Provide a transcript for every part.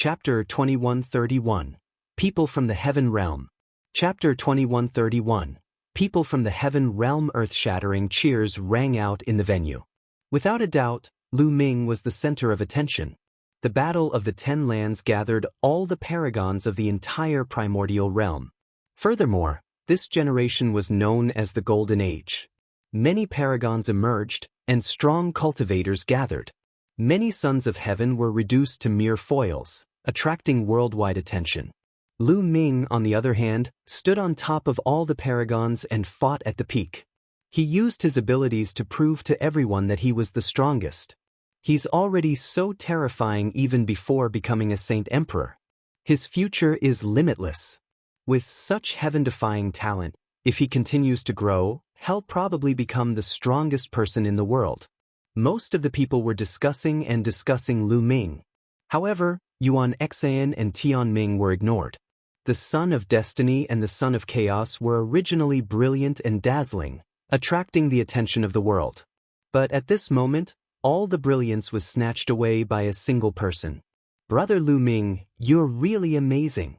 Chapter 2131. People from the Heaven Realm. Chapter 2131. People from the Heaven Realm. Earth-shattering cheers rang out in the venue. Without a doubt, Lu Ming was the center of attention. The Battle of the Ten Lands gathered all the paragons of the entire primordial realm. Furthermore, this generation was known as the Golden Age. Many paragons emerged, and strong cultivators gathered. Many sons of heaven were reduced to mere foils, attracting worldwide attention. Lu Ming, on the other hand, stood on top of all the paragons and fought at the peak. He used his abilities to prove to everyone that he was the strongest. He's already so terrifying even before becoming a Saint Emperor. His future is limitless. With such heaven-defying talent, if he continues to grow, he'll probably become the strongest person in the world. Most of the people were discussing Lu Ming. However, Yuan Xian and Tian Ming were ignored. The Son of Destiny and the Son of Chaos were originally brilliant and dazzling, attracting the attention of the world. But at this moment, all the brilliance was snatched away by a single person. Brother Lu Ming, you're really amazing.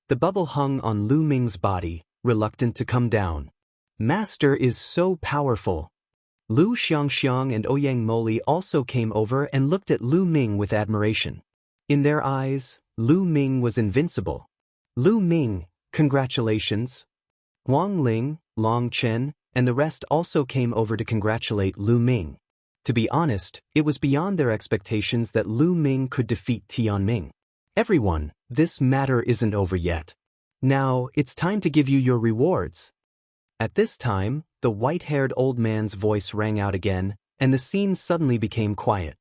The bubble hung on Lu Ming's body, reluctant to come down. Master is so powerful. Lu Xianxia and Ouyang Moli also came over and looked at Lu Ming with admiration. In their eyes, Lu Ming was invincible. Lu Ming, congratulations. Wang Lin, Long Chen, and the rest also came over to congratulate Lu Ming. To be honest, it was beyond their expectations that Lu Ming could defeat Tian Ming. Everyone, this matter isn't over yet. Now, it's time to give you your rewards. At this time, the white-haired old man's voice rang out again, and the scene suddenly became quiet.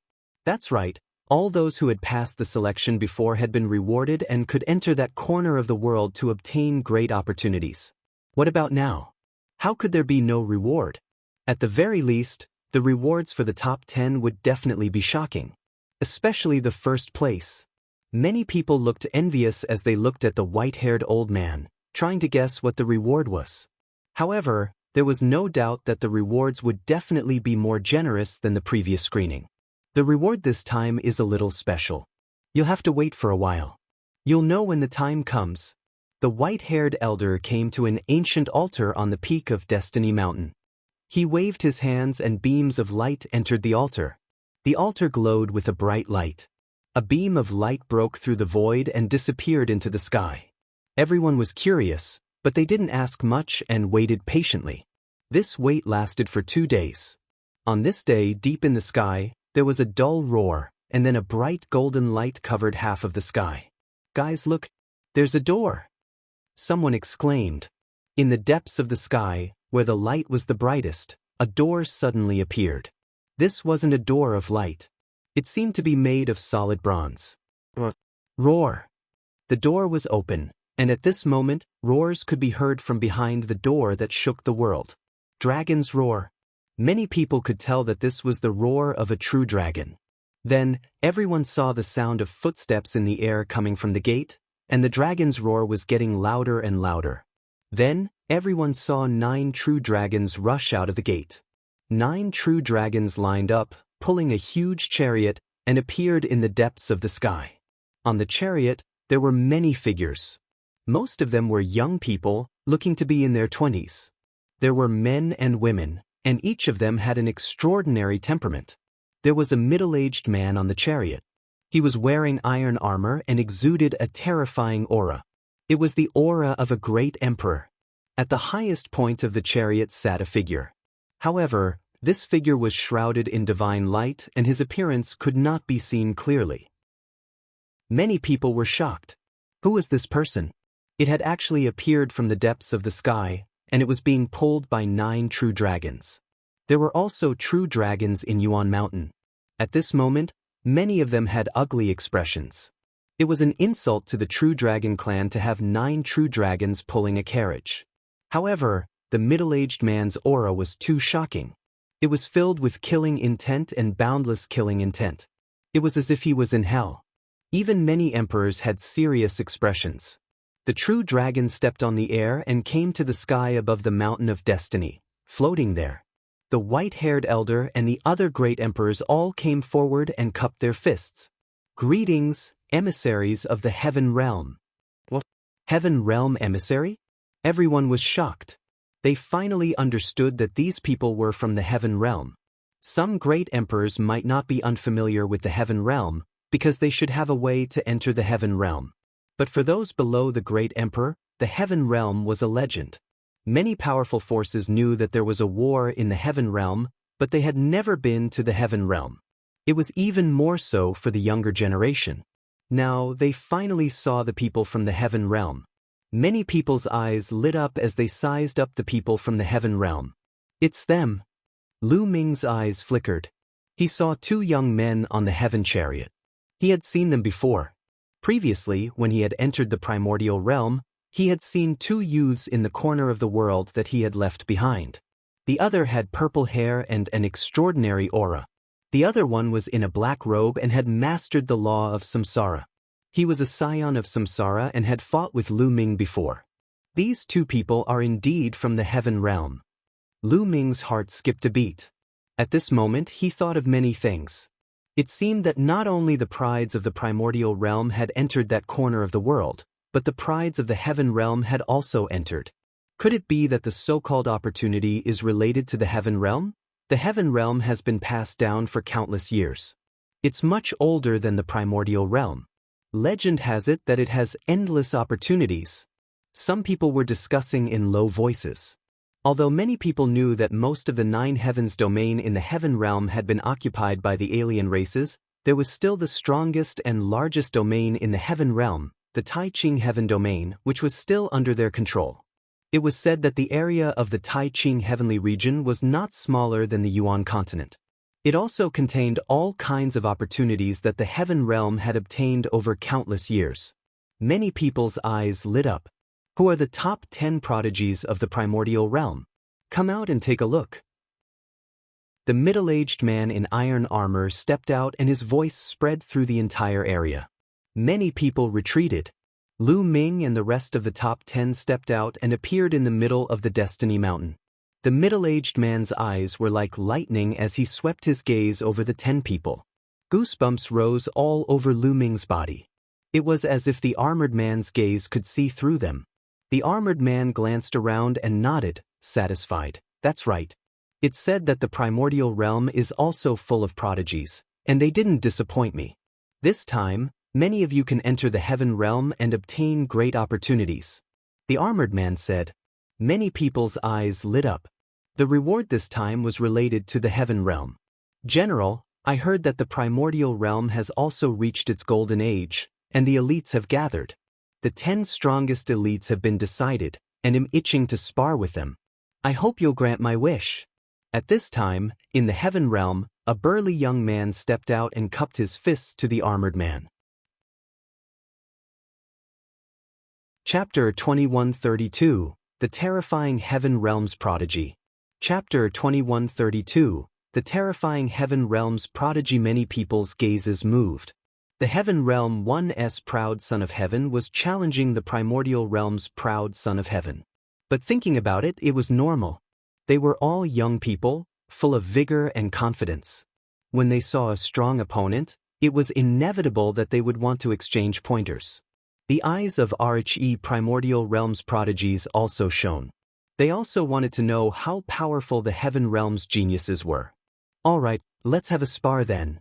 That's right, all those who had passed the selection before had been rewarded and could enter that corner of the world to obtain great opportunities. What about now? How could there be no reward? At the very least, the rewards for the top 10 would definitely be shocking. Especially the first place. Many people looked envious as they looked at the white-haired old man, trying to guess what the reward was. However, there was no doubt that the rewards would definitely be more generous than the previous screening. The reward this time is a little special. You'll have to wait for a while. You'll know when the time comes. The white-haired elder came to an ancient altar on the peak of Destiny Mountain. He waved his hands and beams of light entered the altar. The altar glowed with a bright light. A beam of light broke through the void and disappeared into the sky. Everyone was curious, but they didn't ask much and waited patiently. This wait lasted for 2 days. On this day, deep in the sky, there was a dull roar, and then a bright golden light covered half of the sky. Guys, look, there's a door. Someone exclaimed. In the depths of the sky, where the light was the brightest, a door suddenly appeared. This wasn't a door of light. It seemed to be made of solid bronze. Roar. The door was open, and at this moment, roars could be heard from behind the door that shook the world. Dragon's roar. Many people could tell that this was the roar of a true dragon. Then, everyone saw the sound of footsteps in the air coming from the gate, and the dragon's roar was getting louder and louder. Then, everyone saw 9 true dragons rush out of the gate. 9 true dragons lined up, pulling a huge chariot, and appeared in the depths of the sky. On the chariot, there were many figures. Most of them were young people, looking to be in their 20s. There were men and women, and each of them had an extraordinary temperament. There was a middle-aged man on the chariot. He was wearing iron armor and exuded a terrifying aura. It was the aura of a great emperor. At the highest point of the chariot sat a figure. However, this figure was shrouded in divine light and his appearance could not be seen clearly. Many people were shocked. Who was this person? It had actually appeared from the depths of the sky, and it was being pulled by 9 true dragons. There were also true dragons in Yuan Mountain. At this moment, many of them had ugly expressions. It was an insult to the True Dragon clan to have 9 true dragons pulling a carriage. However, the middle-aged man's aura was too shocking. It was filled with killing intent and boundless killing intent. It was as if he was in hell. Even many emperors had serious expressions. The true dragon stepped on the air and came to the sky above the mountain of destiny, floating there. The white-haired elder and the other great emperors all came forward and cupped their fists. Greetings, Emissaries of the Heaven Realm. What? Heaven Realm emissary? Everyone was shocked. They finally understood that these people were from the Heaven Realm. Some great emperors might not be unfamiliar with the Heaven Realm, because they should have a way to enter the Heaven Realm. But for those below the great emperor, the Heaven Realm was a legend. Many powerful forces knew that there was a war in the Heaven Realm, but they had never been to the Heaven Realm. It was even more so for the younger generation. Now, they finally saw the people from the Heaven Realm. Many people's eyes lit up as they sized up the people from the Heaven Realm. It's them. Lu Ming's eyes flickered. He saw two young men on the Heaven Chariot. He had seen them before. Previously, when he had entered the Primordial Realm, he had seen two youths in the corner of the world that he had left behind. The other had purple hair and an extraordinary aura. The other one was in a black robe and had mastered the law of samsara. He was a scion of samsara and had fought with Lu Ming before. These two people are indeed from the Heaven Realm. Lu Ming's heart skipped a beat. At this moment he thought of many things. It seemed that not only the prides of the Primordial Realm had entered that corner of the world, but the prides of the Heaven Realm had also entered. Could it be that the so-called opportunity is related to the Heaven Realm? The Heaven Realm has been passed down for countless years. It's much older than the Primordial Realm. Legend has it that it has endless opportunities. Some people were discussing in low voices. Although many people knew that most of the 9 heavens domain in the Heaven Realm had been occupied by the alien races, there was still the strongest and largest domain in the Heaven Realm, the Tai Ching Heaven domain, which was still under their control. It was said that the area of the Tai Ching Heavenly region was not smaller than the Yuan continent. It also contained all kinds of opportunities that the Heaven Realm had obtained over countless years. Many people's eyes lit up. Who are the top 10 prodigies of the Primordial Realm? Come out and take a look. The middle-aged man in iron armor stepped out and his voice spread through the entire area. Many people retreated. Lu Ming and the rest of the top 10 stepped out and appeared in the middle of the Destiny Mountain. The middle-aged man's eyes were like lightning as he swept his gaze over the 10 people. Goosebumps rose all over Lu Ming's body. It was as if the armored man's gaze could see through them. The armored man glanced around and nodded, satisfied. That's right. It said that the Primordial Realm is also full of prodigies, and they didn't disappoint me. This time, many of you can enter the Heaven Realm and obtain great opportunities. The armored man said. Many people's eyes lit up. The reward this time was related to the Heaven Realm. General, I heard that the Primordial Realm has also reached its golden age, and the elites have gathered. The 10 strongest elites have been decided, and am itching to spar with them. I hope you'll grant my wish. At this time, in the Heaven Realm, a burly young man stepped out and cupped his fists to the armored man. Chapter 2132, The Terrifying Heaven Realm's Prodigy. Chapter 2132, The Terrifying Heaven Realm's Prodigy. Many people's gazes moved. The Heaven Realm 1's proud son of heaven was challenging the Primordial Realm's proud son of heaven. But thinking about it, it was normal. They were all young people, full of vigor and confidence. When they saw a strong opponent, it was inevitable that they would want to exchange pointers. The eyes of RHE Primordial Realm's prodigies also shone. They also wanted to know how powerful the Heaven Realm's geniuses were. All right, let's have a spar then.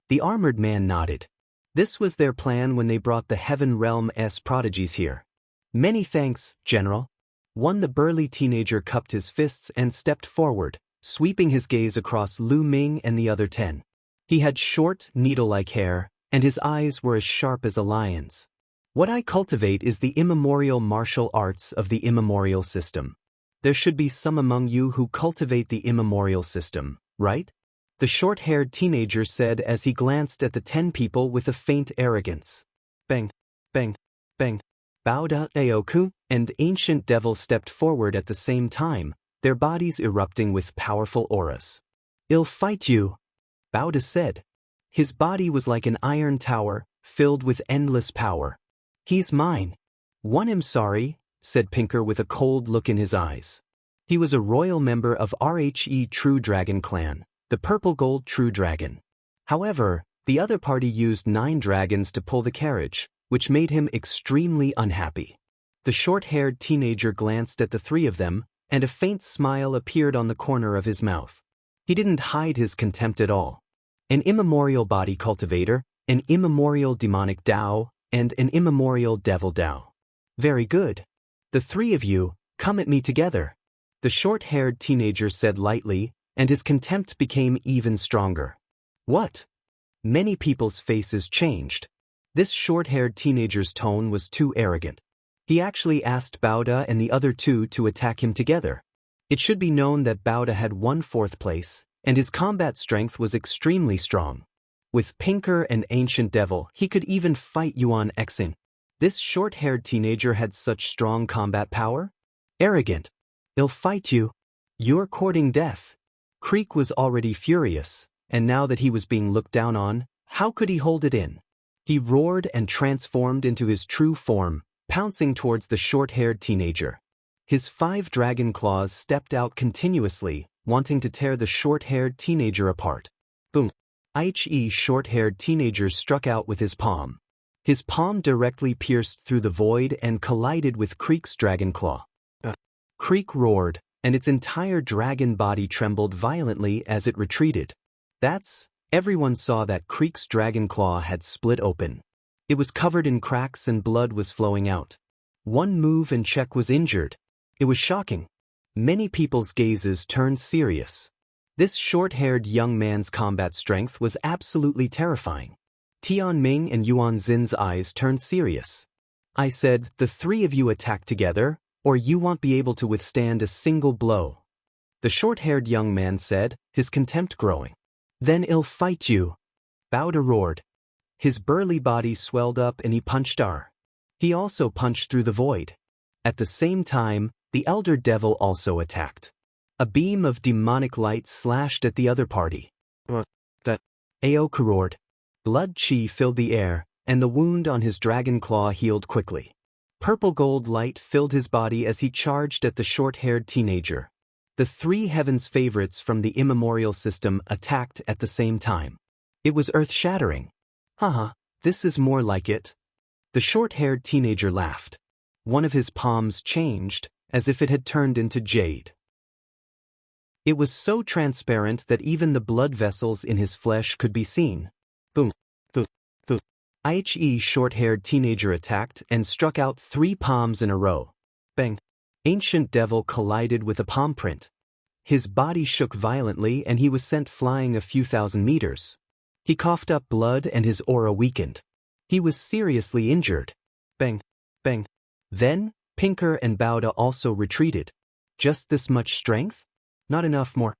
The armored man nodded. This was their plan when they brought the Heaven Realm's prodigies here. Many thanks, General. The burly teenager cupped his fists and stepped forward, sweeping his gaze across Lu Ming and the other 10. He had short, needle-like hair, and his eyes were as sharp as a lion's. What I cultivate is the immemorial martial arts of the immemorial system. There should be some among you who cultivate the immemorial system, right? The short-haired teenager said as he glanced at the 10 people with a faint arrogance. Bang, bang, bang. Bauda Aoku and Ancient Devil stepped forward at the same time, their bodies erupting with powerful auras. I'll fight you, Bauda said. His body was like an iron tower, filled with endless power. He's mine. I'm sorry, said Pinker with a cold look in his eyes. He was a royal member of RHE True Dragon Clan, the Purple Gold True Dragon. However, The other party used 9 dragons to pull the carriage, which made him extremely unhappy. The short-haired teenager glanced at the 3 of them, and a faint smile appeared on the corner of his mouth. He didn't hide his contempt at all. An immemorial body cultivator, an immemorial demonic Dao, and an immemorial devil Dao. Very good. The 3 of you, come at me together. The short-haired teenager said lightly, and his contempt became even stronger. What? Many people's faces changed. This short-haired teenager's tone was too arrogant. He actually asked Bauda and the other 2 to attack him together. It should be known that Bauda had won 4th place, and his combat strength was extremely strong. With Pinker and Ancient Devil, he could even fight Yuan Exin. This short-haired teenager had such strong combat power? Arrogant. I'll fight you. You're courting death. Creek was already furious, and now that he was being looked down on, how could he hold it in? He roared and transformed into his true form, pouncing towards the short-haired teenager. His 5 dragon claws stepped out continuously, wanting to tear the short-haired teenager apart. Boom. Aichi short-haired teenager struck out with his palm. His palm directly pierced through the void and collided with Creek's dragon claw. Creek roared, and its entire dragon body trembled violently as it retreated. Everyone saw that Creek's dragon claw had split open. It was covered in cracks and blood was flowing out. One move and Czech was injured. It was shocking. Many people's gazes turned serious. This short-haired young man's combat strength was absolutely terrifying. Tian Ming and Yuan Xin's eyes turned serious. I said, the 3 of you attack together, or you won't be able to withstand a single blow. The short-haired young man said, his contempt growing. Then I'll fight you. Bauda roared. His burly body swelled up and he punched R. He also punched through the void. At the same time, the elder devil also attacked. A beam of demonic light slashed at the other party. Aoku roared. Blood chi filled the air, and the wound on his dragon claw healed quickly. Purple gold light filled his body as he charged at the short-haired teenager. The 3 heavens favorites from the immemorial system attacked at the same time. It was earth-shattering. Haha, this is more like it. The short-haired teenager laughed. One of his palms changed, as if it had turned into jade. It was so transparent that even the blood vessels in his flesh could be seen. Boom, boom, boom. Aichi short-haired teenager attacked and struck out 3 palms in a row. Bang. Ancient Devil collided with a palm print. His body shook violently and he was sent flying a few thousand meters. He coughed up blood and his aura weakened. He was seriously injured. Bang, bang. Then, Pinker and Bauda also retreated. Just this much strength? Not enough more.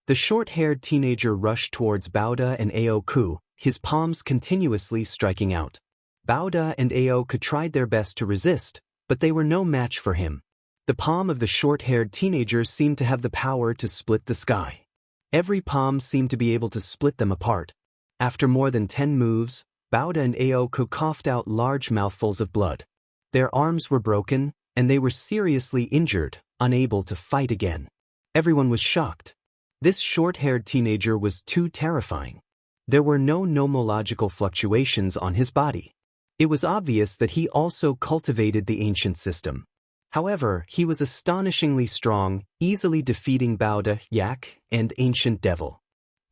The short-haired teenager rushed towards Bauda and Aoku, his palms continuously striking out. Bauda and Aoku tried their best to resist, but they were no match for him. The palm of the short-haired teenager seemed to have the power to split the sky. Every palm seemed to be able to split them apart. After more than 10 moves, Bauda and Aoku coughed out large mouthfuls of blood. Their arms were broken, and they were seriously injured, unable to fight again. Everyone was shocked. This short-haired teenager was too terrifying. There were no nomological fluctuations on his body. It was obvious that he also cultivated the ancient system. However, he was astonishingly strong, easily defeating Bauda, Yak, and Ancient Devil.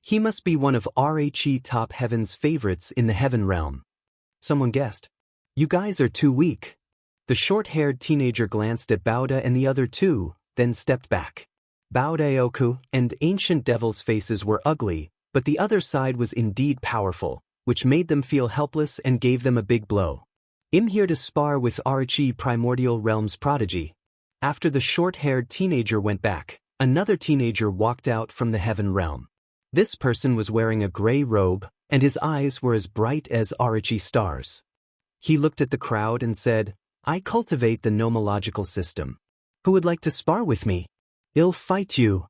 He must be one of RHE top heaven's favorites in the heaven realm. Someone guessed. You guys are too weak. The short-haired teenager glanced at Bauda and the other 2, then stepped back. Bauda, Aoku, and Ancient Devil's faces were ugly, but the other side was indeed powerful, which made them feel helpless and gave them a big blow. I'm here to spar with RHE Primordial Realm's prodigy. After the short-haired teenager went back, another teenager walked out from the heaven realm. This person was wearing a gray robe, and his eyes were as bright as RHE stars. He looked at the crowd and said, I cultivate the nomological system. Who would like to spar with me? I'll fight you.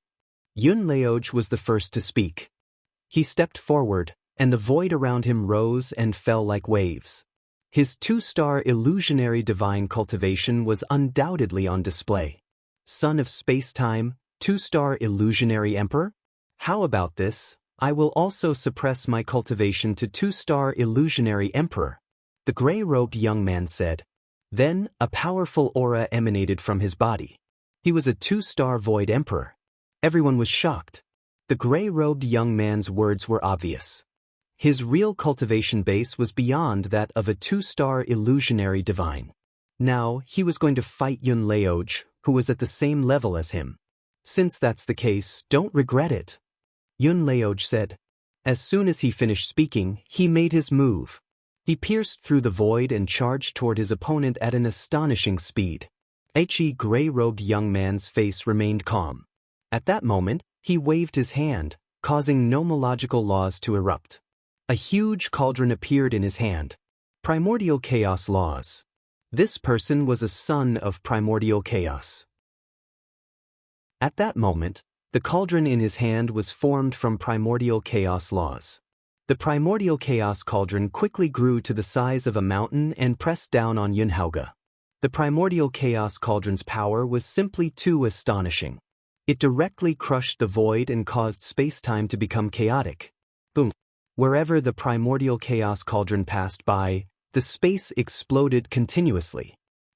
Yun Laoj was the first to speak. He stepped forward, and the void around him rose and fell like waves. His 2-star illusionary divine cultivation was undoubtedly on display. Son of space-time, 2-star illusionary emperor? How about this? I will also suppress my cultivation to 2-star illusionary emperor, the gray-robed young man said. Then, a powerful aura emanated from his body. He was a 2-star void emperor. Everyone was shocked. The gray-robed young man's words were obvious. His real cultivation base was beyond that of a 2-star illusionary divine. Now, he was going to fight Yun Laoj, who was at the same level as him. Since that's the case, don't regret it, Yun Laoj said. As soon as he finished speaking, he made his move. He pierced through the void and charged toward his opponent at an astonishing speed. The gray-robed young man's face remained calm. At that moment, he waved his hand, causing nomological laws to erupt. A huge cauldron appeared in his hand. Primordial chaos laws. This person was a son of primordial chaos. At that moment, the cauldron in his hand was formed from primordial chaos laws. The primordial chaos cauldron quickly grew to the size of a mountain and pressed down on Yunhauge. The primordial chaos cauldron's power was simply too astonishing. It directly crushed the void and caused space-time to become chaotic. Boom! Wherever the primordial chaos cauldron passed by, the space exploded continuously.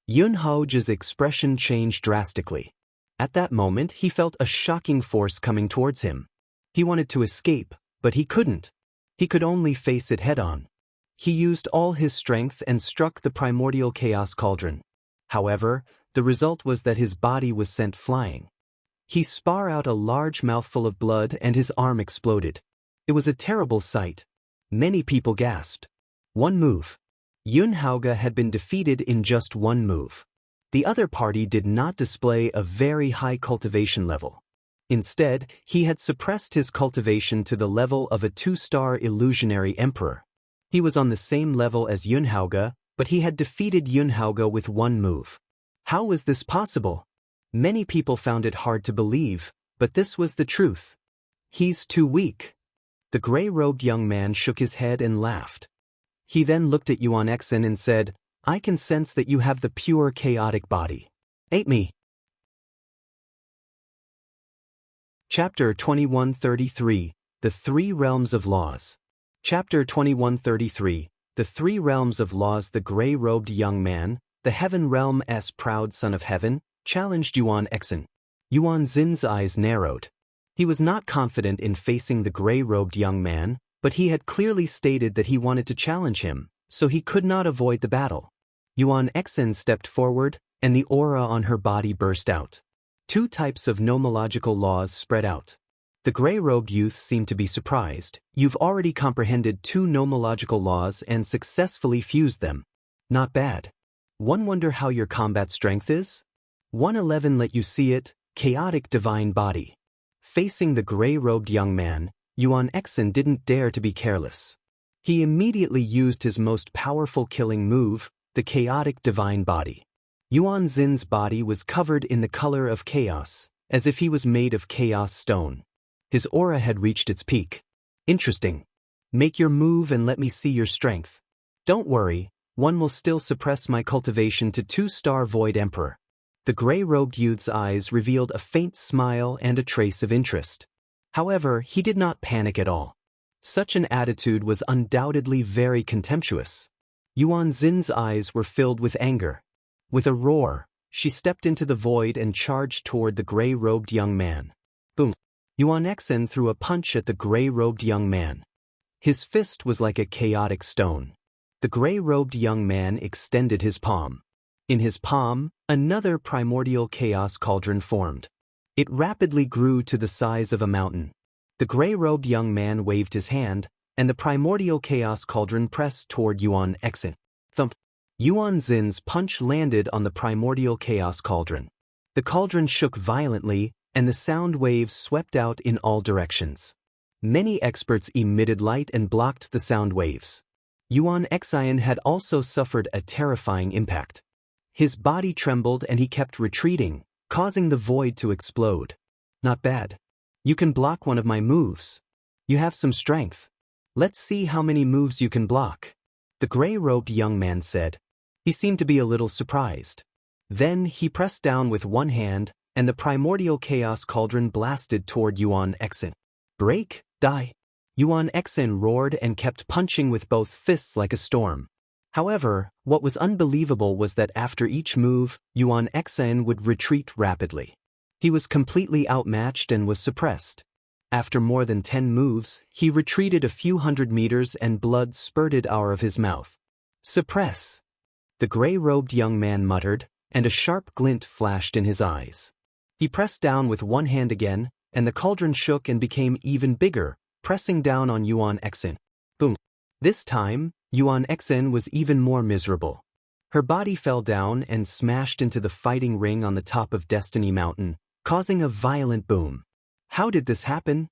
Yunhaoge's expression changed drastically. At that moment, he felt a shocking force coming towards him. He wanted to escape, but he couldn't. He could only face it head-on. He used all his strength and struck the primordial chaos cauldron. However, the result was that his body was sent flying. He spat out a large mouthful of blood and his arm exploded. It was a terrible sight. Many people gasped. One move. Yunhauge had been defeated in just one move. The other party did not display a very high cultivation level. Instead, he had suppressed his cultivation to the level of a 2-star illusionary emperor. He was on the same level as Yunhauge, but he had defeated Yunhauge with one move. How was this possible? Many people found it hard to believe, but this was the truth. He's too weak. The gray-robed young man shook his head and laughed. He then looked at Yuan Exen and said, I can sense that you have the pure chaotic body. Ate me. Chapter 2133, The Three Realms of Laws. Chapter 2133, The Three Realms of Laws. The gray-robed young man, the Heaven Realm's proud son of heaven, challenged Yuan Exen. Yuan Xin's eyes narrowed. He was not confident in facing the gray-robed young man, but he had clearly stated that he wanted to challenge him, so he could not avoid the battle. Yuan Exen stepped forward, and the aura on her body burst out. Two types of nomological laws spread out. The gray-robed youth seemed to be surprised. You've already comprehended two nomological laws and successfully fused them. Not bad. One wonder how your combat strength is? 111 let you see it, chaotic divine body. Facing the gray-robed young man, Yuan Exen didn't dare to be careless. He immediately used his most powerful killing move, the chaotic divine body. Yuan Xin's body was covered in the color of chaos, as if he was made of chaos stone. His aura had reached its peak. Interesting. Make your move and let me see your strength. Don't worry, one will still suppress my cultivation to 2-star void emperor. The gray-robed youth's eyes revealed a faint smile and a trace of interest. However, he did not panic at all. Such an attitude was undoubtedly very contemptuous. Yuan Xin's eyes were filled with anger. With a roar, she stepped into the void and charged toward the gray-robed young man. Boom! Yuan Exen threw a punch at the gray-robed young man. His fist was like a chaotic stone. The gray-robed young man extended his palm. In his palm, another primordial chaos cauldron formed. It rapidly grew to the size of a mountain. The gray-robed young man waved his hand, and the primordial chaos cauldron pressed toward Yuan Exen. Thump! Yuan Xin's punch landed on the primordial chaos cauldron. The cauldron shook violently, and the sound waves swept out in all directions. Many experts emitted light and blocked the sound waves. Yuan Exen had also suffered a terrifying impact. His body trembled and he kept retreating, causing the void to explode. Not bad. You can block one of my moves. You have some strength. Let's see how many moves you can block, the gray-robed young man said. He seemed to be a little surprised. Then he pressed down with one hand, and the primordial chaos cauldron blasted toward Yuan Exen. Break, die. Yuan Xen roared and kept punching with both fists like a storm. However, what was unbelievable was that after each move, Yuan Xen would retreat rapidly. He was completely outmatched and was suppressed. After more than 10 moves, he retreated a few hundred meters and blood spurted out of his mouth. Suppress! The gray-robed young man muttered, and a sharp glint flashed in his eyes. He pressed down with one hand again, and the cauldron shook and became even bigger, pressing down on Yuan Xen. Boom! This time, Yuan Xen was even more miserable. Her body fell down and smashed into the fighting ring on the top of Destiny Mountain, causing a violent boom. How did this happen?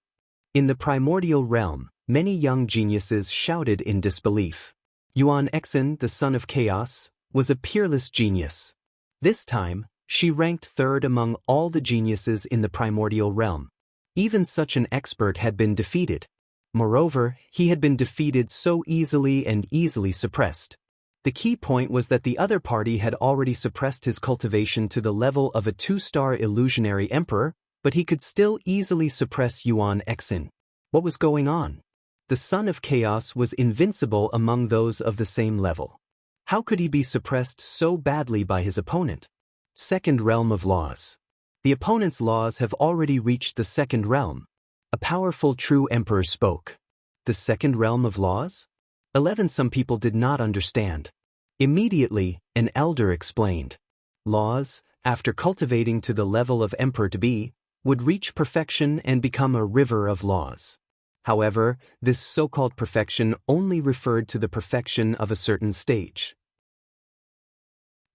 In the primordial realm, many young geniuses shouted in disbelief. Yuan Xen, the son of chaos, was a peerless genius. This time, she ranked third among all the geniuses in the primordial realm. Even such an expert had been defeated. Moreover, he had been defeated so easily and easily suppressed. The key point was that the other party had already suppressed his cultivation to the level of a 2-star illusionary emperor, but he could still easily suppress Yuan Xen. What was going on? The son of chaos was invincible among those of the same level. How could he be suppressed so badly by his opponent? Second realm of laws. The opponent's laws have already reached the second realm. A powerful true emperor spoke. The second realm of laws? 11 Some people did not understand. Immediately, an elder explained. Laws, after cultivating to the level of emperor to be, would reach perfection and become a river of laws. However, this so-called perfection only referred to the perfection of a certain stage.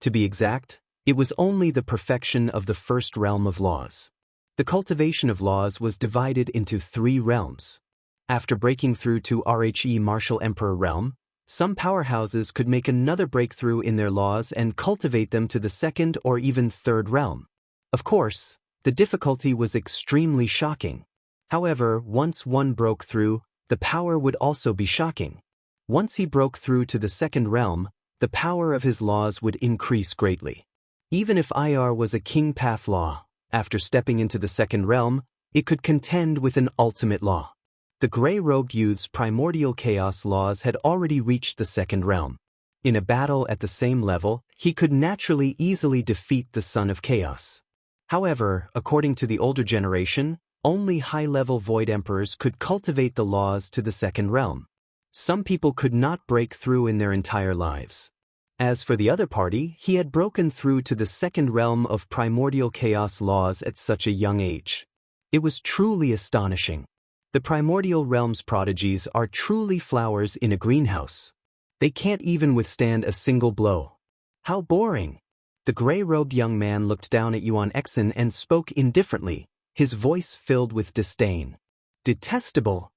To be exact, it was only the perfection of the first realm of laws. The cultivation of laws was divided into 3 realms. After breaking through to RHE Martial Emperor realm, some powerhouses could make another breakthrough in their laws and cultivate them to the second or even third realm. Of course, the difficulty was extremely shocking. However, once one broke through, the power would also be shocking. Once he broke through to the second realm, the power of his laws would increase greatly. Even if IR was a king path law, after stepping into the second realm, it could contend with an ultimate law. The gray-robed youth's primordial chaos laws had already reached the second realm. In a battle at the same level, he could naturally easily defeat the son of chaos. However, according to the older generation, only high-level void emperors could cultivate the laws to the second realm. Some people could not break through in their entire lives. As for the other party, he had broken through to the second realm of primordial chaos laws at such a young age. It was truly astonishing. The primordial realm's prodigies are truly flowers in a greenhouse. They can't even withstand a single blow. How boring! The gray-robed young man looked down at Yuan Xen and spoke indifferently, his voice filled with disdain. Detestable!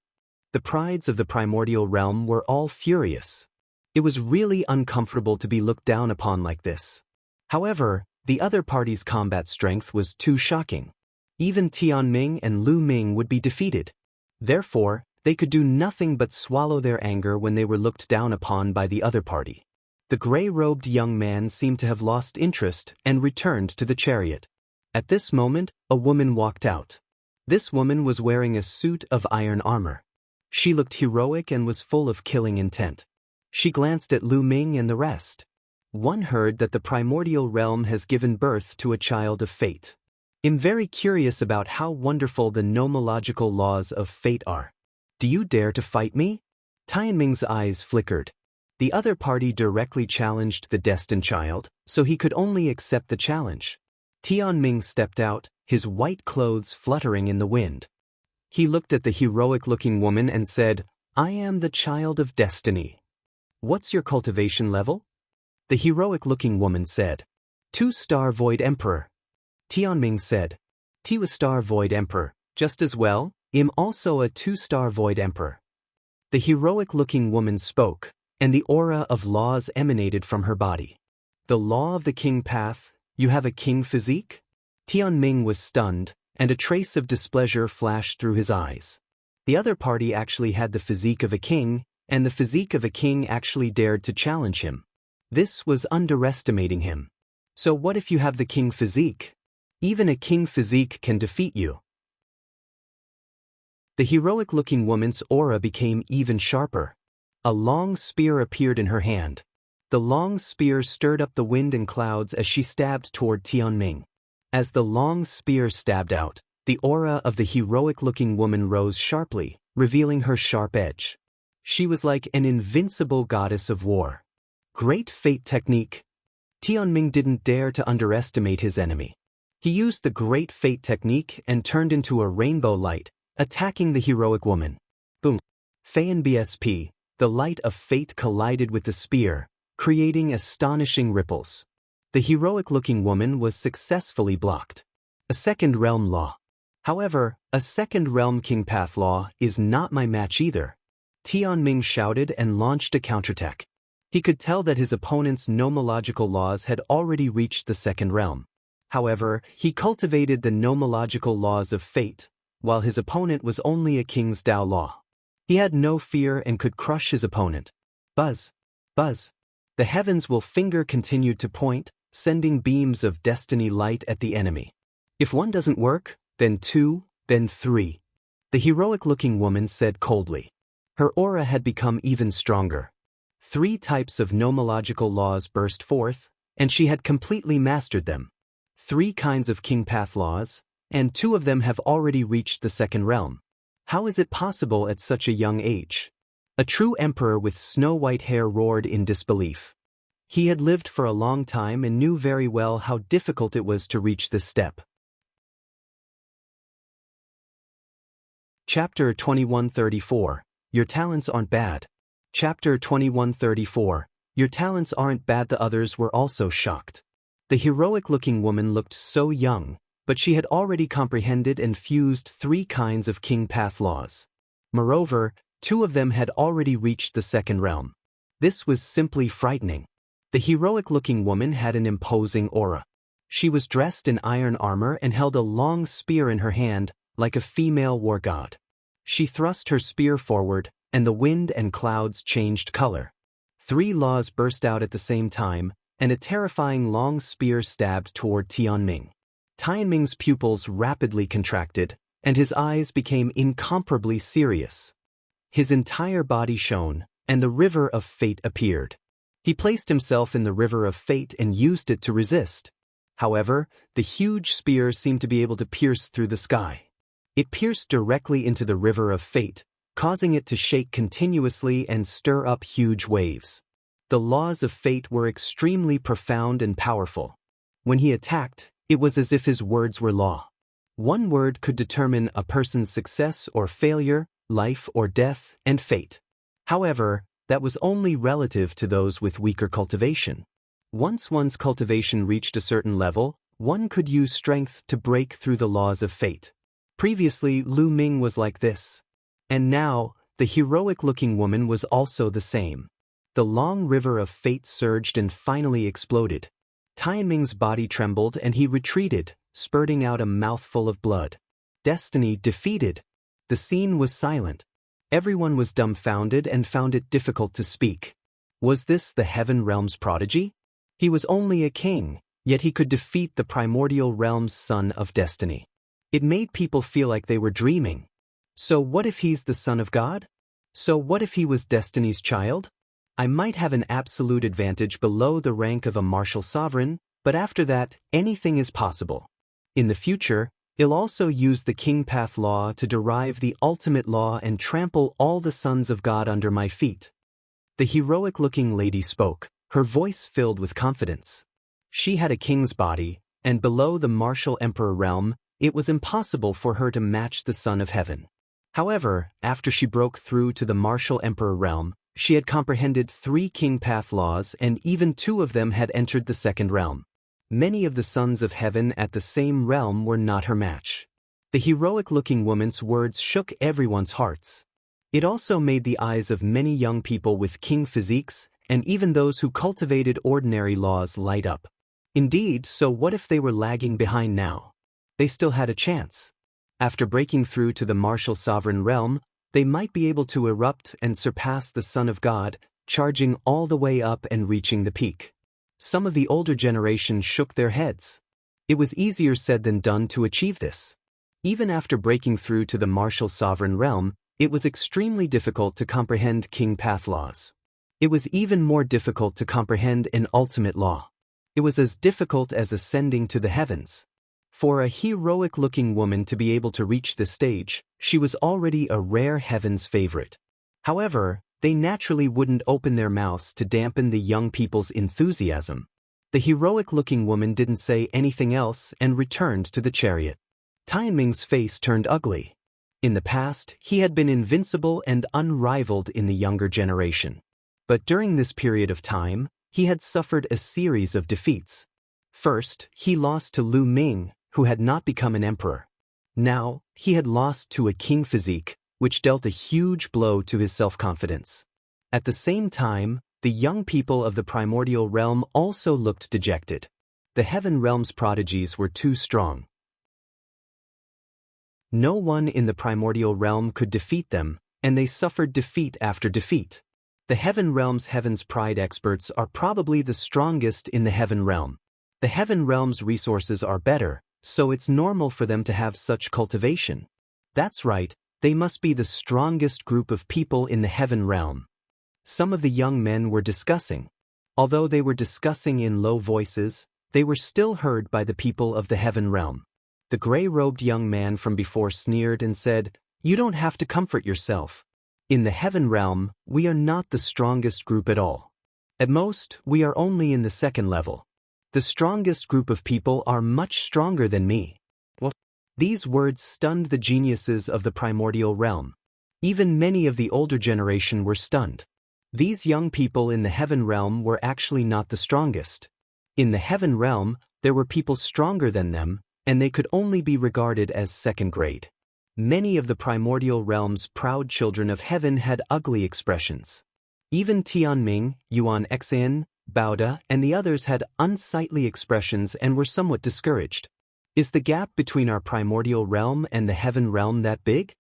The prides of the primordial realm were all furious. It was really uncomfortable to be looked down upon like this. However, the other party's combat strength was too shocking. Even Ming and Ming would be defeated. Therefore, they could do nothing but swallow their anger when they were looked down upon by the other party. The gray-robed young man seemed to have lost interest and returned to the chariot. At this moment, a woman walked out. This woman was wearing a suit of iron armor. She looked heroic and was full of killing intent. She glanced at Ming and the rest. One heard that the primordial realm has given birth to a child of fate. I'm very curious about how wonderful the nomological laws of fate are. Do you dare to fight me? Ming's eyes flickered. The other party directly challenged the destined child, so he could only accept the challenge. Ming stepped out, his white clothes fluttering in the wind. He looked at the heroic-looking woman and said, "I am the child of destiny. What's your cultivation level?" The heroic-looking woman said, 2-star Void Emperor. Ming said, 2-star Void Emperor, just as well, I'm also a 2-star Void Emperor. The heroic-looking woman spoke, and the aura of laws emanated from her body. The law of the king path, you have a king physique? Ming was stunned, and a trace of displeasure flashed through his eyes. The other party actually had the physique of a king, and the physique of a king actually dared to challenge him. This was underestimating him. So what if you have the king physique? Even a king physique can defeat you. The heroic-looking woman's aura became even sharper. A long spear appeared in her hand. The long spear stirred up the wind and clouds as she stabbed toward Ming. As the long spear stabbed out, the aura of the heroic-looking woman rose sharply, revealing her sharp edge. She was like an invincible goddess of war. Great fate technique. Ming didn't dare to underestimate his enemy. He used the great fate technique and turned into a rainbow light, attacking the heroic woman. Boom. Fayan BSP, the light of fate collided with the spear, creating astonishing ripples. The heroic-looking woman was successfully blocked. A second realm law. However, a second realm king path law is not my match either. Ming shouted and launched a counterattack. He could tell that his opponent's nomological laws had already reached the second realm. However, he cultivated the nomological laws of fate, while his opponent was only a king's Dao law. He had no fear and could crush his opponent. Buzz. Buzz. The heavens will finger continued to point, sending beams of destiny light at the enemy. If one doesn't work, then two, then three. The heroic-looking woman said coldly. Her aura had become even stronger. 3 types of nomological laws burst forth, and she had completely mastered them. 3 kinds of king path laws, and 2 of them have already reached the second realm. How is it possible at such a young age? A true emperor with snow-white hair roared in disbelief. He had lived for a long time and knew very well how difficult it was to reach this step. Chapter 2134. Your talents aren't bad. Chapter 2134. Your talents aren't bad. The others were also shocked. The heroic-looking woman looked so young, but she had already comprehended and fused 3 kinds of king path laws. Moreover, 2 of them had already reached the second realm. This was simply frightening. The heroic-looking woman had an imposing aura. She was dressed in iron armor and held a long spear in her hand, like a female war god. She thrust her spear forward, and the wind and clouds changed color. 3 laws burst out at the same time, and a terrifying long spear stabbed toward Ming. Ming's pupils rapidly contracted, and his eyes became incomparably serious. His entire body shone, and the river of fate appeared. He placed himself in the river of fate and used it to resist. However, the huge spear seemed to be able to pierce through the sky. It pierced directly into the river of fate, causing it to shake continuously and stir up huge waves. The laws of fate were extremely profound and powerful. When he attacked, it was as if his words were law. One word could determine a person's success or failure, life or death, and fate. However, that was only relative to those with weaker cultivation. Once one's cultivation reached a certain level, one could use strength to break through the laws of fate. Previously, Ming was like this. And now, the heroic-looking woman was also the same. The long river of fate surged and finally exploded. Ming's body trembled and he retreated, spurting out a mouthful of blood. Destiny defeated. The scene was silent. Everyone was dumbfounded and found it difficult to speak. Was this the Heaven Realm's prodigy? He was only a king, yet he could defeat the primordial realm's son of destiny. It made people feel like they were dreaming. So what if he's the son of God? So what if he was destiny's child? I might have an absolute advantage below the rank of a martial sovereign, but after that, anything is possible. In the future, he'll also use the King Path Law to derive the ultimate law and trample all the sons of God under my feet. The heroic-looking lady spoke, her voice filled with confidence. She had a king's body, and below the martial emperor realm, it was impossible for her to match the Son of Heaven. However, after she broke through to the martial emperor realm, she had comprehended 3 King Path laws and even 2 of them had entered the second realm. Many of the sons of heaven at the same realm were not her match. The heroic-looking woman's words shook everyone's hearts. It also made the eyes of many young people with king physiques, and even those who cultivated ordinary laws light up. Indeed, so what if they were lagging behind now? They still had a chance. After breaking through to the martial sovereign realm, they might be able to erupt and surpass the Son of God, charging all the way up and reaching the peak. Some of the older generation shook their heads. It was easier said than done to achieve this. Even after breaking through to the martial sovereign realm, it was extremely difficult to comprehend king path laws. It was even more difficult to comprehend an ultimate law. It was as difficult as ascending to the heavens. For a heroic-looking woman to be able to reach this stage, she was already a rare heaven's favorite. However, they naturally wouldn't open their mouths to dampen the young people's enthusiasm. The heroic-looking woman didn't say anything else and returned to the chariot. Ming's face turned ugly. In the past, he had been invincible and unrivaled in the younger generation. But during this period of time, he had suffered a series of defeats. First, he lost to Ming, who had not become an emperor. Now, he had lost to a king physique, which dealt a huge blow to his self-confidence. At the same time, the young people of the primordial realm also looked dejected. The heaven realm's prodigies were too strong. No one in the primordial realm could defeat them, and they suffered defeat after defeat. The heaven realm's heaven's pride experts are probably the strongest in the heaven realm. The heaven realm's resources are better, so it's normal for them to have such cultivation. That's right, they must be the strongest group of people in the heaven realm. Some of the young men were discussing. Although they were discussing in low voices, they were still heard by the people of the heaven realm. The gray-robed young man from before sneered and said, "You don't have to comfort yourself. In the heaven realm, we are not the strongest group at all. At most, we are only in the second level. The strongest group of people are much stronger than me." What? These words stunned the geniuses of the primordial realm. Even many of the older generation were stunned. These young people in the heaven realm were actually not the strongest. In the heaven realm, there were people stronger than them, and they could only be regarded as second grade. Many of the primordial realm's proud children of heaven had ugly expressions. Even Ming, Yuan, Bauda, and the others had unsightly expressions and were somewhat discouraged. Is the gap between our primordial realm and the heaven realm that big?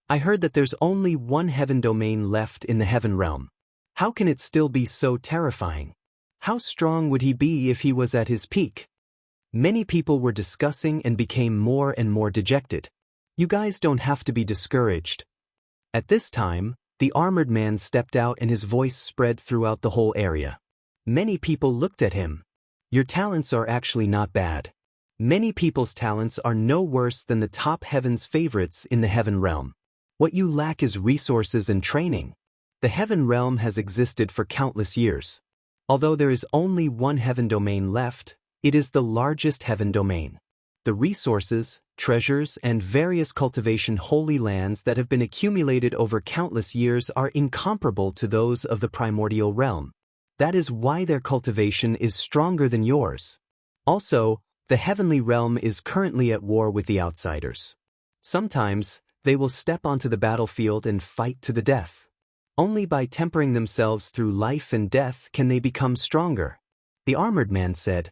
I heard that there's only one heaven domain left in the heaven realm. How can it still be so terrifying? How strong would he be if he was at his peak? Many people were discussing and became more and more dejected. You guys don't have to be discouraged. At this time, the armored man stepped out and his voice spread throughout the whole area. Many people looked at him. Your talents are actually not bad. Many people's talents are no worse than the top heaven's favorites in the heaven realm. What you lack is resources and training. The heaven realm has existed for countless years. Although there is only one heaven domain left, it is the largest heaven domain. The resources, treasures, and various cultivation holy lands that have been accumulated over countless years are incomparable to those of the primordial realm. That is why their cultivation is stronger than yours. Also, the heavenly realm is currently at war with the outsiders. Sometimes, they will step onto the battlefield and fight to the death. Only by tempering themselves through life and death can they become stronger. The armored man said.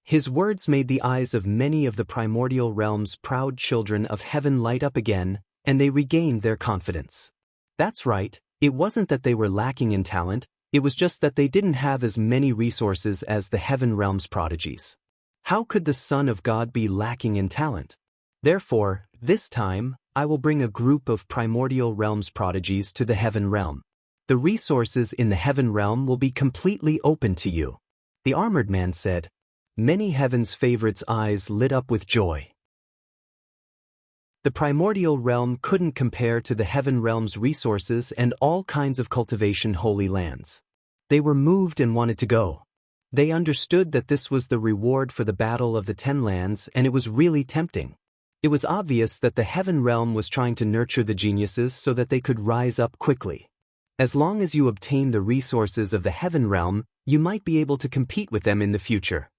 His words made the eyes of many of the primordial realm's proud children of heaven light up again, and they regained their confidence. That's right, it wasn't that they were lacking in talent, it was just that they didn't have as many resources as the heaven realm's prodigies. How could the Son of God be lacking in talent? Therefore, this time, I will bring a group of primordial realm's prodigies to the heaven realm. The resources in the heaven realm will be completely open to you. The armored man said. Many heaven's favorites' eyes lit up with joy. The primordial realm couldn't compare to the heaven realm's resources and all kinds of cultivation holy lands. They were moved and wanted to go. They understood that this was the reward for the battle of the 10 lands, and it was really tempting. It was obvious that the heaven realm was trying to nurture the geniuses so that they could rise up quickly. As long as you obtain the resources of the heaven realm, you might be able to compete with them in the future.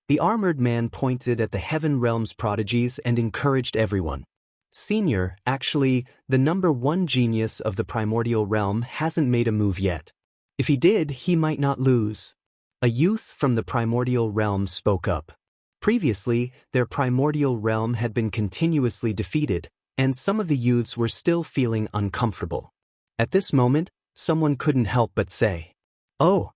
The armored man pointed at the heaven realm's prodigies and encouraged everyone. Senior, actually, the number 1 genius of the primordial realm hasn't made a move yet. If he did, he might not lose. A youth from the primordial realm spoke up. Previously, their primordial realm had been continuously defeated, and some of the youths were still feeling uncomfortable. At this moment, someone couldn't help but say, "Oh!"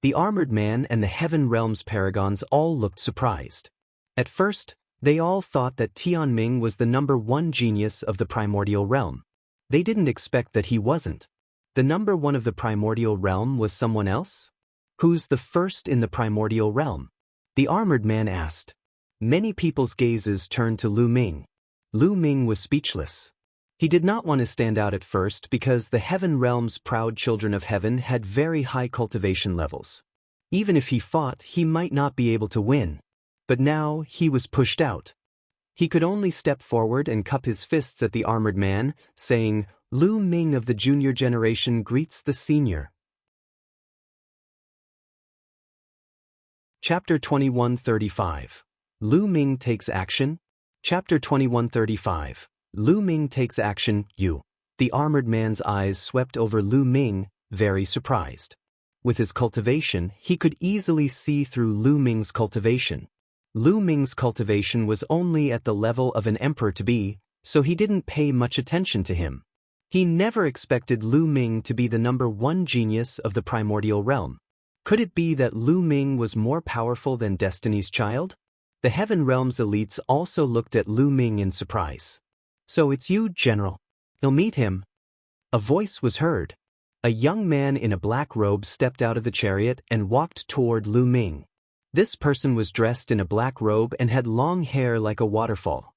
The armored man and the heaven realm's paragons all looked surprised. At first, They all thought that Ming was the #1 genius of the primordial realm. They didn't expect that he wasn't. The #1 of the primordial realm was someone else? Who's the first in the primordial realm? The armored man asked. Many people's gazes turned to Lu Ming. Lu Ming was speechless. He did not want to stand out at first because the heaven realm's proud children of heaven had very high cultivation levels. Even if he fought, he might not be able to win. But now, he was pushed out. He could only step forward and cup his fists at the armored man, saying, Lu Ming of the junior generation greets the senior. Chapter 2135. Lu Ming takes action? Chapter 2135. Lu Ming takes action, you. The armored man's eyes swept over Lu Ming, very surprised. With his cultivation, he could easily see through Lu Ming's cultivation. Lu Ming's cultivation was only at the level of an emperor to be, so he didn't pay much attention to him. He never expected Lu Ming to be the #1 genius of the primordial realm. Could it be that Lu Ming was more powerful than Destiny's Child? The Heaven Realm's elites also looked at Lu Ming in surprise. So it's you, General. You'll meet him. A voice was heard. A young man in a black robe stepped out of the chariot and walked toward Lu Ming. This person was dressed in a black robe and had long hair like a waterfall.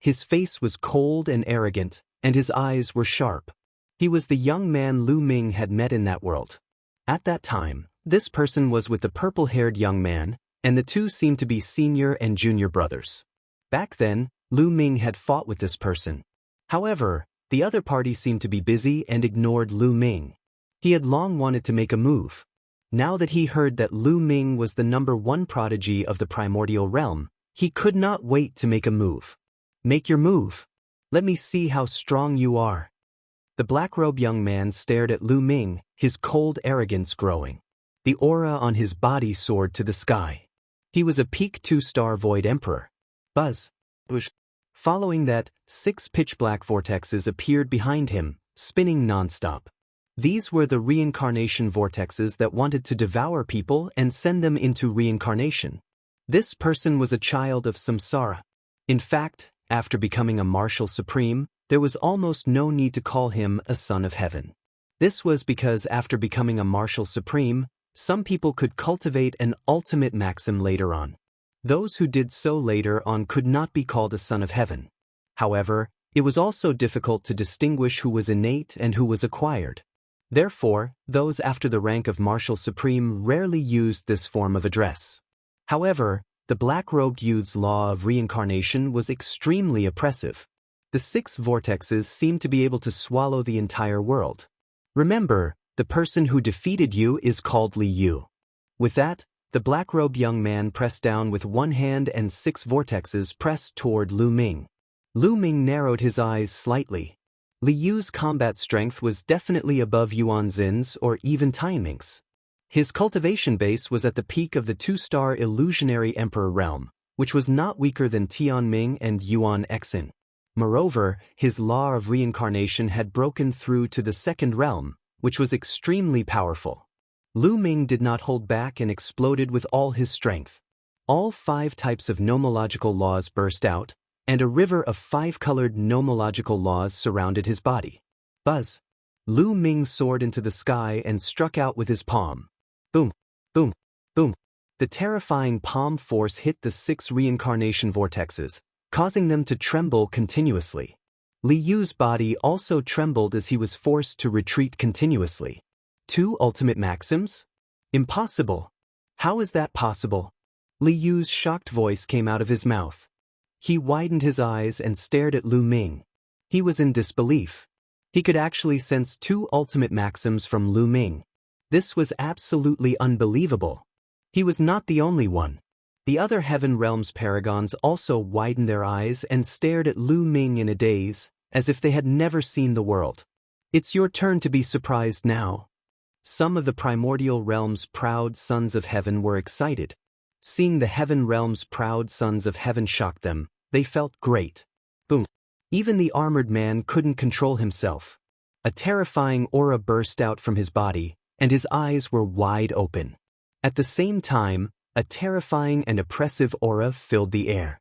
His face was cold and arrogant, and his eyes were sharp. He was the young man Lu Ming had met in that world. At that time, this person was with the purple-haired young man, and the two seemed to be senior and junior brothers. Back then, Lu Ming had fought with this person. However, the other party seemed to be busy and ignored Lu Ming. He had long wanted to make a move. Now that he heard that Lu Ming was the #1 prodigy of the primordial realm, he could not wait to make a move. Make your move. Let me see how strong you are. The black-robed young man stared at Lu Ming, his cold arrogance growing. The aura on his body soared to the sky. He was a peak 2-star void emperor. Buzz. Bush. Following that, 6 pitch-black vortexes appeared behind him, spinning non-stop. These were the reincarnation vortexes that wanted to devour people and send them into reincarnation. This person was a child of samsara. In fact, after becoming a martial supreme, there was almost no need to call him a son of heaven. This was because after becoming a martial supreme, some people could cultivate an ultimate maxim later on. Those who did so later on could not be called a son of heaven. However, it was also difficult to distinguish who was innate and who was acquired. Therefore, those after the rank of martial supreme rarely used this form of address. However, the black-robed youth's law of reincarnation was extremely oppressive. The 6 vortexes seemed to be able to swallow the entire world. Remember, the person who defeated you is called Li Yu. With that, the black-robed young man pressed down with one hand and 6 vortexes pressed toward Lu Ming. Lu Ming narrowed his eyes slightly. Li Yu's combat strength was definitely above Yuan Xin's or even Taiming's. His cultivation base was at the peak of the 2-star illusionary emperor realm, which was not weaker than Ming and Yuan Xin. Moreover, his law of reincarnation had broken through to the 2nd realm, which was extremely powerful. Lu Ming did not hold back and exploded with all his strength. All 5 types of nomological laws burst out, and a river of 5-colored nomological laws surrounded his body. Buzz. Lu Ming soared into the sky and struck out with his palm. Boom, boom, boom. The terrifying palm force hit the 6 reincarnation vortexes, causing them to tremble continuously. Li Yu's body also trembled as he was forced to retreat continuously. 2 ultimate maxims? Impossible. How is that possible? Li Yu's shocked voice came out of his mouth. He widened his eyes and stared at Lu Ming. He was in disbelief. He could actually sense 2 ultimate maxims from Lu Ming. This was absolutely unbelievable. He was not the only one. The other Heaven Realm's paragons also widened their eyes and stared at Lu Ming in a daze, as if they had never seen the world. It's your turn to be surprised now. Some of the primordial realm's proud sons of heaven were excited. Seeing the Heaven Realm's proud sons of heaven shocked them, they felt great. Boom. Even the armored man couldn't control himself. A terrifying aura burst out from his body, and his eyes were wide open. At the same time, a terrifying and oppressive aura filled the air.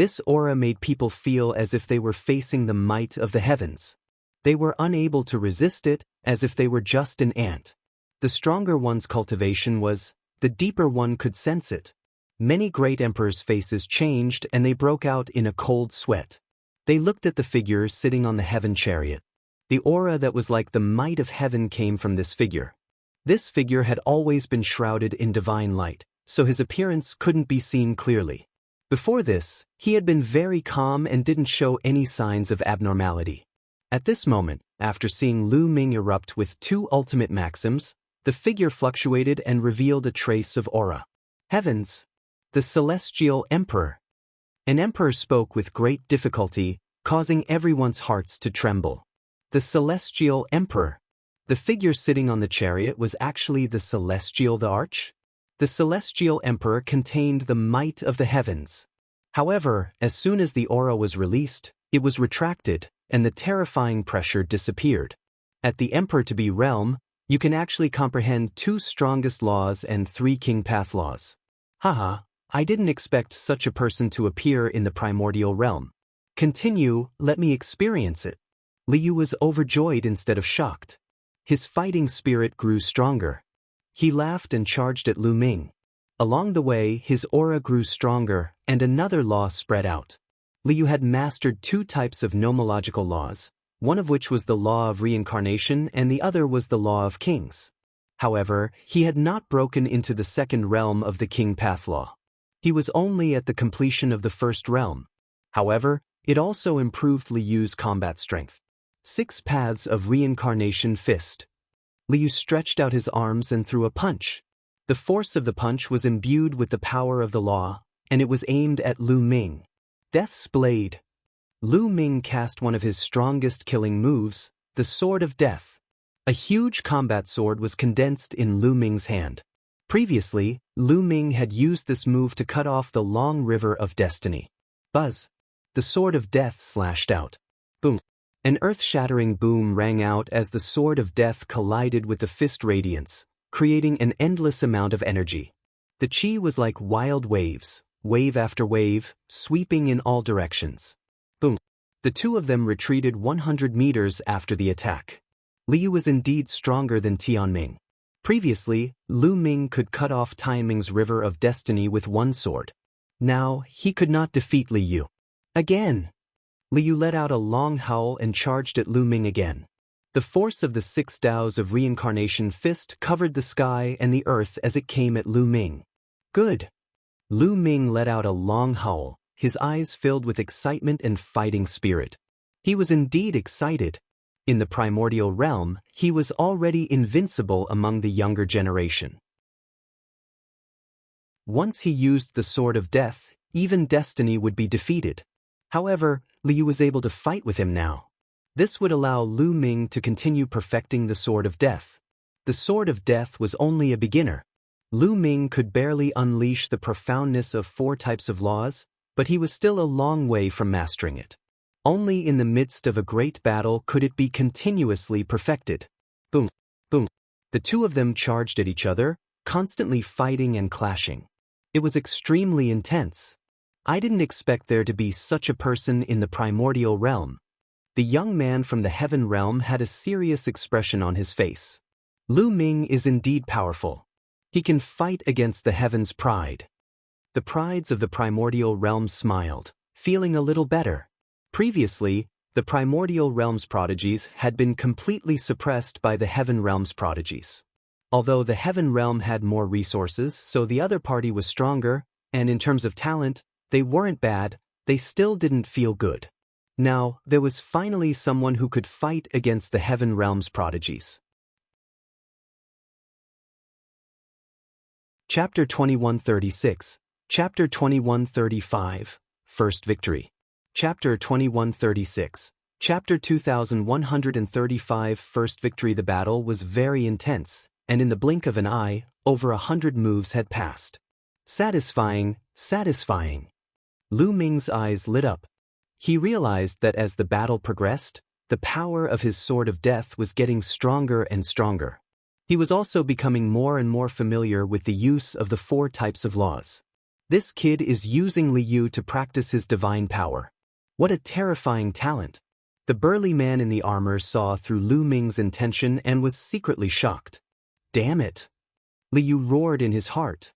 This aura made people feel as if they were facing the might of the heavens. They were unable to resist it, as if they were just an ant. The stronger one's cultivation was, the deeper one could sense it. Many great emperors' faces changed and they broke out in a cold sweat. They looked at the figure sitting on the heaven chariot. The aura that was like the might of heaven came from this figure. This figure had always been shrouded in divine light, so his appearance couldn't be seen clearly. Before this, he had been very calm and didn't show any signs of abnormality. At this moment, after seeing Lu Ming erupt with 2 ultimate maxims, the figure fluctuated and revealed a trace of aura. Heavens! The Celestial Emperor! An emperor spoke with great difficulty, causing everyone's hearts to tremble. The Celestial Emperor! The figure sitting on the chariot was actually the Celestial Thearch? The Celestial Emperor contained the might of the heavens. However, as soon as the aura was released, it was retracted, and the terrifying pressure disappeared. At the Emperor-to-be realm, you can actually comprehend 2 strongest laws and 3 king path laws. Haha, I didn't expect such a person to appear in the primordial realm. Continue, let me experience it. Liu was overjoyed instead of shocked. His fighting spirit grew stronger. He laughed and charged at Lu Ming. Along the way, his aura grew stronger, and another law spread out. Liu had mastered 2 types of nomological laws, one of which was the law of reincarnation and the other was the law of kings. However, he had not broken into the second realm of the king path law. He was only at the completion of the first realm. However, it also improved Liu's combat strength. 6 paths of reincarnation fist. Liu stretched out his arms and threw a punch. The force of the punch was imbued with the power of the law, and it was aimed at Lu Ming. Death's Blade. Lu Ming cast one of his strongest killing moves, the Sword of Death. A huge combat sword was condensed in Lu Ming's hand. Previously, Lu Ming had used this move to cut off the long river of destiny. Buzz. The Sword of Death slashed out. Boom. An earth-shattering boom rang out as the Sword of Death collided with the fist radiance, creating an endless amount of energy. The chi was like wild waves, wave after wave, sweeping in all directions. Boom. The 2 of them retreated 100 meters after the attack. Liu was indeed stronger than Tianming. Previously, Lu Ming could cut off Tianming's River of Destiny with 1 sword. Now, he could not defeat Liu. Again! Liu let out a long howl and charged at Lu Ming again. The force of the 6 Daos of Reincarnation Fist covered the sky and the earth as it came at Lu Ming. Good! Lu Ming let out a long howl, his eyes filled with excitement and fighting spirit. He was indeed excited. In the primordial realm, he was already invincible among the younger generation. Once he used the Sword of Death, even destiny would be defeated. However, Liu was able to fight with him now. This would allow Lu Ming to continue perfecting the Sword of Death. The Sword of Death was only a beginner. Lu Ming could barely unleash the profoundness of 4 types of laws, but he was still a long way from mastering it. Only in the midst of a great battle could it be continuously perfected. Boom, boom. The 2 of them charged at each other, constantly fighting and clashing. It was extremely intense. I didn't expect there to be such a person in the primordial realm. The young man from the heaven realm had a serious expression on his face. Lu Ming is indeed powerful. He can fight against the heaven's pride. The prides of the primordial realm smiled, feeling a little better. Previously, the primordial realm's prodigies had been completely suppressed by the heaven realm's prodigies. Although the heaven realm had more resources, so the other party was stronger, and in terms of talent, they weren't bad, they still didn't feel good. Now, there was finally someone who could fight against the heaven realm's prodigies. Chapter 2136, Chapter 2135, First Victory. Chapter 2136, Chapter 2135 First Victory. The battle was very intense, and in the blink of an eye, over 100 moves had passed. Satisfying, satisfying. Lu Ming's eyes lit up. He realized that as the battle progressed, the power of his Sword of Death was getting stronger and stronger. He was also becoming more and more familiar with the use of the 4 types of laws. This kid is using Liu to practice his divine power. What a terrifying talent. The burly man in the armor saw through Lu Ming's intention and was secretly shocked. Damn it! Liu roared in his heart.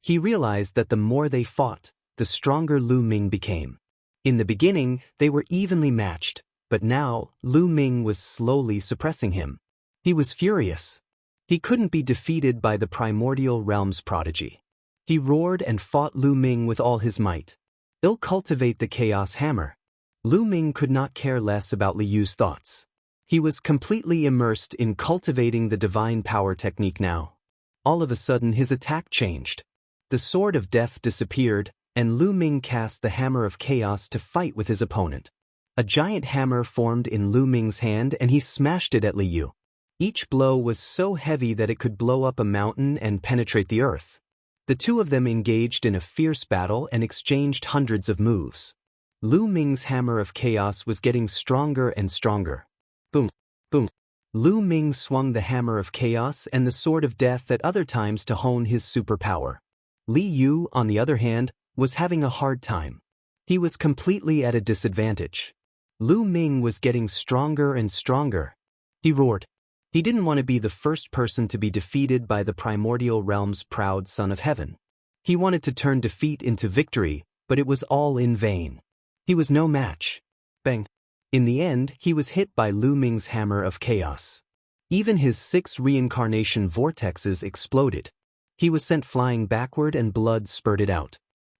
He realized that the more they fought, the stronger Lu Ming became. In the beginning, they were evenly matched, but now, Lu Ming was slowly suppressing him. He was furious. He couldn't be defeated by the primordial realm's prodigy. He roared and fought Lu Ming with all his might. "I'll cultivate the chaos hammer." Lu Ming could not care less about Liu's thoughts. He was completely immersed in cultivating the divine power technique now. All of a sudden his attack changed. The sword of death disappeared, and Lu Ming cast the hammer of chaos to fight with his opponent. A giant hammer formed in Lu Ming's hand and he smashed it at Liu. Each blow was so heavy that it could blow up a mountain and penetrate the earth. The two of them engaged in a fierce battle and exchanged hundreds of moves. Lu Ming's hammer of chaos was getting stronger and stronger. Boom, boom. Lu Ming swung the hammer of chaos and the sword of death at other times to hone his superpower. Liu, on the other hand, was having a hard time. He was completely at a disadvantage. Lu Ming was getting stronger and stronger. He roared. He didn't want to be the first person to be defeated by the primordial realm's proud son of heaven. He wanted to turn defeat into victory, but it was all in vain. He was no match. Bang. In the end, he was hit by Lu Ming's hammer of chaos. Even his 6 reincarnation vortexes exploded. He was sent flying backward and blood spurted out.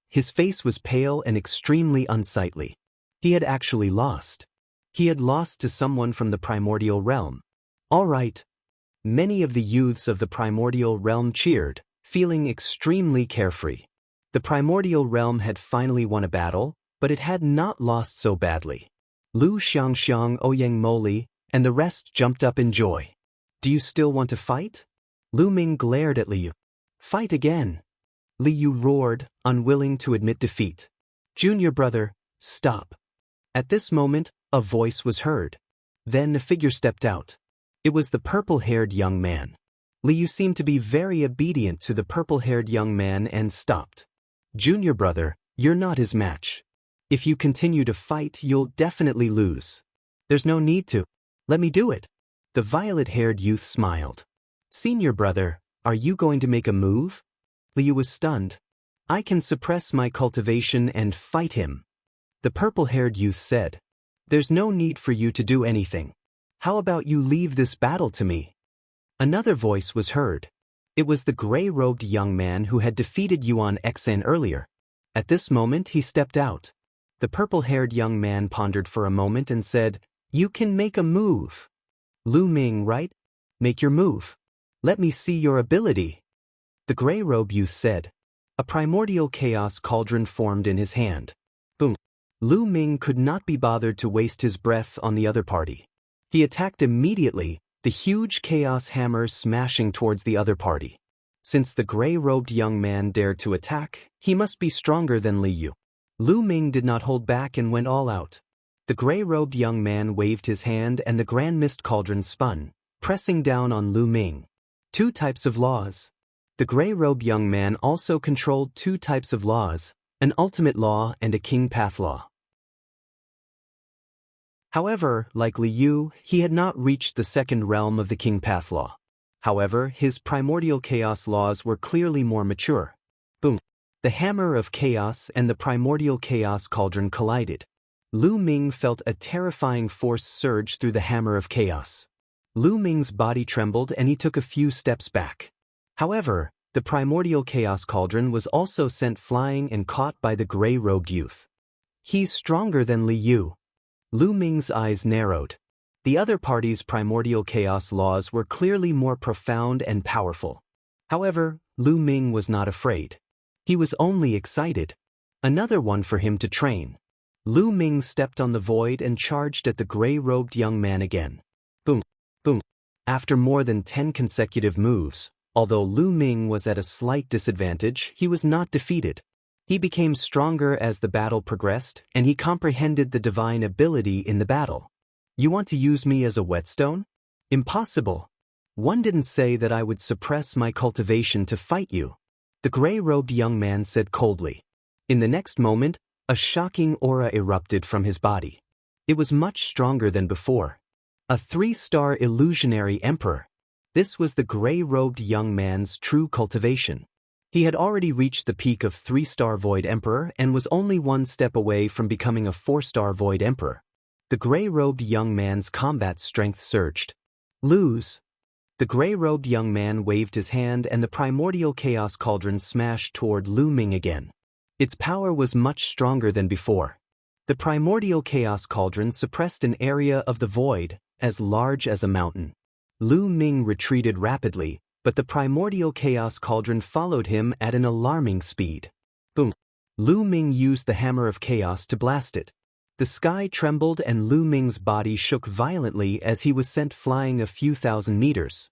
His face was pale and extremely unsightly. He had actually lost. He had lost to someone from the primordial realm. All right. Many of the youths of the primordial realm cheered, feeling extremely carefree. The primordial realm had finally won a battle, but it had not lost so badly. Lu Xianxia, Ouyang Moli, and the rest jumped up in joy. Do you still want to fight? Lu Ming glared at Liu. Fight again. Liu roared, unwilling to admit defeat. Junior brother, stop. At this moment, a voice was heard. Then a figure stepped out. It was the purple-haired young man. Liu seemed to be very obedient to the purple-haired young man and stopped. Junior brother, you're not his match. If you continue to fight, you'll definitely lose. There's no need to. Let me do it. The violet-haired youth smiled. Senior brother, are you going to make a move? Liu was stunned. I can suppress my cultivation and fight him. The purple-haired youth said. There's no need for you to do anything. How about you leave this battle to me? Another voice was heard. It was the gray-robed young man who had defeated Yuan Xan earlier. At this moment he stepped out. The purple-haired young man pondered for a moment and said, You can make a move. Lu Ming, right? Make your move. Let me see your ability. The gray-robe youth said. A primordial chaos cauldron formed in his hand. Boom. Lu Ming could not be bothered to waste his breath on the other party. He attacked immediately, the huge chaos hammer smashing towards the other party. Since the gray-robed young man dared to attack, he must be stronger than Liu. Lu Ming did not hold back and went all out. The gray-robed young man waved his hand and the grand mist cauldron spun, pressing down on Lu Ming. 2 types of laws. The gray-robed young man also controlled 2 types of laws, an ultimate law and a king path law. However, like Liu, he had not reached the second realm of the king path law. However, his primordial chaos laws were clearly more mature. Boom. The hammer of chaos and the primordial chaos cauldron collided. Lu Ming felt a terrifying force surge through the hammer of chaos. Lu Ming's body trembled and he took a few steps back. However, the primordial chaos cauldron was also sent flying and caught by the gray-robed youth. He's stronger than Liu. Lu Ming's eyes narrowed. The other party's primordial chaos laws were clearly more profound and powerful. However, Lu Ming was not afraid. He was only excited. Another one for him to train. Lu Ming stepped on the void and charged at the gray-robed young man again. Boom, boom. After more than 10 consecutive moves, although Lu Ming was at a slight disadvantage, he was not defeated. He became stronger as the battle progressed, and he comprehended the divine ability in the battle. You want to use me as a whetstone? Impossible. One didn't say that I would suppress my cultivation to fight you. the gray-robed young man said coldly. In the next moment, a shocking aura erupted from his body. It was much stronger than before. A 3-star illusionary emperor. This was the gray-robed young man's true cultivation. He had already reached the peak of 3-star Void Emperor and was only 1 step away from becoming a 4-star Void Emperor. The gray-robed young man's combat strength surged. Lose. The gray-robed young man waved his hand and the primordial chaos cauldron smashed toward Lu Ming again. Its power was much stronger than before. The primordial chaos cauldron suppressed an area of the void, as large as a mountain. Lu Ming retreated rapidly, but the primordial chaos cauldron followed him at an alarming speed. Boom! Lu Ming used the hammer of chaos to blast it. The sky trembled and Lu Ming's body shook violently as he was sent flying a few thousand meters.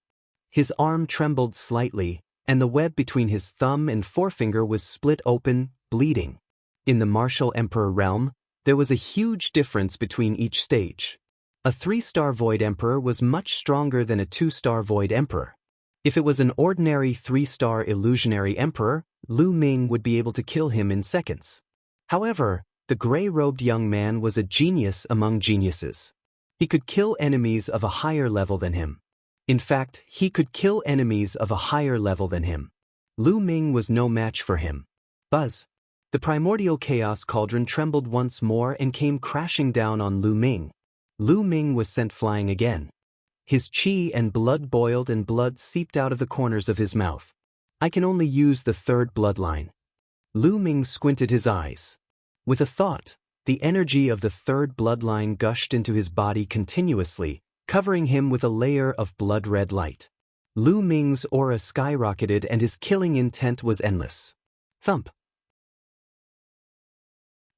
His arm trembled slightly, and the web between his thumb and forefinger was split open, bleeding. In the martial emperor realm, there was a huge difference between each stage. A 3-star Void Emperor was much stronger than a 2-star Void Emperor. If it was an ordinary 3-star illusionary emperor, Lu Ming would be able to kill him in seconds. However, the gray-robed young man was a genius among geniuses. He could kill enemies of a higher level than him. In fact, he could kill enemies of a higher level than him. Lu Ming was no match for him. Buzz! The primordial chaos cauldron trembled once more and came crashing down on Lu Ming. Lu Ming was sent flying again. His qi and blood boiled and blood seeped out of the corners of his mouth. I can only use the 3rd bloodline. Lu Ming squinted his eyes. With a thought, the energy of the 3rd bloodline gushed into his body continuously, covering him with a layer of blood-red light. Lu Ming's aura skyrocketed and his killing intent was endless. Thump!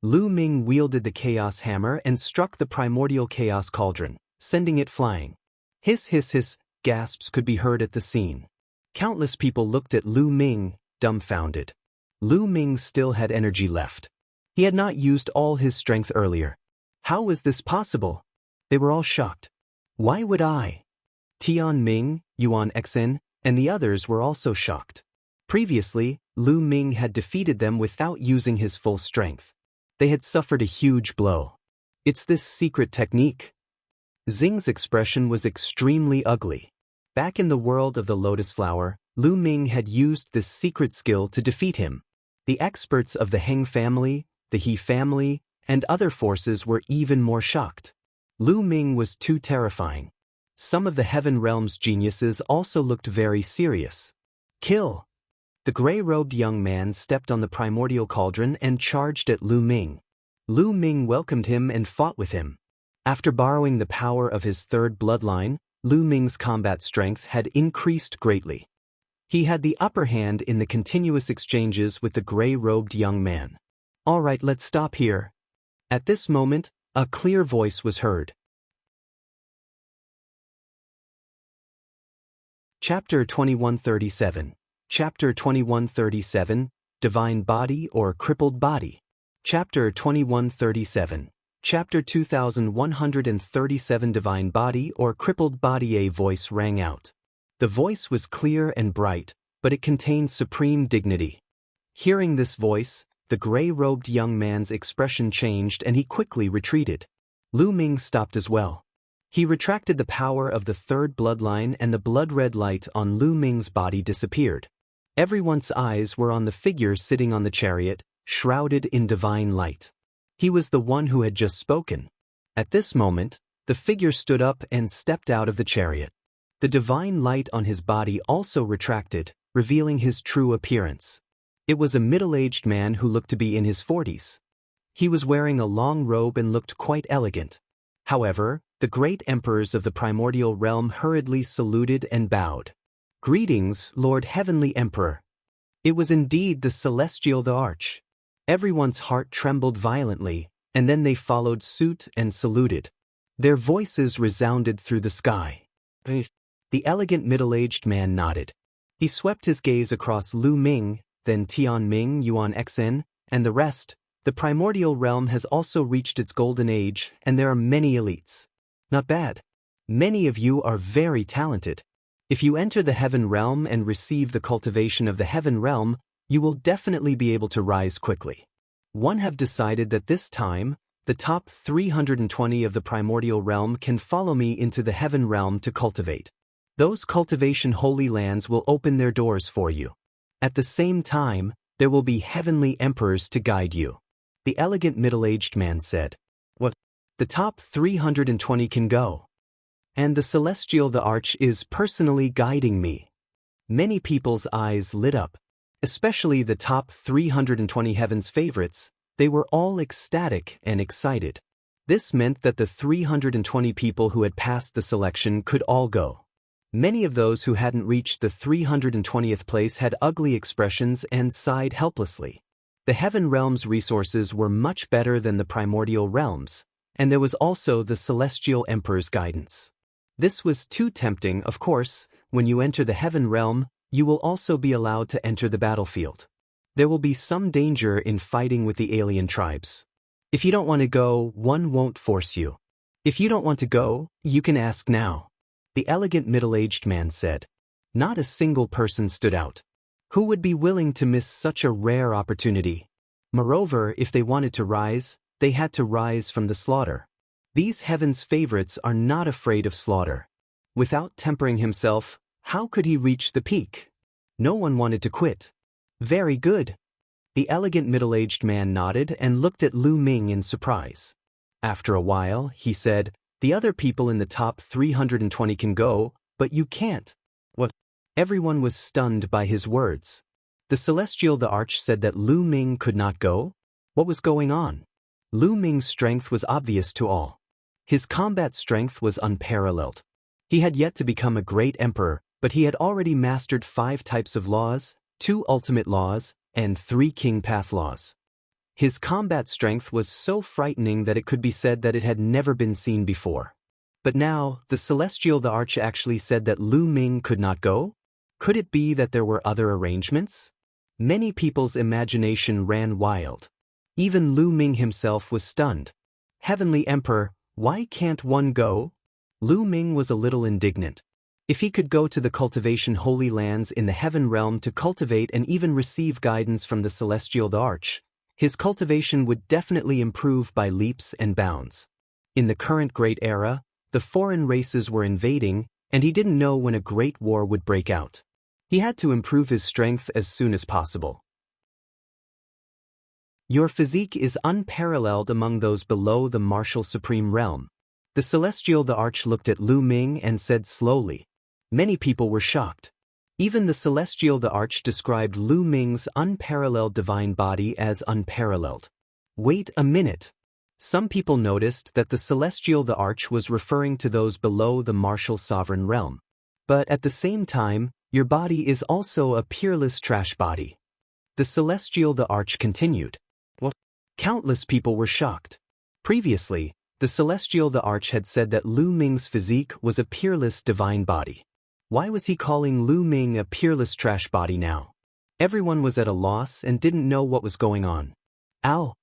Lu Ming wielded the chaos hammer and struck the primordial chaos cauldron, sending it flying. Hiss hiss hiss, gasps could be heard at the scene. Countless people looked at Lu Ming, dumbfounded. Lu Ming still had energy left. He had not used all his strength earlier. How was this possible? They were all shocked. Why would I? Tian Ming, Yuan Xen, and the others were also shocked. Previously, Lu Ming had defeated them without using his full strength. They had suffered a huge blow. It's this secret technique. Xing's expression was extremely ugly. Back in the world of the lotus flower, Lu Ming had used this secret skill to defeat him. The experts of the Heng family, the He family, and other forces were even more shocked. Lu Ming was too terrifying. Some of the Heaven Realm's geniuses also looked very serious. Kill! The gray-robed young man stepped on the primordial cauldron and charged at Lu Ming. Lu Ming welcomed him and fought with him. After borrowing the power of his 3rd bloodline, Lu Ming's combat strength had increased greatly. He had the upper hand in the continuous exchanges with the gray-robed young man. All right, let's stop here. At this moment, a clear voice was heard. Chapter 2137. Chapter 2137, Divine Body or Crippled Body. Chapter 2137. Chapter 2137 Divine Body or Crippled Body. A voice rang out. The voice was clear and bright, but it contained supreme dignity. Hearing this voice, the gray-robed young man's expression changed and he quickly retreated. Lu Ming stopped as well. He retracted the power of the 3rd bloodline and the blood-red light on Lu Ming's body disappeared. Everyone's eyes were on the figure sitting on the chariot, shrouded in divine light. He was the one who had just spoken. At this moment, the figure stood up and stepped out of the chariot. The divine light on his body also retracted, revealing his true appearance. It was a middle-aged man who looked to be in his 40s. He was wearing a long robe and looked quite elegant. However, the great emperors of the primordial realm hurriedly saluted and bowed. Greetings, Lord Heavenly Emperor. It was indeed the celestial Thearch. Everyone's heart trembled violently, and then they followed suit and saluted. Their voices resounded through the sky. The elegant middle-aged man nodded. He swept his gaze across Lu Ming, then Tian Ming, Yuan Xen, and the rest. The primordial realm has also reached its golden age, and there are many elites. Not bad. Many of you are very talented. If you enter the Heaven Realm and receive the cultivation of the Heaven Realm, you will definitely be able to rise quickly. One have decided that this time, the top 320 of the primordial realm can follow me into the heaven realm to cultivate. Those cultivation holy lands will open their doors for you. At the same time, there will be heavenly emperors to guide you. The elegant middle-aged man said. What? The top 320 can go. And the celestial Thearch is personally guiding me. Many people's eyes lit up. Especially the top 320 heaven's favorites, they were all ecstatic and excited. This meant that the 320 people who had passed the selection could all go. Many of those who hadn't reached the 320th place had ugly expressions and sighed helplessly. The heaven realm's resources were much better than the primordial realms, and there was also the celestial emperor's guidance. This was too tempting. Of course, when you enter the heaven realm, you will also be allowed to enter the battlefield. There will be some danger in fighting with the alien tribes. If you don't want to go, one won't force you. If you don't want to go, you can ask now. The elegant middle-aged man said. Not a single person stood out. Who would be willing to miss such a rare opportunity? Moreover, if they wanted to rise, they had to rise from the slaughter. These heaven's favorites are not afraid of slaughter. Without tempering himself, how could he reach the peak? No one wanted to quit. Very good. The elegant middle-aged man nodded and looked at Lu Ming in surprise. After a while, he said, the other people in the top 320 can go, but you can't. What? Everyone was stunned by his words. The celestial Thearch said that Lu Ming could not go? What was going on? Lu Ming's strength was obvious to all. His combat strength was unparalleled. He had yet to become a great emperor, but he had already mastered 5 types of laws, 2 ultimate laws, and 3 king path laws. His combat strength was so frightening that it could be said that it had never been seen before. But now, the celestial Thearch actually said that Lu Ming could not go? Could it be that there were other arrangements? Many people's imagination ran wild. Even Lu Ming himself was stunned. Heavenly Emperor, why can't one go? Lu Ming was a little indignant. If he could go to the cultivation holy lands in the heaven realm to cultivate and even receive guidance from the celestial Thearch, his cultivation would definitely improve by leaps and bounds. In the current great era, the foreign races were invading, and he didn't know when a great war would break out. He had to improve his strength as soon as possible. Your physique is unparalleled among those below the martial supreme realm. The celestial Thearch looked at Lu Ming and said slowly. Many people were shocked. Even the celestial Thearch described Lu Ming's unparalleled divine body as unparalleled. Wait a minute. Some people noticed that the celestial Thearch was referring to those below the martial sovereign realm. But at the same time, your body is also a peerless trash body. The celestial Thearch continued. What? Countless people were shocked. Previously, the celestial Thearch had said that Lu Ming's physique was a peerless divine body. Why was he calling Lu Ming a peerless trash body now? Everyone was at a loss and didn't know what was going on. Ow!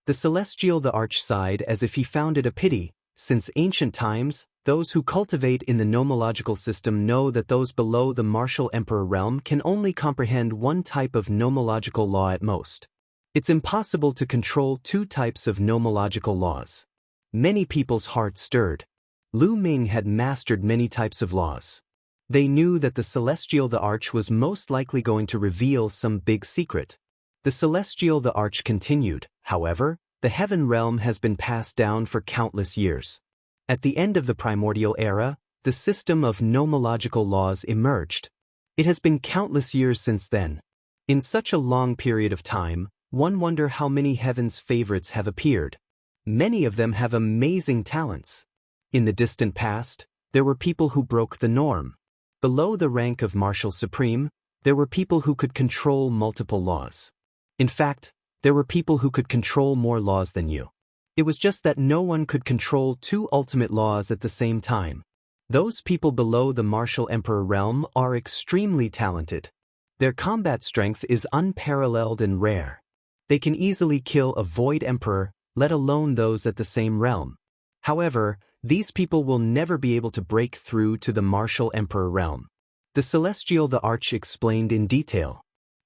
The celestial Thearch sighed as if he found it a pity. Since ancient times, those who cultivate in the nomological system know that those below the martial emperor realm can only comprehend one type of nomological law at most. It's impossible to control 2 types of nomological laws. Many people's hearts stirred. Lu Ming had mastered many types of laws. They knew that the celestial Thearch was most likely going to reveal some big secret. The celestial Thearch continued, however, the heaven realm has been passed down for countless years. At the end of the primordial era, the system of nomological laws emerged. It has been countless years since then. In such a long period of time, one wonder how many heaven's favorites have appeared. Many of them have amazing talents. In the distant past, there were people who broke the norm. Below the rank of Martial Supreme, there were people who could control multiple laws. In fact, there were people who could control more laws than you. It was just that no one could control 2 ultimate laws at the same time. Those people below the Martial Emperor realm are extremely talented. Their combat strength is unparalleled and rare. They can easily kill a Void Emperor, let alone those at the same realm. However, these people will never be able to break through to the Martial Emperor realm. The celestial Thearch explained in detail.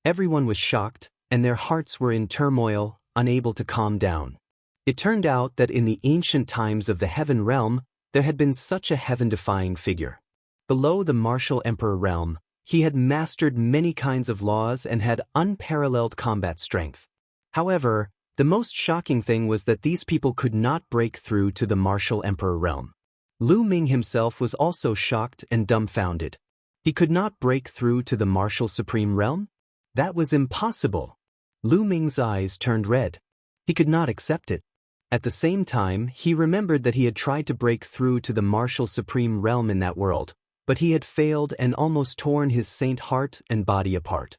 Everyone was shocked, and their hearts were in turmoil, unable to calm down. It turned out that in the ancient times of the Heaven Realm, there had been such a heaven-defying figure. Below the martial emperor realm, he had mastered many kinds of laws and had unparalleled combat strength. However, the most shocking thing was that these people could not break through to the martial emperor realm. Lu Ming himself was also shocked and dumbfounded. He could not break through to the martial supreme realm? That was impossible. Lu Ming's eyes turned red. He could not accept it. At the same time, he remembered that he had tried to break through to the martial supreme realm in that world, but he had failed and almost torn his saint heart and body apart.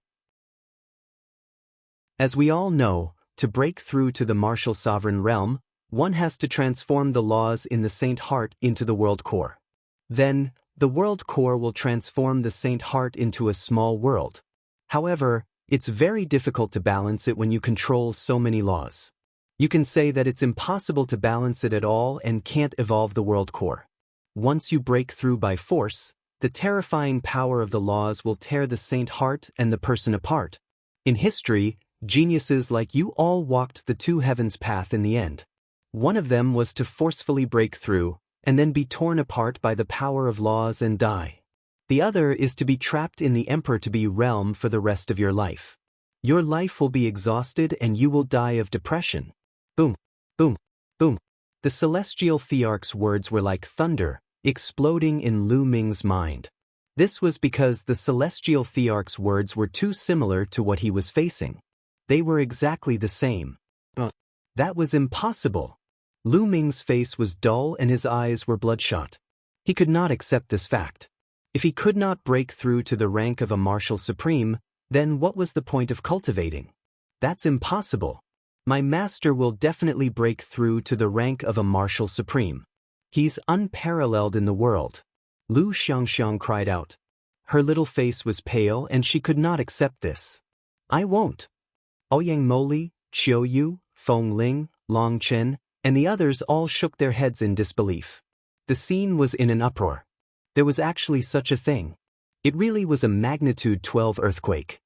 As we all know, to break through to the martial sovereign realm, one has to transform the laws in the saint heart into the world core. Then, the world core will transform the saint heart into a small world. However, it's very difficult to balance it when you control so many laws. You can say that it's impossible to balance it at all and can't evolve the world core. Once you break through by force, the terrifying power of the laws will tear the saint heart and the person apart. In history, geniuses like you all walked the two heavens path in the end. One of them was to forcefully break through, and then be torn apart by the power of laws and die. The other is to be trapped in the Emperor-to-be realm for the rest of your life. Your life will be exhausted and you will die of depression. Boom, boom, boom. The celestial Thearch's words were like thunder, exploding in Lu Ming's mind. This was because the celestial Thearch's words were too similar to what he was facing. They were exactly the same. That was impossible. Lu Ming's face was dull and his eyes were bloodshot. He could not accept this fact. If he could not break through to the rank of a martial supreme, then what was the point of cultivating? That's impossible. My master will definitely break through to the rank of a martial supreme. He's unparalleled in the world. Lu Xianxia cried out. Her little face was pale and she could not accept this. I won't. Ouyang Moli, Qiu Yu, Feng Ling, Long Chen, and the others all shook their heads in disbelief. The scene was in an uproar. There was actually such a thing. It really was a magnitude 12 earthquake.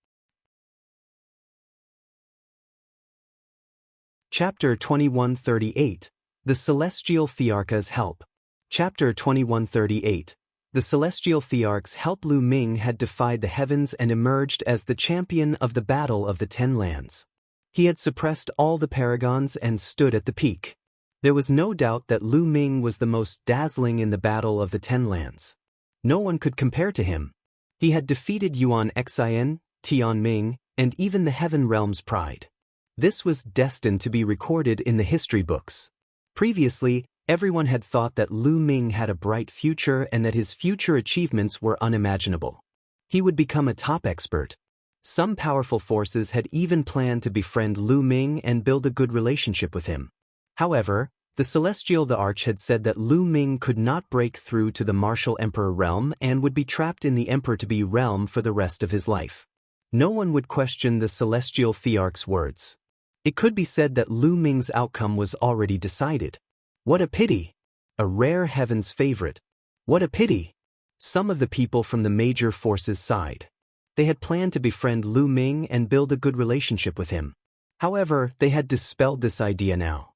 Chapter 2138. The Celestial Thearch's Help. Chapter 2138. The Celestial Thearch's help. Lu Ming had defied the heavens and emerged as the champion of the Battle of the Ten Lands. He had suppressed all the paragons and stood at the peak. There was no doubt that Lu Ming was the most dazzling in the Battle of the Ten Lands. No one could compare to him. He had defeated Yuan Xian, Tian Ming, and even the Heaven Realm's pride. This was destined to be recorded in the history books. Previously, everyone had thought that Lu Ming had a bright future and that his future achievements were unimaginable. He would become a top expert. Some powerful forces had even planned to befriend Lu Ming and build a good relationship with him. However, the Celestial Thearch had said that Lu Ming could not break through to the martial emperor realm and would be trapped in the Emperor-to-be realm for the rest of his life. No one would question the Celestial Thearch's words. It could be said that Lu Ming's outcome was already decided. What a pity! A rare heaven's favorite. What a pity! Some of the people from the major forces sighed. They had planned to befriend Lu Ming and build a good relationship with him. However, they had dispelled this idea now.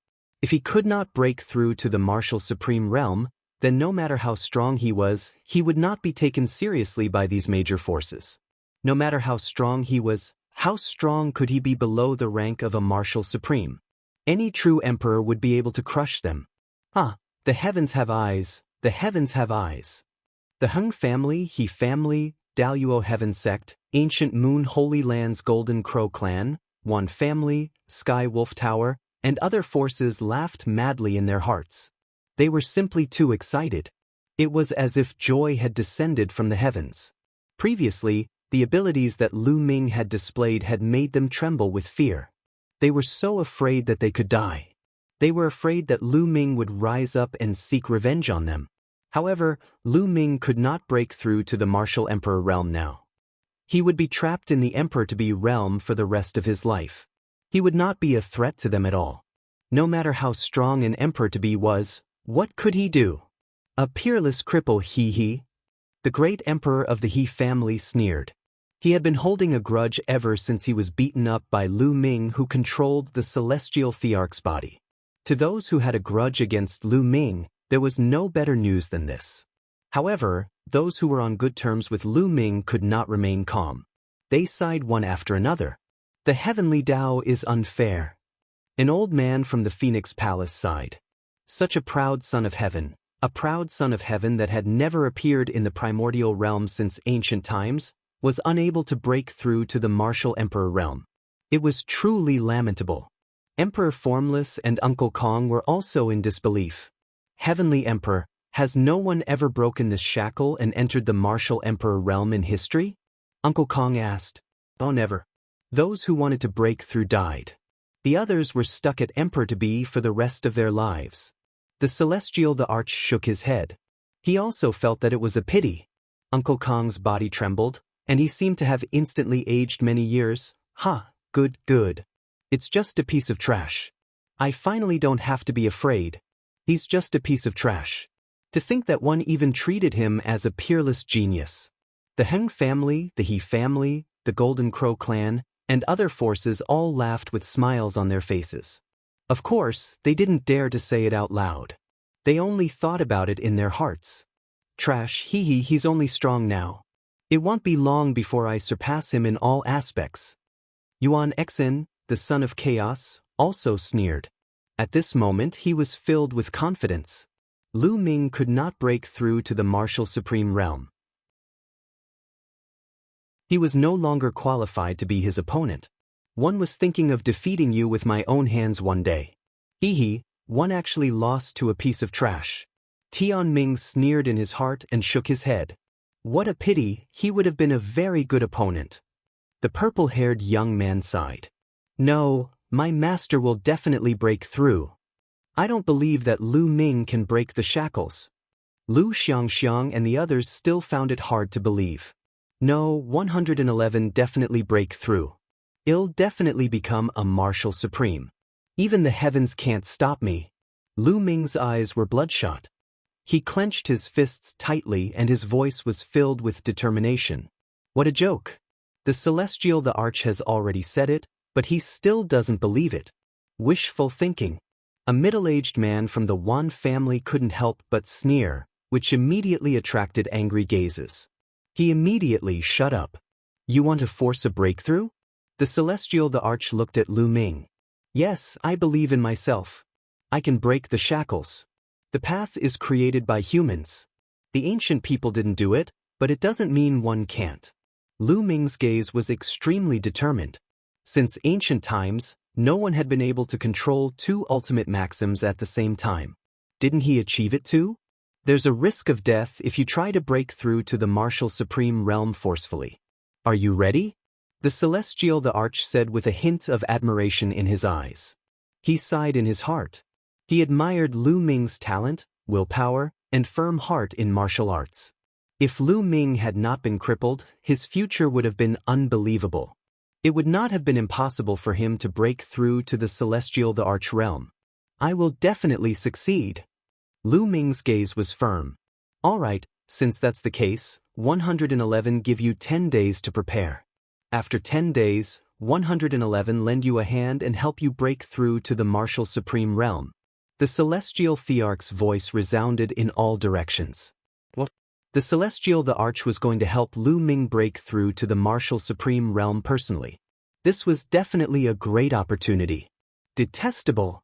If he could not break through to the martial supreme realm, then no matter how strong he was, he would not be taken seriously by these major forces. No matter how strong he was, how strong could he be below the rank of a martial supreme? Any true emperor would be able to crush them. The heavens have eyes, the heavens have eyes. The Heng family, He family, Daoist Heaven sect, Ancient Moon Holy Land's Golden Crow clan, Yuan family, Sky Wolf Tower, and other forces laughed madly in their hearts. They were simply too excited. It was as if joy had descended from the heavens. Previously, the abilities that Lu Ming had displayed had made them tremble with fear. They were so afraid that they could die. They were afraid that Lu Ming would rise up and seek revenge on them. However, Lu Ming could not break through to the martial emperor realm now. He would be trapped in the Emperor-to-be realm for the rest of his life. He would not be a threat to them at all. No matter how strong an Emperor-to-be was, what could he do? A peerless cripple he. The great emperor of the He family sneered. He had been holding a grudge ever since he was beaten up by Ming, who controlled the celestial Thearch's body. To those who had a grudge against Ming, there was no better news than this. However, those who were on good terms with Ming could not remain calm. They sighed one after another. The heavenly Dao is unfair. An old man from the Phoenix Palace sighed. Such a proud son of heaven, a proud son of heaven that had never appeared in the primordial realm since ancient times, was unable to break through to the martial emperor realm. It was truly lamentable. Emperor Formless and Uncle Kong were also in disbelief. Heavenly Emperor, has no one ever broken this shackle and entered the martial emperor realm in history? Uncle Kong asked. Oh, never. Those who wanted to break through died. The others were stuck at Emperor to be for the rest of their lives. The Celestial Thearch shook his head. He also felt that it was a pity. Uncle Kong's body trembled, and he seemed to have instantly aged many years. Good. It's just a piece of trash. I finally don't have to be afraid. He's just a piece of trash. To think that one even treated him as a peerless genius. The Heng family, the He family, the Golden Crow clan, and other forces all laughed with smiles on their faces. Of course, they didn't dare to say it out loud. They only thought about it in their hearts. Trash, he's only strong now. It won't be long before I surpass him in all aspects. Yuan Xin, the son of chaos, also sneered. At this moment he was filled with confidence. Ming could not break through to the martial supreme realm. He was no longer qualified to be his opponent. One was thinking of defeating you with my own hands one day. One actually lost to a piece of trash. Ming sneered in his heart and shook his head. What a pity, he would have been a very good opponent. The purple-haired young man sighed. No, my master will definitely break through. I don't believe that Ming can break the shackles. Xianxia and the others still found it hard to believe. No, 111 definitely break through. I'll definitely become a martial supreme. Even the heavens can't stop me. Ming's eyes were bloodshot. He clenched his fists tightly and his voice was filled with determination. What a joke. The Celestial Thearch has already said it, but he still doesn't believe it. Wishful thinking. A middle-aged man from the Yuan family couldn't help but sneer, which immediately attracted angry gazes. He immediately shut up. You want to force a breakthrough? The Celestial Thearch looked at Ming. Yes, I believe in myself. I can break the shackles. The path is created by humans. The ancient people didn't do it, but it doesn't mean one can't. Ming's gaze was extremely determined. Since ancient times, no one had been able to control two ultimate maxims at the same time. Didn't he achieve it too? There's a risk of death if you try to break through to the martial supreme realm forcefully. Are you ready? The Celestial Thearch said with a hint of admiration in his eyes. He sighed in his heart. He admired Ming's talent, willpower, and firm heart in martial arts. If Ming had not been crippled, his future would have been unbelievable. It would not have been impossible for him to break through to the Celestial Thearch realm. I will definitely succeed. Ming's gaze was firm. All right, since that's the case, 111 give you 10 days to prepare. After 10 days, 111 lend you a hand and help you break through to the martial supreme realm. The Celestial Thearch's voice resounded in all directions. What? The Celestial Thearch was going to help Ming break through to the martial supreme realm personally. This was definitely a great opportunity. Detestable.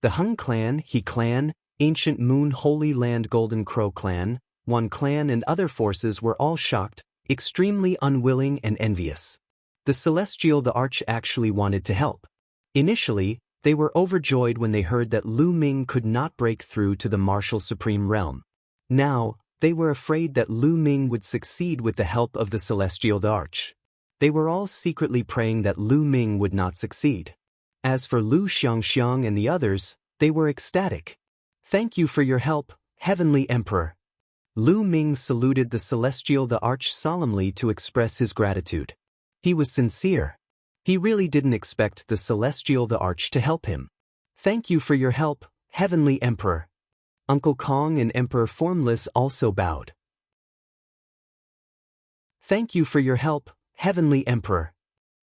The Heng clan, He clan, Ancient Moon Holy Land Golden Crow clan, Yuan clan and other forces were all shocked, extremely unwilling and envious. The Celestial Thearch actually wanted to help. Initially, they were overjoyed when they heard that Ming could not break through to the martial supreme realm. Now, they were afraid that Ming would succeed with the help of the Celestial Thearch. They were all secretly praying that Ming would not succeed. As for Xianxia and the others, they were ecstatic. Thank you for your help, Heavenly Emperor. Ming saluted the Celestial Thearch solemnly to express his gratitude. He was sincere. He really didn't expect the Celestial Thearch to help him. Thank you for your help, Heavenly Emperor. Uncle Kong and Emperor Formless also bowed. Thank you for your help, Heavenly Emperor.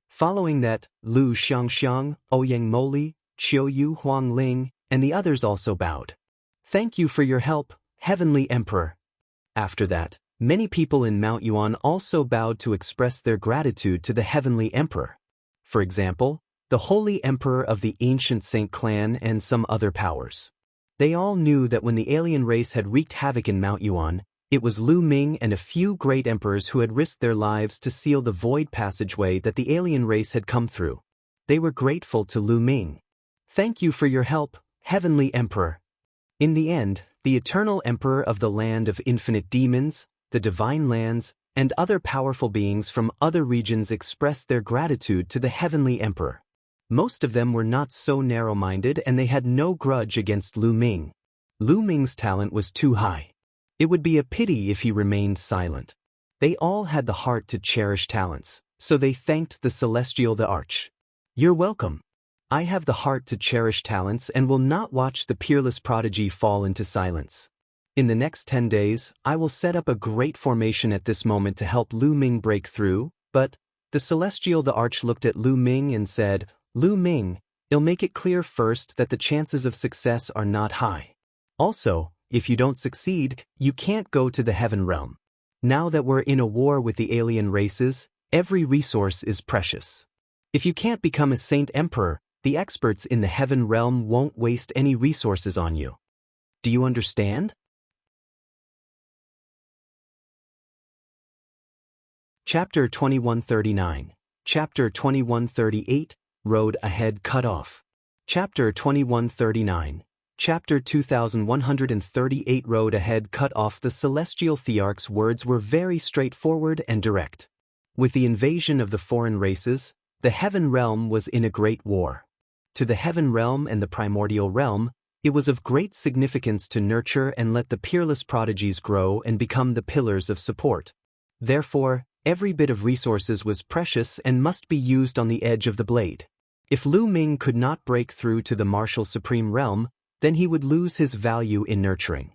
Following that, Lu Xianxia, Ouyang Moli, Qiuyu Wang Lin, and the others also bowed. Thank you for your help, Heavenly Emperor. After that, many people in Mount Yuan also bowed to express their gratitude to the Heavenly Emperor. For example, the Holy Emperor of the ancient Saint clan and some other powers. They all knew that when the alien race had wreaked havoc in Mount Yuan, it was Lu Ming and a few great emperors who had risked their lives to seal the void passageway that the alien race had come through. They were grateful to Lu Ming. Thank you for your help, Heavenly Emperor. In the end, the eternal emperor of the land of infinite demons, the divine lands, and other powerful beings from other regions expressed their gratitude to the Heavenly Emperor. Most of them were not so narrow-minded and they had no grudge against Lu Ming. Lu Ming's talent was too high. It would be a pity if he remained silent. They all had the heart to cherish talents, so they thanked the celestial Thearch. You're welcome. I have the heart to cherish talents and will not watch the peerless prodigy fall into silence. In the next 10 days, I will set up a great formation at this moment to help Lu Ming break through, but the celestial Thearch looked at Lu Ming and said, Lu Ming, I'll make it clear first that the chances of success are not high. Also, if you don't succeed, you can't go to the heaven realm. Now that we're in a war with the alien races, every resource is precious. If you can't become a Saint Emperor, the experts in the heaven realm won't waste any resources on you. Do you understand? Chapter 2139. Chapter 2138, Road Ahead Cut Off. Chapter 2139. Chapter 2138 Road Ahead Cut Off. The celestial Thearch's words were very straightforward and direct. With the invasion of the foreign races, the heaven realm was in a great war. To the heaven realm and the primordial realm, it was of great significance to nurture and let the peerless prodigies grow and become the pillars of support. Therefore, every bit of resources was precious and must be used on the edge of the blade. If Lu Ming could not break through to the martial supreme realm, then he would lose his value in nurturing.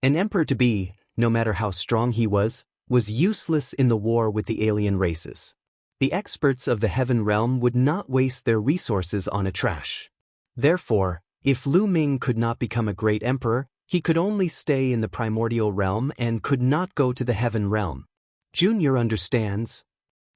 An emperor-to-be, no matter how strong he was useless in the war with the alien races. The experts of the heaven realm would not waste their resources on a trash. Therefore, if Lu Ming could not become a great emperor, he could only stay in the primordial realm and could not go to the heaven realm. Junior understands.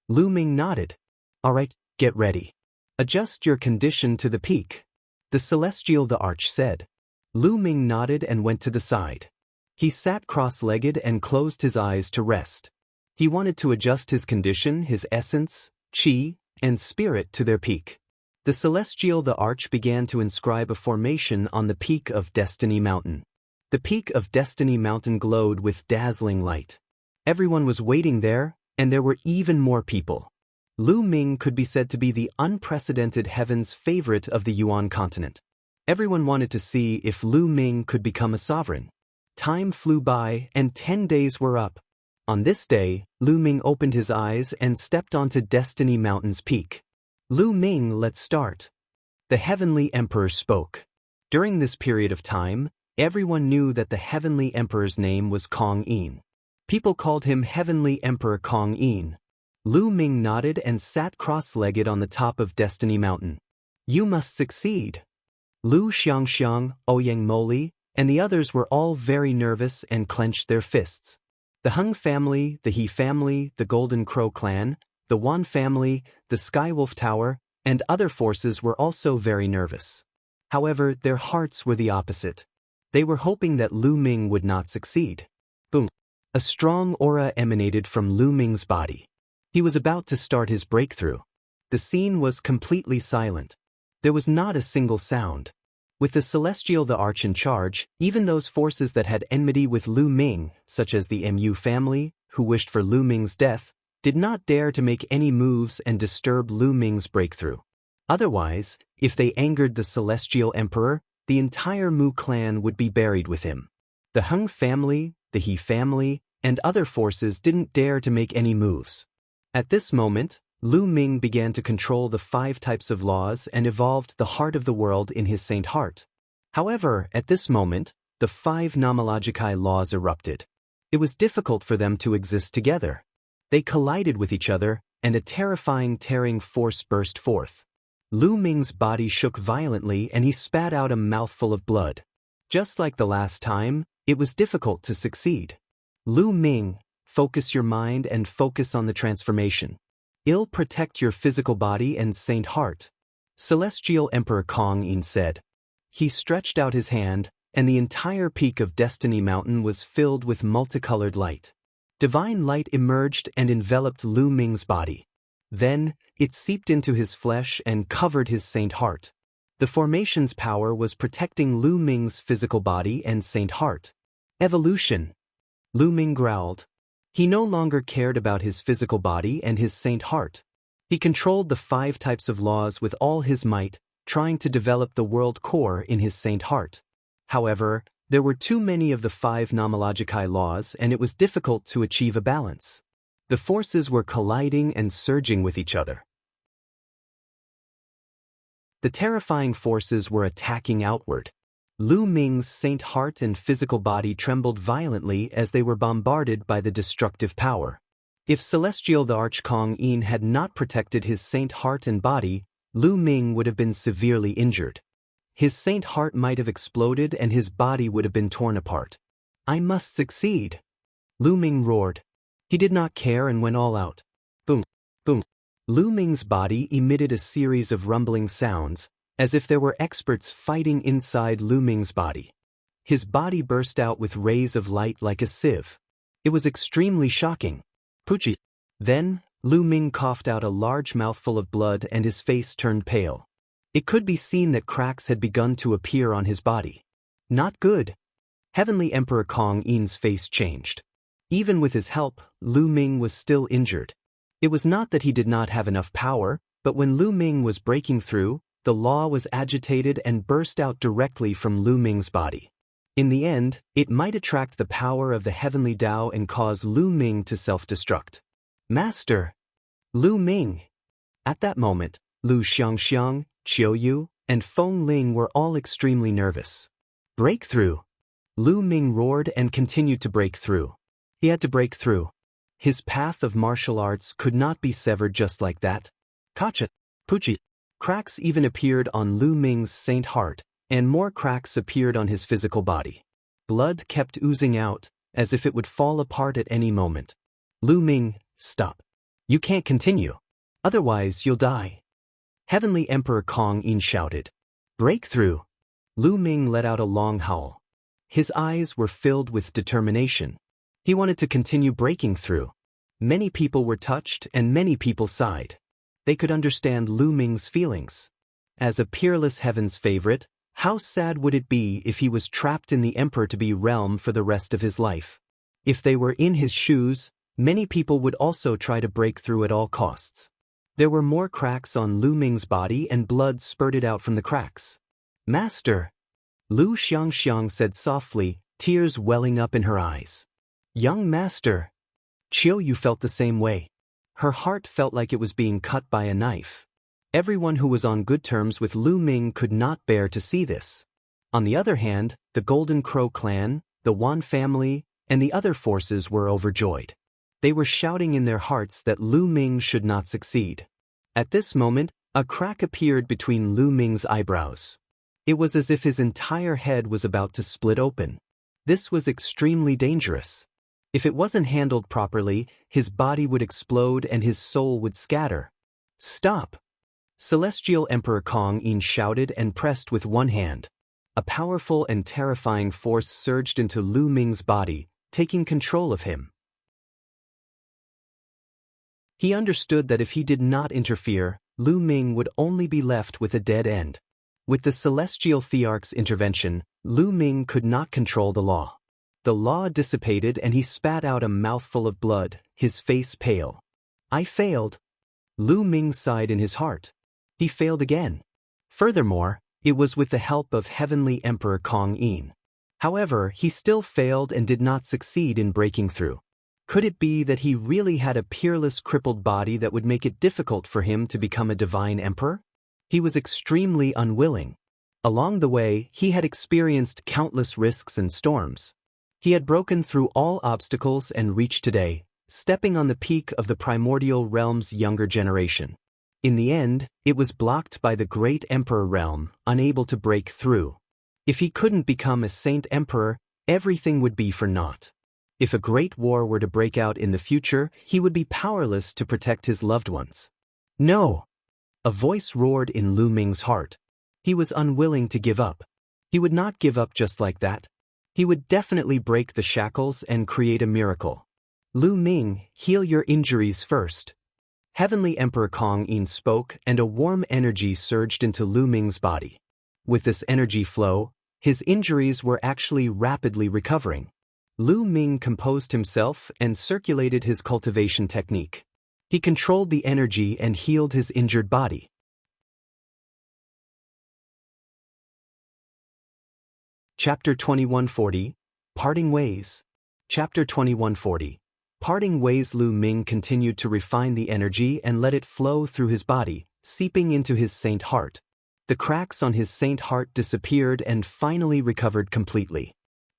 Lu Ming nodded. All right, get ready. Adjust your condition to the peak. The celestial Thearch said. Lu Ming nodded and went to the side. He sat cross-legged and closed his eyes to rest. He wanted to adjust his condition, his essence, qi, and spirit to their peak. The celestial Thearch began to inscribe a formation on the peak of Destiny Mountain. The peak of Destiny Mountain glowed with dazzling light. Everyone was waiting there, and there were even more people. Lu Ming could be said to be the unprecedented heaven's favorite of the Yuan continent. Everyone wanted to see if Lu Ming could become a sovereign. Time flew by and 10 days were up. On this day, Lu Ming opened his eyes and stepped onto Destiny Mountain's peak. Lu Ming, let's start. The Heavenly Emperor spoke. During this period of time, everyone knew that the Heavenly Emperor's name was Kong Yin. People called him Heavenly Emperor Kong Yin. Lu Ming nodded and sat cross-legged on the top of Destiny Mountain. You must succeed. Lu Xianxia, Ouyang Moli, and the others were all very nervous and clenched their fists. The Hung family, the He family, the Golden Crow clan, the Wan family, the Skywolf Tower, and other forces were also very nervous. However, their hearts were the opposite. They were hoping that Lu Ming would not succeed. Boom! A strong aura emanated from Lu Ming's body. He was about to start his breakthrough. The scene was completely silent. There was not a single sound. With the celestial Thearch in charge, even those forces that had enmity with Lu Ming, such as the Mu family, who wished for Lu Ming's death, did not dare to make any moves and disturb Lu Ming's breakthrough. Otherwise, if they angered the celestial emperor, the entire Mu clan would be buried with him. The Hung family, the He family, and other forces didn't dare to make any moves. At this moment, Lu Ming began to control the 5 types of laws and evolved the heart of the world in his saint heart. However, at this moment, the 5 nomologicae laws erupted. It was difficult for them to exist together. They collided with each other, and a terrifying tearing force burst forth. Lu Ming's body shook violently and he spat out a mouthful of blood. Just like the last time, it was difficult to succeed. Lu Ming, focus your mind and focus on the transformation. It'll protect your physical body and saint heart. Celestial Emperor Kong Yin said. He stretched out his hand, and the entire peak of Destiny Mountain was filled with multicolored light. Divine light emerged and enveloped Lu Ming's body. Then, it seeped into his flesh and covered his saint heart. The formation's power was protecting Lu Ming's physical body and saint heart. Evolution. Lu Ming growled. He no longer cared about his physical body and his saint heart. He controlled the 5 types of laws with all his might, trying to develop the world core in his saint heart. However, there were too many of the 5 nomologicae laws and it was difficult to achieve a balance. The forces were colliding and surging with each other. The terrifying forces were attacking outward. Lu Ming's saint heart and physical body trembled violently as they were bombarded by the destructive power. If Celestial Thearch Kong Yin had not protected his saint heart and body, Lu Ming would have been severely injured. His saint heart might have exploded and his body would have been torn apart. I must succeed. Lu Ming roared. He did not care and went all out. Boom, boom. Lu Ming's body emitted a series of rumbling sounds, as if there were experts fighting inside Lu Ming's body. His body burst out with rays of light like a sieve. It was extremely shocking. Poochie. Then, Lu Ming coughed out a large mouthful of blood and his face turned pale. It could be seen that cracks had begun to appear on his body. Not good. Heavenly Emperor Kong Yin's face changed. Even with his help, Lu Ming was still injured. It was not that he did not have enough power, but when Lu Ming was breaking through, the law was agitated and burst out directly from Lu Ming's body. In the end, it might attract the power of the heavenly Tao and cause Lu Ming to self-destruct. Master! Lu Ming! At that moment, Lu Xianxia, Qiuyu, and Feng Ling were all extremely nervous. Breakthrough! Lu Ming roared and continued to break through. He had to break through. His path of martial arts could not be severed just like that. Kacha! Poochie! Cracks even appeared on Lu Ming's saint heart, and more cracks appeared on his physical body. Blood kept oozing out, as if it would fall apart at any moment. Lu Ming, stop. You can't continue. Otherwise you'll die. Heavenly Emperor Kong Yin shouted. Breakthrough! Lu Ming let out a long howl. His eyes were filled with determination. He wanted to continue breaking through. Many people were touched and many people sighed. They could understand Lu Ming's feelings. As a peerless heaven's favorite, how sad would it be if he was trapped in the Emperor-to-be realm for the rest of his life? If they were in his shoes, many people would also try to break through at all costs. There were more cracks on Lu Ming's body and blood spurted out from the cracks. Master! Lu Xianxia said softly, tears welling up in her eyes. Young master! Qiuyu felt the same way. Her heart felt like it was being cut by a knife. Everyone who was on good terms with Lu Ming could not bear to see this. On the other hand, the Golden Crow clan, the Yuan family, and the other forces were overjoyed. They were shouting in their hearts that Lu Ming should not succeed. At this moment, a crack appeared between Lu Ming's eyebrows. It was as if his entire head was about to split open. This was extremely dangerous. If it wasn't handled properly, his body would explode and his soul would scatter. Stop! Celestial Emperor Kong Yin shouted and pressed with one hand. A powerful and terrifying force surged into Lu Ming's body, taking control of him. He understood that if he did not interfere, Lu Ming would only be left with a dead end. With the Celestial Thearch's intervention, Lu Ming could not control the law. The law dissipated and he spat out a mouthful of blood, his face pale. I failed. Lu Ming sighed in his heart. He failed again. Furthermore, it was with the help of Heavenly Emperor Kong Yin. However, he still failed and did not succeed in breaking through. Could it be that he really had a peerless crippled body that would make it difficult for him to become a divine emperor? He was extremely unwilling. Along the way, he had experienced countless risks and storms. He had broken through all obstacles and reached today, stepping on the peak of the primordial realm's younger generation. In the end, it was blocked by the great emperor realm, unable to break through. If he couldn't become a saint emperor, everything would be for naught. If a great war were to break out in the future, he would be powerless to protect his loved ones. No! A voice roared in Lu Ming's heart. He was unwilling to give up. He would not give up just like that. He would definitely break the shackles and create a miracle. Lu Ming, heal your injuries first. Heavenly Emperor Kong Yin spoke, and a warm energy surged into Lu Ming's body. With this energy flow, his injuries were actually rapidly recovering. Lu Ming composed himself and circulated his cultivation technique. He controlled the energy and healed his injured body. Chapter 2140, Parting Ways. Chapter 2140, Parting Ways. Lu Ming continued to refine the energy and let it flow through his body, seeping into his saint heart. The cracks on his saint heart disappeared and finally recovered completely.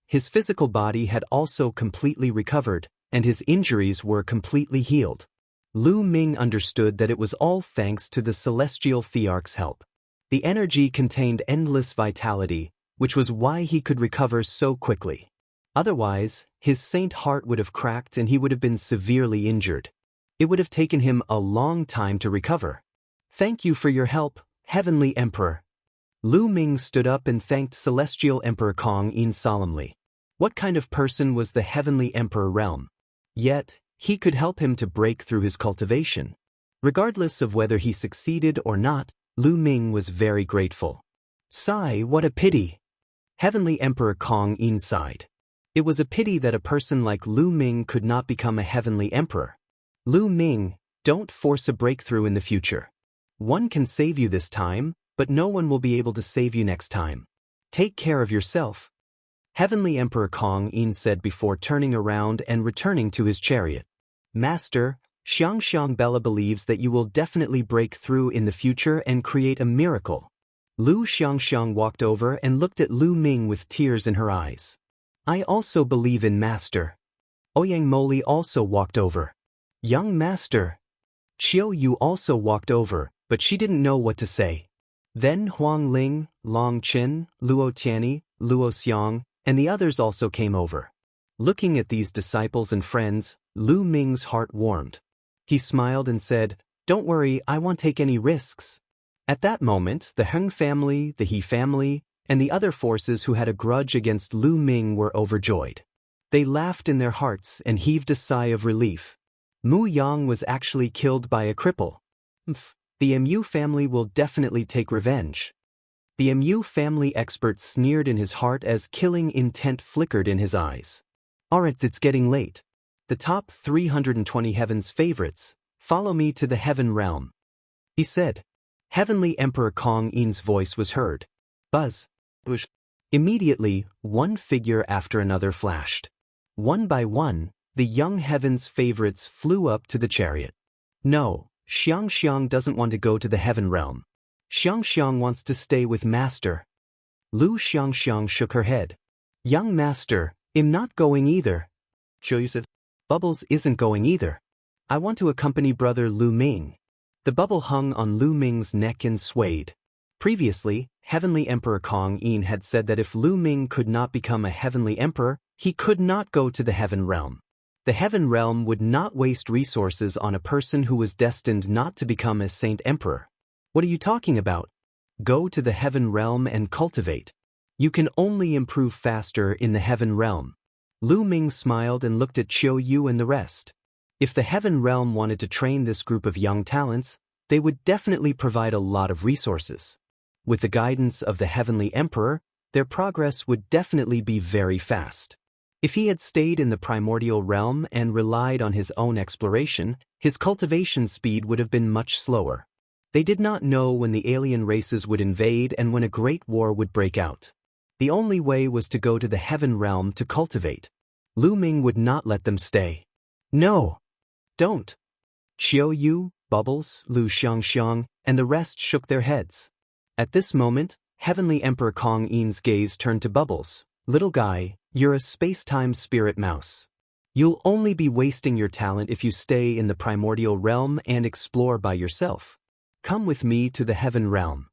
His physical body had also completely recovered, and his injuries were completely healed. Lu Ming understood that it was all thanks to the celestial Thearch's help. The energy contained endless vitality, which was why he could recover so quickly. Otherwise, his saint heart would have cracked and he would have been severely injured. It would have taken him a long time to recover. Thank you for your help, Heavenly Emperor. Lu Ming stood up and thanked Celestial Emperor Kong Yin solemnly. What kind of person was the Heavenly Emperor realm? Yet, he could help him to break through his cultivation. Regardless of whether he succeeded or not, Lu Ming was very grateful. Sigh, what a pity. Heavenly Emperor Kong Yin sighed. It was a pity that a person like Lu Ming could not become a heavenly emperor. Lu Ming, don't force a breakthrough in the future. One can save you this time, but no one will be able to save you next time. Take care of yourself. Heavenly Emperor Kong Yin said before turning around and returning to his chariot. Master, Xianxia Bella believes that you will definitely break through in the future and create a miracle. Lu Xianxia walked over and looked at Lu Ming with tears in her eyes. I also believe in Master. Ouyang Moli also walked over. Young Master. Qiu Yu also walked over, but she didn't know what to say. Then Wang Lin, Long Qin, Luo Tianyi, Luo Xiang, and the others also came over. Looking at these disciples and friends, Lu Ming's heart warmed. He smiled and said, Don't worry, I won't take any risks. At that moment, the Heng family, the He family, and the other forces who had a grudge against Lu Ming were overjoyed. They laughed in their hearts and heaved a sigh of relief. Mu Yang was actually killed by a cripple. The Mu family will definitely take revenge. The Mu family expert sneered in his heart as killing intent flickered in his eyes. Alright, it's getting late. The top 320 heaven's favorites, follow me to the heaven realm. He said. Heavenly Emperor Kong Yin's voice was heard. Buzz. Bush. Immediately, one figure after another flashed. One by one, the young heaven's favorites flew up to the chariot. No, Xianxia doesn't want to go to the heaven realm. Xianxia wants to stay with Master. Lu Xianxia shook her head. Young Master, I'm not going either. Qiu said. Bubbles isn't going either. I want to accompany brother Lu Ming. The bubble hung on Lu Ming's neck and swayed. Previously, Heavenly Emperor Kong Yin had said that if Lu Ming could not become a heavenly emperor, he could not go to the heaven realm. The heaven realm would not waste resources on a person who was destined not to become a saint emperor. What are you talking about? Go to the heaven realm and cultivate. You can only improve faster in the heaven realm. Lu Ming smiled and looked at Qiu Yu and the rest. If the heaven realm wanted to train this group of young talents, they would definitely provide a lot of resources. With the guidance of the heavenly emperor, their progress would definitely be very fast. If he had stayed in the primordial realm and relied on his own exploration, his cultivation speed would have been much slower. They did not know when the alien races would invade and when a great war would break out. The only way was to go to the heaven realm to cultivate. Lu Ming would not let them stay. No! Don't! Qiu Yu, Bubbles, Lu Xianxia, and the rest shook their heads. At this moment, Heavenly Emperor Kong Yin's gaze turned to Bubbles. Little guy, you're a space-time spirit mouse. You'll only be wasting your talent if you stay in the primordial realm and explore by yourself. Come with me to the heaven realm.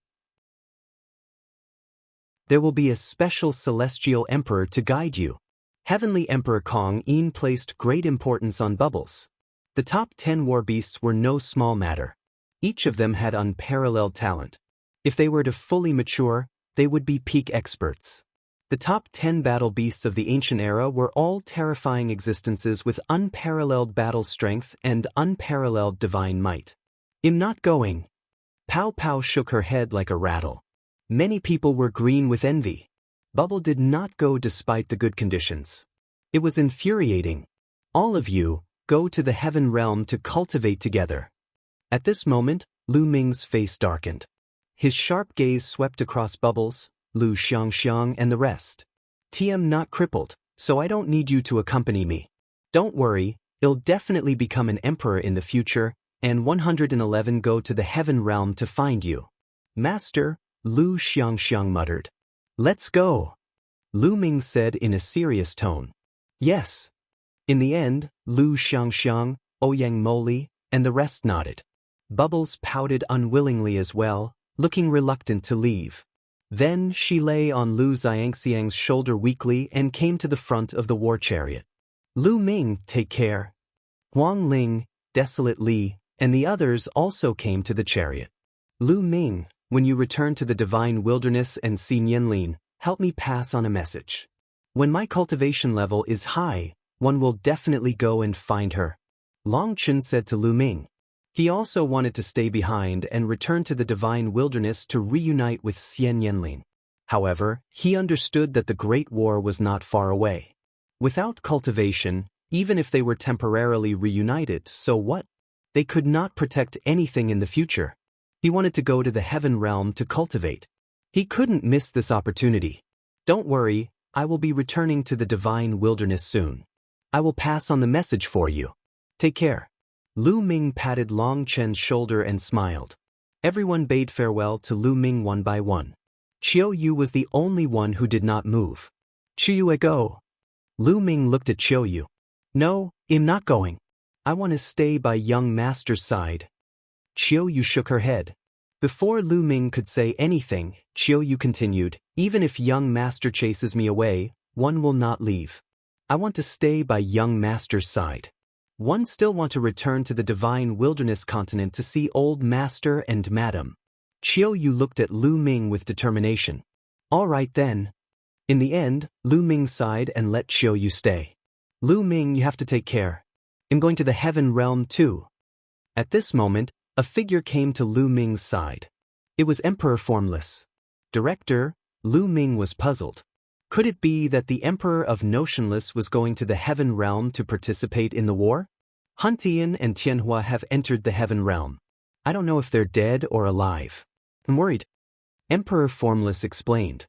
There will be a special celestial emperor to guide you. Heavenly Emperor Kong Yin placed great importance on bubbles. The top 10 war beasts were no small matter. Each of them had unparalleled talent. If they were to fully mature, they would be peak experts. The top 10 battle beasts of the ancient era were all terrifying existences with unparalleled battle strength and unparalleled divine might. I'm not going. Pow Pow shook her head like a rattle. Many people were green with envy. Bubble did not go despite the good conditions. It was infuriating. All of you, go to the heaven realm to cultivate together. At this moment, Lu Ming's face darkened. His sharp gaze swept across Bubbles, Lu Xianxia and the rest. I'm not crippled, so I don't need you to accompany me. Don't worry, I'll definitely become an emperor in the future, and 111 go to the heaven realm to find you. Master, Lu Xianxia muttered. Let's go. Lu Ming said in a serious tone. Yes. In the end, Lu Xianxia, Ouyang Moli, and the rest nodded. Bubbles pouted unwillingly as well, looking reluctant to leave. Then she lay on Lu Xianxiang's shoulder weakly and came to the front of the war chariot. Lu Ming, take care. Wang Lin, Desolate Li, and the others also came to the chariot. Lu Ming, when you return to the divine wilderness and see Lin, help me pass on a message. When my cultivation level is high, one will definitely go and find her. Long Chen said to Lu Ming. He also wanted to stay behind and return to the divine wilderness to reunite with Lin. However, he understood that the Great War was not far away. Without cultivation, even if they were temporarily reunited, so what? They could not protect anything in the future. He wanted to go to the heaven realm to cultivate. He couldn't miss this opportunity. Don't worry, I will be returning to the divine wilderness soon. I will pass on the message for you. Take care. Lu Ming patted Long Chen's shoulder and smiled. Everyone bade farewell to Lu Ming one by one. Qiu Yu was the only one who did not move. Qiu go. Lu Ming looked at Qiu Yu. No, I'm not going. I want to stay by young master's side. Qiu Yu shook her head. Before Lu Ming could say anything, Qiu Yu continued, even if young master chases me away, one will not leave. I want to stay by young master's side. One still want to return to the divine wilderness continent to see old master and madam. Qiu Yu looked at Lu Ming with determination. All right then. In the end, Lu Ming sighed and let Qiu Yu stay. Lu Ming, you have to take care. I'm going to the heaven realm too. At this moment, a figure came to Lu Ming's side. It was Emperor Formless. Director, Lu Ming was puzzled. Could it be that the Emperor of Notionless was going to the heaven realm to participate in the war? Huntian and Tianhua have entered the heaven realm. I don't know if they're dead or alive. I'm worried. Emperor Formless explained.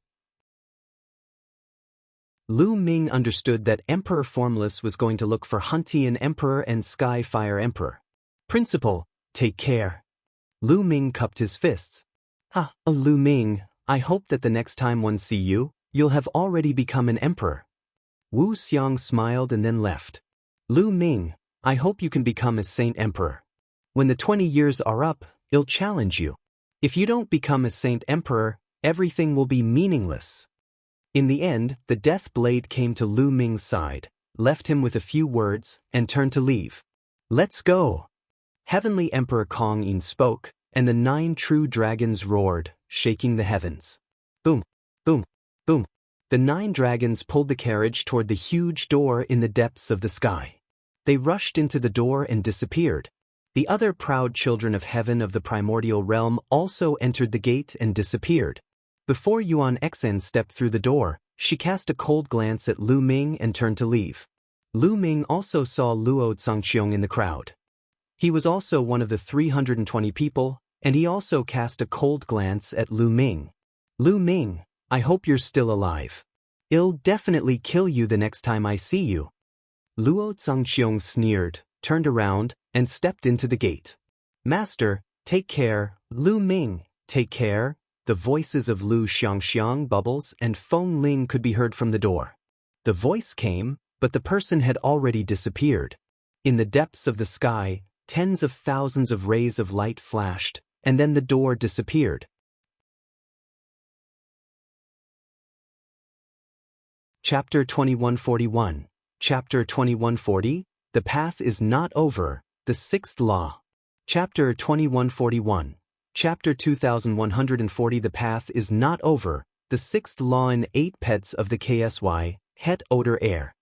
Lu Ming understood that Emperor Formless was going to look for Huntian Emperor and Skyfire Emperor. Principal, take care. Lu Ming cupped his fists. Lu Ming, I hope that the next time one see you, you'll have already become an emperor. Wu Xiang smiled and then left. Lu Ming, I hope you can become a saint emperor. When the 20 years are up, I'll challenge you. If you don't become a saint emperor, everything will be meaningless. In the end, the death blade came to Lu Ming's side, left him with a few words, and turned to leave. Let's go. Heavenly Emperor Kong Yin spoke, and the 9 true dragons roared, shaking the heavens. Boom, boom, boom. The 9 dragons pulled the carriage toward the huge door in the depths of the sky. They rushed into the door and disappeared. The other proud children of heaven of the primordial realm also entered the gate and disappeared. Before Yuan Xen stepped through the door, she cast a cold glance at Lu Ming and turned to leave. Lu Ming also saw Luo Zhangqiong in the crowd. He was also one of the 320 people, and he also cast a cold glance at Lu Ming. Lu Ming, I hope you're still alive. I'll definitely kill you the next time I see you. Luo Zhangqiong sneered, turned around, and stepped into the gate. Master, take care. Lu Ming, take care. The voices of Lu Xianxia, Bubbles, and Feng Ling could be heard from the door. The voice came, but the person had already disappeared. In the depths of the sky, tens of thousands of rays of light flashed, and then the door disappeared. Chapter 2141. Chapter 2140, The Path is Not Over, The Sixth Law. Chapter 2141. Chapter 2140 The Path is Not Over, The Sixth Law in 8 Pets of the KSY, Het Oder Air.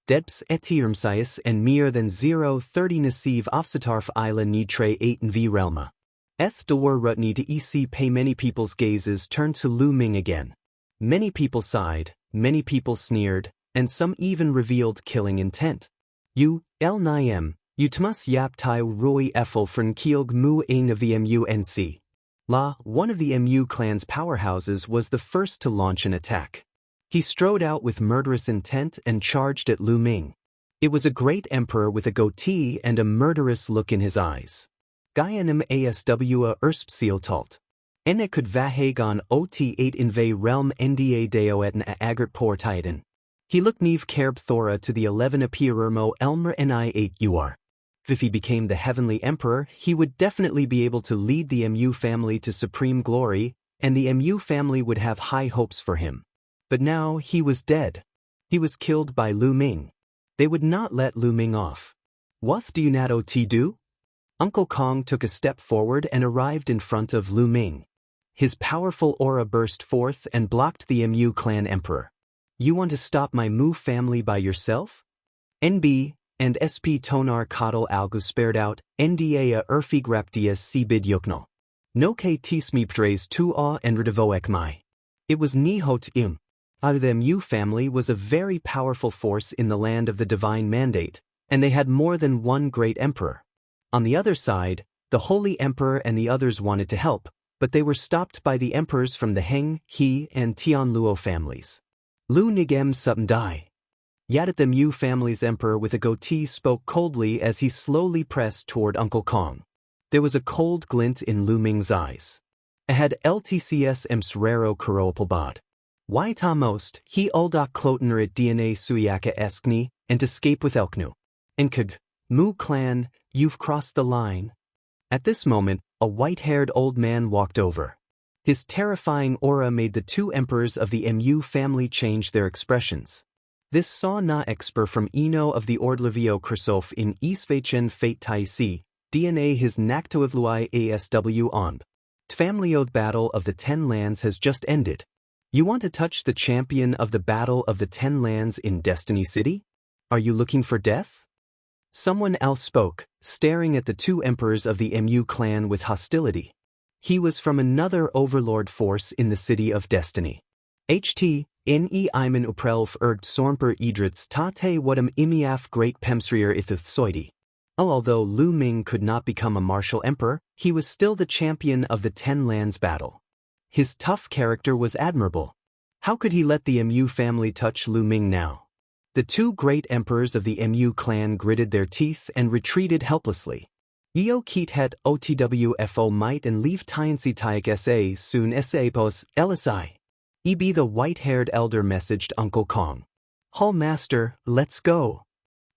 Debs etirmsias en meer than 030 nasiv afsatarf isla ni tre 8 v relma. Eth door rutni to ec pay. Many people's gazes turned to Lu Ming again. Many people sighed, many people sneered, and some even revealed killing intent. You, el Niem, you tmus yap tai roi effel fern kielg mu ing of the MUNC. La, one of the MU clan's powerhouses, was the first to launch an attack. He strode out with murderous intent and charged at Lu Ming. It was a great emperor with a goatee and a murderous look in his eyes. Gaianim aswa erspsealtalt. Enne could vahagon ot8 inve realm nda deoetan a agert por titan. He looked neve kerb thora to the 11 apirermo elmer ni8 ur. If he became the heavenly emperor, he would definitely be able to lead the MU family to supreme glory, and the MU family would have high hopes for him. But now he was dead. He was killed by Lu Ming. They would not let Lu Ming off. What do you not do? Uncle Kong took a step forward and arrived in front of Lu Ming. His powerful aura burst forth and blocked the MU clan emperor. You want to stop my Mu family by yourself? NB and SP Tonar Kodal Algu spared out, NDA a Erfigrapdias Cbid Yuknal. No K Tismiptres tu a and Radavoek mai. It was Nihot Im. The Mu family was a very powerful force in the land of the divine mandate, and they had more than one great emperor. On the other side, the Holy Emperor and the others wanted to help, but they were stopped by the emperors from the Heng, He, and Tian Luo families. Lu Nigem Sutton Dai. Yet at the Mu family's emperor with a goatee spoke coldly as he slowly pressed toward Uncle Kong. There was a cold glint in Lu Ming's eyes. Ahead LTCS emsrero karoapalbad. Why ta most, he uldak klotener at DNA suyaka eskni, and escape with Elknu. Enkug, Mu clan, you've crossed the line. At this moment, a white-haired old man walked over. His terrifying aura made the two emperors of the MU family change their expressions. This saw na expert from Eno of the Ordlevio Kursof in Isvechen Fate Taisi, DNA his Naktoivluai ASW on. Tfamlioth Battle of the 10 Lands has just ended. You want to touch the champion of the Battle of the 10 Lands in Destiny City? Are you looking for death? Someone else spoke, staring at the two emperors of the MU clan with hostility. He was from another overlord force in the City of Destiny. HT, Ne Iman Uprelf ergt Sormper Idrits Tate Wadam Imiaf Great Pemsrier Ithith Soidi. Although Lu Ming could not become a martial emperor, he was still the champion of the 10 Lands battle. His tough character was admirable. How could he let the MU family touch Lu Ming now? The two great emperors of the MU clan gritted their teeth and retreated helplessly. Eo Keet het Otwfo might and leave Tiancy Taik Sa soon Sa pos LSI. EB the white-haired elder messaged Uncle Kong. Hall master, let's go.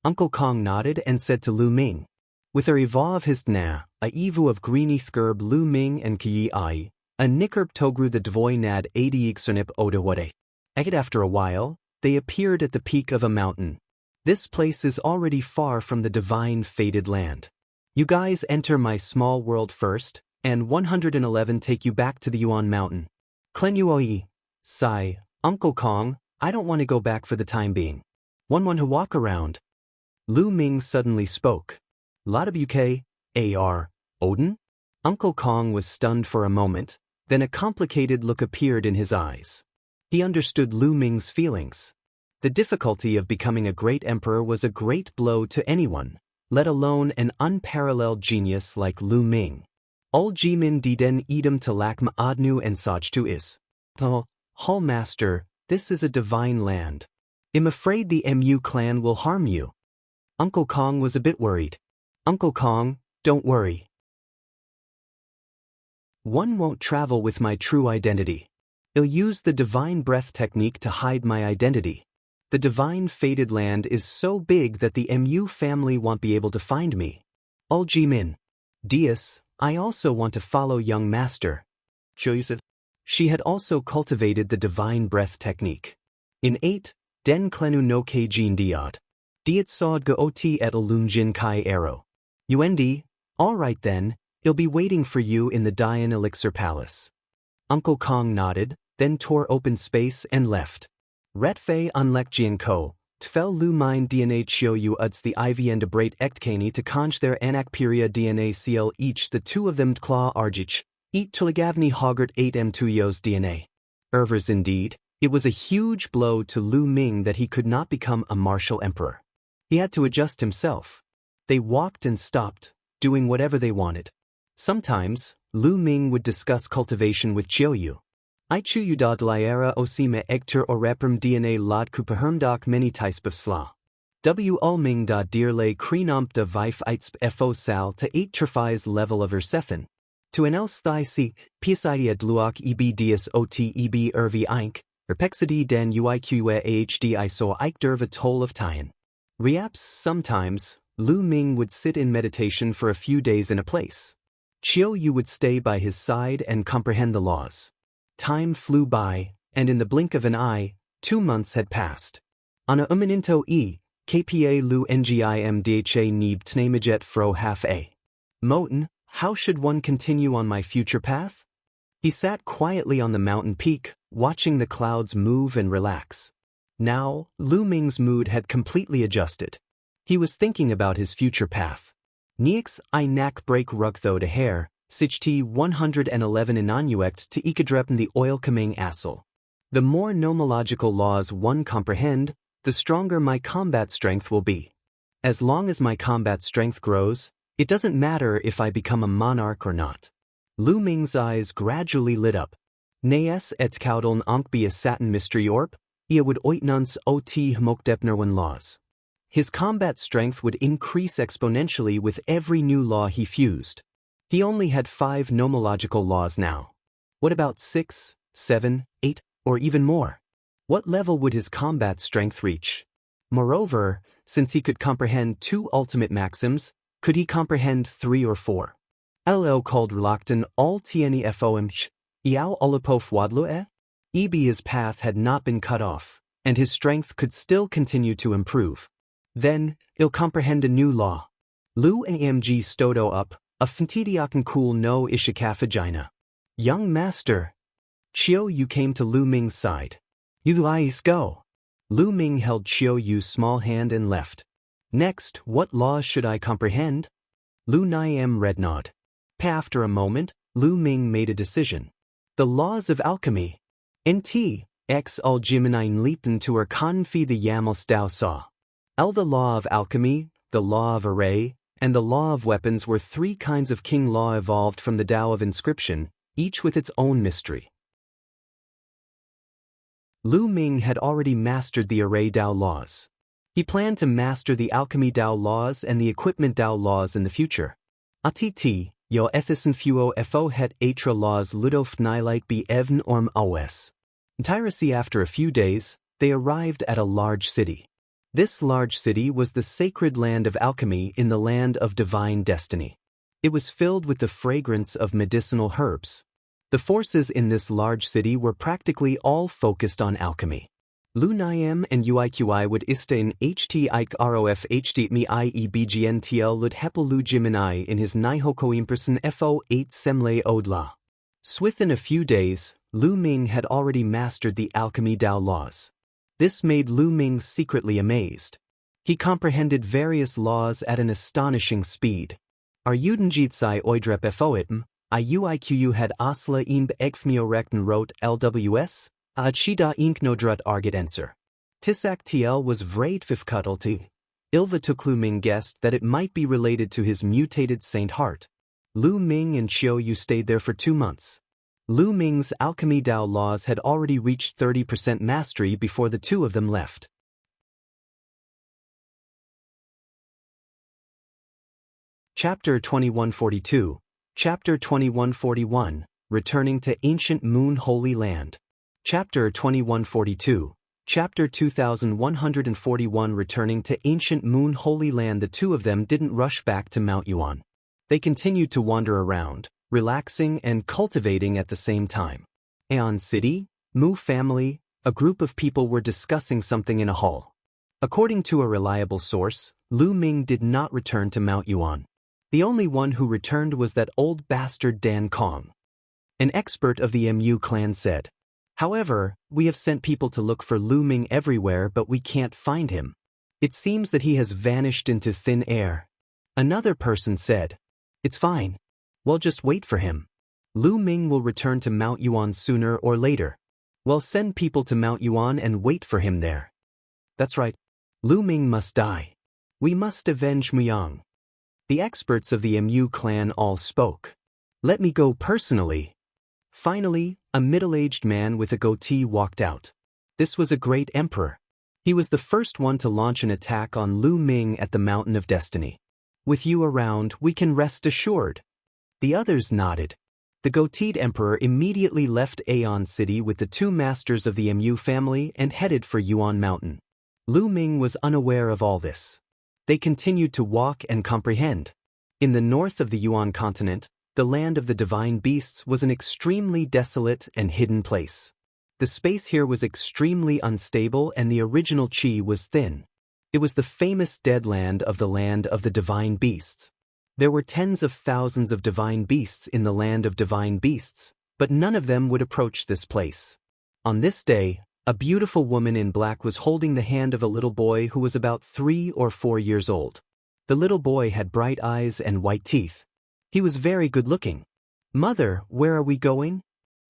Uncle Kong nodded and said to Lu Ming. With a evolve his na, a evu of greeneath gerb Lu Ming and Kiyi Ai, a nikerb togru the dvoy nad adiiksernip odawade. After a while, they appeared at the peak of a mountain. This place is already far from the divine fated land. You guys enter my small world first, and 111 take you back to the Yuan mountain. Klenuoi, sigh, Uncle Kong, I don't want to go back for the time being. One to walk around. Lu Ming suddenly spoke. Ladabuk, AR, Odin? Uncle Kong was stunned for a moment, then a complicated look appeared in his eyes. He understood Lu Ming's feelings. The difficulty of becoming a great emperor was a great blow to anyone, let alone an unparalleled genius like Lu Ming. Ol Jimin Diden Edom Talakma Adnu and Sajtu is. Oh, Hall Master, this is a divine land. I'm afraid the MU clan will harm you. Uncle Kong was a bit worried. Uncle Kong, don't worry. One won't travel with my true identity. I'll use the divine breath technique to hide my identity. The divine fated land is so big that the MU family won't be able to find me. Min. Deus, I also want to follow young master. Joseph. She had also cultivated the divine breath technique. In 8, Den Klenu no Keijin Diot. Diet Sod Gooti et Lunjin Kai Arrow. Yuan. Alright then, I'll be waiting for you in the Dian Elixir Palace. Uncle Kong nodded, then tore open space and left. Retfei unlek Jian Ko, Tfel Lu Mine DNA Chio Yu Uds the Ivy and Abrate Ektkani to conj their Anakperia DNA CL each the two of them Tkla Arjich, eat Tuligavni Hoggart 8M Tuyos DNA. Ervers indeed, it was a huge blow to Lu Ming that he could not become a martial emperor. He had to adjust himself. They walked and stopped, doing whatever they wanted. Sometimes, Lu Ming would discuss cultivation with Chiu. I chu yu da dliera osime egter oreprum DNA lad kupahermdak many types of sla. W ulming da deerle krenump da vif eitzp fo sal to 8 terfies level of ersefen. To an else thigh si, psidia dluak eb dias ot eb ervi eink, erpexidi den uiqe ahd iso eik derva toll of tyen. Reaps sometimes, Lu Ming would sit in meditation for a few days in a place. Chiu Yu would stay by his side and comprehend the laws. Time flew by, and in the blink of an eye, 2 months had passed. Ana umininto kpa lu ngim dha neeb tnamajet fro half a. Moten, how should one continue on my future path? He sat quietly on the mountain peak, watching the clouds move and relax. Now, Lu Ming's mood had completely adjusted. He was thinking about his future path. Niix I nak break rugtho de hair, Sicht 111 inanuect to ikadrepen the oil kaming assel. The more nomological laws one comprehend, the stronger my combat strength will be. As long as my combat strength grows, it doesn't matter if I become a monarch or not. Lu Ming's eyes gradually lit up. Naes et kaudoln onk be a satin mystery orb, ia would oitnuns ot hmokdepnerwan laws. His combat strength would increase exponentially with every new law he fused. He only had 5 nomological laws now. What about 6, 7, 8, or even more? What level would his combat strength reach? Moreover, since he could comprehend 2 ultimate maxims, could he comprehend 3 or 4? Lo called Relacton all tieni fomch, iao olapof wadlue? His path had not been cut off, and his strength could still continue to improve. Then, he'll comprehend a new law. Lu amg stodo up, a fentidiakan cool no ishikafagina. Young master. Chiu Yu came to Lu Ming's side. You eyes go. Lu Ming held Chiu Yu's small hand and left. Next, what laws should I comprehend? Lu Niam red nod. After a moment, Lu Ming made a decision. The laws of alchemy. Nt, x al jiminain liepen to er kanfi the yamels dao saw. The law of alchemy, the law of array, and the law of weapons were 3 kinds of king law evolved from the Tao of inscription, each with its own mystery. Lu Ming had already mastered the array Tao laws. He planned to master the alchemy Tao laws and the equipment Tao laws in the future. Att, yo ethisen fuo fo het atra laws ludof nilike be evn orm awes. Tyracy after a few days, they arrived at a large city. This large city was the sacred land of alchemy in the land of divine destiny. It was filled with the fragrance of medicinal herbs. The forces in this large city were practically all focused on alchemy. Lu Niam and Uiqi would ista in ht ik rof ht mi iebgntl lud hepel lu jiminai in his nihokoimperson fo 8 semle odla. Within a few days, Lu Ming had already mastered the alchemy Tao laws. This made Lu Ming secretly amazed. He comprehended various laws at an astonishing speed. Ar udenjitsai oidrep foitm, iuiqu had asla imb egfmiorekten wrote lws, achida inknodrut arget enser. Tisak tl was vreit vifkutelti. Ilva took Lu Ming guessed that it might be related to his mutated Saint Heart. Lu Ming and Chiu Yu stayed there for 2 months. Lu Ming's alchemy Tao laws had already reached 30% mastery before the 2 of them left. Chapter 2142, Chapter 2141, Returning to Ancient Moon Holy Land. Chapter 2142, Chapter 2141. Returning to ancient Moon Holy Land. The two of them didn't rush back to Mount Yuan. They continued to wander around, relaxing and cultivating at the same time. Aeon City, Mu family, a group of people were discussing something in a hall. According to a reliable source, Lu Ming did not return to Mount Yuan. The only one who returned was that old bastard Dan Kong. An expert of the Mu clan said. However, we have sent people to look for Lu Ming everywhere, but we can't find him. It seems that he has vanished into thin air. Another person said. It's fine. Well, just wait for him. Lu Ming will return to Mount Yuan sooner or later. Well, send people to Mount Yuan and wait for him there. That's right. Lu Ming must die. We must avenge Muyang. The experts of the Mu clan all spoke. Let me go personally. Finally, a middle-aged man with a goatee walked out. This was a great emperor. He was the first one to launch an attack on Lu Ming at the Mountain of Destiny. With you around, we can rest assured. The others nodded. The goateed emperor immediately left Aeon City with the two masters of the Mu family and headed for Yuan Mountain. Lu Ming was unaware of all this. They continued to walk and comprehend. In the north of the Yuan continent, the land of the divine beasts was an extremely desolate and hidden place. The space here was extremely unstable and the original qi was thin. It was the famous dead land of the divine beasts. There were tens of thousands of divine beasts in the land of divine beasts, but none of them would approach this place. On this day, a beautiful woman in black was holding the hand of a little boy who was about 3 or 4 years old. The little boy had bright eyes and white teeth. He was very good-looking. Mother, where are we going?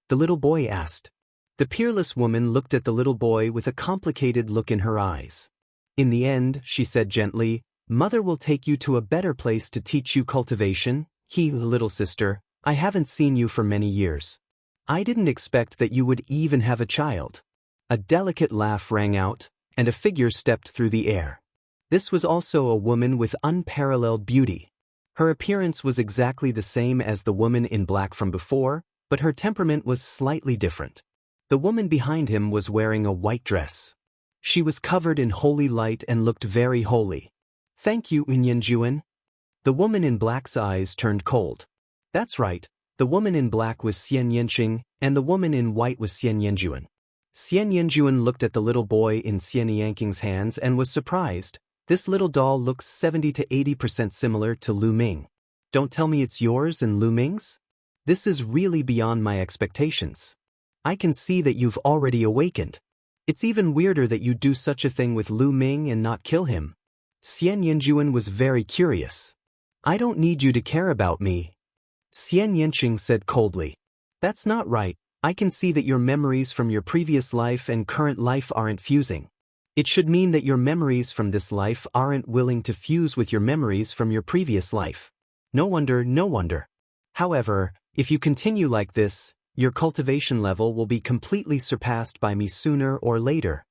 The little boy asked. The peerless woman looked at the little boy with a complicated look in her eyes. In the end, she said gently, Mother will take you to a better place to teach you cultivation. Little sister, I haven't seen you for many years. I didn't expect that you would even have a child. A delicate laugh rang out, and a figure stepped through the air. This was also a woman with unparalleled beauty. Her appearance was exactly the same as the woman in black from before, but her temperament was slightly different. The woman behind him was wearing a white dress. She was covered in holy light and looked very holy. Thank you, Yuan. The woman in black's eyes turned cold. That's right, the woman in black was Xianxia, and the woman in white was Xianxia. Xianxia looked at the little boy in Xianxia's hands and was surprised. This little doll looks 70 to 80% similar to Lu Ming. Don't tell me it's yours and Lu Ming's? This is really beyond my expectations. I can see that you've already awakened. It's even weirder that you do such a thing with Lu Ming and not kill him. Xianxia was very curious. I don't need you to care about me. Xianxia said coldly. That's not right. I can see that your memories from your previous life and current life aren't fusing. It should mean that your memories from this life aren't willing to fuse with your memories from your previous life. No wonder, no wonder. However, if you continue like this, your cultivation level will be completely surpassed by me sooner or later.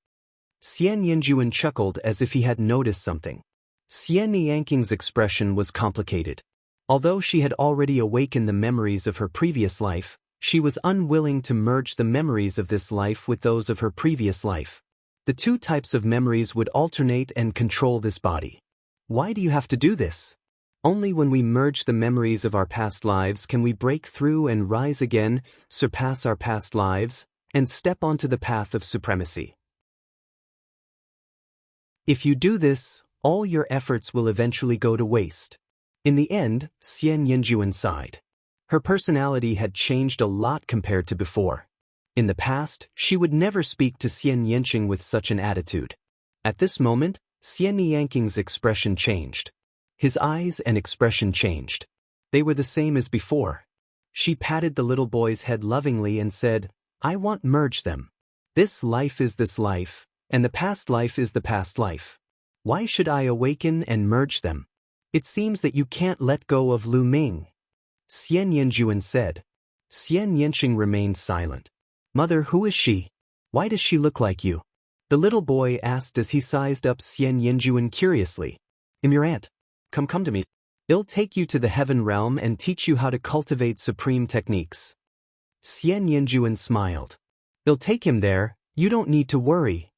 Xianxia chuckled as if he had noticed something. Xianxia's expression was complicated. Although she had already awakened the memories of her previous life, she was unwilling to merge the memories of this life with those of her previous life. The two types of memories would alternate and control this body. Why do you have to do this? Only when we merge the memories of our past lives can we break through and rise again, surpass our past lives, and step onto the path of supremacy. If you do this, all your efforts will eventually go to waste. In the end, Xianxia sighed. Her personality had changed a lot compared to before. In the past, she would never speak to Xianxia with such an attitude. At this moment, Xianxia's expression changed. His eyes and expression changed. They were the same as before. She patted the little boy's head lovingly and said, I want merge them. This life is this life, and the past life is the past life. Why should I awaken and merge them? It seems that you can't let go of Lu Ming. Xianxia said. Xianxia remained silent. Mother, who is she? Why does she look like you? The little boy asked as he sized up Xianxia curiously. I'm your aunt. Come to me. I'll take you to the heaven realm and teach you how to cultivate supreme techniques. Xianxia smiled. I'll take him there, you don't need to worry.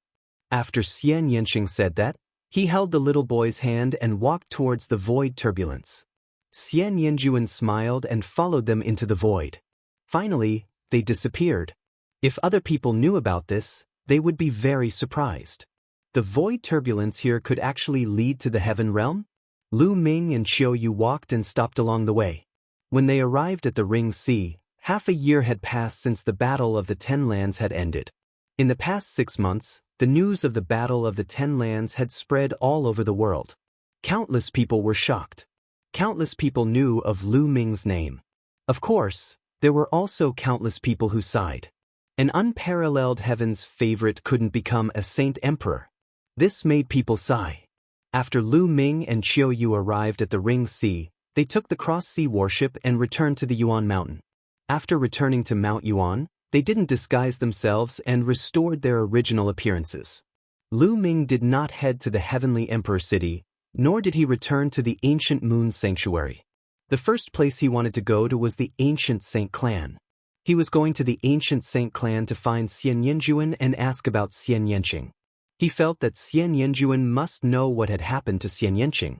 After Xianxia said that, he held the little boy's hand and walked towards the void turbulence. Xianxia smiled and followed them into the void. Finally, they disappeared. If other people knew about this, they would be very surprised. The void turbulence here could actually lead to the heaven realm? Lu Ming and Xiaoyu walked and stopped along the way. When they arrived at the Ring Sea, half a year had passed since the Battle of the Ten Lands had ended. In the past 6 months, the news of the Battle of the Ten Lands had spread all over the world. Countless people were shocked. Countless people knew of Lu Ming's name. Of course, there were also countless people who sighed. An unparalleled heaven's favorite couldn't become a saint emperor. This made people sigh. After Lu Ming and Xiaoyu arrived at the Ring Sea, they took the cross-sea warship and returned to the Yuan mountain. After returning to Mount Yuan, they didn't disguise themselves and restored their original appearances. Lu Ming did not head to the Heavenly Emperor City, nor did he return to the Ancient Moon Sanctuary. The first place he wanted to go to was the Ancient Saint Clan. He was going to the Ancient Saint Clan to find Xianxia and ask about Xianxia. He felt that Xianxia must know what had happened to Xianxia.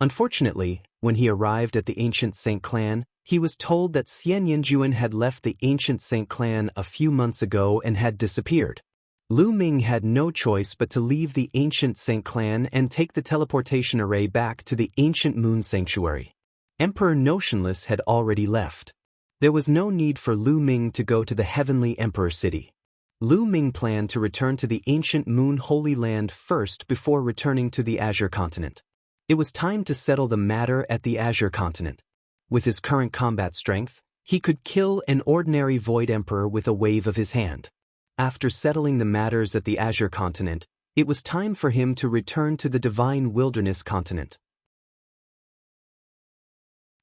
Unfortunately, when he arrived at the Ancient Saint Clan, he was told that Xianxia had left the Ancient Saint Clan a few months ago and had disappeared. Lu Ming had no choice but to leave the Ancient Saint Clan and take the teleportation array back to the Ancient Moon Sanctuary. Emperor Notionless had already left. There was no need for Lu Ming to go to the Heavenly Emperor City. Lu Ming planned to return to the Ancient Moon Holy Land first before returning to the Azure Continent. It was time to settle the matter at the Azure Continent. With his current combat strength, he could kill an ordinary Void Emperor with a wave of his hand. After settling the matters at the Azure Continent, it was time for him to return to the Divine Wilderness Continent.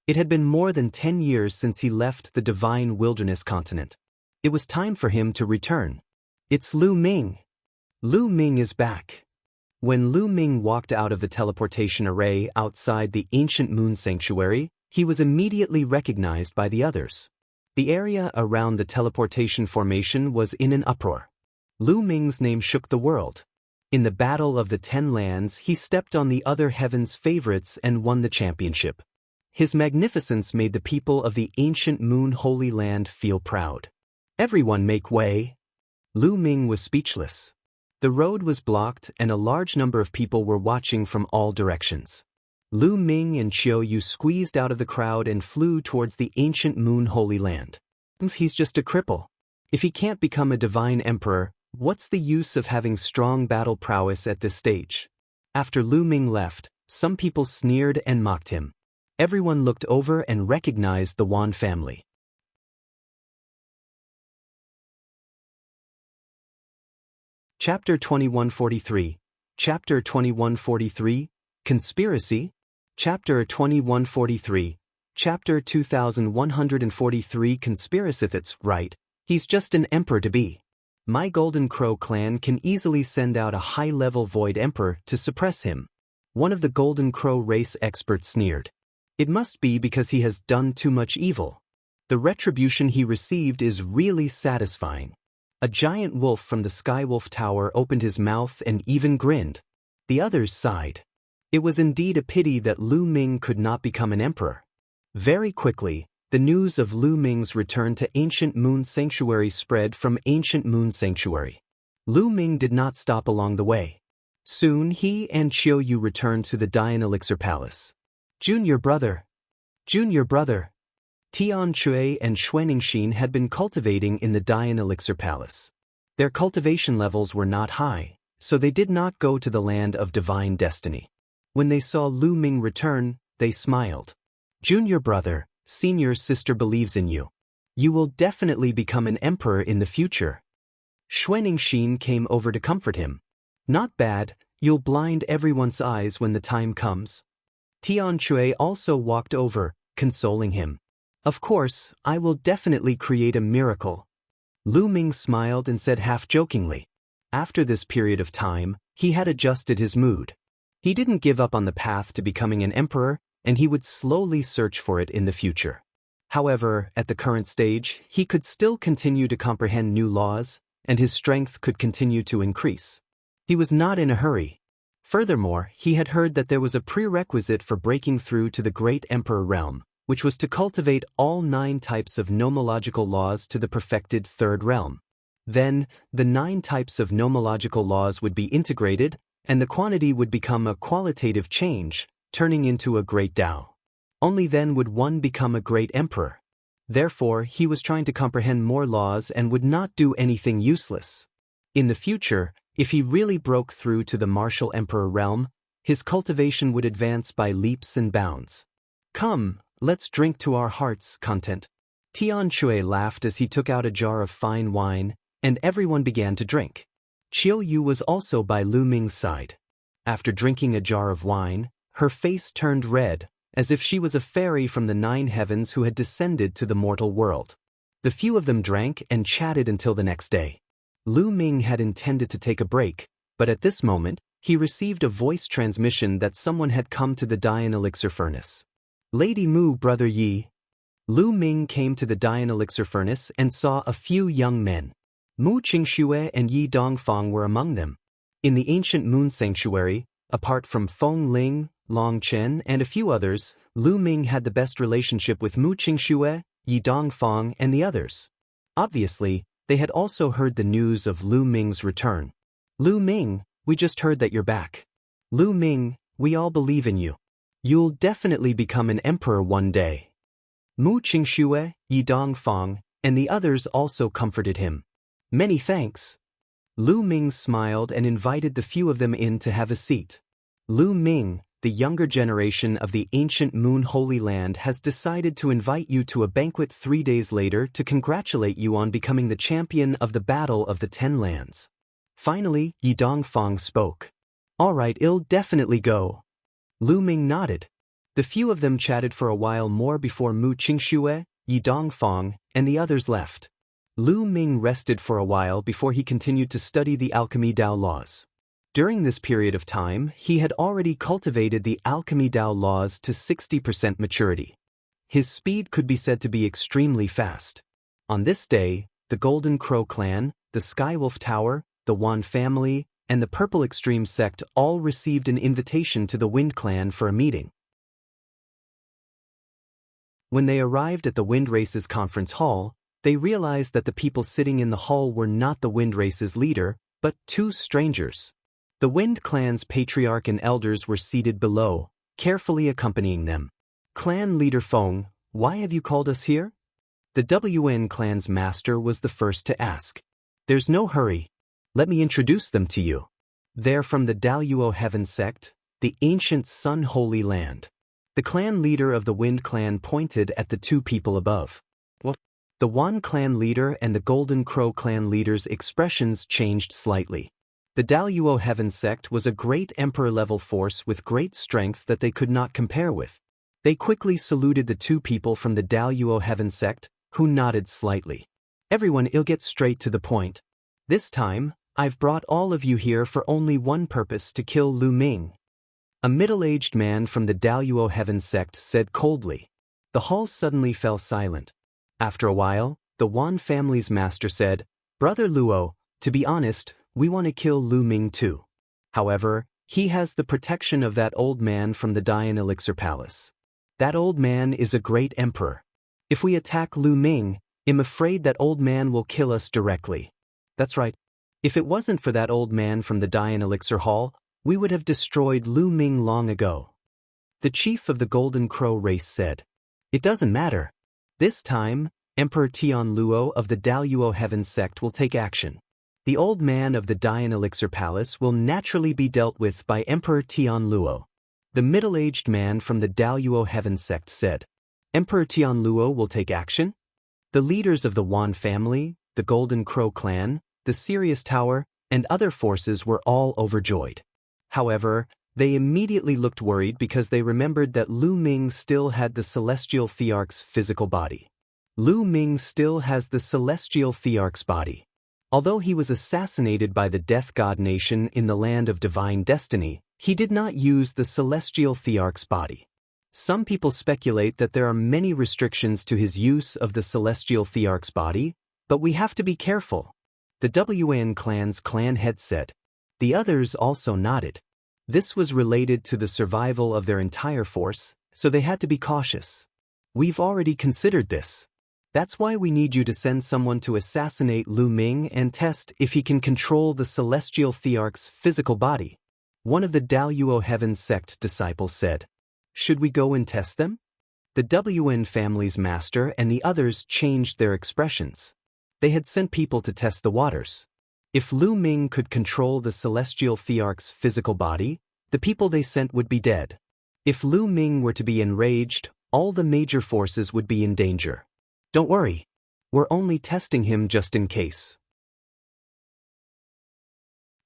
It had been more than 10 years since he left the Divine Wilderness Continent. It was time for him to return. It's Lu Ming. Lu Ming is back. When Lu Ming walked out of the teleportation array outside the Ancient Moon Sanctuary, he was immediately recognized by the others. The area around the teleportation formation was in an uproar. Lu Ming's name shook the world. In the Battle of the Ten Lands, he stepped on the other heaven's favorites and won the championship. His magnificence made the people of the Ancient Moon Holy Land feel proud. Everyone make way. Lu Ming was speechless. The road was blocked and a large number of people were watching from all directions. Lu Ming and Xiaoyu squeezed out of the crowd and flew towards the Ancient Moon Holy Land. He's just a cripple. If he can't become a divine emperor, what's the use of having strong battle prowess at this stage? After Lu Ming left, some people sneered and mocked him. Everyone looked over and recognized the Yuan family. Chapter 2143. Chapter 2143. Conspiracy? Chapter 2143. Chapter 2143. Conspiracy. That's right. He's just an emperor to be. My Golden Crow clan can easily send out a high-level Void Emperor to suppress him. One of the Golden Crow race experts sneered. It must be because he has done too much evil. The retribution he received is really satisfying. A giant wolf from the Skywolf Tower opened his mouth and even grinned. The others sighed. It was indeed a pity that Lu Ming could not become an emperor. Very quickly, the news of Lu Ming's return to Ancient Moon Sanctuary spread from Ancient Moon Sanctuary. Lu Ming did not stop along the way. Soon he and Xiaoyu returned to the Dian Elixir Palace. Junior brother. Tian Chui and Xianxia had been cultivating in the Dian Elixir Palace. Their cultivation levels were not high, so they did not go to the land of divine destiny. When they saw Lu Ming return, they smiled. Junior brother, senior sister believes in you. You will definitely become an emperor in the future. Xianxia came over to comfort him. Not bad, you'll blind everyone's eyes when the time comes. Tian Chui also walked over, consoling him. Of course, I will definitely create a miracle. Lu Ming smiled and said half-jokingly. After this period of time, he had adjusted his mood. He didn't give up on the path to becoming an emperor, and he would slowly search for it in the future. However, at the current stage, he could still continue to comprehend new laws, and his strength could continue to increase. He was not in a hurry. Furthermore, he had heard that there was a prerequisite for breaking through to the Great Emperor realm, which was to cultivate all 9 types of nomological laws to the perfected 3rd realm. Then, the 9 types of nomological laws would be integrated, and the quantity would become a qualitative change, turning into a great Tao. Only then would one become a great emperor. Therefore, he was trying to comprehend more laws and would not do anything useless. In the future, if he really broke through to the martial emperor realm, his cultivation would advance by leaps and bounds. Come, let's drink to our heart's content. Tian Shui laughed as he took out a jar of fine wine, and everyone began to drink. Qiu Yu was also by Lu Ming's side. After drinking a jar of wine, her face turned red, as if she was a fairy from the 9 heavens who had descended to the mortal world. The few of them drank and chatted until the next day. Lu Ming had intended to take a break, but at this moment, he received a voice transmission that someone had come to the Dian Elixir Furnace. Lady Mu, Brother Yi. Lu Ming came to the Dian Elixir Furnace and saw a few young men. Mu Qingxue and Yi Dongfang were among them. In the ancient moon sanctuary, apart from Feng Ling, Long Chen, and a few others, Lu Ming had the best relationship with Mu Qingxue, Yi Dongfang, and the others. Obviously, they had also heard the news of Lu Ming's return. Lu Ming, we just heard that you're back. Lu Ming, we all believe in you. You'll definitely become an emperor one day. Mu Qingxue, Yi Dongfang, and the others also comforted him. Many thanks. Lu Ming smiled and invited the few of them in to have a seat. Lu Ming, the younger generation of the ancient Moon Holy Land, has decided to invite you to a banquet 3 days later to congratulate you on becoming the champion of the Battle of the 10 Lands. Finally, Yi Dongfang spoke. All right, I'll definitely go. Lu Ming nodded. The few of them chatted for a while more before Mu Qingxue, Yi Dongfang, and the others left. Lu Ming rested for a while before he continued to study the alchemy Dao laws. During this period of time, he had already cultivated the alchemy Dao laws to 60% maturity. His speed could be said to be extremely fast. On this day, the Golden Crow clan, the Skywolf Tower, the Yuan family, and the Purple Extreme sect all received an invitation to the Wind clan for a meeting. When they arrived at the Wind Race's conference hall, they realized that the people sitting in the hall were not the Wind Race's leader, but 2 strangers. The Wind clan's patriarch and elders were seated below, carefully accompanying them. Clan leader Feng, why have you called us here? The WN clan's master was the first to ask. There's no hurry. Let me introduce them to you. They're from the Daoist Heaven sect, the ancient Sun Holy Land. The clan leader of the Wind clan pointed at the 2 people above. What? The Yuan clan leader and the Golden Crow clan leader's expressions changed slightly. The Daoist Heaven sect was a great emperor-level force with great strength that they could not compare with. They quickly saluted the 2 people from the Daoist Heaven sect, who nodded slightly. Everyone, I'll get straight to the point. This time, I've brought all of you here for only one purpose: to kill Lu Ming. A middle-aged man from the Daoist Heaven sect said coldly. The hall suddenly fell silent. After a while, the Yuan family's master said, Brother Luo, to be honest, we want to kill Lu Ming too. However, he has the protection of that old man from the Dian Elixir Palace. That old man is a great emperor. If we attack Lu Ming, I'm afraid that old man will kill us directly. That's right. If it wasn't for that old man from the Dian Elixir Hall, we would have destroyed Lu Ming long ago. The chief of the Golden Crow race said. It doesn't matter. This time, Emperor Tian Luo of the Daoist Heaven sect will take action. The old man of the Dian Elixir Palace will naturally be dealt with by Emperor Tian Luo. The middle-aged man from the Daoist Heaven sect said. Emperor Tian Luo will take action? The leaders of the Yuan family, the Golden Crow clan, the Sirius Tower, and other forces were all overjoyed. However, they immediately looked worried because they remembered that Lu Ming still had the Celestial Thearch's physical body. Lu Ming still has the Celestial Thearch's body. Although he was assassinated by the Death God Nation in the Land of Divine Destiny, he did not use the Celestial Thearch's body. Some people speculate that there are many restrictions to his use of the Celestial Thearch's body, but we have to be careful. The WN clan's clan head said. The others also nodded. This was related to the survival of their entire force, so they had to be cautious. We've already considered this. That's why we need you to send someone to assassinate Lu Ming and test if he can control the celestial Thearch's physical body. One of the Daoist Heaven sect disciples said. Should we go and test them? The Wn family's master and the others changed their expressions. They had sent people to test the waters. If Lu Ming could control the celestial Thearch's physical body, the people they sent would be dead. If Lu Ming were to be enraged, all the major forces would be in danger. Don't worry. We're only testing him just in case.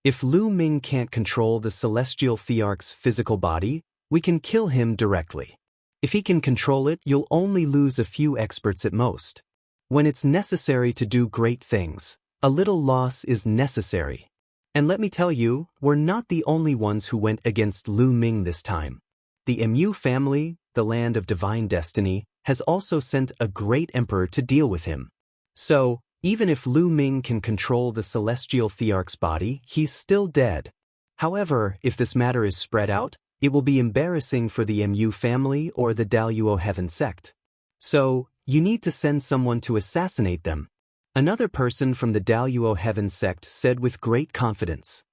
If Lu Ming can't control the celestial Thearch's physical body, we can kill him directly. If he can control it, you'll only lose a few experts at most. When it's necessary to do great things, a little loss is necessary. And let me tell you, we're not the only ones who went against Lu Ming this time. The Mu family, the land of divine destiny, has also sent a great emperor to deal with him. So, even if Lu Ming can control the celestial Thearch's body, he's still dead. However, if this matter is spread out, it will be embarrassing for the Mu family or the Daoist Heaven sect. So, you need to send someone to assassinate them. Another person from the Daoist Heaven sect said with great confidence.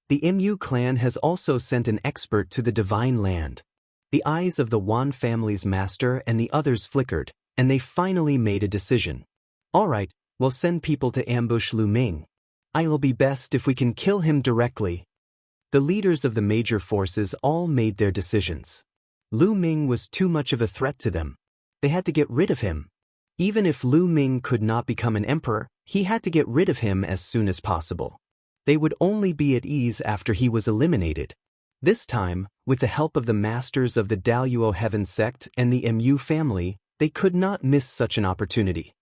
The Mu clan has also sent an expert to the divine land. The eyes of the Yuan family's master and the others flickered, and they finally made a decision. All right, we'll send people to ambush Lu Ming. It'll be best if we can kill him directly. The leaders of the major forces all made their decisions. Lu Ming was too much of a threat to them. They had to get rid of him. Even if Lu Ming could not become an emperor, he had to get rid of him as soon as possible. They would only be at ease after he was eliminated. This time, with the help of the masters of the Daoist Heaven sect and the Mu family, they could not miss such an opportunity.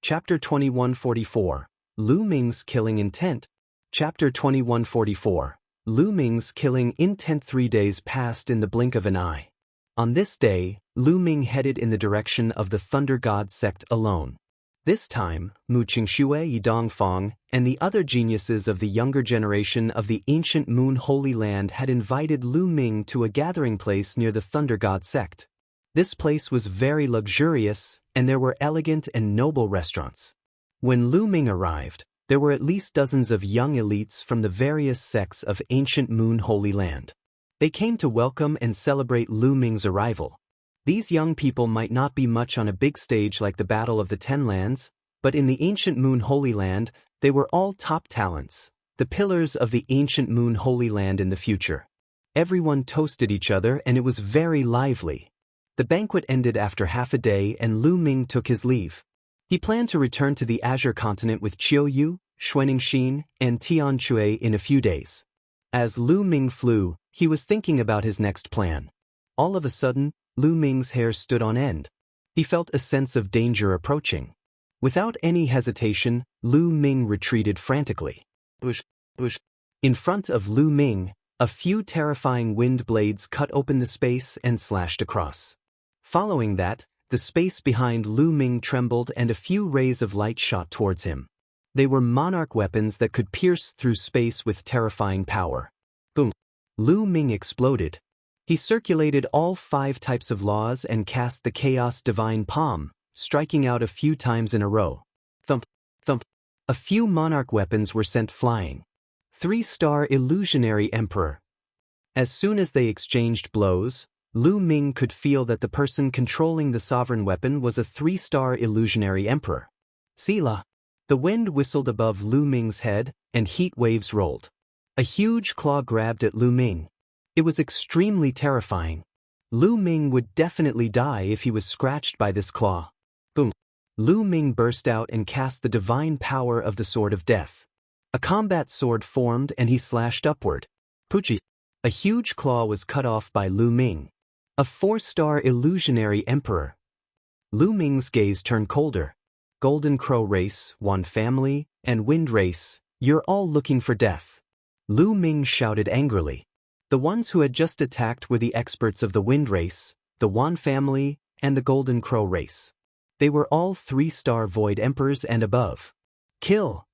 Chapter 2144, Lu Ming's Killing Intent. Chapter 2144, Lu Ming's Killing Intent. 3 days passed in the blink of an eye. On this day, Lu Ming headed in the direction of the Thunder God sect alone. This time, Mu Qingxue Yidongfang and the other geniuses of the younger generation of the ancient Moon Holy Land had invited Lu Ming to a gathering place near the Thunder God sect. This place was very luxurious, and there were elegant and noble restaurants. When Lu Ming arrived, there were at least dozens of young elites from the various sects of ancient Moon Holy Land. They came to welcome and celebrate Lu Ming's arrival. These young people might not be much on a big stage like the Battle of the Ten Lands, but in the ancient Moon Holy Land, they were all top talents, the pillars of the ancient Moon Holy Land in the future. Everyone toasted each other and it was very lively. The banquet ended after half a day and Lu Ming took his leave. He planned to return to the Azure continent with Qiu Yu, Xuanixin, and Tianque in a few days. As Lu Ming flew, he was thinking about his next plan. All of a sudden, Lu Ming's hair stood on end. He felt a sense of danger approaching. Without any hesitation, Lu Ming retreated frantically. Bush. In front of Lu Ming, a few terrifying wind blades cut open the space and slashed across. Following that, the space behind Lu Ming trembled and a few rays of light shot towards him. They were monarch weapons that could pierce through space with terrifying power. Boom! Lu Ming exploded. He circulated all 5 types of laws and cast the Chaos Divine Palm, striking out a few times in a row. Thump, thump. A few monarch weapons were sent flying. 3-star Illusionary Emperor. As soon as they exchanged blows, Lu Ming could feel that the person controlling the sovereign weapon was a 3-star Illusionary Emperor. Sila. The wind whistled above Lu Ming's head, and heat waves rolled. A huge claw grabbed at Lu Ming. It was extremely terrifying. Lu Ming would definitely die if he was scratched by this claw. Boom! Lu Ming burst out and cast the divine power of the Sword of Death. A combat sword formed and he slashed upward. Puchi! A huge claw was cut off by Lu Ming. A 4-star Illusionary Emperor. Lu Ming's gaze turned colder. Golden Crow Race, Yuan family, and Wind Race, you're all looking for death. Lu Ming shouted angrily. The ones who had just attacked were the experts of the Wind Race, the Yuan family, and the Golden Crow Race. They were all 3-star Void Emperors and above. Kill!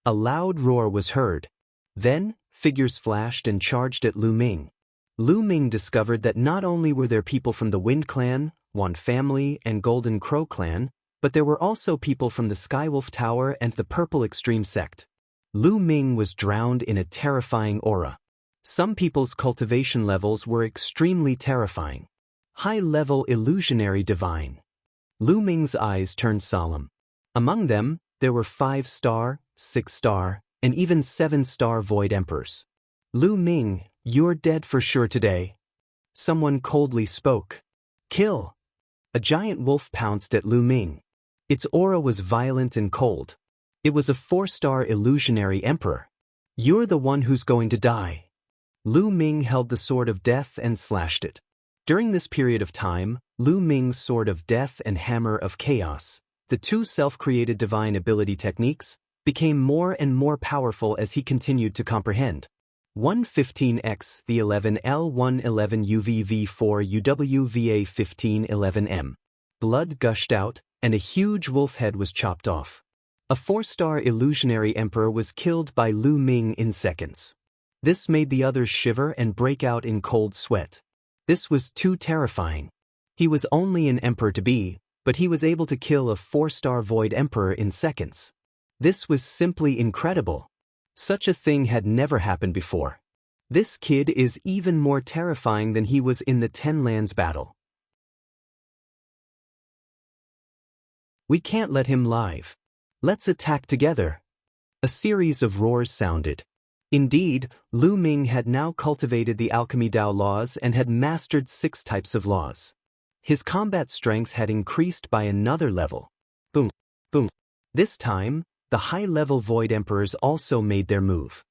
A loud roar was heard. Then, figures flashed and charged at Lu Ming. Lu Ming discovered that not only were there people from the Wind Clan, Yuan family, and Golden Crow clan, but there were also people from the Skywolf Tower and the Purple Extreme sect. Lu Ming was drowned in a terrifying aura. Some people's cultivation levels were extremely terrifying. High-level illusionary divine. Lu Ming's eyes turned solemn. Among them, there were 5-star, 6-star, and even 7-star Void Emperors. Lu Ming, you're dead for sure today. Someone coldly spoke. Kill! A giant wolf pounced at Lu Ming. Its aura was violent and cold. It was a 4-star illusionary emperor. You're the one who's going to die. Lu Ming held the sword of death and slashed it. During this period of time, Lu Ming's sword of death and hammer of chaos, the two self-created divine ability techniques, became more and more powerful as he continued to comprehend. 115x the 11L 111 UVV4 UWVA 1511M. Blood gushed out, and a huge wolf head was chopped off. A 4-star illusionary emperor was killed by Lu Ming in seconds. This made the others shiver and break out in cold sweat. This was too terrifying. He was only an emperor to be, but he was able to kill a 4-star Void Emperor in seconds. This was simply incredible. Such a thing had never happened before. This kid is even more terrifying than he was in the Ten Lands battle. We can't let him live. Let's attack together. A series of roars sounded. Indeed, Lu Ming had now cultivated the alchemy Dao laws and had mastered 6 types of laws. His combat strength had increased by another level. Boom, boom. This time, the high-level Void Emperors also made their move.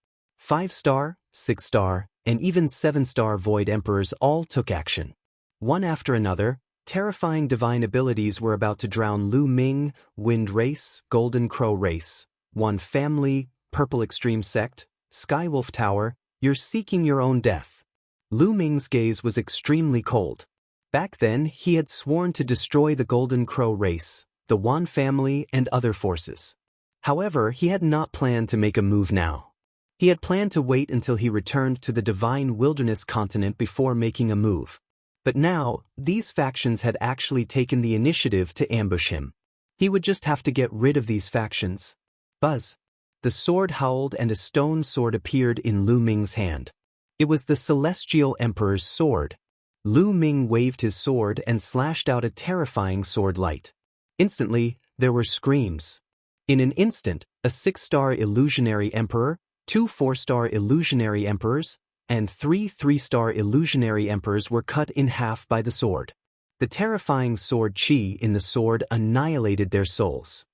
5-star, 6-star, and even 7-star Void Emperors all took action. One after another, terrifying divine abilities were about to drown Lu Ming, Wind Race, Golden Crow Race, Yuan family, Purple Extreme sect, Skywolf Tower. You're seeking your own death. Lu Ming's gaze was extremely cold. Back then, he had sworn to destroy the Golden Crow race, the Yuan family, and other forces. However, he had not planned to make a move now. He had planned to wait until he returned to the Divine Wilderness continent before making a move. But now, these factions had actually taken the initiative to ambush him. He would just have to get rid of these factions. Buzz. The sword howled and a stone sword appeared in Lu Ming's hand. It was the Celestial Emperor's sword. Lu Ming waved his sword and slashed out a terrifying sword light. Instantly, there were screams. In an instant, a 6-star illusionary emperor, 2 4-star illusionary emperors, and 3 3-star illusionary emperors were cut in half by the sword. The terrifying sword chi in the sword annihilated their souls.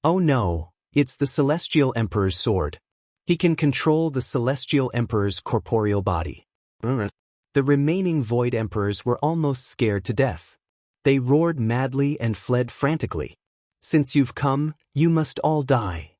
Oh no, it's the Celestial Emperor's sword. He can control the Celestial Emperor's corporeal body. The remaining Void Emperors were almost scared to death. They roared madly and fled frantically. Since you've come, you must all die.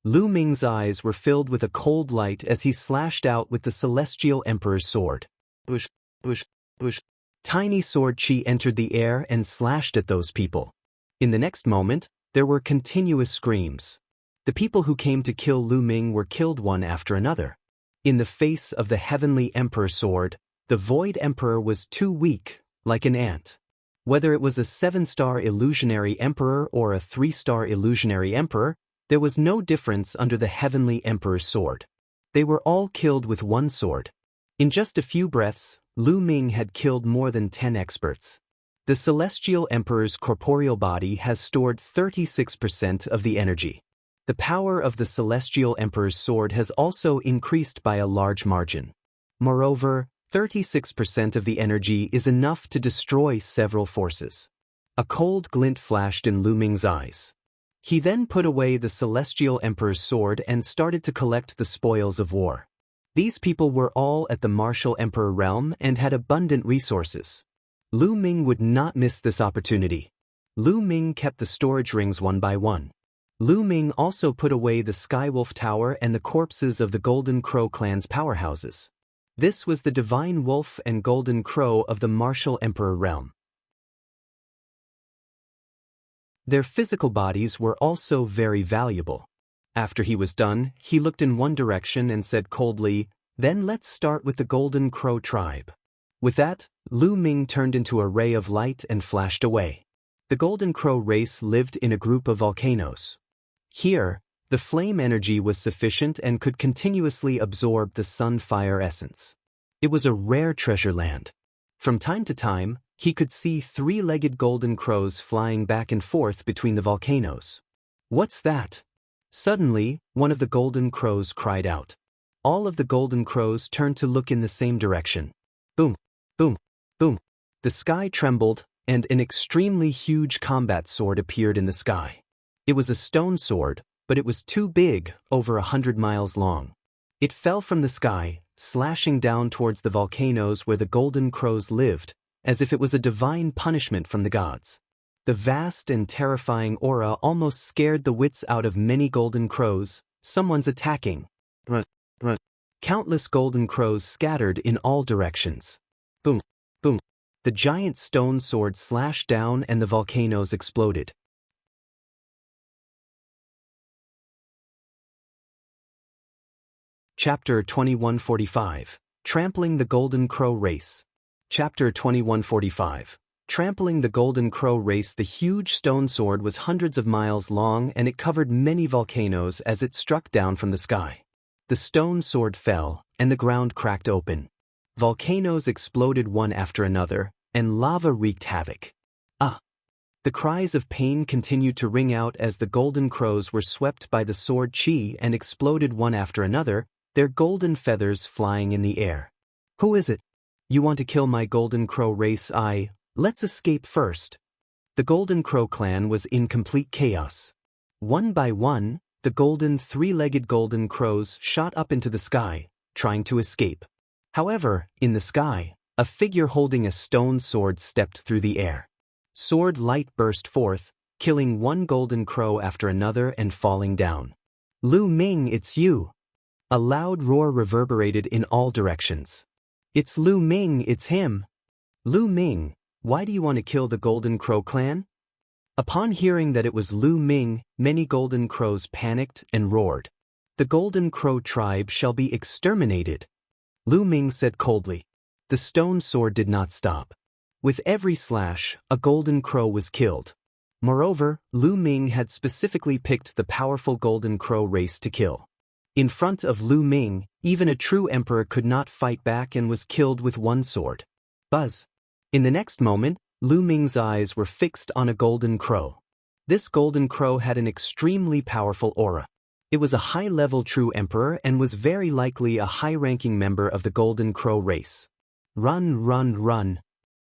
Lu Ming's eyes were filled with a cold light as he slashed out with the Celestial Emperor's sword. Whoosh, whoosh, whoosh. Tiny sword chi entered the air and slashed at those people. In the next moment, there were continuous screams. The people who came to kill Lu Ming were killed one after another. In the face of the Heavenly Emperor sword, the Void Emperor was too weak, like an ant. Whether it was a 7-star illusionary emperor or a 3-star illusionary emperor, there was no difference under the Heavenly Emperor's sword. They were all killed with one sword. In just a few breaths, Lu Ming had killed more than 10 experts. The Celestial Emperor's corporeal body has stored 36% of the energy. The power of the Celestial Emperor's sword has also increased by a large margin. Moreover, 36% of the energy is enough to destroy several forces. A cold glint flashed in Lu Ming's eyes. He then put away the Celestial Emperor's sword and started to collect the spoils of war. These people were all at the Martial Emperor realm and had abundant resources. Lu Ming would not miss this opportunity. Lu Ming kept the storage rings one by one. Lu Ming also put away the Skywolf Tower and the corpses of the Golden Crow clan's powerhouses. This was the Divine Wolf and Golden Crow of the Martial Emperor realm. Their physical bodies were also very valuable. After he was done, he looked in one direction and said coldly, "Then let's start with the Golden Crow tribe." With that, Lu Ming turned into a ray of light and flashed away. The Golden Crow race lived in a group of volcanoes. Here, the flame energy was sufficient and could continuously absorb the sun fire essence. It was a rare treasure land. From time to time, he could see three-legged golden crows flying back and forth between the volcanoes. "What's that?" Suddenly, one of the golden crows cried out. All of the golden crows turned to look in the same direction. Boom, boom, boom. The sky trembled, and an extremely huge combat sword appeared in the sky. It was a stone sword, but it was too big, over 100 miles long. It fell from the sky, slashing down towards the volcanoes where the golden crows lived, as if it was a divine punishment from the gods. The vast and terrifying aura almost scared the wits out of many golden crows. "Someone's attacking." Run, run. Countless golden crows scattered in all directions. Boom, boom. The giant stone sword slashed down and the volcanoes exploded. Chapter 2145. Trampling the Golden Crow Race. Chapter 2145. Trampling the Golden Crow Race. The huge stone sword was hundreds of miles long and it covered many volcanoes as it struck down from the sky. The stone sword fell, and the ground cracked open. Volcanoes exploded one after another, and lava wreaked havoc. Ah! The cries of pain continued to ring out as the golden crows were swept by the sword chi and exploded one after another, their golden feathers flying in the air. "Who is it? You want to kill my Golden Crow race? Let's escape first." The Golden Crow clan was in complete chaos. One by one, the three-legged golden crows shot up into the sky, trying to escape. However, in the sky, a figure holding a stone sword stepped through the air. Sword light burst forth, killing one golden crow after another and falling down. "Lu Ming, it's you!" A loud roar reverberated in all directions. "It's Lu Ming, it's him!" "Lu Ming, why do you want to kill the Golden Crow clan?" Upon hearing that it was Lu Ming, many golden crows panicked and roared. "The Golden Crow tribe shall be exterminated," Lu Ming said coldly. The stone sword did not stop. With every slash, a golden crow was killed. Moreover, Lu Ming had specifically picked the powerful Golden Crow race to kill. In front of Lu Ming, even a true emperor could not fight back and was killed with one sword. Buzz. In the next moment, Lu Ming's eyes were fixed on a golden crow. This golden crow had an extremely powerful aura. It was a high-level true emperor and was very likely a high-ranking member of the Golden Crow race. "Run, run, run!"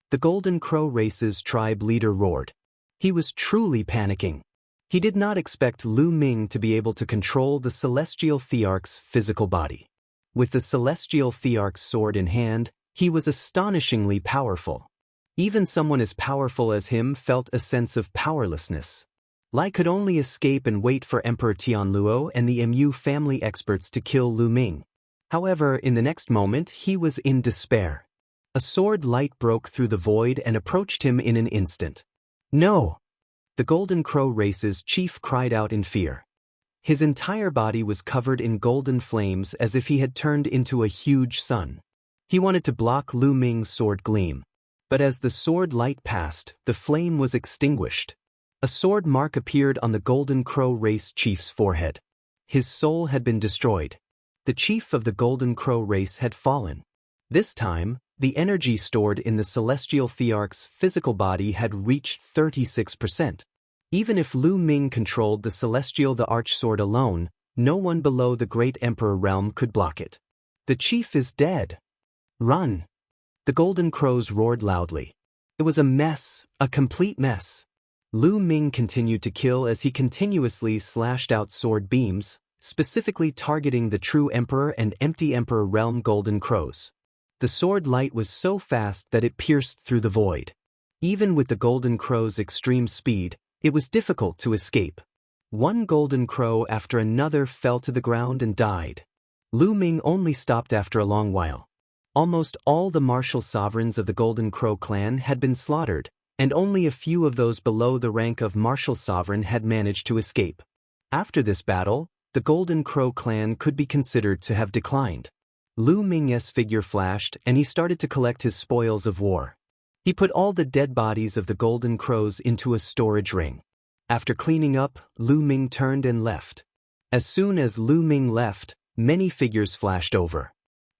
The Golden Crow race's tribe leader roared. He was truly panicking. He did not expect Lu Ming to be able to control the Celestial Thearch's physical body. With the Celestial Thearch's sword in hand, he was astonishingly powerful. Even someone as powerful as him felt a sense of powerlessness. Lai could only escape and wait for Emperor Tianluo and the Mu family experts to kill Lu Ming. However, in the next moment, he was in despair. A sword light broke through the void and approached him in an instant. "No!" The Golden Crow race's chief cried out in fear. His entire body was covered in golden flames as if he had turned into a huge sun. He wanted to block Lu Ming's sword gleam. But as the sword light passed, the flame was extinguished. A sword mark appeared on the Golden Crow race chief's forehead. His soul had been destroyed. The chief of the Golden Crow race had fallen. This time, the energy stored in the Celestial Thearch's physical body had reached 36%. Even if Lu Ming controlled the Celestial the Archsword alone, no one below the Great Emperor realm could block it. "The chief is dead. Run!" The Golden Crows roared loudly. It was a mess, a complete mess. Lu Ming continued to kill as he continuously slashed out sword beams, specifically targeting the true Emperor and Empty Emperor realm Golden Crows. The sword light was so fast that it pierced through the void. Even with the Golden Crow's extreme speed, it was difficult to escape. One golden crow after another fell to the ground and died. Lu Ming only stopped after a long while. Almost all the martial sovereigns of the Golden Crow clan had been slaughtered, and only a few of those below the rank of martial sovereign had managed to escape. After this battle, the Golden Crow clan could be considered to have declined. Lu Ming's figure flashed and he started to collect his spoils of war. He put all the dead bodies of the Golden Crows into a storage ring. After cleaning up, Lu Ming turned and left. As soon as Lu Ming left, many figures flashed over.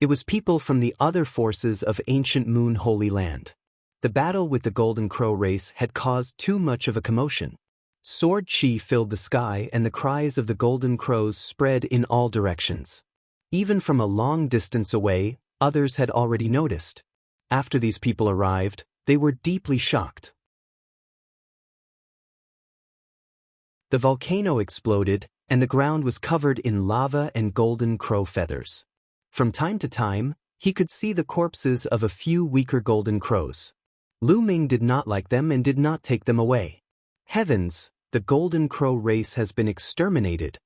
It was people from the other forces of ancient Moon Holy Land. The battle with the Golden Crow race had caused too much of a commotion. Sword chi filled the sky and the cries of the Golden Crows spread in all directions. Even from a long distance away, others had already noticed. After these people arrived, they were deeply shocked. The volcano exploded, and the ground was covered in lava and Golden Crow feathers. From time to time, he could see the corpses of a few weaker Golden Crows. Lu Ming did not like them and did not take them away. Heavens, the Golden Crow race has been exterminated.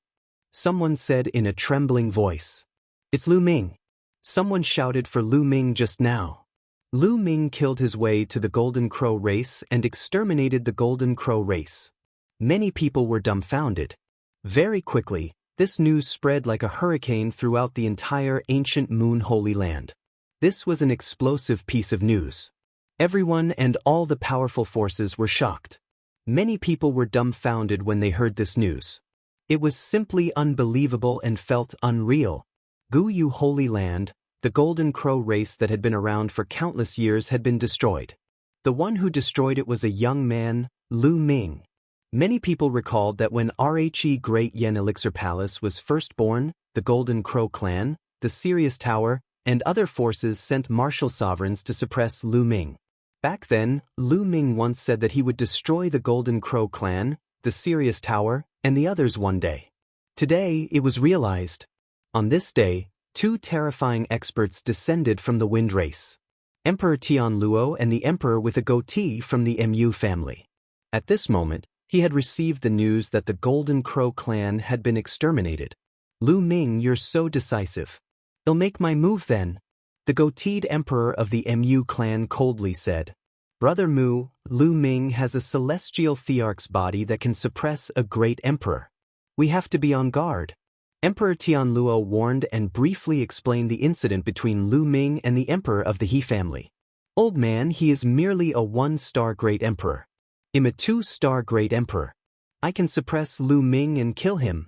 Someone said in a trembling voice. It's Lu Ming. Someone shouted for Lu Ming just now. Lu Ming killed his way to the Golden Crow race and exterminated the Golden Crow race. Many people were dumbfounded. Very quickly, this news spread like a hurricane throughout the entire ancient Moon Holy Land. This was an explosive piece of news. Everyone and all the powerful forces were shocked. Many people were dumbfounded when they heard this news. It was simply unbelievable and felt unreal. Guyu Holy Land, the Golden Crow race that had been around for countless years, had been destroyed. The one who destroyed it was a young man, Lu Ming. Many people recalled that when Rhe Great Yen Elixir Palace was first born, the Golden Crow clan, the Sirius Tower, and other forces sent martial sovereigns to suppress Lu Ming. Back then, Lu Ming once said that he would destroy the Golden Crow clan, the Sirius Tower, and the others one day. Today, it was realized. On this day, two terrifying experts descended from the Wind race. Emperor Tianluo and the Emperor with a goatee from the Mu family. At this moment, he had received the news that the Golden Crow clan had been exterminated. Lu Ming, you're so decisive. I'll make my move then. The goateed emperor of the Mu clan coldly said. Brother Mu, Lu Ming has a celestial Thearch's body that can suppress a great emperor. We have to be on guard. Emperor Tianluo warned and briefly explained the incident between Lu Ming and the emperor of the He family. Old man, he is merely a one-star great emperor. I'm a two-star great emperor. I can suppress Lu Ming and kill him.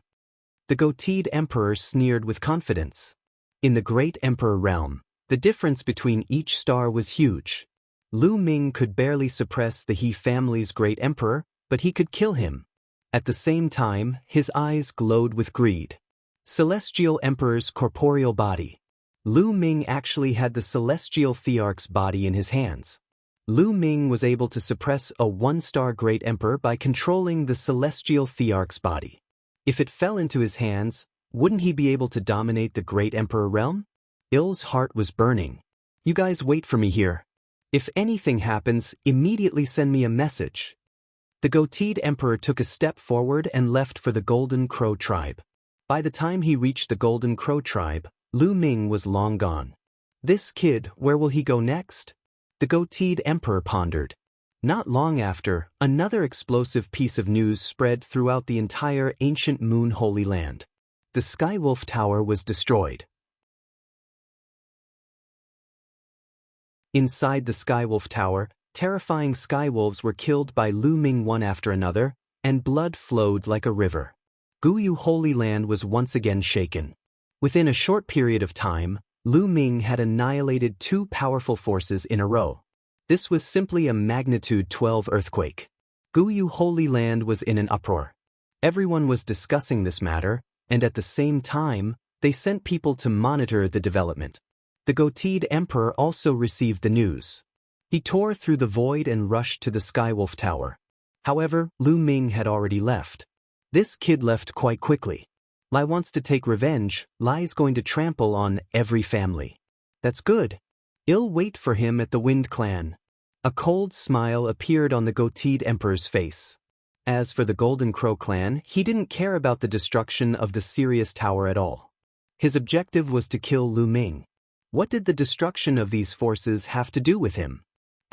The goateed emperor sneered with confidence. In the great emperor realm, the difference between each star was huge. Lu Ming could barely suppress the He family's great emperor, but he could kill him. At the same time, his eyes glowed with greed. Celestial Emperor's corporeal body. Lu Ming actually had the celestial Thearch's body in his hands. Lu Ming was able to suppress a one-star great emperor by controlling the celestial Thearch's body. If it fell into his hands, wouldn't he be able to dominate the great emperor realm? Il's heart was burning. You guys wait for me here. If anything happens, immediately send me a message. The goateed emperor took a step forward and left for the Golden Crow tribe. By the time he reached the Golden Crow tribe, Lu Ming was long gone. This kid, where will he go next? The goateed emperor pondered. Not long after, another explosive piece of news spread throughout the entire ancient Moon Holy Land. The Skywolf Tower was destroyed. Inside the Skywolf Tower, terrifying skywolves were killed by Lu Ming one after another, and blood flowed like a river. Guyu Holy Land was once again shaken. Within a short period of time, Lu Ming had annihilated two powerful forces in a row. This was simply a magnitude 12 earthquake. Guyu Holy Land was in an uproar. Everyone was discussing this matter, and at the same time, they sent people to monitor the development. The goateed emperor also received the news. He tore through the void and rushed to the Skywolf Tower. However, Lu Ming had already left. This kid left quite quickly. Lai wants to take revenge. Lai's going to trample on every family. That's good. I'll wait for him at the Wind Clan. A cold smile appeared on the goateed emperor's face. As for the Golden Crow clan, he didn't care about the destruction of the Sirius Tower at all. His objective was to kill Lu Ming. What did the destruction of these forces have to do with him?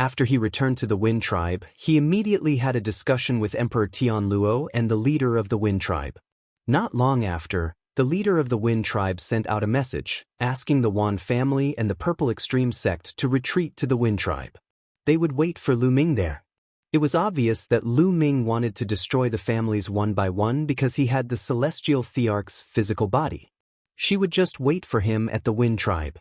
After he returned to the Wind Tribe, he immediately had a discussion with Emperor Tianluo and the leader of the Wind Tribe. Not long after, the leader of the Wind Tribe sent out a message, asking the Yuan family and the Purple Extreme sect to retreat to the Wind Tribe. They would wait for Lu Ming there. It was obvious that Lu Ming wanted to destroy the families one by one because he had the celestial Thearch's physical body. She would just wait for him at the Wind Tribe.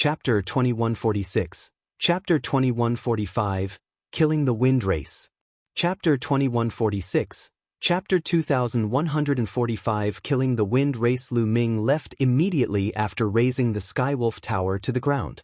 Chapter 2146. Chapter 2145. Killing the Wind Race. Chapter 2146. Chapter 2145. Killing the Wind Race. Lu Ming left immediately after razing the Skywolf Tower to the ground.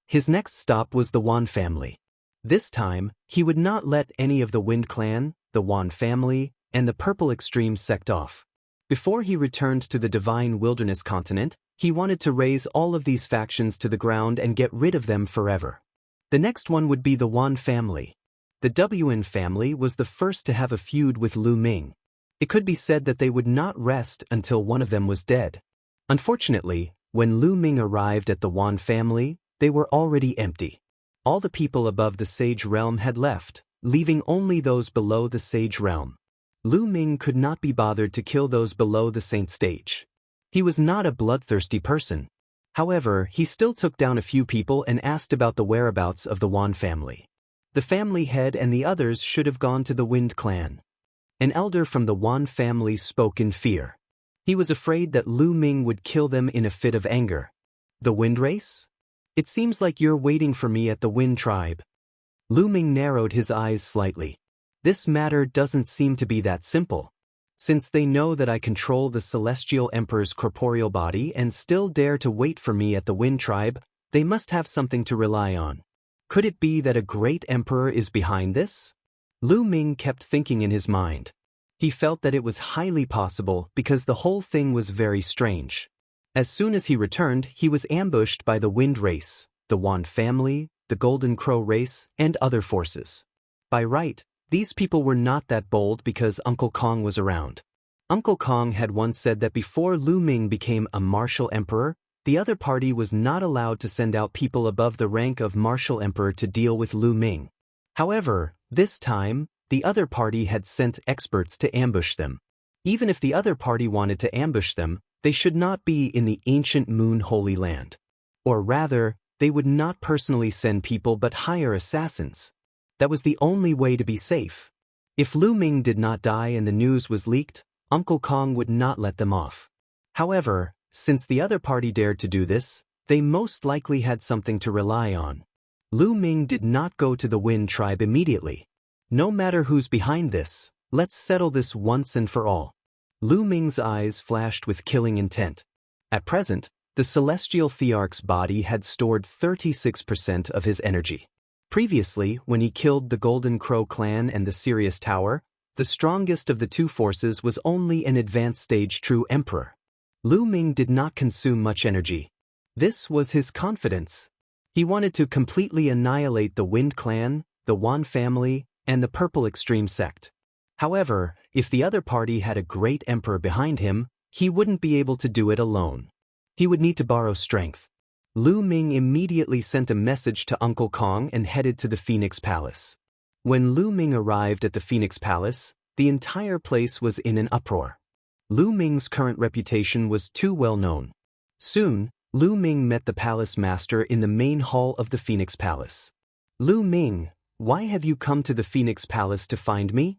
His next stop was the Yuan family. This time, he would not let any of the Wind Clan, the Yuan family, and the Purple Extreme sect off. Before he returned to the Divine Wilderness continent, he wanted to raze all of these factions to the ground and get rid of them forever. The next one would be the Yuan family. The Wuan family was the first to have a feud with Lu Ming. It could be said that they would not rest until one of them was dead. Unfortunately, when Lu Ming arrived at the Yuan family, they were already empty. All the people above the Sage Realm had left, leaving only those below the Sage Realm. Lu Ming could not be bothered to kill those below the Saint stage. He was not a bloodthirsty person. However, he still took down a few people and asked about the whereabouts of the Yuan family. The family head and the others should have gone to the Wind Clan. An elder from the Yuan family spoke in fear. He was afraid that Lu Ming would kill them in a fit of anger. The Wind Race? It seems like you're waiting for me at the Wind Tribe. Lu Ming narrowed his eyes slightly. This matter doesn't seem to be that simple. Since they know that I control the Celestial Emperor's corporeal body and still dare to wait for me at the Wind Tribe, they must have something to rely on. Could it be that a great emperor is behind this? Lu Ming kept thinking in his mind. He felt that it was highly possible because the whole thing was very strange. As soon as he returned, he was ambushed by the Wind Race, the Yuan family, the Golden Crow race, and other forces. By right, these people were not that bold because Uncle Kong was around. Uncle Kong had once said that before Lu Ming became a martial emperor, the other party was not allowed to send out people above the rank of martial emperor to deal with Lu Ming. However, this time, the other party had sent experts to ambush them. Even if the other party wanted to ambush them, they should not be in the ancient Moon Holy Land. Or rather, they would not personally send people but hire assassins. That was the only way to be safe. If Lu Ming did not die and the news was leaked, Uncle Kong would not let them off. However, since the other party dared to do this, they most likely had something to rely on. Lu Ming did not go to the Wind Tribe immediately. No matter who's behind this, let's settle this once and for all. Lu Ming's eyes flashed with killing intent. At present, the Celestial Thearch's body had stored 36% of his energy. Previously, when he killed the Golden Crow clan and the Sirius Tower, the strongest of the two forces was only an advanced stage true emperor. Lu Ming did not consume much energy. This was his confidence. He wanted to completely annihilate the Wind Clan, the Yuan family, and the Purple Extreme sect. However, if the other party had a great emperor behind him, he wouldn't be able to do it alone. He would need to borrow strength. Lu Ming immediately sent a message to Uncle Kong and headed to the Phoenix Palace. When Lu Ming arrived at the Phoenix Palace, the entire place was in an uproar. Lu Ming's current reputation was too well known. Soon, Lu Ming met the palace master in the main hall of the Phoenix Palace. Lu Ming, why have you come to the Phoenix Palace to find me?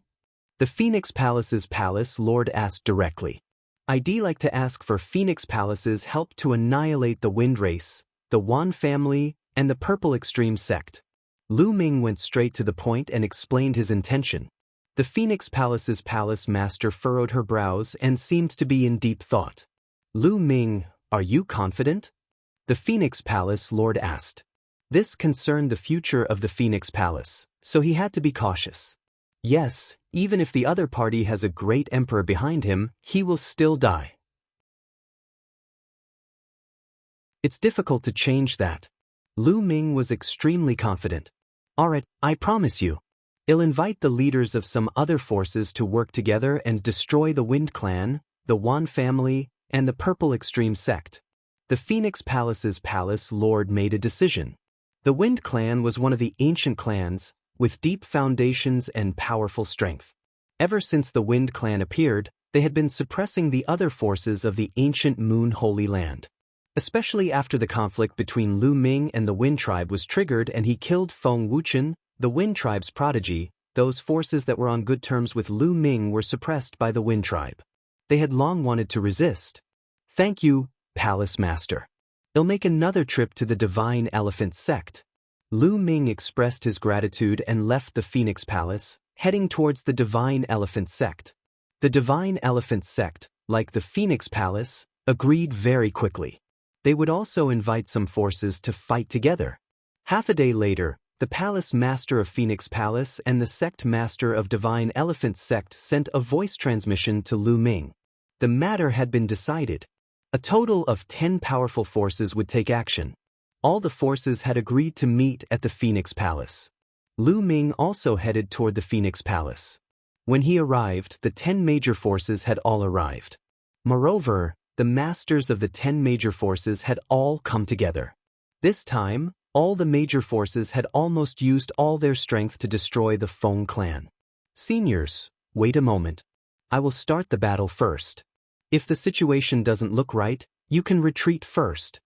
The Phoenix Palace's palace lord asked directly. I'd like to ask for Phoenix Palace's help to annihilate the Wind Race, the Yuan family, and the Purple Extreme sect. Lu Ming went straight to the point and explained his intention. The Phoenix Palace's palace master furrowed her brows and seemed to be in deep thought. Lu Ming, are you confident? The Phoenix Palace lord asked. This concerned the future of the Phoenix Palace, so he had to be cautious. Yes, even if the other party has a great emperor behind him, he will still die. It's difficult to change that. Lu Ming was extremely confident. Alright, I promise you. I'll invite the leaders of some other forces to work together and destroy the Wind Clan, the Yuan family, and the Purple Extreme sect. The Phoenix Palace's palace lord made a decision. The Wind clan was one of the ancient clans, with deep foundations and powerful strength. Ever since the Wind clan appeared, they had been suppressing the other forces of the ancient Moon Holy Land. Especially after the conflict between Lu Ming and the Wind tribe was triggered and he killed Feng Wuchen, the Wind tribe's prodigy, those forces that were on good terms with Lu Ming were suppressed by the Wind tribe. They had long wanted to resist. Thank you, Palace Master. I'll make another trip to the Divine Elephant sect. Lu Ming expressed his gratitude and left the Phoenix Palace, heading towards the Divine Elephant sect. The Divine Elephant sect, like the Phoenix Palace, agreed very quickly. They would also invite some forces to fight together. Half a day later, the Palace Master of Phoenix Palace and the Sect Master of Divine Elephant Sect sent a voice transmission to Lu Ming. The matter had been decided. A total of 10 powerful forces would take action. All the forces had agreed to meet at the Phoenix Palace. Lu Ming also headed toward the Phoenix Palace. When he arrived, the 10 major forces had all arrived. Moreover, the masters of the 10 major forces had all come together. This time, all the major forces had almost used all their strength to destroy the Feng clan. Seniors, wait a moment. I will start the battle first. If the situation doesn't look right, you can retreat first.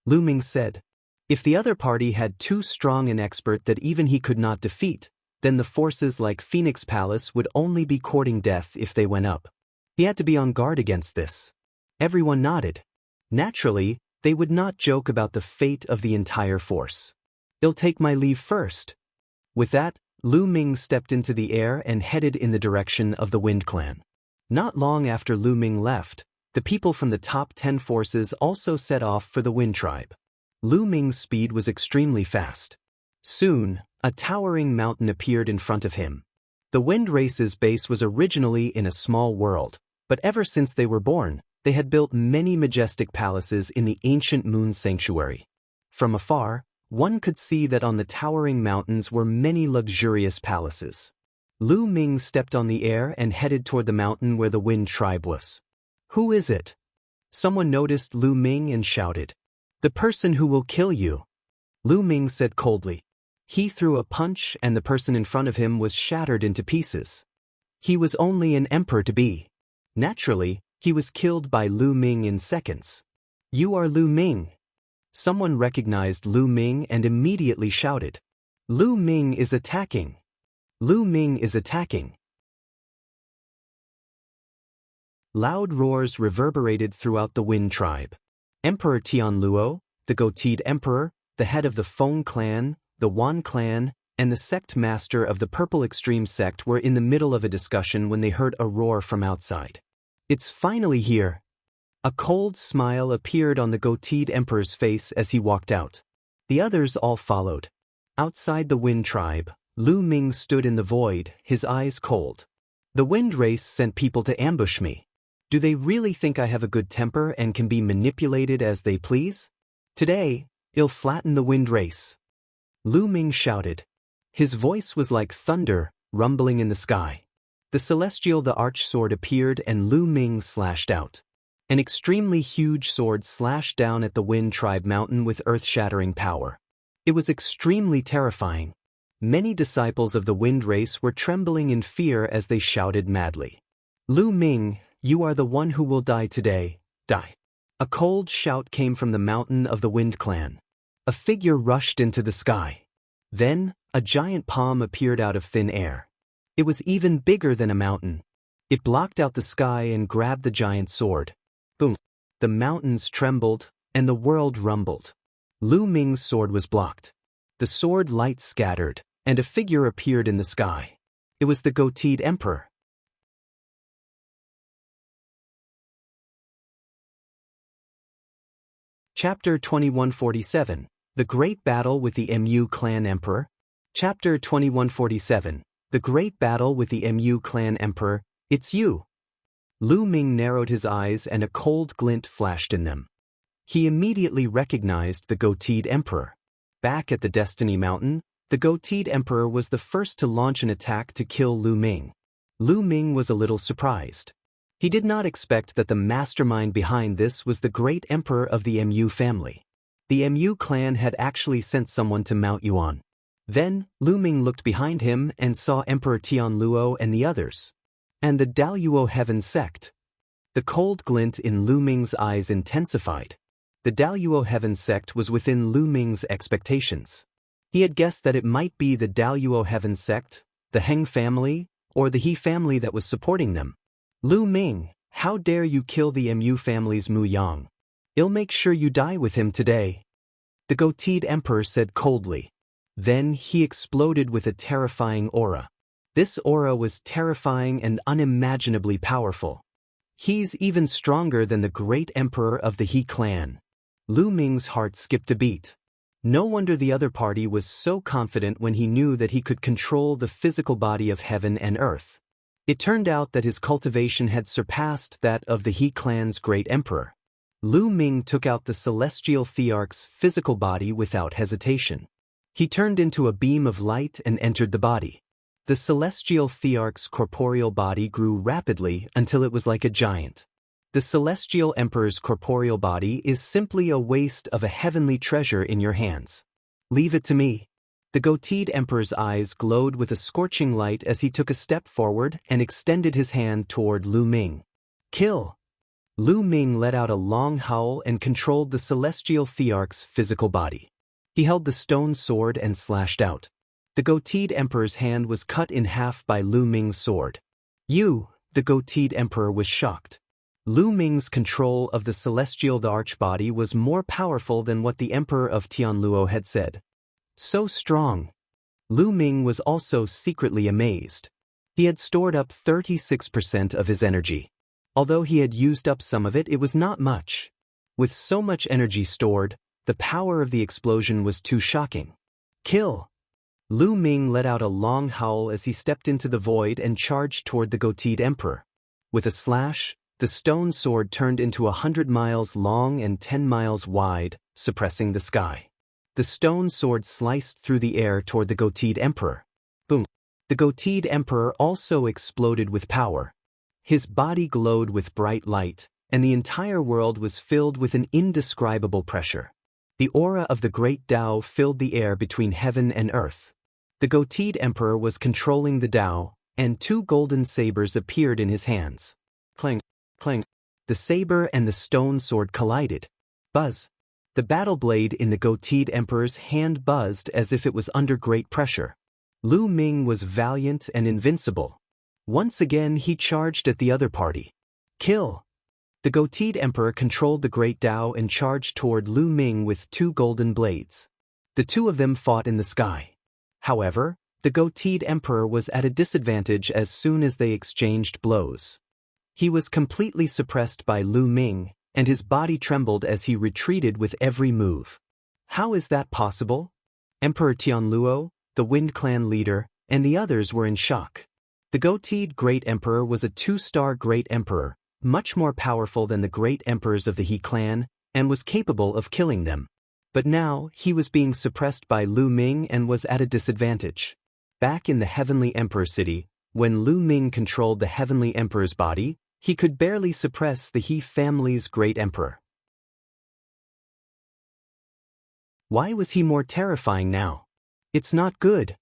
Lu Ming said. If the other party had too strong an expert that even he could not defeat, then the forces like Phoenix Palace would only be courting death if they went up. He had to be on guard against this. Everyone nodded. Naturally, they would not joke about the fate of the entire force. I'll take my leave first. With that, Lu Ming stepped into the air and headed in the direction of the Wind clan. Not long after Lu Ming left, the people from the top 10 forces also set off for the Wind tribe. Lu Ming's speed was extremely fast. Soon, a towering mountain appeared in front of him. The Wind race's base was originally in a small world, but ever since they were born, they had built many majestic palaces in the ancient Moon Sanctuary. From afar, one could see that on the towering mountains were many luxurious palaces. Lu Ming stepped on the air and headed toward the mountain where the Wind tribe was. Who is it? Someone noticed Lu Ming and shouted. The person who will kill you. Lu Ming said coldly. He threw a punch and the person in front of him was shattered into pieces. He was only an emperor to be. Naturally, he was killed by Lu Ming in seconds. You are Lu Ming. Someone recognized Lu Ming and immediately shouted. Lu Ming is attacking. Lu Ming is attacking. Loud roars reverberated throughout the Wind tribe. Emperor Tianluo, the goateed emperor, the head of the Feng clan, the Yuan clan, and the sect master of the Purple Extreme sect were in the middle of a discussion when they heard a roar from outside. It's finally here. A cold smile appeared on the goateed emperor's face as he walked out. The others all followed. Outside the Wind tribe, Lu Ming stood in the void, his eyes cold. The Wind race sent people to ambush me. Do they really think I have a good temper and can be manipulated as they please? Today, I'll flatten the Wind race. Lu Ming shouted. His voice was like thunder, rumbling in the sky. The celestial Thearch sword appeared and Lu Ming slashed out. An extremely huge sword slashed down at the Wind tribe mountain with earth-shattering power. It was extremely terrifying. Many disciples of the Wind race were trembling in fear as they shouted madly. Lu Ming, you are the one who will die today, die. A cold shout came from the mountain of the Wind clan. A figure rushed into the sky. Then, a giant palm appeared out of thin air. It was even bigger than a mountain. It blocked out the sky and grabbed the giant sword. Boom! The mountains trembled, and the world rumbled. Lu Ming's sword was blocked. The sword light scattered, and a figure appeared in the sky. It was the goateed emperor. Chapter 2147, The Great Battle with the Mu Clan Emperor. Chapter 2147, The Great Battle with the Mu Clan Emperor. It's you. Lu Ming narrowed his eyes and a cold glint flashed in them. He immediately recognized the goateed emperor. Back at the Destiny Mountain, the goateed emperor was the first to launch an attack to kill Lu Ming. Lu Ming was a little surprised. He did not expect that the mastermind behind this was the great emperor of the Mu family. The Mu clan had actually sent someone to Mount Yuan. Then, Lu Ming looked behind him and saw Emperor Tianluo and the others. And the Daoist heaven sect. The cold glint in Lu Ming's eyes intensified. The Daoist heaven sect was within Lu Ming's expectations. He had guessed that it might be the Daoist heaven sect, the Heng family, or the He family that was supporting them. Lu Ming, how dare you kill the Mu family's Mu Yang? I'll make sure you die with him today. The goateed emperor said coldly. Then he exploded with a terrifying aura. This aura was terrifying and unimaginably powerful. He's even stronger than the great emperor of the He clan. Lu Ming's heart skipped a beat. No wonder the other party was so confident when he knew that he could control the physical body of heaven and earth. It turned out that his cultivation had surpassed that of the He clan's great emperor. Lu Ming took out the celestial Thearch's physical body without hesitation. He turned into a beam of light and entered the body. The celestial Thearch's corporeal body grew rapidly until it was like a giant. The celestial emperor's corporeal body is simply a waste of a heavenly treasure in your hands. Leave it to me. The goateed emperor's eyes glowed with a scorching light as he took a step forward and extended his hand toward Lu Ming. Kill! Lu Ming let out a long howl and controlled the celestial Thearch's physical body. He held the stone sword and slashed out. The goateed emperor's hand was cut in half by Lu Ming's sword. The goateed emperor was shocked. Lu Ming's control of the celestial Thearch body was more powerful than what the emperor of Tianluo had said. So strong. Lu Ming was also secretly amazed. He had stored up 36% of his energy. Although he had used up some of it, it was not much. With so much energy stored, the power of the explosion was too shocking. Kill! Lu Ming let out a long howl as he stepped into the void and charged toward the goateed emperor. With a slash, the stone sword turned into 100 miles long and 10 miles wide, suppressing the sky. The stone sword sliced through the air toward the goateed emperor. Boom! The goateed emperor also exploded with power. His body glowed with bright light, and the entire world was filled with an indescribable pressure. The aura of the great Tao filled the air between heaven and earth. The goateed emperor was controlling the Tao, and two golden sabers appeared in his hands. Clang, clang. The saber and the stone sword collided. Buzz. The battle blade in the goateed emperor's hand buzzed as if it was under great pressure. Lu Ming was valiant and invincible. Once again he charged at the other party. Kill! The goateed emperor controlled the great Tao and charged toward Lu Ming with two golden blades. The two of them fought in the sky. However, the goateed emperor was at a disadvantage as soon as they exchanged blows. He was completely suppressed by Lu Ming, and his body trembled as he retreated with every move. How is that possible? Emperor Tianluo, the Wind Clan leader, and the others were in shock. The goateed great emperor was a two-star great emperor, much more powerful than the great emperors of the He clan, and was capable of killing them. But now, he was being suppressed by Lu Ming and was at a disadvantage. Back in the Heavenly Emperor City, when Lu Ming controlled the Heavenly Emperor's body, he could barely suppress the He family's great emperor. Why was he more terrifying now? It's not good.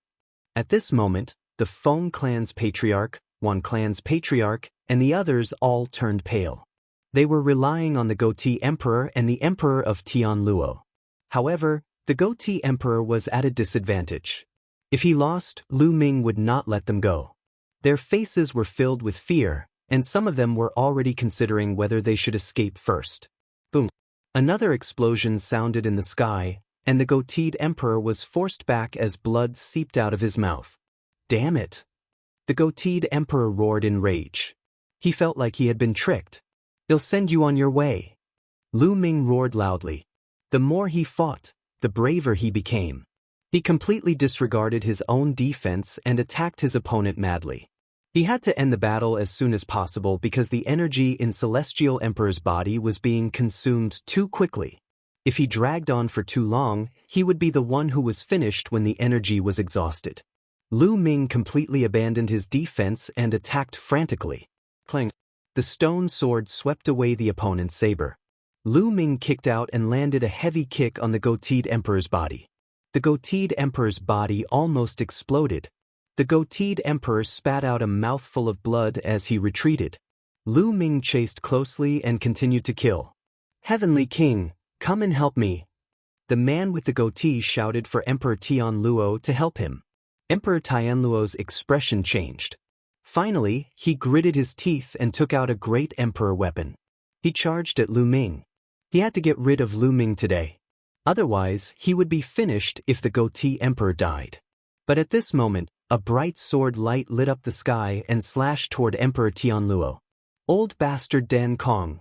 At this moment, the Feng clan's patriarch, Wang clan's patriarch, and the others all turned pale. They were relying on the goatee emperor and the emperor of Tianluo. However, the goatee emperor was at a disadvantage. If he lost, Lu Ming would not let them go. Their faces were filled with fear, and some of them were already considering whether they should escape first. Boom! Another explosion sounded in the sky, and the goateed emperor was forced back as blood seeped out of his mouth. Damn it! The goateed emperor roared in rage. He felt like he had been tricked. They'll send you on your way. Lu Ming roared loudly. The more he fought, the braver he became. He completely disregarded his own defense and attacked his opponent madly. He had to end the battle as soon as possible because the energy in Celestial Emperor's body was being consumed too quickly. If he dragged on for too long, he would be the one who was finished when the energy was exhausted. Lu Ming completely abandoned his defense and attacked frantically. Clang. The stone sword swept away the opponent's saber. Ming kicked out and landed a heavy kick on the goateed emperor's body. The goateed emperor's body almost exploded. The goateed emperor spat out a mouthful of blood as he retreated. Ming chased closely and continued to kill. "Heavenly King, come and help me." The man with the goatee shouted for Emperor Tianluo to help him. Emperor Tianluo's expression changed. Finally, he gritted his teeth and took out a great emperor weapon. He charged at Ming. He had to get rid of Ming today. Otherwise, he would be finished if the goatee emperor died. But at this moment, a bright sword light lit up the sky and slashed toward Emperor Tianluo. "Old bastard Dan Kong."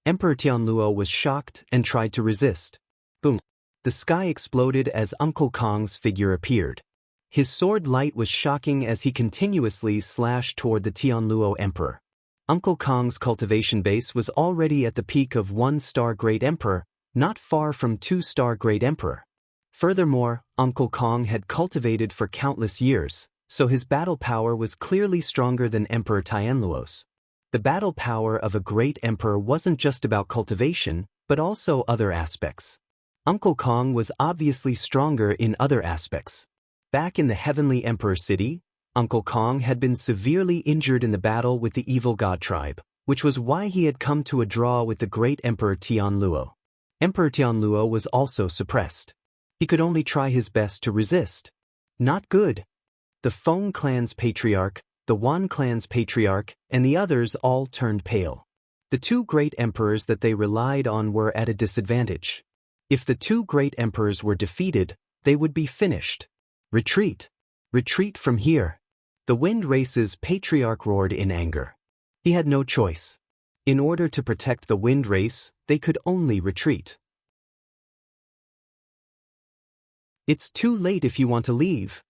Emperor Tianluo was shocked and tried to resist. Boom. The sky exploded as Uncle Kong's figure appeared. His sword light was shocking as he continuously slashed toward the Tianluo emperor. Uncle Kong's cultivation base was already at the peak of 1-star Great Emperor, not far from 2-star Great Emperor. Furthermore, Uncle Kong had cultivated for countless years, so his battle power was clearly stronger than Emperor Tianluo's. The battle power of a great emperor wasn't just about cultivation, but also other aspects. Uncle Kong was obviously stronger in other aspects. Back in the Heavenly Emperor City, Uncle Kong had been severely injured in the battle with the evil god tribe, which was why he had come to a draw with the great Emperor Tianluo. Emperor Tianluo was also suppressed. He could only try his best to resist. Not good. The Feng clan's patriarch, the Yuan clan's patriarch, and the others all turned pale. The two great emperors that they relied on were at a disadvantage. If the two great emperors were defeated, they would be finished. "Retreat! Retreat from here!" The Wind Race's patriarch roared in anger. He had no choice. In order to protect the Wind Race, they could only retreat. "It's too late if you want to leave."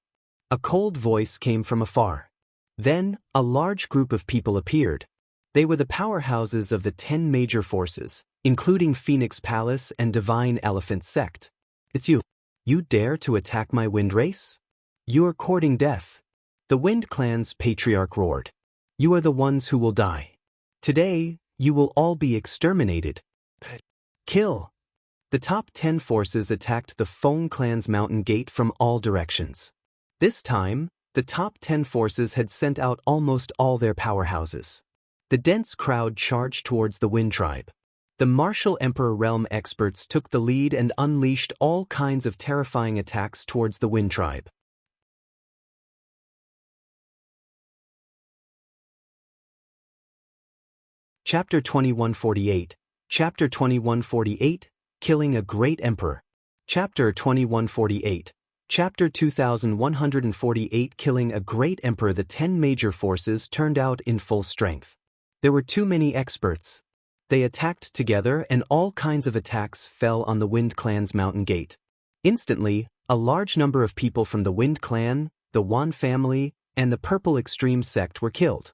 A cold voice came from afar. Then, a large group of people appeared. They were the powerhouses of the 10 major forces, including Phoenix Palace and Divine Elephant Sect. "It's you. You dare to attack my Wind Race? You're courting death." The Wind Clan's patriarch roared. "You are the ones who will die. Today, you will all be exterminated." Kill! The top 10 forces attacked the Feng Clan's mountain gate from all directions. This time, the top 10 forces had sent out almost all their powerhouses. The dense crowd charged towards the Wind Tribe. The martial Emperor Realm experts took the lead and unleashed all kinds of terrifying attacks towards the Wind Tribe. Chapter 2148. Chapter 2148, Killing a Great Emperor. Chapter 2148. Chapter 2148, Killing a Great Emperor. The 10 major forces turned out in full strength. There were too many experts. They attacked together and all kinds of attacks fell on the Wind Clan's mountain gate. Instantly, a large number of people from the Wind Clan, the Yuan family, and the Purple Extreme sect were killed.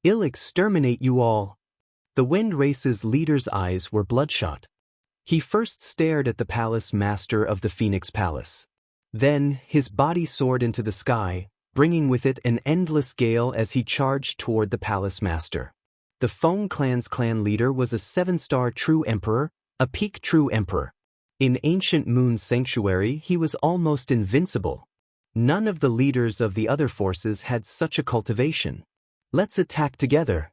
"I'll exterminate you all." The Wind Race's leader's eyes were bloodshot. He first stared at the palace master of the Phoenix Palace. Then, his body soared into the sky, bringing with it an endless gale as he charged toward the palace master. The Feng Clan's clan leader was a 7-star true emperor, a peak true emperor. In Ancient Moon Sanctuary, he was almost invincible. None of the leaders of the other forces had such a cultivation. "Let's attack together."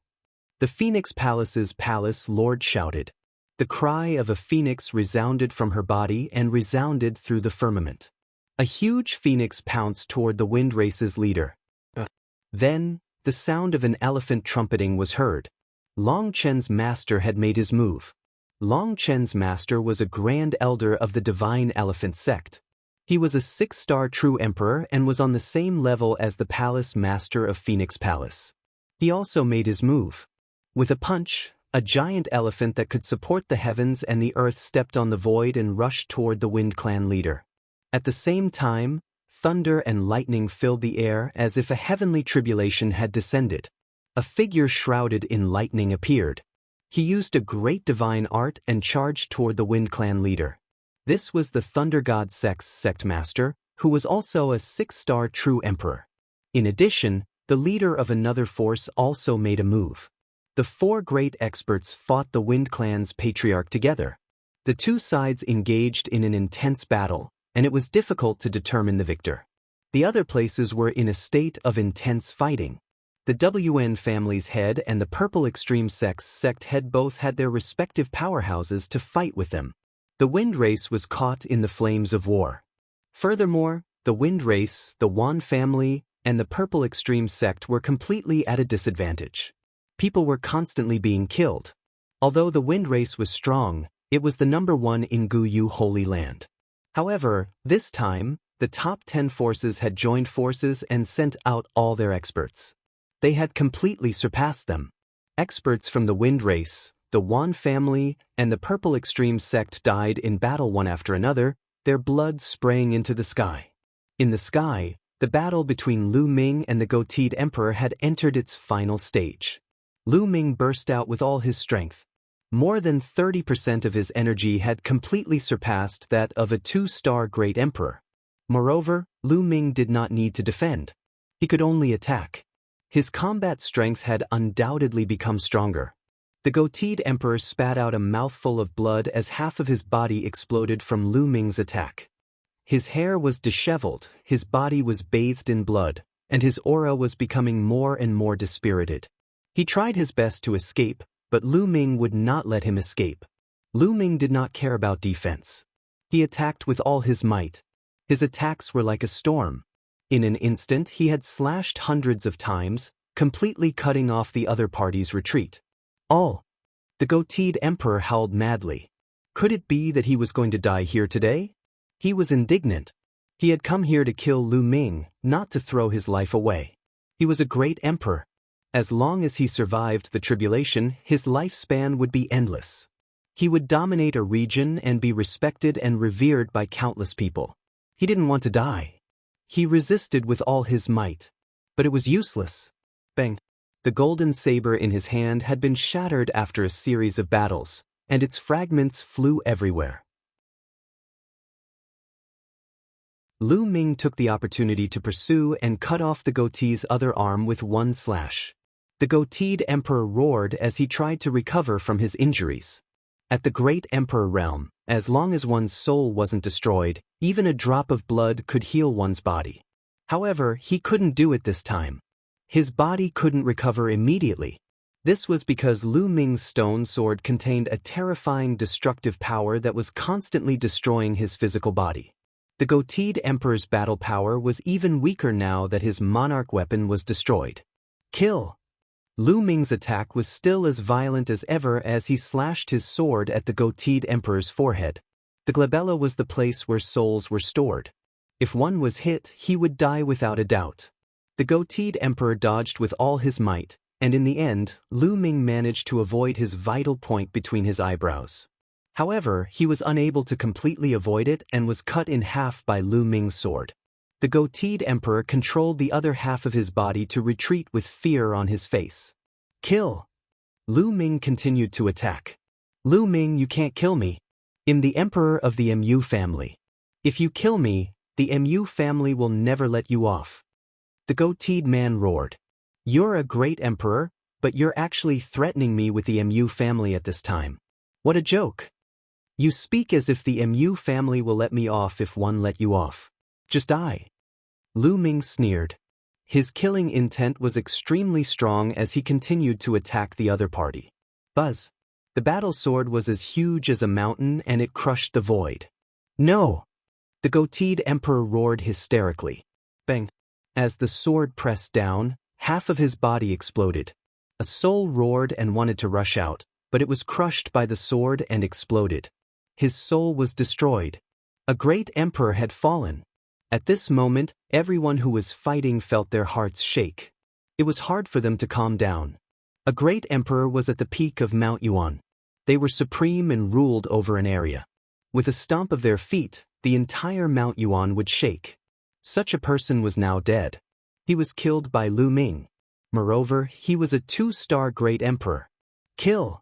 The Phoenix Palace's palace lord shouted. The cry of a phoenix resounded from her body and resounded through the firmament. A huge phoenix pounced toward the Wind Race's leader. Then, the sound of an elephant trumpeting was heard. Long Chen's master had made his move. Long Chen's master was a grand elder of the Divine Elephant Sect. He was a 6-star true emperor and was on the same level as the palace master of Phoenix Palace. He also made his move. With a punch, a giant elephant that could support the heavens and the earth stepped on the void and rushed toward the Wind Clan leader. At the same time, thunder and lightning filled the air as if a heavenly tribulation had descended. A figure shrouded in lightning appeared. He used a great divine art and charged toward the Wind Clan leader. This was the Thunder God Sect's sect master, who was also a 6-star true emperor. In addition, the leader of another force also made a move. The The four great experts fought the Wind Clan's patriarch together. The two sides engaged in an intense battle, and it was difficult to determine the victor. The other places were in a state of intense fighting. The Wn family's head and the Purple Extreme sect head both had their respective powerhouses to fight with them. The Wind Race was caught in the flames of war. Furthermore, the Wind Race, the Yuan family, and the Purple Extreme sect were completely at a disadvantage. People were constantly being killed. Although the Wind Race was strong, it was the number one in Guyu Holy Land. However, this time, the top 10 forces had joined forces and sent out all their experts. They had completely surpassed them. Experts from the Wind Race, the Yuan family, and the Purple Extreme sect died in battle one after another, their blood spraying into the sky. In the sky, the battle between Lu Ming and the Goateed Emperor had entered its final stage. Lu Ming burst out with all his strength. More than 30% of his energy had completely surpassed that of a 2-star Great Emperor. Moreover, Lu Ming did not need to defend. He could only attack. His combat strength had undoubtedly become stronger. The Goateed Emperor spat out a mouthful of blood as half of his body exploded from Lu Ming's attack. His hair was disheveled, his body was bathed in blood, and his aura was becoming more and more dispirited. He tried his best to escape, but Lu Ming would not let him escape. Lu Ming did not care about defense. He attacked with all his might. His attacks were like a storm. In an instant he had slashed hundreds of times, completely cutting off the other party's retreat. All. The Goateed Emperor howled madly. Could it be that he was going to die here today? He was indignant. He had come here to kill Lu Ming, not to throw his life away. He was a great emperor. As long as he survived the tribulation, his lifespan would be endless. He would dominate a region and be respected and revered by countless people. He didn't want to die. He resisted with all his might. But it was useless. Bang! The golden saber in his hand had been shattered after a series of battles, and its fragments flew everywhere. Lu Ming took the opportunity to pursue and cut off the Goatee's other arm with one slash. The Goateed Emperor roared as he tried to recover from his injuries. At the Great Emperor realm, as long as one's soul wasn't destroyed, even a drop of blood could heal one's body. However, he couldn't do it this time. His body couldn't recover immediately. This was because Lu Ming's stone sword contained a terrifying destructive power that was constantly destroying his physical body. The Goateed Emperor's battle power was even weaker now that his monarch weapon was destroyed. Kill! Lu Ming's attack was still as violent as ever as he slashed his sword at the Goateed Emperor's forehead. The glabella was the place where souls were stored. If one was hit, he would die without a doubt. The Goateed Emperor dodged with all his might, and in the end, Lu Ming managed to avoid his vital point between his eyebrows. However, he was unable to completely avoid it and was cut in half by Lu Ming's sword. The Goateed Emperor controlled the other half of his body to retreat with fear on his face. Kill! Lu Ming continued to attack. Lu Ming, you can't kill me. I'm the Emperor of the Mu family. If you kill me, the Mu family will never let you off. The Goateed man roared. You're a great emperor, but you're actually threatening me with the Mu family at this time. What a joke. You speak as if the Mu family will let me off if one let you off. Just die. Lu Ming sneered. His killing intent was extremely strong as he continued to attack the other party. Buzz. The battle sword was as huge as a mountain and it crushed the void. No! The Goateed Emperor roared hysterically. Bang! As the sword pressed down, half of his body exploded. A soul roared and wanted to rush out, but it was crushed by the sword and exploded. His soul was destroyed. A great emperor had fallen. At this moment, everyone who was fighting felt their hearts shake. It was hard for them to calm down. A great emperor was at the peak of Mount Yuan. They were supreme and ruled over an area. With a stomp of their feet, the entire Mount Yuan would shake. Such a person was now dead. He was killed by Lu Ming. Moreover, he was a 2-star great emperor. Kill!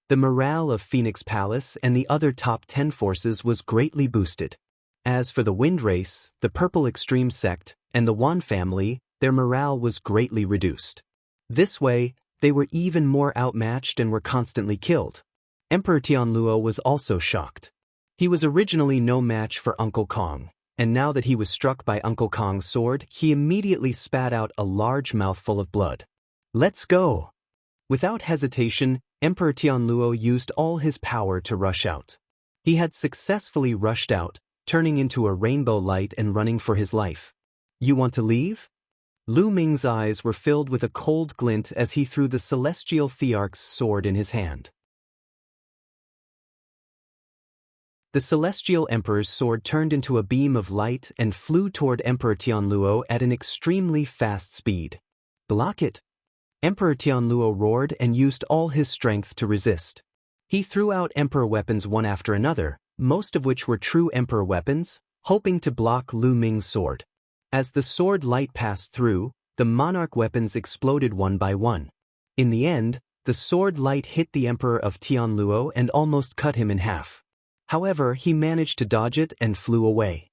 The morale of Phoenix Palace and the other top 10 forces was greatly boosted. As for the Wind Race, the Purple Extreme sect, and the Yuan family, their morale was greatly reduced. This way, They were even more outmatched and were constantly killed. Emperor Tianluo was also shocked. He was originally no match for Uncle Kong, and now that he was struck by Uncle Kong's sword, he immediately spat out a large mouthful of blood. "Let's go!" Without hesitation, Emperor Tianluo used all his power to rush out. He had successfully rushed out, turning into a rainbow light and running for his life. "You want to leave?" Lu Ming's eyes were filled with a cold glint as he threw the celestial Thearch's sword in his hand. The celestial emperor's sword turned into a beam of light and flew toward Emperor Tianluo at an extremely fast speed. "Block it!" Emperor Tianluo roared and used all his strength to resist. He threw out emperor weapons one after another, most of which were true emperor weapons, hoping to block Lu Ming's sword. As the sword light passed through, the monarch weapons exploded one by one. In the end, the sword light hit the emperor of Tianluo and almost cut him in half. However, he managed to dodge it and flew away.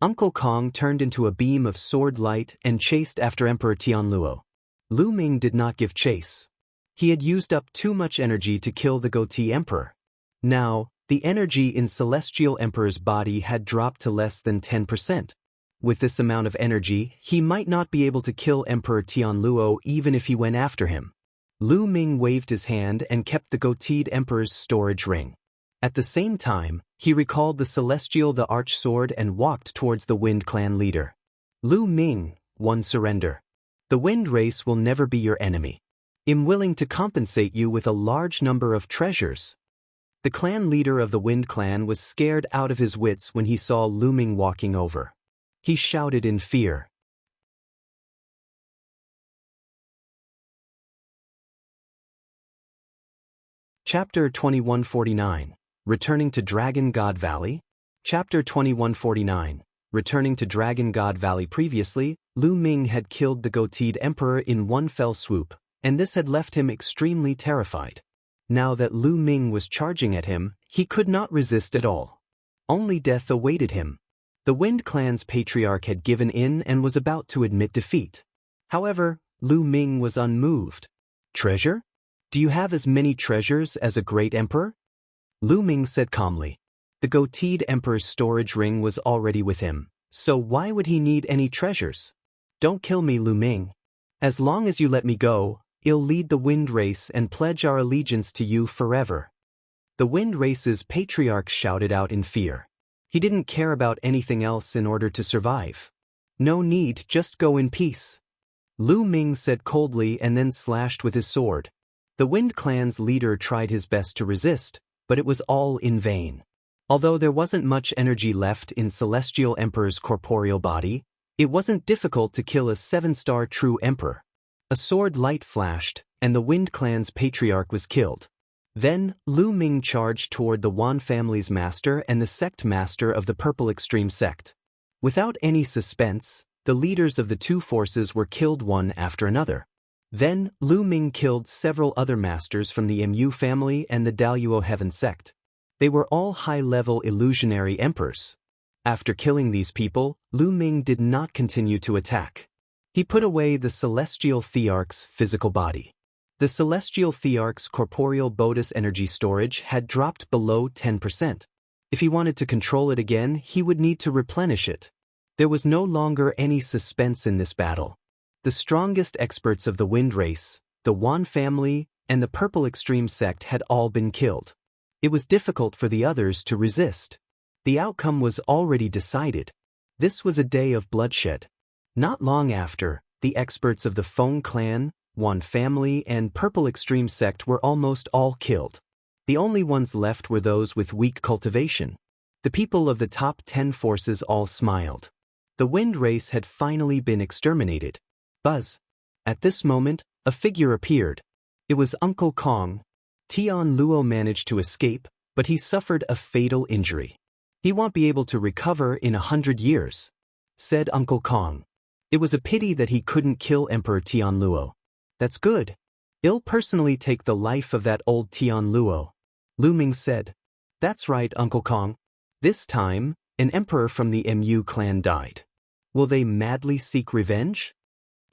Uncle Kong turned into a beam of sword light and chased after Emperor Tianluo. Lu Ming did not give chase. He had used up too much energy to kill the goatee emperor. Now, the energy in Celestial Emperor's body had dropped to less than 10%. With this amount of energy, he might not be able to kill Emperor Tianluo even if he went after him. Lu Ming waved his hand and kept the goateed emperor's storage ring. At the same time, he recalled the Celestial the Arch Sword and walked towards the Wind Clan leader. "Lu Ming, one surrender. The Wind race will never be your enemy. I'm willing to compensate you with a large number of treasures." The clan leader of the Wind Clan was scared out of his wits when he saw Lu Ming walking over. He shouted in fear. Chapter 2149. Returning to Dragon God Valley? Chapter 2149. Returning to Dragon God Valley. Previously, Lu Ming had killed the goateed emperor in one fell swoop, and this had left him extremely terrified. Now that Lu Ming was charging at him, he could not resist at all. Only death awaited him. The Wind Clan's patriarch had given in and was about to admit defeat. However, Lu Ming was unmoved. "Treasure? Do you have as many treasures as a great emperor?" Lu Ming said calmly. The goateed emperor's storage ring was already with him, so why would he need any treasures? "Don't kill me, Lu Ming. As long as you let me go, I'll lead the Wind Race and pledge our allegiance to you forever." The Wind Race's patriarch shouted out in fear. He didn't care about anything else in order to survive. "No need, just go in peace," Lu Ming said coldly and then slashed with his sword. The Wind Clan's leader tried his best to resist, but it was all in vain. Although there wasn't much energy left in Celestial Emperor's corporeal body, it wasn't difficult to kill a 7-star true emperor. A sword light flashed, and the Wind Clan's patriarch was killed. Then, Lu Ming charged toward the Yuan family's master and the sect master of the Purple Extreme sect. Without any suspense, the leaders of the two forces were killed one after another. Then, Lu Ming killed several other masters from the Mu family and the Daoist Heaven sect. They were all high-level illusionary emperors. After killing these people, Lu Ming did not continue to attack. He put away the Celestial Thearch's physical body. The Celestial Thearch's corporeal Bodis energy storage had dropped below 10%. If he wanted to control it again, he would need to replenish it. There was no longer any suspense in this battle. The strongest experts of the Wind Race, the Yuan family, and the Purple Extreme sect had all been killed. It was difficult for the others to resist. The outcome was already decided. This was a day of bloodshed. Not long after, the experts of the Feng clan, Yuan family, and Purple Extreme sect were almost all killed. The only ones left were those with weak cultivation. The people of the top 10 forces all smiled. The Wind Race had finally been exterminated. Buzz. At this moment, a figure appeared. It was Uncle Kong. Tianluo managed to escape, but he suffered a fatal injury. "He won't be able to recover in 100 years, said Uncle Kong. It was a pity that he couldn't kill Emperor Tianluo. "That's good. I'll personally take the life of that old Tianluo," Lu Ming said. "That's right, Uncle Kong. This time, an emperor from the Mu clan died. Will they madly seek revenge?"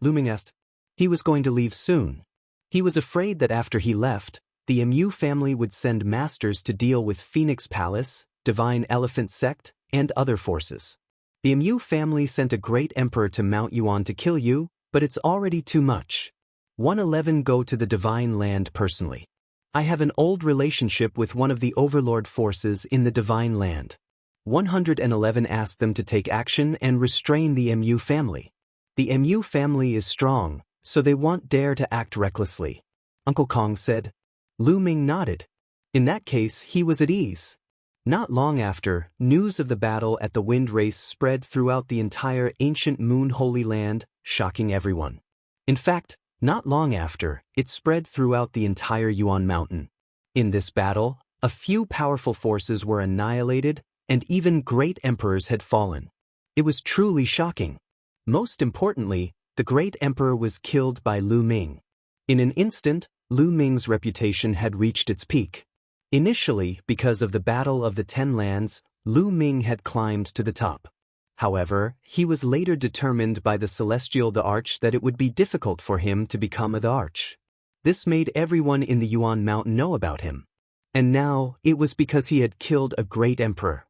Lu Ming asked. "He was going to leave soon. He was afraid that after he left, the Mu family would send masters to deal with Phoenix Palace, Divine Elephant Sect, and other forces. The Mu family sent a great emperor to Mount Yuan to kill you, but it's already too much. 111 Go to the Divine Land personally. I have an old relationship with one of the overlord forces in the Divine Land. 111 Ask them to take action and restrain the Mu family. The Mu family is strong, so they won't dare to act recklessly. Uncle Kong said. Lu Ming nodded. In that case, he was at ease. Not long after, news of the battle at the Wind Race spread throughout the entire ancient Moon Holy Land, shocking everyone. In fact, not long after, it spread throughout the entire Yuan Mountain. In this battle, a few powerful forces were annihilated, and even great emperors had fallen. It was truly shocking. Most importantly, the great emperor was killed by Lu Ming. In an instant, Lu Ming's reputation had reached its peak. Initially, because of the Battle of the Ten Lands, Lu Ming had climbed to the top. However, he was later determined by the celestial Thearch that it would be difficult for him to become a Thearch. This made everyone in the Yuan Mountain know about him. And now, it was because he had killed a great emperor.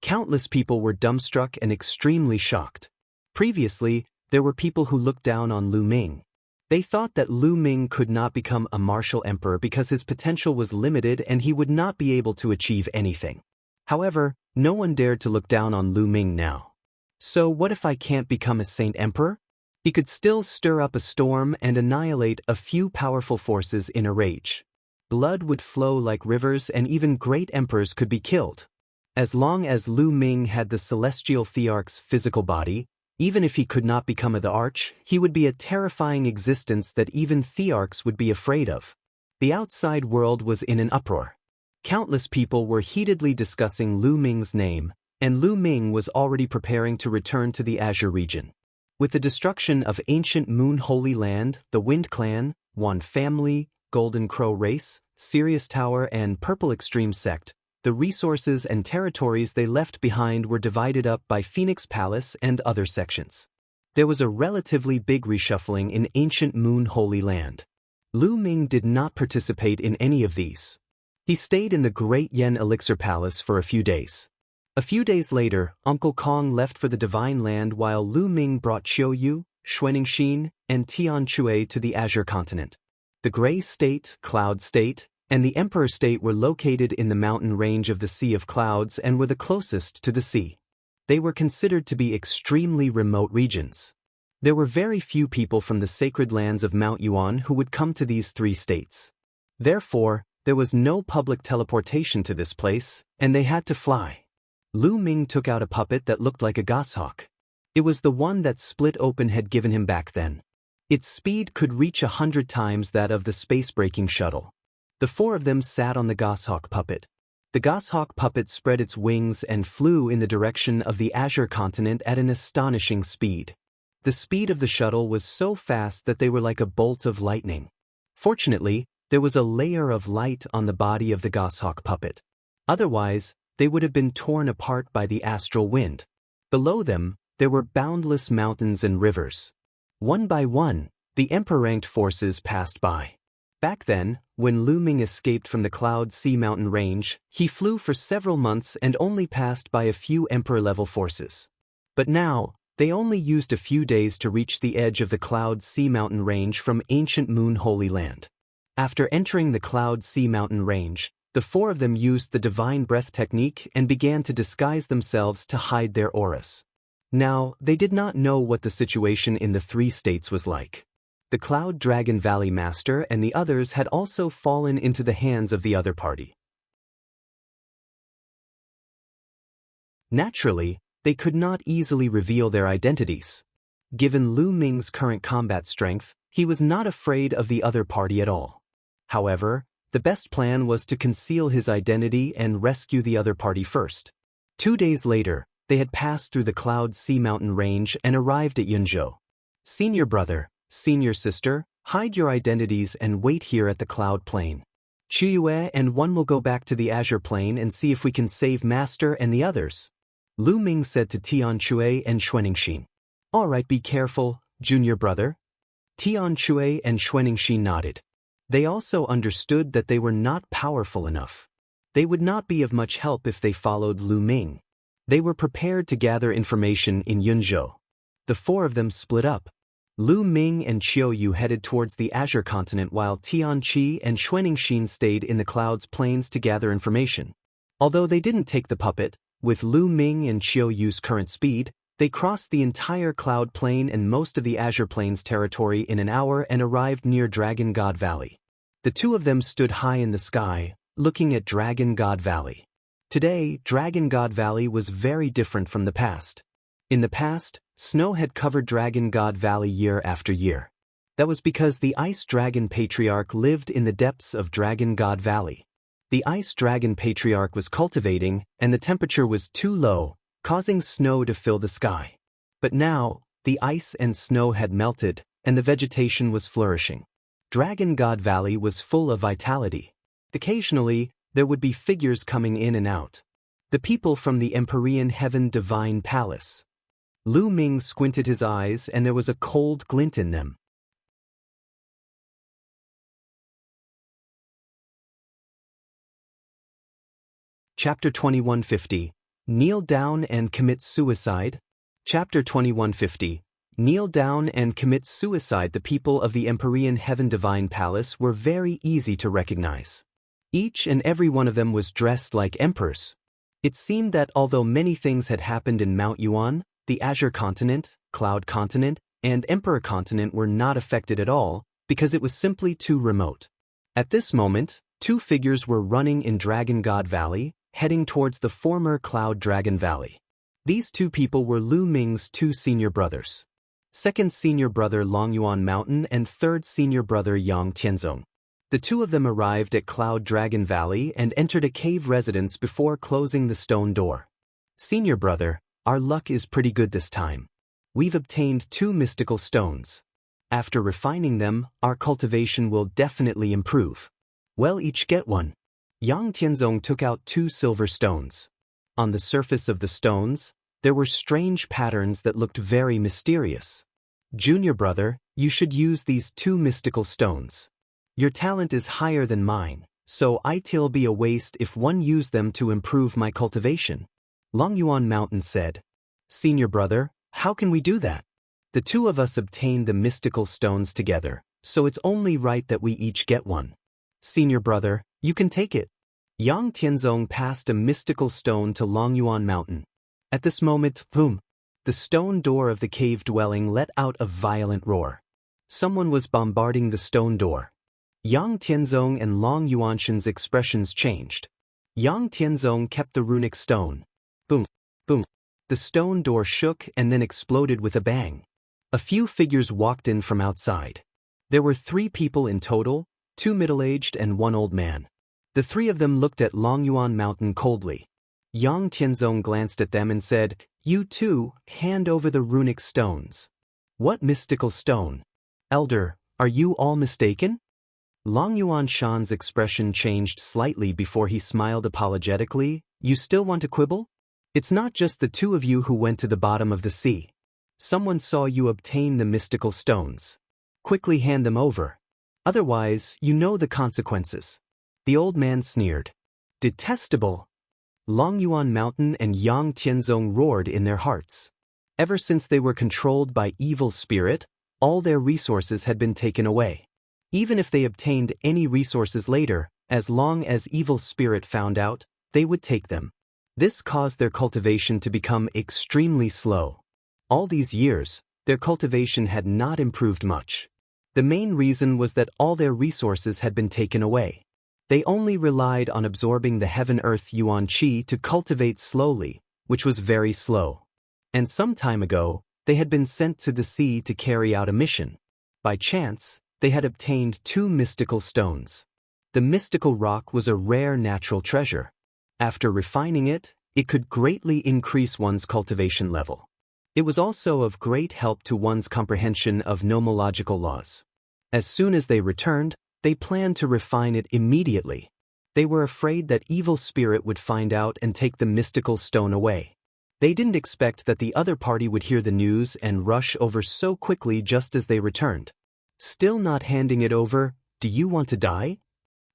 Countless people were dumbstruck and extremely shocked. Previously, there were people who looked down on Lu Ming. They thought that Lu Ming could not become a martial emperor because his potential was limited and he would not be able to achieve anything. However, no one dared to look down on Lu Ming now. So what if I can't become a saint emperor? He could still stir up a storm and annihilate a few powerful forces in a rage. Blood would flow like rivers and even great emperors could be killed. As long as Lu Ming had the celestial Thearch's physical body, even if he could not become a Thearch, he would be a terrifying existence that even Thearchs would be afraid of. The outside world was in an uproar. Countless people were heatedly discussing Lu Ming's name, and Lu Ming was already preparing to return to the Azure region. With the destruction of ancient Moon Holy Land, the Wind Clan, Yuan family, Golden Crow race, Sirius Tower and Purple Extreme sect, the resources and territories they left behind were divided up by Phoenix Palace and other sections. There was a relatively big reshuffling in ancient Moon Holy Land. Lu Ming did not participate in any of these. He stayed in the Great Yen Elixir Palace for a few days. A few days later, Uncle Kong left for the Divine Land while Lu Ming brought Qiuyu, Xuanxin, and Tianque to the Azure continent. The Gray State, Cloud State, and the Emperor State were located in the mountain range of the Sea of Clouds and were the closest to the sea. They were considered to be extremely remote regions. There were very few people from the sacred lands of Mount Yuan who would come to these three states. Therefore, there was no public teleportation to this place, and they had to fly. Lu Ming took out a puppet that looked like a goshawk. It was the one that Split Open had given him back then. Its speed could reach 100 times that of the space-breaking shuttle. The four of them sat on the goshawk puppet. The goshawk puppet spread its wings and flew in the direction of the Azure continent at an astonishing speed. The speed of the shuttle was so fast that they were like a bolt of lightning. Fortunately, there was a layer of light on the body of the goshawk puppet. Otherwise, they would have been torn apart by the astral wind. Below them, there were boundless mountains and rivers. One by one, the emperor-ranked forces passed by. Back then, when Lu Ming escaped from the Cloud Sea mountain range, he flew for several months and only passed by a few emperor-level forces. But now, they only used a few days to reach the edge of the Cloud Sea mountain range from ancient Moon Holy Land. After entering the Cloud Sea mountain range, the four of them used the Divine Breath technique and began to disguise themselves to hide their auras. Now, they did not know what the situation in the three states was like. The Cloud Dragon Valley Master and the others had also fallen into the hands of the other party. Naturally, they could not easily reveal their identities. Given Lu Ming's current combat strength, he was not afraid of the other party at all. However, the best plan was to conceal his identity and rescue the other party first. 2 days later, they had passed through the Cloud Sea mountain range and arrived at Yunzhou. Senior brother, senior sister, hide your identities and wait here at the Cloud Plain. Qiuyu and Yuan will go back to the Azure Plain and see if we can save Master and the others. Lu Ming said to Tianque and Xuanxin. All right, be careful, junior brother? Tianchui and Xianxia nodded. They also understood that they were not powerful enough. They would not be of much help if they followed Lu Ming. They were prepared to gather information in Yunzhou. The four of them split up. Lu Ming and Qiu Yu headed towards the Azure continent while Tianqi and Xuanxin stayed in the Clouds Plains to gather information. Although they didn't take the puppet, with Lu Ming and Qiu Yu's current speed, they crossed the entire Cloud Plain and most of the Azure Plains territory in an hour and arrived near Dragon God Valley. The two of them stood high in the sky, looking at Dragon God Valley. Today, Dragon God Valley was very different from the past. In the past, snow had covered Dragon God Valley year after year. That was because the Ice Dragon Patriarch lived in the depths of Dragon God Valley. The Ice Dragon Patriarch was cultivating, and the temperature was too low, causing snow to fill the sky. But now, the ice and snow had melted, and the vegetation was flourishing. Dragon God Valley was full of vitality. Occasionally, there would be figures coming in and out. The people from the Empyrean Heaven Divine Palace. Lu Ming squinted his eyes and there was a cold glint in them. Chapter 2150. Kneel down and commit suicide. Chapter 2150. Kneel down and commit suicide. The people of the Empyrean Heaven Divine Palace were very easy to recognize. Each and every one of them was dressed like emperors. It seemed that although many things had happened in Mount Yuan, the Azure Continent, Cloud Continent, and Emperor Continent were not affected at all because it was simply too remote. At this moment, two figures were running in Dragon God Valley, heading towards the former Cloud Dragon Valley. These two people were Lu Ming's two senior brothers. Second senior brother Longyuan Mountain and third senior brother Yang Tianzong. The two of them arrived at Cloud Dragon Valley and entered a cave residence before closing the stone door. Senior brother, our luck is pretty good this time. We've obtained 2 mystical stones. After refining them, our cultivation will definitely improve. Well, each get one. Yang Tianzong took out 2 silver stones. On the surface of the stones, there were strange patterns that looked very mysterious. Junior brother, you should use these 2 mystical stones. Your talent is higher than mine, so it'll be a waste if one used them to improve my cultivation. Longyuan Mountain said. Senior brother, how can we do that? The two of us obtained the mystical stones together, so it's only right that we each get one. Senior brother, you can take it. Yang Tianzong passed a mystical stone to Longyuan Mountain. At this moment, boom! The stone door of the cave dwelling let out a violent roar. Someone was bombarding the stone door. Yang Tianzong and Long Yuanshan's expressions changed. Yang Tianzong kept the runic stone. Boom, boom. The stone door shook and then exploded with a bang. A few figures walked in from outside. There were 3 people in total, 2 middle-aged and 1 old man. The 3 of them looked at Longyuan Mountain coldly. Yang Tianzong glanced at them and said, You too, hand over the runic stones. What mystical stone? Elder, are you all mistaken? Longyuan Shan's expression changed slightly before he smiled apologetically. You still want to quibble? It's not just the 2 of you who went to the bottom of the sea. Someone saw you obtain the mystical stones. Quickly hand them over. Otherwise, you know the consequences. The old man sneered. Detestable! Longyuan Mountain and Yang Tianzong roared in their hearts. Ever since they were controlled by evil spirit, all their resources had been taken away. Even if they obtained any resources later, as long as evil spirit found out, they would take them. This caused their cultivation to become extremely slow. All these years, their cultivation had not improved much. The main reason was that all their resources had been taken away. They only relied on absorbing the heaven-earth Yuan Qi to cultivate slowly, which was very slow. And some time ago, they had been sent to the sea to carry out a mission. By chance, they had obtained 2 mystical stones. The mystical rock was a rare natural treasure. After refining it, it could greatly increase one's cultivation level. It was also of great help to one's comprehension of nomological laws. As soon as they returned, they planned to refine it immediately. They were afraid that evil spirit would find out and take the mystical stone away. They didn't expect that the other party would hear the news and rush over so quickly just as they returned. Still not handing it over, do you want to die?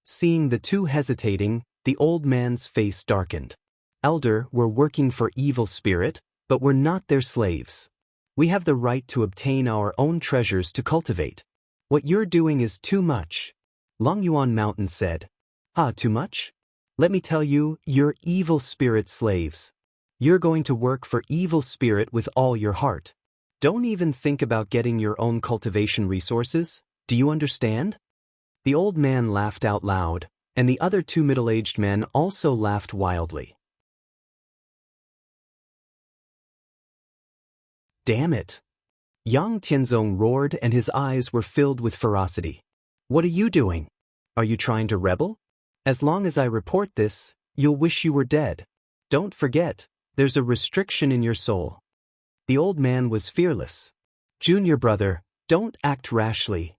Seeing the two hesitating, the old man's face darkened. Elder, we're working for evil spirit, but we're not their slaves. We have the right to obtain our own treasures to cultivate. What you're doing is too much. Longyuan Mountain said. Ah, too much? Let me tell you, you're evil spirit slaves. You're going to work for evil spirit with all your heart. Don't even think about getting your own cultivation resources, do you understand? The old man laughed out loud, and the other two middle-aged men also laughed wildly. Damn it! Yang Tianzong roared and his eyes were filled with ferocity. What are you doing? Are you trying to rebel? As long as I report this, you'll wish you were dead. Don't forget, there's a restriction in your soul. The old man was fearless. Junior brother, don't act rashly.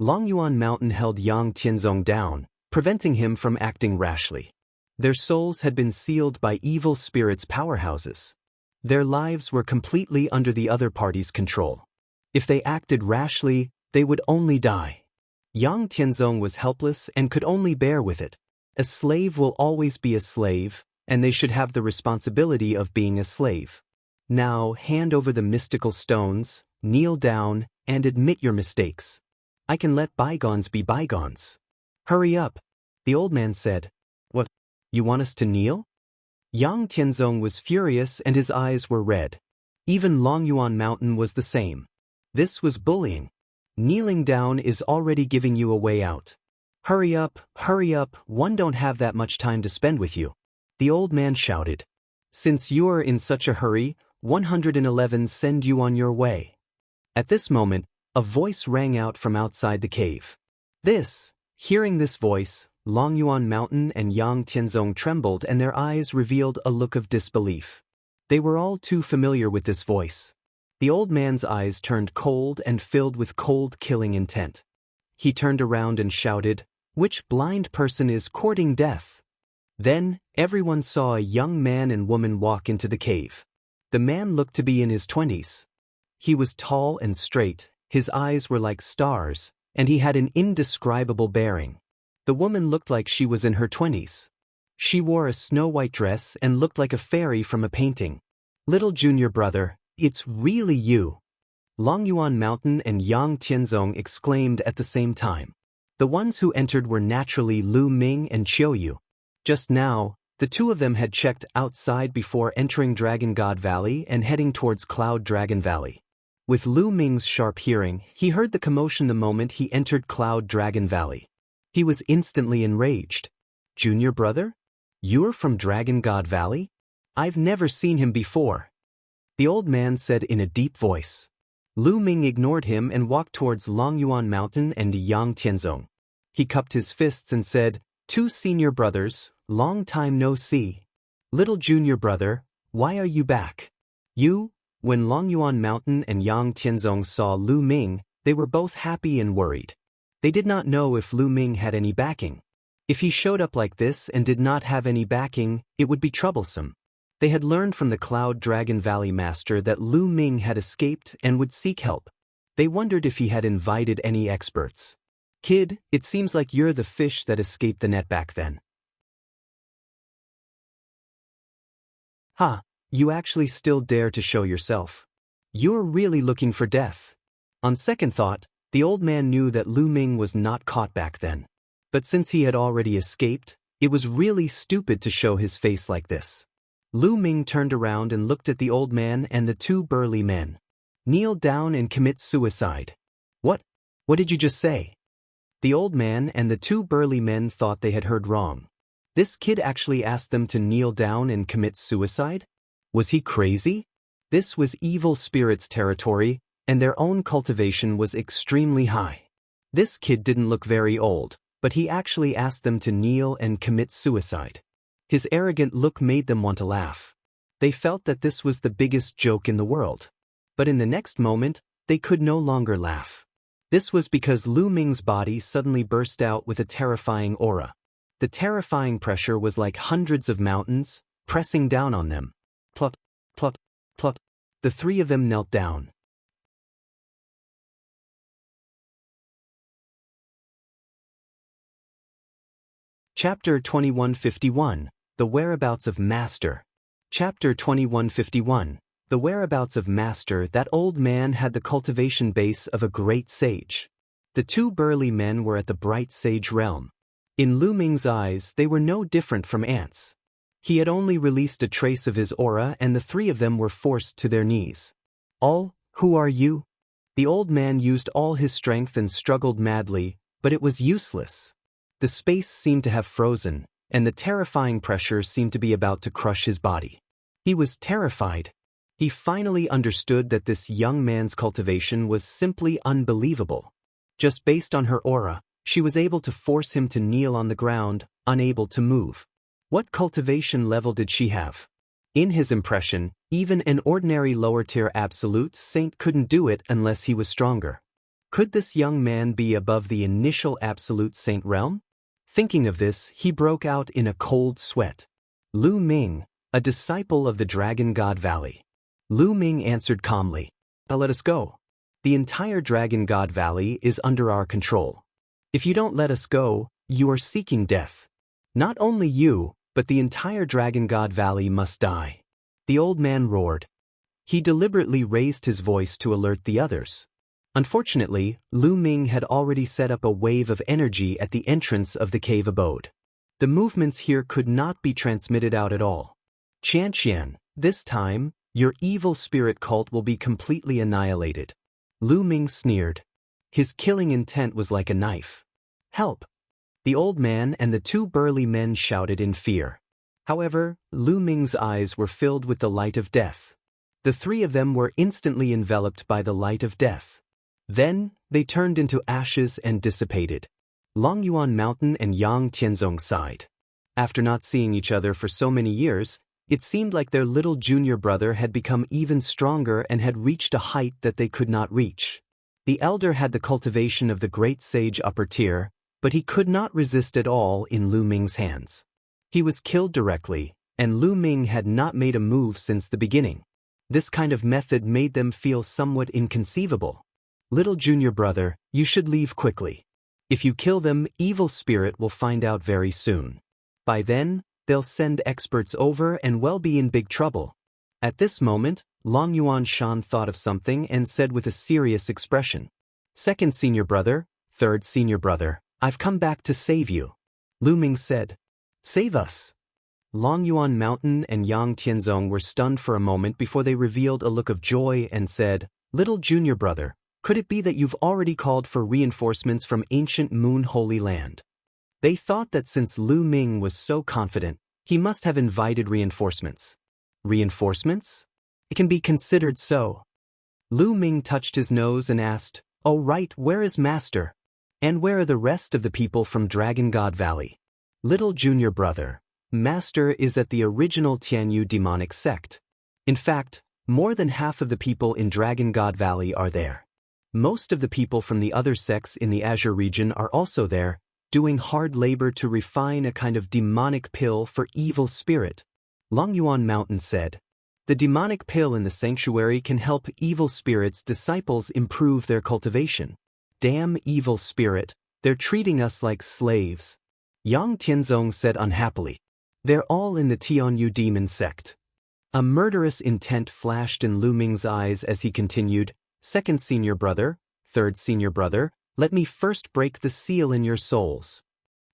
Longyuan Mountain held Yang Tianzong down, preventing him from acting rashly. Their souls had been sealed by evil spirits' powerhouses. Their lives were completely under the other party's control. If they acted rashly, they would only die. Yang Tianzong was helpless and could only bear with it. A slave will always be a slave, and they should have the responsibility of being a slave. Now hand over the mystical stones, kneel down, and admit your mistakes. I can let bygones be bygones. Hurry up, the old man said. What? You want us to kneel? Yang Tianzong was furious and his eyes were red. Even Longyuan Mountain was the same. This was bullying. Kneeling down is already giving you a way out. Hurry up, one don't have that much time to spend with you. The old man shouted. Since you are in such a hurry, 111 send you on your way. At this moment, a voice rang out from outside the cave. Hearing this voice, Longyuan Mountain and Yang Tianzong trembled and their eyes revealed a look of disbelief. They were all too familiar with this voice. The old man's eyes turned cold and filled with cold killing intent. He turned around and shouted, "Which blind person is courting death?" Then, everyone saw a young man and woman walk into the cave. The man looked to be in his 20s. He was tall and straight, his eyes were like stars, and he had an indescribable bearing. The woman looked like she was in her 20s. She wore a snow-white dress and looked like a fairy from a painting. Little junior brother, it's really you. Longyuan Mountain and Yang Tianzong exclaimed at the same time. The ones who entered were naturally Lu Ming and Qiuyu. Just now, the two of them had checked outside before entering Dragon God Valley and heading towards Cloud Dragon Valley. With Lu Ming's sharp hearing, he heard the commotion the moment he entered Cloud Dragon Valley. He was instantly enraged. Junior brother? You're from Dragon God Valley? I've never seen him before. The old man said in a deep voice. Lu Ming ignored him and walked towards Longyuan Mountain and Yang Tianzong. He cupped his fists and said, "Two senior brothers, long time no see. Little junior brother, why are you back?" When Longyuan Mountain and Yang Tianzong saw Lu Ming, they were both happy and worried. They did not know if Lu Ming had any backing. If he showed up like this and did not have any backing, it would be troublesome. They had learned from the Cloud Dragon Valley Master that Lu Ming had escaped and would seek help. They wondered if he had invited any experts. Kid, it seems like you're the fish that escaped the net back then. Ha, you actually still dare to show yourself. You're really looking for death. On second thought, the old man knew that Lu Ming was not caught back then. But since he had already escaped, it was really stupid to show his face like this. Lu Ming turned around and looked at the old man and the two burly men. Kneel down and commit suicide. What? What did you just say? The old man and the two burly men thought they had heard wrong. This kid actually asked them to kneel down and commit suicide? Was he crazy? This was evil spirits' territory, and their own cultivation was extremely high. This kid didn't look very old, but he actually asked them to kneel and commit suicide. His arrogant look made them want to laugh. They felt that this was the biggest joke in the world. But in the next moment, they could no longer laugh. This was because Lu Ming's body suddenly burst out with a terrifying aura. The terrifying pressure was like hundreds of mountains, pressing down on them. Plop. Pluck, pluck. The three of them knelt down. Chapter 2151, The Whereabouts of Master. Chapter 2151, The Whereabouts of Master. That old man had the cultivation base of a great sage. The two burly men were at the bright sage realm. In Lu Ming's eyes, they were no different from ants. He had only released a trace of his aura, and the three of them were forced to their knees. Who are you? The old man used all his strength and struggled madly, but it was useless. The space seemed to have frozen, and the terrifying pressure seemed to be about to crush his body. He was terrified. He finally understood that this young man's cultivation was simply unbelievable. Just based on her aura, she was able to force him to kneel on the ground, unable to move. What cultivation level did she have? In his impression, even an ordinary lower-tier absolute saint couldn't do it unless he was stronger. Could this young man be above the initial absolute saint realm? Thinking of this, he broke out in a cold sweat. Lu Ming, a disciple of the Dragon God Valley. Lu Ming answered calmly, "Let us go. The entire Dragon God Valley is under our control. If you don't let us go, you are seeking death. Not only you, but the entire Dragon God Valley must die." The old man roared. He deliberately raised his voice to alert the others. Unfortunately, Lu Ming had already set up a wave of energy at the entrance of the cave abode. The movements here could not be transmitted out at all. "Xianxia, this time, your evil spirit cult will be completely annihilated." Lu Ming sneered. His killing intent was like a knife. "Help!" The old man and the two burly men shouted in fear. However, Lu Ming's eyes were filled with the light of death. The three of them were instantly enveloped by the light of death. Then, they turned into ashes and dissipated. Yuan Mountain and Yang Tianzong sighed. After not seeing each other for so many years, it seemed like their little junior brother had become even stronger and had reached a height that they could not reach. The elder had the cultivation of the great sage upper tier, but he could not resist at all in Lu Ming's hands. He was killed directly, and Lu Ming had not made a move since the beginning. This kind of method made them feel somewhat inconceivable. "Little junior brother, you should leave quickly. If you kill them, evil spirit will find out very soon. By then, they'll send experts over and we'll be in big trouble." At this moment, Yuan Shan thought of something and said with a serious expression, "Second senior brother, third senior brother, I've come back to save you." Lu Ming said, "Save us." Yuan Mountain and Yang Tianzong were stunned for a moment before they revealed a look of joy and said, "Little junior brother, could it be that you've already called for reinforcements from ancient Moon Holy Land?" They thought that since Lu Ming was so confident, he must have invited reinforcements. Reinforcements? It can be considered so. Lu Ming touched his nose and asked, "Oh right, where is Master? And where are the rest of the people from Dragon God Valley?" "Little junior brother, Master is at the original Tianyu demonic sect. In fact, more than half of the people in Dragon God Valley are there. Most of the people from the other sects in the Azure region are also there, doing hard labor to refine a kind of demonic pill for evil spirit." Yuan Mountain said, "The demonic pill in the sanctuary can help evil spirits' disciples improve their cultivation. Damn evil spirit, they're treating us like slaves." Yang Tianzong said unhappily, "They're all in the Tianyu demon sect." A murderous intent flashed in Lu Ming's eyes as he continued, "Second senior brother, third senior brother, let me first break the seal in your souls."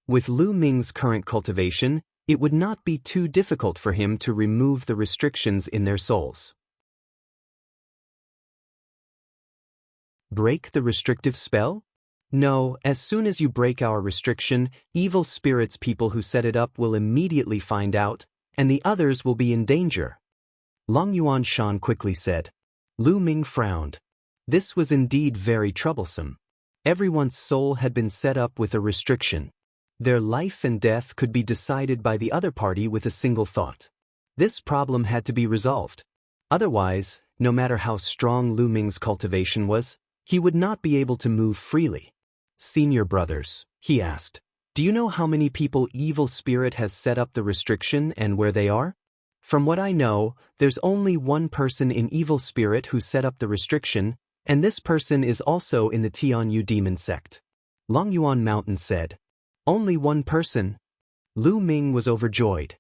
With Lu Ming's current cultivation, it would not be too difficult for him to remove the restrictions in their souls. Break the restrictive spell? No, as soon as you break our restriction, evil spirits people who set it up will immediately find out, and the others will be in danger. Yuan Shan quickly said. Lu Ming frowned. This was indeed very troublesome. Everyone's soul had been set up with a restriction. Their life and death could be decided by the other party with a single thought. This problem had to be resolved. Otherwise, no matter how strong Lu Ming's cultivation was, he would not be able to move freely. "Senior brothers," he asked, "do you know how many people Evil Spirit has set up the restriction and where they are?" From what I know, there's only one person in evil spirit who set up the restriction, and this person is also in the Tianyu demon sect. Longyuan Mountain said. Only one person? Lu Ming was overjoyed.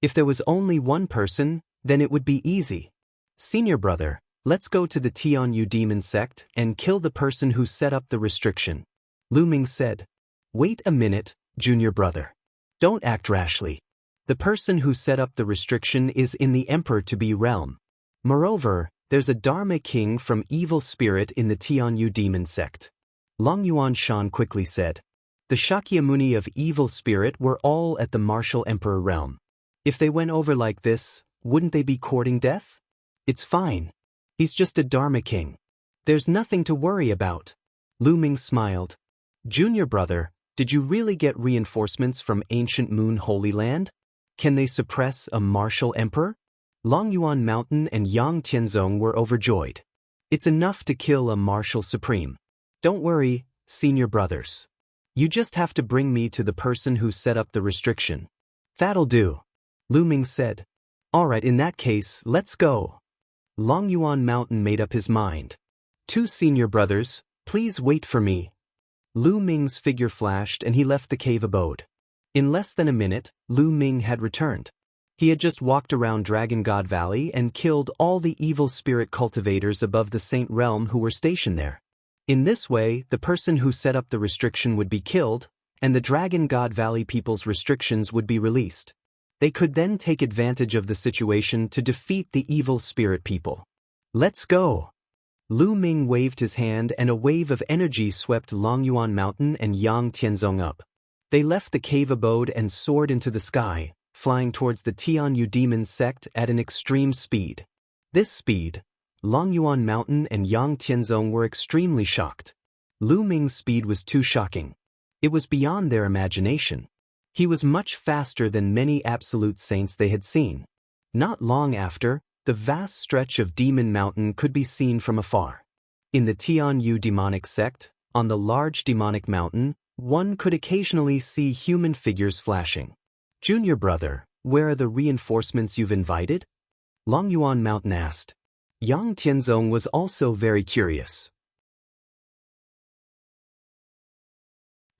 If there was only one person, then it would be easy. Senior brother, let's go to the Tianyu demon sect and kill the person who set up the restriction. Lu Ming said. Wait a minute, junior brother. Don't act rashly. The person who set up the restriction is in the Emperor-to-be realm. Moreover, there's a Dharma king from evil spirit in the Tianyu demon sect. Longyuan Shan quickly said. The Shakyamuni of evil spirit were all at the martial emperor realm. If they went over like this, wouldn't they be courting death? It's fine. He's just a Dharma king. There's nothing to worry about. Lu Ming smiled. Junior brother, did you really get reinforcements from ancient Moon Holy Land? Can they suppress a martial emperor? Longyuan Mountain and Yang Tianzong were overjoyed. It's enough to kill a martial supreme. Don't worry, senior brothers. You just have to bring me to the person who set up the restriction. That'll do. Lu Ming said. Alright, in that case, let's go. Longyuan Mountain made up his mind. 2 senior brothers, please wait for me. Lu Ming's figure flashed and he left the cave abode. In less than a minute, Lu Ming had returned. He had just walked around Dragon God Valley and killed all the evil spirit cultivators above the Saint Realm who were stationed there. In this way, the person who set up the restriction would be killed, and the Dragon God Valley people's restrictions would be released. They could then take advantage of the situation to defeat the evil spirit people. Let's go! Lu Ming waved his hand and a wave of energy swept Longyuan Mountain and Yang Tianzong up. They left the cave abode and soared into the sky, flying towards the Tianyu demon sect at an extreme speed. This speed, Longyuan Mountain and Yang Tianzong were extremely shocked. Lu Ming's speed was too shocking. It was beyond their imagination. He was much faster than many absolute saints they had seen. Not long after, the vast stretch of Demon Mountain could be seen from afar. In the Tianyu demonic sect, on the large demonic mountain, one could occasionally see human figures flashing. Junior brother, where are the reinforcements you've invited? Longyuan Mountain asked. Yang Tianzong was also very curious.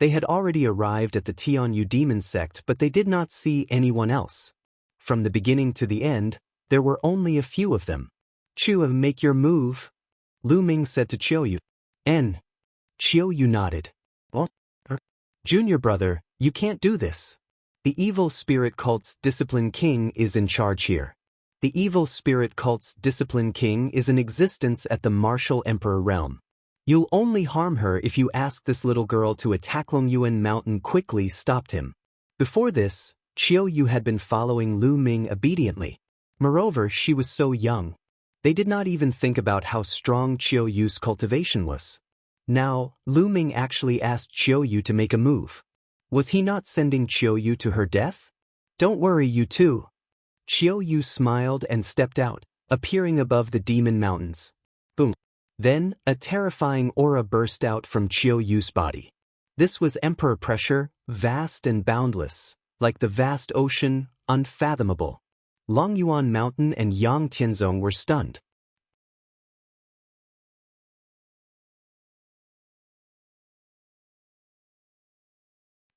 They had already arrived at the Tianyu demon sect, but they did not see anyone else. From the beginning to the end, there were only a few of them. Chiu, make your move, Lu Ming said to Chiu. Chiu nodded. What? Junior brother, you can't do this. The evil spirit cult's discipline king is in charge here. The evil spirit cult's discipline king is in existence at the martial emperor realm. You'll only harm her if you ask this little girl to attack. Longyuan Mountain quickly stopped him. Before this, Chiu had been following Lu Ming obediently. Moreover, she was so young. They did not even think about how strong Chiu's cultivation was. Now, Lu Ming actually asked Chiu to make a move. Was he not sending Chiu to her death? Don't worry, you two. Chiu smiled and stepped out, appearing above the demon mountains. Boom. Then, a terrifying aura burst out from Chiu's body. This was emperor pressure, vast and boundless, like the vast ocean, unfathomable. Longyuan Mountain and Yang Tianzong were stunned.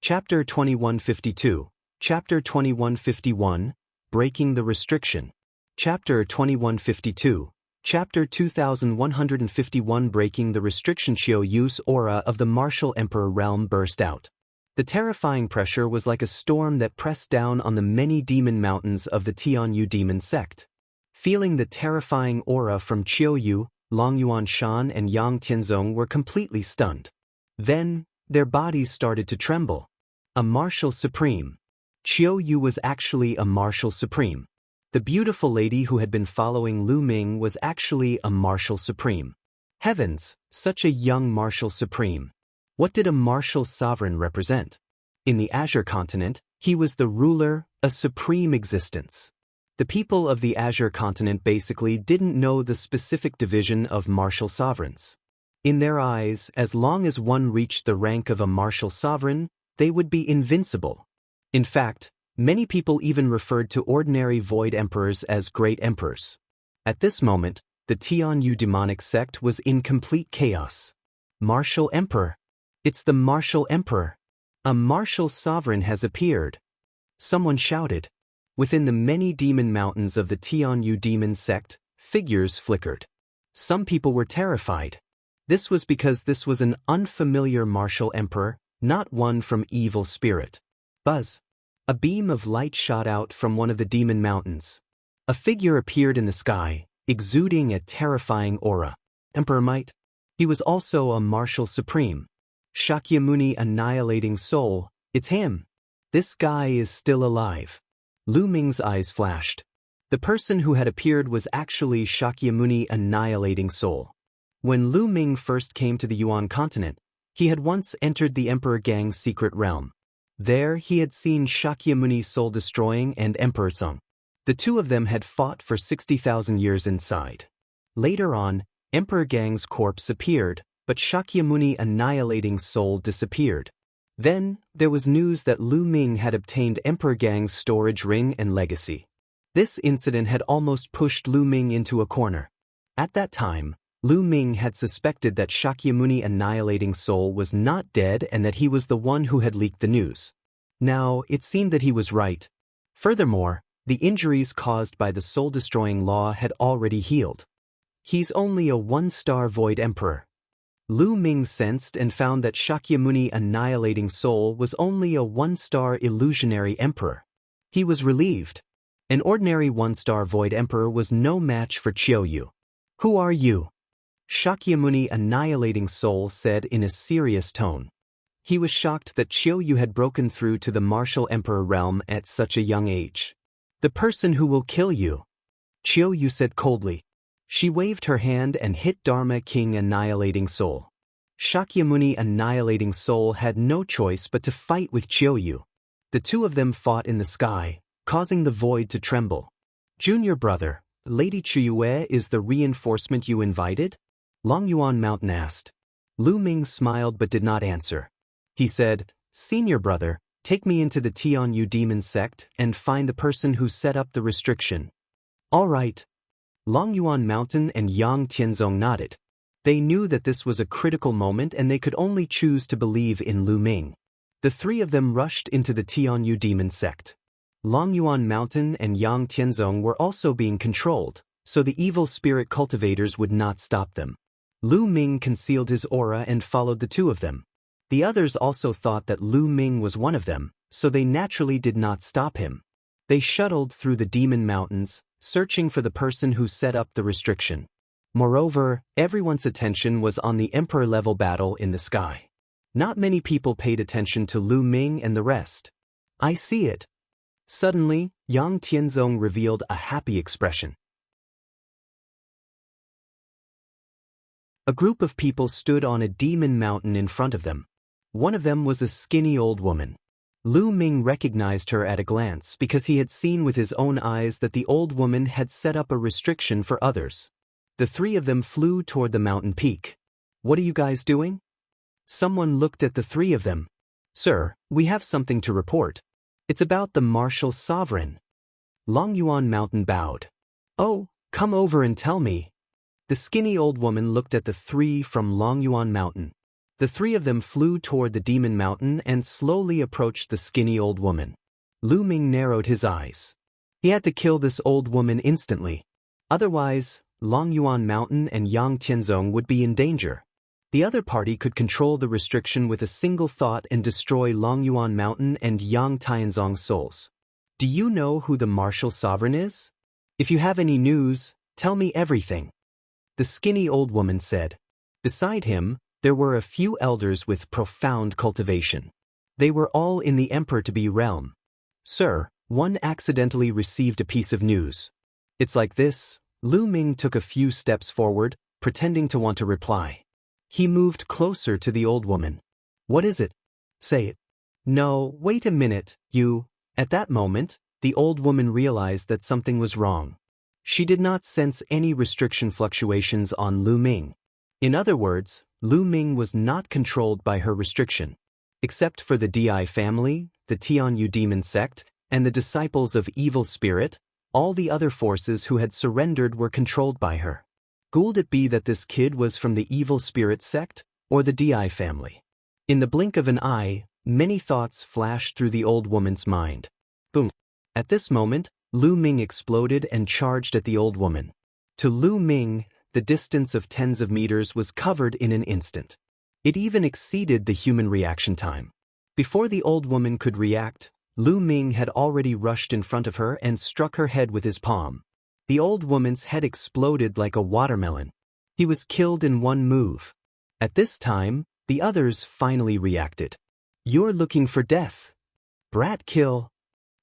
Chapter 2152, Chapter 2151, Breaking the Restriction. Chapter 2152, Chapter 2151, Breaking the Restriction. Chiu's aura of the martial emperor realm burst out. The terrifying pressure was like a storm that pressed down on the many demon mountains of the Tianyu demon sect. Feeling the terrifying aura from Chiu, Longyuan Shan and Yang Tianzong were completely stunned. Then, their bodies started to tremble. A martial supreme. Chiu was actually a martial supreme. The beautiful lady who had been following Lu Ming was actually a martial supreme. Heavens, such a young martial supreme. What did a martial sovereign represent? In the Azure continent, he was the ruler, a supreme existence. The people of the Azure continent basically didn't know the specific division of martial sovereigns. In their eyes, as long as one reached the rank of a martial sovereign, they would be invincible. In fact, Many people even referred to ordinary void emperors as great emperors. At this moment, the Tianyu demonic sect was in complete chaos. Martial Emperor. It's the Martial Emperor. A martial sovereign has appeared. Someone shouted. Within the many demon mountains of the Tianyu demon sect, figures flickered. Some people were terrified. This was because this was an unfamiliar martial emperor, not one from evil spirit. Buzz. A beam of light shot out from one of the demon mountains. A figure appeared in the sky, exuding a terrifying aura. Emperor Might. He was also a martial supreme. Shakyamuni annihilating soul, it's him. This guy is still alive. Lu Ming's eyes flashed. The person who had appeared was actually Shakyamuni annihilating soul. When Lu Ming first came to the Yuan continent, he had once entered the Emperor Gang's secret realm. There he had seen Shakyamuni soul-destroying and Emperor Tsung. The two of them had fought for 60,000 years inside. Later on, Emperor Gang's corpse appeared, but Shakyamuni annihilating soul disappeared. Then, there was news that Lu Ming had obtained Emperor Gang's storage ring and legacy. This incident had almost pushed Lu Ming into a corner. At that time, Lu Ming had suspected that Shakyamuni annihilating soul was not dead and that he was the one who had leaked the news. Now, it seemed that he was right. Furthermore, the injuries caused by the soul-destroying law had already healed. He's only a one-star void emperor. Lu Ming sensed and found that Shakyamuni annihilating soul was only a one-star illusionary emperor. He was relieved. An ordinary one-star void emperor was no match for Qiuyu. Who are you? Shakyamuni annihilating soul said in a serious tone. He was shocked that Qiuyu had broken through to the martial emperor realm at such a young age. The person who will kill you. Qiuyu said coldly. She waved her hand and hit Dharma King annihilating soul. Shakyamuni annihilating soul had no choice but to fight with Qiuyu. The two of them fought in the sky, causing the void to tremble. Junior brother, Lady Chuyue is the reinforcement you invited? Longyuan Mountain asked. Lu Ming smiled but did not answer. He said, Senior brother, take me into the Tianyu demon sect and find the person who set up the restriction. All right. Longyuan Mountain and Yang Tianzong nodded. They knew that this was a critical moment and they could only choose to believe in Lu Ming. The three of them rushed into the Tianyu demon sect. Longyuan Mountain and Yang Tianzong were also being controlled, so the evil spirit cultivators would not stop them. Lu Ming concealed his aura and followed the two of them. The others also thought that Lu Ming was one of them, so they naturally did not stop him. They shuttled through the demon mountains, searching for the person who set up the restriction. Moreover, everyone's attention was on the emperor-level battle in the sky. Not many people paid attention to Lu Ming and the rest. I see it. Suddenly, Yang Tianzong revealed a happy expression. A group of people stood on a demon mountain in front of them. One of them was a skinny old woman. Lu Ming recognized her at a glance because he had seen with his own eyes that the old woman had set up a restriction for others. The three of them flew toward the mountain peak. What are you guys doing? Someone looked at the three of them. Sir, we have something to report. It's about the martial sovereign. Longyuan Mountain bowed. Oh, come over and tell me. The skinny old woman looked at the three from Longyuan Mountain. The three of them flew toward the demon mountain and slowly approached the skinny old woman. Lu Ming narrowed his eyes. He had to kill this old woman instantly. Otherwise, Longyuan Mountain and Yang Tianzong would be in danger. The other party could control the restriction with a single thought and destroy Longyuan Mountain and Yang Tianzong's souls. Do you know who the martial sovereign is? If you have any news, tell me everything. The skinny old woman said. Beside him, there were a few elders with profound cultivation. They were all in the Emperor-to-be realm. Sir, one accidentally received a piece of news. It's like this. Lu Ming took a few steps forward, pretending to want to reply. He moved closer to the old woman. What is it? Say it. No, wait a minute, you. At that moment, the old woman realized that something was wrong. She did not sense any restriction fluctuations on Lu Ming. In other words, Lu Ming was not controlled by her restriction. Except for the Di family, the Tianyu demon sect, and the disciples of evil spirit, all the other forces who had surrendered were controlled by her. Could it be that this kid was from the evil spirit sect, or the Di family? In the blink of an eye, many thoughts flashed through the old woman's mind. Boom. At this moment, Lu Ming exploded and charged at the old woman. To Lu Ming, the distance of tens of meters was covered in an instant. It even exceeded the human reaction time. Before the old woman could react, Lu Ming had already rushed in front of her and struck her head with his palm. The old woman's head exploded like a watermelon. He was killed in one move. At this time, the others finally reacted. You're looking for death. Brat kill.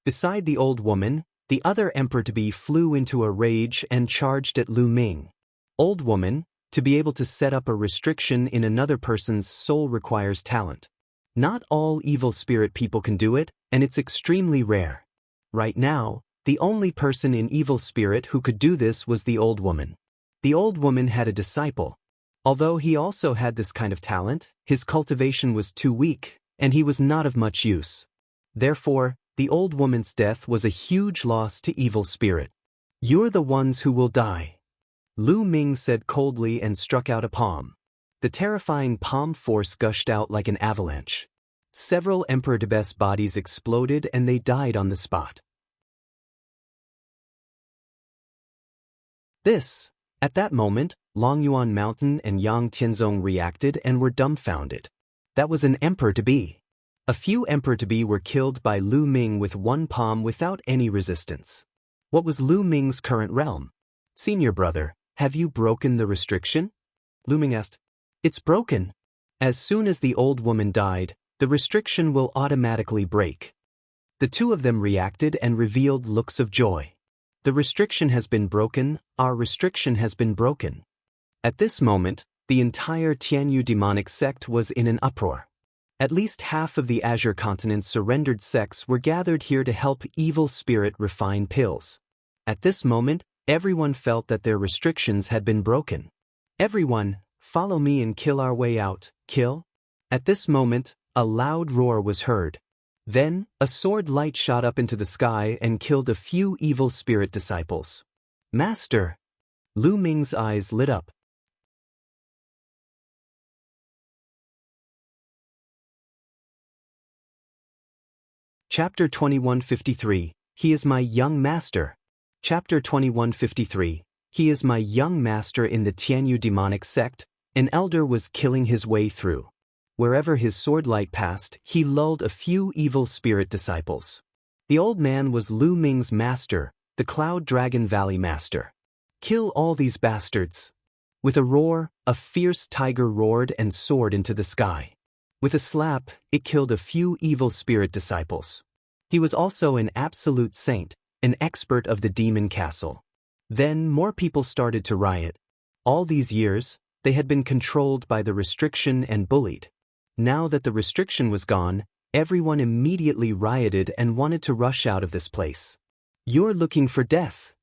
Beside the old woman, the other emperor-to-be flew into a rage and charged at Lu Ming. Old woman, to be able to set up a restriction in another person's soul requires talent. Not all evil spirit people can do it, and it's extremely rare. Right now, the only person in evil spirit who could do this was the old woman. The old woman had a disciple. Although he also had this kind of talent, his cultivation was too weak, and he was not of much use. Therefore, the old woman's death was a huge loss to evil spirit. You're the ones who will die. Lu Ming said coldly and struck out a palm. The terrifying palm force gushed out like an avalanche. Several Emperor Daoist bodies exploded and they died on the spot. At that moment, Longyuan Mountain and Yang Tianzong reacted and were dumbfounded. That was an emperor-to-be. A few emperor-to-be were killed by Lu Ming with one palm without any resistance. What was Lu Ming's current realm? Senior brother, have you broken the restriction? Lu Ming asked. It's broken. As soon as the old woman died, the restriction will automatically break. The two of them reacted and revealed looks of joy. The restriction has been broken, our restriction has been broken. At this moment, the entire Tianyu demonic sect was in an uproar. At least half of the Azure Continent's surrendered sects were gathered here to help evil spirit refine pills. At this moment, everyone felt that their restrictions had been broken. Everyone, follow me and kill our way out, kill. At this moment, a loud roar was heard. Then, a sword light shot up into the sky and killed a few evil spirit disciples. Master! Lu Ming's eyes lit up. Chapter 2153, He is my young master. Chapter 2153, He is my young master in the Tianyu demonic sect. An elder was killing his way through. Wherever his sword light passed, he lulled a few evil spirit disciples. The old man was Lu Ming's master, the Cloud Dragon Valley master. Kill all these bastards. With a roar, a fierce tiger roared and soared into the sky. With a slap, it killed a few evil spirit disciples. He was also an absolute saint, an expert of the demon castle. Then more people started to riot. All these years, they had been controlled by the restriction and bullied. Now that the restriction was gone, everyone immediately rioted and wanted to rush out of this place. You're looking for death.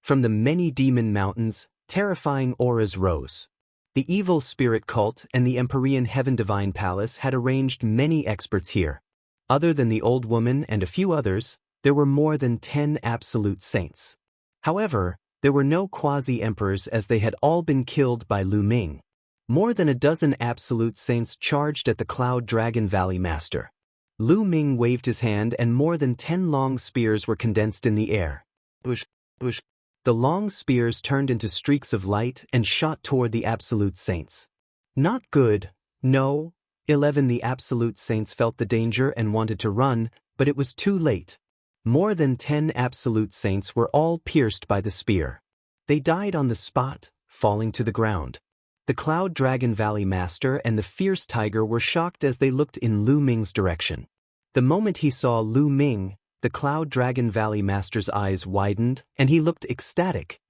From the many demon mountains, terrifying auras rose. The evil spirit cult and the Empyrean Heaven Divine Palace had arranged many experts here. Other than the old woman and a few others, there were more than 10 absolute saints. However, there were no quasi-emperors as they had all been killed by Lu Ming. More than a dozen absolute saints charged at the Cloud Dragon Valley master. Lu Ming waved his hand and more than 10 long spears were condensed in the air. Bush, bush. The long spears turned into streaks of light and shot toward the absolute saints. Not good, no. 11 The absolute saints felt the danger and wanted to run, but it was too late. More than 10 absolute saints were all pierced by the spear. They died on the spot, falling to the ground. The Cloud Dragon Valley master and the fierce tiger were shocked as they looked in Lu Ming's direction. The moment he saw Lu Ming, the Cloud Dragon Valley master's eyes widened and he looked ecstatic.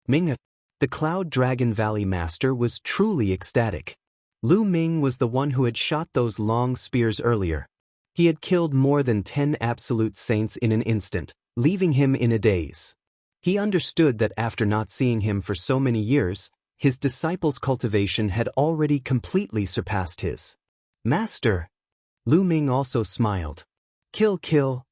Ming, the Cloud Dragon Valley master, was truly ecstatic. Lu Ming was the one who had shot those long spears earlier. He had killed more than 10 absolute saints in an instant, leaving him in a daze. He understood that after not seeing him for so many years, his disciples' cultivation had already completely surpassed his. Master! Lu Ming also smiled. Kill, kill.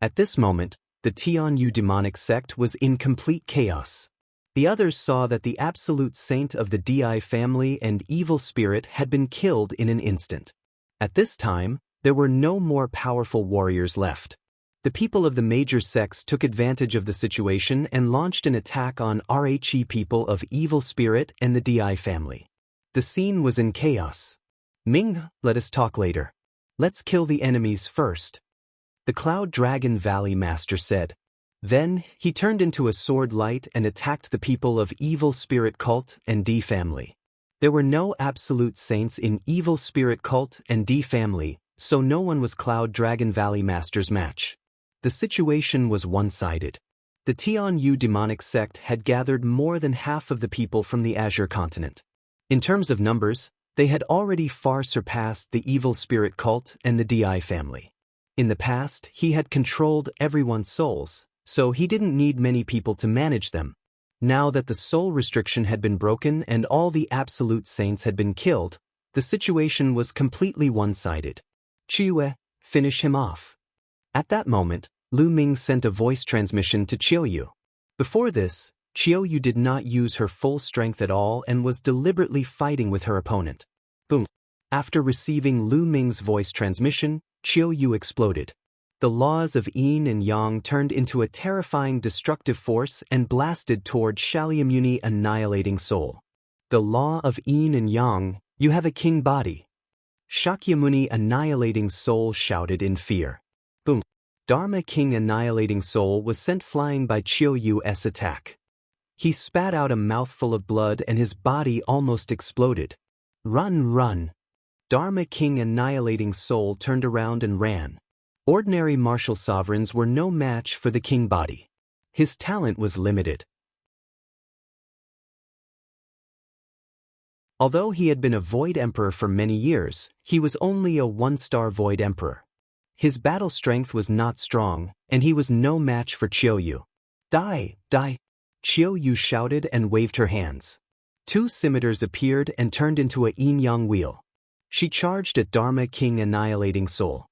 At this moment, the Tianyu demonic sect was in complete chaos. The others saw that the absolute saint of the Di family and evil spirit had been killed in an instant. At this time, there were no more powerful warriors left. The people of the major sects took advantage of the situation and launched an attack on Rhe people of evil spirit and the Di family. The scene was in chaos. Ming, let us talk later. Let's kill the enemies first. The Cloud Dragon Valley Master said. Then, he turned into a sword light and attacked the people of Evil Spirit Cult and D family. There were no absolute saints in Evil Spirit Cult and D family, so no one was Cloud Dragon Valley Master's match. The situation was one-sided. The Tianyu demonic sect had gathered more than half of the people from the Azure continent. In terms of numbers, they had already far surpassed the Evil Spirit Cult and the Di family. In the past, he had controlled everyone's souls, so he didn't need many people to manage them. Now that the soul restriction had been broken and all the absolute saints had been killed, the situation was completely one-sided. Qiue, finish him off. At that moment, Lu Ming sent a voice transmission to Qiuyu. Before this, Qiuyu did not use her full strength at all and was deliberately fighting with her opponent. Boom. After receiving Lu Ming's voice transmission, Qiuyu exploded. The laws of yin and yang turned into a terrifying destructive force and blasted toward Shakyamuni annihilating soul. The law of yin and yang, you have a king body. Shakyamuni annihilating soul shouted in fear. Boom. Dharma King annihilating soul was sent flying by Qiuyu's attack. He spat out a mouthful of blood and his body almost exploded. Run, run. Dharma King annihilating soul turned around and ran. Ordinary martial sovereigns were no match for the king body. His talent was limited. Although he had been a Void Emperor for many years, he was only a one-star Void Emperor. His battle strength was not strong, and he was no match for Qiuyu. Die, die! Qiuyu shouted and waved her hands. Two scimitars appeared and turned into a yin-yang wheel. She charged at Dharma King annihilating soul.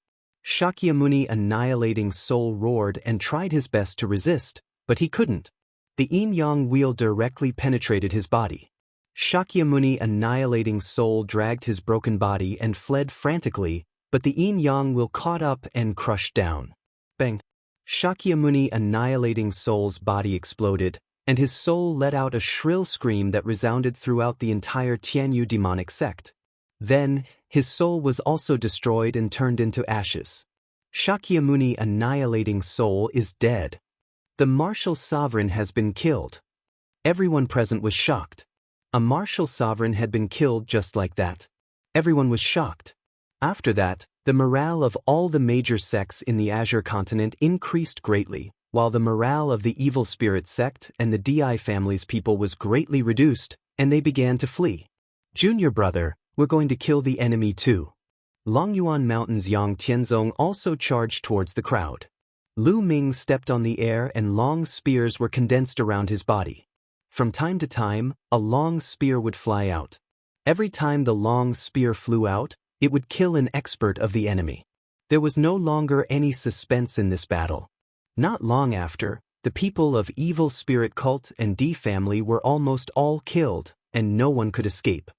Shakyamuni annihilating soul roared and tried his best to resist, but he couldn't. The yin-yang wheel directly penetrated his body. Shakyamuni annihilating soul dragged his broken body and fled frantically, but the yin-yang wheel caught up and crushed down. Bang! Shakyamuni annihilating soul's body exploded, and his soul let out a shrill scream that resounded throughout the entire Tianyu demonic sect. Then, his soul was also destroyed and turned into ashes. Shakyamuni annihilating soul is dead. The martial sovereign has been killed. Everyone present was shocked. A martial sovereign had been killed just like that. Everyone was shocked. After that, the morale of all the major sects in the Azure continent increased greatly, while the morale of the Evil Spirit sect and the Di family's people was greatly reduced, and they began to flee. Junior brother, we're going to kill the enemy too. Longyuan Mountain's Yang Tianzong also charged towards the crowd. Lu Ming stepped on the air and long spears were condensed around his body. From time to time, a long spear would fly out. Every time the long spear flew out, it would kill an expert of the enemy. There was no longer any suspense in this battle. Not long after, the people of Evil Spirit Cult and D family were almost all killed, and no one could escape.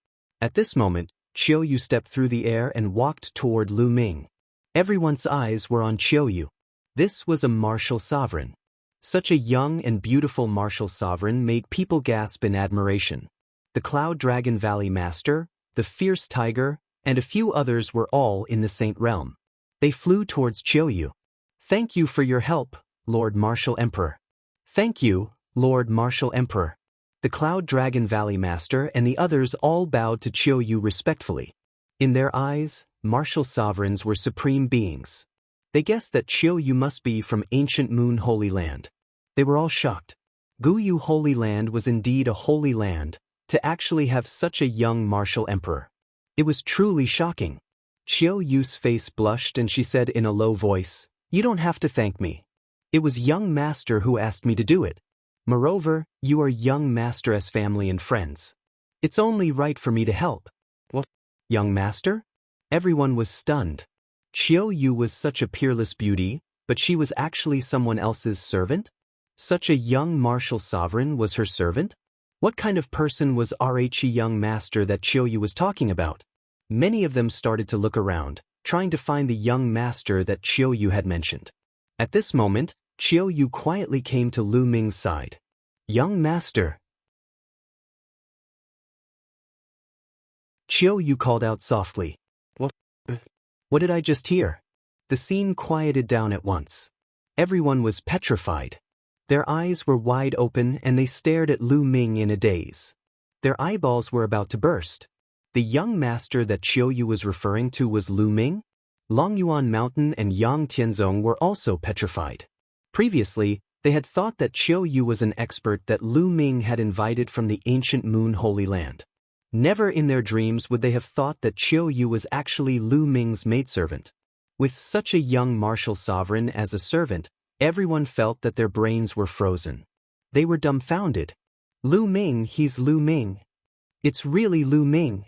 At this moment, Qiuyu stepped through the air and walked toward Lu Ming. Everyone's eyes were on Qiuyu. This was a martial sovereign. Such a young and beautiful martial sovereign made people gasp in admiration. The Cloud Dragon Valley Master, the Fierce Tiger, and a few others were all in the Saint Realm. They flew towards Qiuyu. Thank you for your help, Lord Martial Emperor. Thank you, Lord Martial Emperor. The Cloud Dragon Valley Master and the others all bowed to Qiuyu respectfully. In their eyes, martial sovereigns were supreme beings. They guessed that Qiuyu must be from ancient Moon Holy Land. They were all shocked. Guyu Holy Land was indeed a holy land, to actually have such a young martial emperor. It was truly shocking. Qiuyu's face blushed and she said in a low voice, "You don't have to thank me. It was young master who asked me to do it. Moreover, you are young master's family and friends. It's only right for me to help." What? Young master? Everyone was stunned. Qiuyu was such a peerless beauty, But she was actually someone else's servant? Such a young martial sovereign was her servant? What kind of person was Rhe young master that Qiuyu was talking about? Many of them started to look around, trying to find the young master that Qiuyu had mentioned. At this moment, Qiuyu quietly came to Lu Ming's side. Young master. Qiuyu called out softly. What did I just hear? The scene quieted down at once. Everyone was petrified. Their eyes were wide open and they stared at Lu Ming in a daze. Their eyeballs were about to burst. The young master that Qiuyu was referring to was Lu Ming? Longyuan Mountain and Yang Tianzong were also petrified. Previously, they had thought that Qiuyu was an expert that Lu Ming had invited from the ancient Moon Holy Land. Never in their dreams would they have thought that Qiuyu was actually Lu Ming's maidservant. With such a young martial sovereign as a servant, everyone felt that their brains were frozen. They were dumbfounded. Lu Ming, he's Lu Ming. It's really Lu Ming.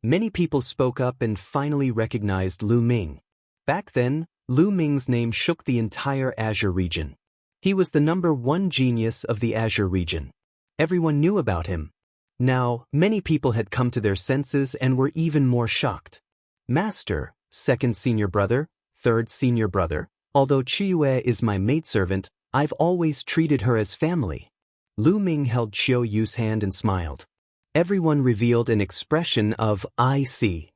Many people spoke up and finally recognized Lu Ming. Back then, Lu Ming's name shook the entire Azure region. He was the #1 genius of the Azure region. Everyone knew about him. Now, many people had come to their senses and were even more shocked. Master, second senior brother, third senior brother, although Qiuyu is my maidservant, I've always treated her as family. Lu Ming held Qiuyu's hand and smiled. Everyone revealed an expression of, I see.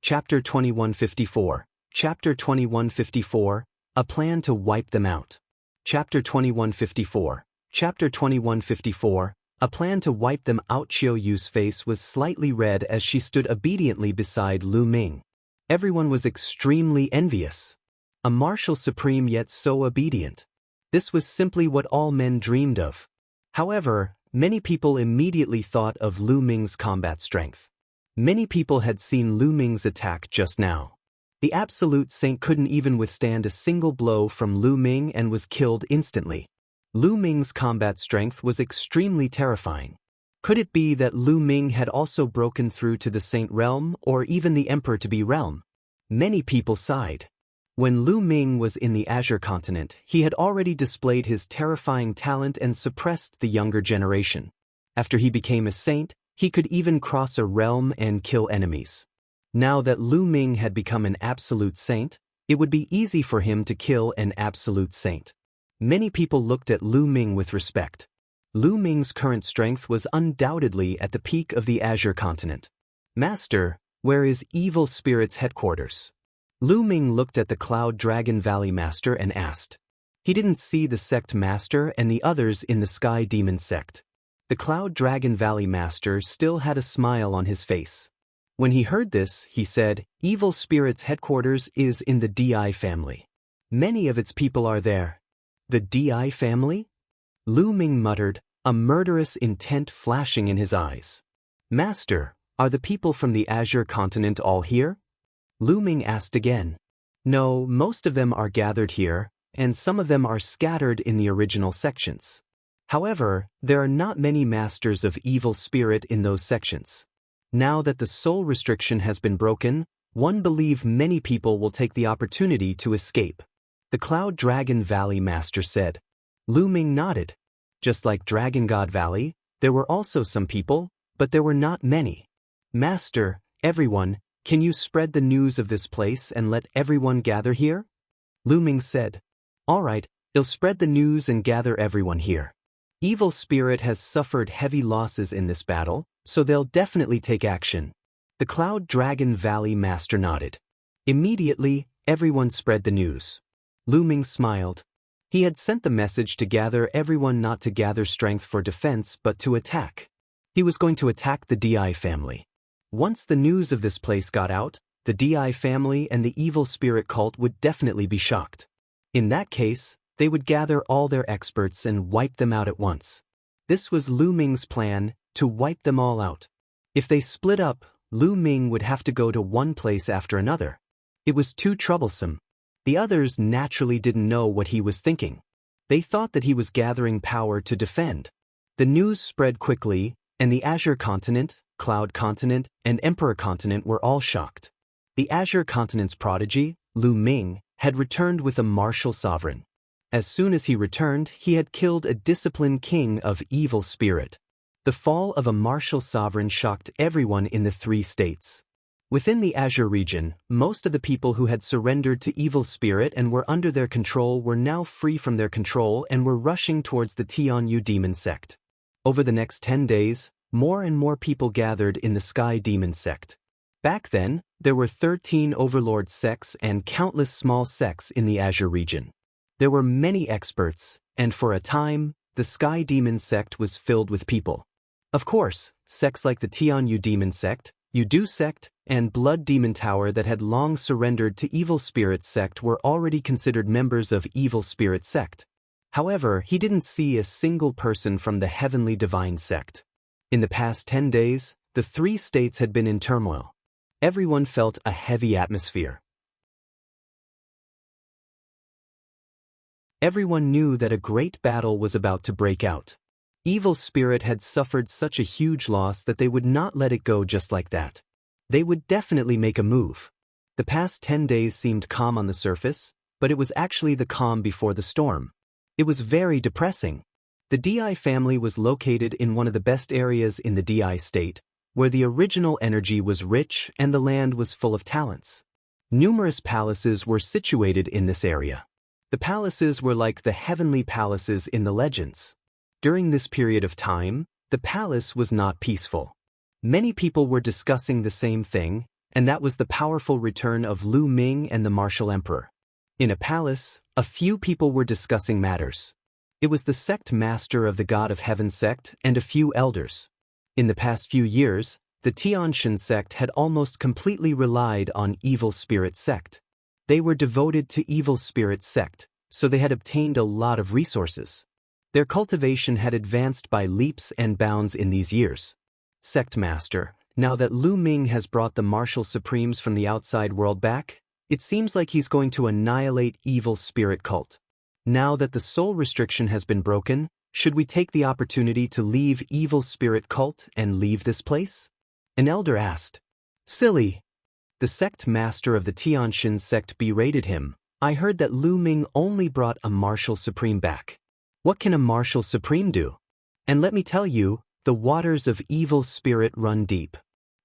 Chapter 2154. Chapter 2154. A plan to wipe them out. Chapter 2154. Chapter 2154. A plan to wipe them out. Qiuyu's face was slightly red as she stood obediently beside Lu Ming. Everyone was extremely envious. A martial supreme yet so obedient. This was simply what all men dreamed of. However, many people immediately thought of Lu Ming's combat strength. Many people had seen Lu Ming's attack just now. The absolute saint couldn't even withstand a single blow from Lu Ming and was killed instantly. Lu Ming's combat strength was extremely terrifying. Could it be that Lu Ming had also broken through to the Saint Realm or even the Emperor-to-be realm? Many people sighed. When Lu Ming was in the Azure continent, he had already displayed his terrifying talent and suppressed the younger generation. After he became a saint, he could even cross a realm and kill enemies. Now that Lu Ming had become an absolute saint, it would be easy for him to kill an absolute saint. Many people looked at Lu Ming with respect. Lu Ming's current strength was undoubtedly at the peak of the Azure continent. Master, where is Evil Spirit's headquarters? Lu Ming looked at the Cloud Dragon Valley Master and asked. He didn't see the sect master and the others in the Sky Demon sect. The Cloud Dragon Valley Master still had a smile on his face. When he heard this, he said, Evil Spirit's headquarters is in the Di family. Many of its people are there. The Di family? Lu Ming muttered, a murderous intent flashing in his eyes. Master, are the people from the Azure continent all here? Lu Ming asked again. No, most of them are gathered here, and some of them are scattered in the original sections. However, there are not many masters of Evil Spirit in those sections. Now that the soul restriction has been broken, one believes many people will take the opportunity to escape. The Cloud Dragon Valley Master said. Lu Ming nodded. Just like Dragon God Valley, there were also some people, but there were not many. Master, everyone, can you spread the news of this place and let everyone gather here? Lu Ming said. All right, I'll spread the news and gather everyone here. Evil Spirit has suffered heavy losses in this battle, so they'll definitely take action. The Cloud Dragon Valley Master nodded. Immediately, everyone spread the news. Lu Ming smiled. He had sent the message to gather everyone, not to gather strength for defense but to attack. He was going to attack the Di family. Once the news of this place got out, the Di family and the Evil Spirit cult would definitely be shocked. In that case, they would gather all their experts and wipe them out at once. This was Lu Ming's plan, to wipe them all out. If they split up, Lu Ming would have to go to one place after another. It was too troublesome. The others naturally didn't know what he was thinking. They thought that he was gathering power to defend. The news spread quickly, and the Azure continent, Cloud Continent, and Emperor Continent were all shocked. The Azure Continent's prodigy, Ming, had returned with a martial sovereign. As soon as he returned, he had killed a disciplined king of evil spirit. The fall of a martial sovereign shocked everyone in the 3 states. Within the Azure region, most of the people who had surrendered to evil spirit and were under their control were now free from their control and were rushing towards the Tianyu demon sect. Over the next 10 days, more and more people gathered in the Sky Demon sect. Back then, there were 13 overlord sects and countless small sects in the Azure region. There were many experts, and for a time, the Sky Demon sect was filled with people. Of course, sects like the Tianyu demon sect, Yudu sect, and Blood Demon Tower that had long surrendered to Evil Spirit sect were already considered members of Evil Spirit sect. However, he didn't see a single person from the Heavenly Divine sect. In the past 10 days, the 3 states had been in turmoil. Everyone felt a heavy atmosphere. Everyone knew that a great battle was about to break out. Evil Spirit had suffered such a huge loss that they would not let it go just like that. They would definitely make a move. The past 10 days seemed calm on the surface, but it was actually the calm before the storm. It was very depressing. The DI family was located in one of the best areas in the DI state, where the original energy was rich and the land was full of talents. Numerous palaces were situated in this area. The palaces were like the heavenly palaces in the legends. During this period of time, the palace was not peaceful. Many people were discussing the same thing, and that was the powerful return of Ming and the martial emperor. In a palace, a few people were discussing matters. It was the sect master of the God of Heaven sect and a few elders. In the past few years, the Xianxia sect had almost completely relied on Evil Spirit sect. They were devoted to Evil Spirit sect, so they had obtained a lot of resources. Their cultivation had advanced by leaps and bounds in these years. Sect Master, now that Ming has brought the martial supremes from the outside world back, it seems like he's going to annihilate Evil Spirit cult. Now that the soul restriction has been broken, should we take the opportunity to leave Evil Spirit cult and leave this place? An elder asked. Silly. The sect master of the Tianxia sect berated him. I heard that Ming only brought a martial supreme back. What can a martial supreme do? And let me tell you, the waters of Evil Spirit run deep.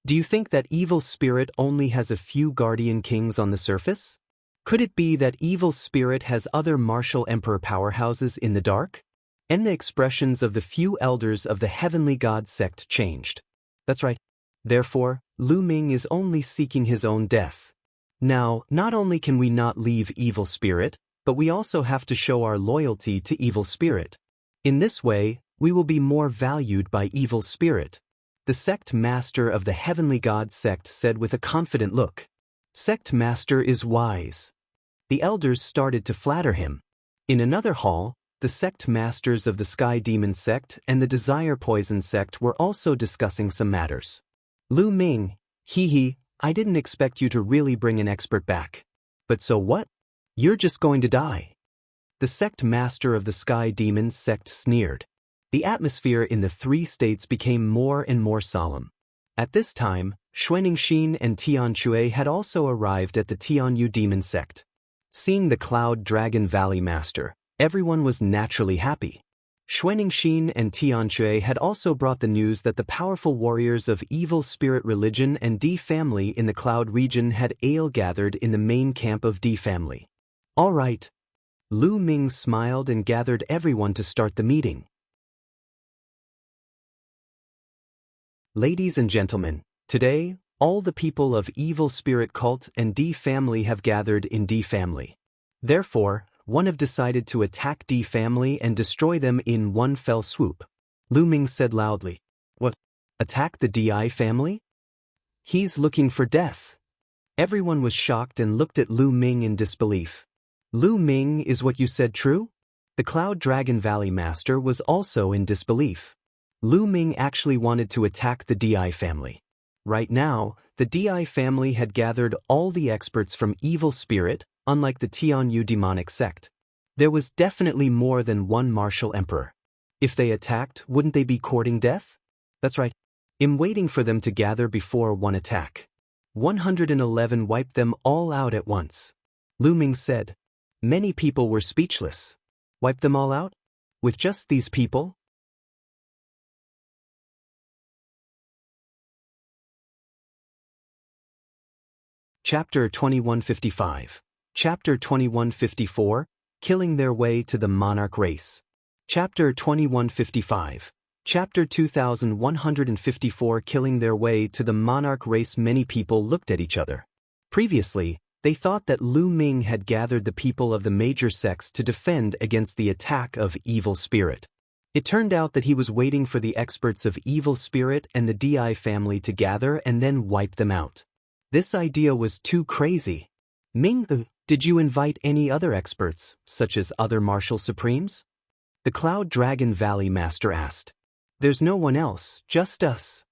Do you think that Evil Spirit only has a few guardian kings on the surface? Could it be that Evil Spirit has other martial emperor powerhouses in the dark? And the expressions of the few elders of the Heavenly God sect changed. That's right. Therefore, Ming is only seeking his own death. Now, not only can we not leave Evil Spirit, but we also have to show our loyalty to Evil Spirit. In this way, we will be more valued by Evil Spirit. The sect master of the Heavenly God sect said with a confident look. Sect master is wise. The elders started to flatter him. In another hall, the sect masters of the Sky Demon sect and the Desire Poison sect were also discussing some matters. Ming, I didn't expect you to really bring an expert back. But so what? You're just going to die. The sect master of the Sky Demon sect sneered. The atmosphere in the 3 states became more and more solemn. At this time, Xianxia and Tianchue had also arrived at the Tianyu demon sect. Seeing the Cloud Dragon Valley Master, everyone was naturally happy. Xianxia and Tianchue had also brought the news that the powerful warriors of Evil Spirit Religion and D family in the Cloud region had gathered in the main camp of D family. All right. Ming smiled and gathered everyone to start the meeting. Ladies and gentlemen, today, all the people of Evil Spirit cult and D family have gathered in D family. Therefore, one have decided to attack D family and destroy them in one fell swoop. Ming said loudly. What? Attack the DI family? He's looking for death. Everyone was shocked and looked at Ming in disbelief. Ming, is what you said true? The Cloud Dragon Valley Master was also in disbelief. Ming actually wanted to attack the DI family. Right now, the DI family had gathered all the experts from Evil Spirit, unlike the Tianyu demonic sect. There was definitely more than one martial emperor. If they attacked, wouldn't they be courting death? That's right. I'm waiting for them to gather before one attack. 111 wiped them all out at once. Lu Ming said. Many people were speechless. Wipe them all out? With just these people? Chapter 2155. Chapter 2154, Killing Their Way to the Monarch Race. Chapter 2155. Chapter 2154, Killing Their Way to the Monarch Race. Many people looked at each other. Previously, they thought that Lu Ming had gathered the people of the major sects to defend against the attack of Evil Spirit. It turned out that he was waiting for the experts of Evil Spirit and the Di family to gather and then wipe them out. This idea was too crazy. Ming, did you invite any other experts, such as other martial supremes? The Cloud Dragon Valley Master asked. There's no one else, just us.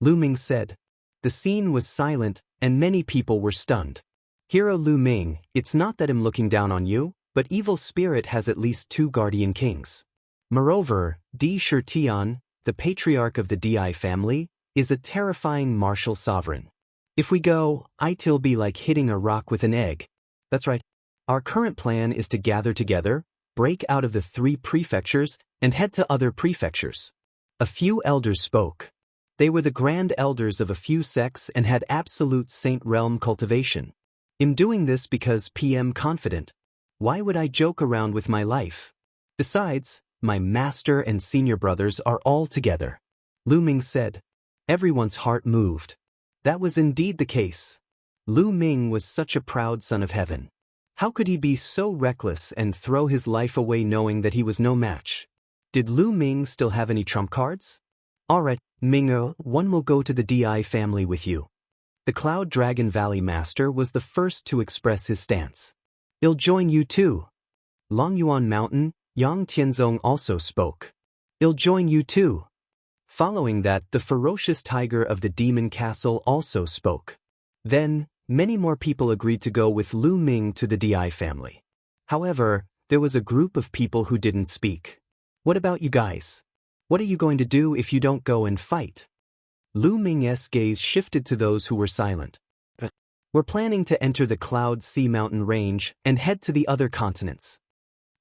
Lu Ming said. The scene was silent, and many people were stunned. Hero Lu Ming, it's not that I'm looking down on you, but Evil Spirit has at least 2 guardian kings. Moreover, Di Shirtian, the patriarch of the Di family, is a terrifying martial sovereign. If we go, it'll be like hitting a rock with an egg. That's right. Our current plan is to gather together, break out of the 3 prefectures, and head to other prefectures. A few elders spoke. They were the grand elders of a few sects and had absolute saint realm cultivation. I'm doing this because I'm confident. Why would I joke around with my life? Besides, my master and senior brothers are all together. Lu Ming said. Everyone's heart moved. That was indeed the case. Lu Ming was such a proud son of heaven. How could he be so reckless and throw his life away knowing that he was no match? Did Lu Ming still have any trump cards? Alright, Ming, one will go to the Di family with you. The Cloud Dragon Valley Master was the first to express his stance. I'll join you too. Long Yuan Mountain, Yang Tianzong also spoke. I'll join you too. Following that, the ferocious tiger of the Demon Castle also spoke. Then, many more people agreed to go with Lu Ming to the Di family. However, there was a group of people who didn't speak. What about you guys? What are you going to do if you don't go and fight? Lu Ming's gaze shifted to those who were silent. We're planning to enter the Cloud Sea Mountain range and head to the other continents.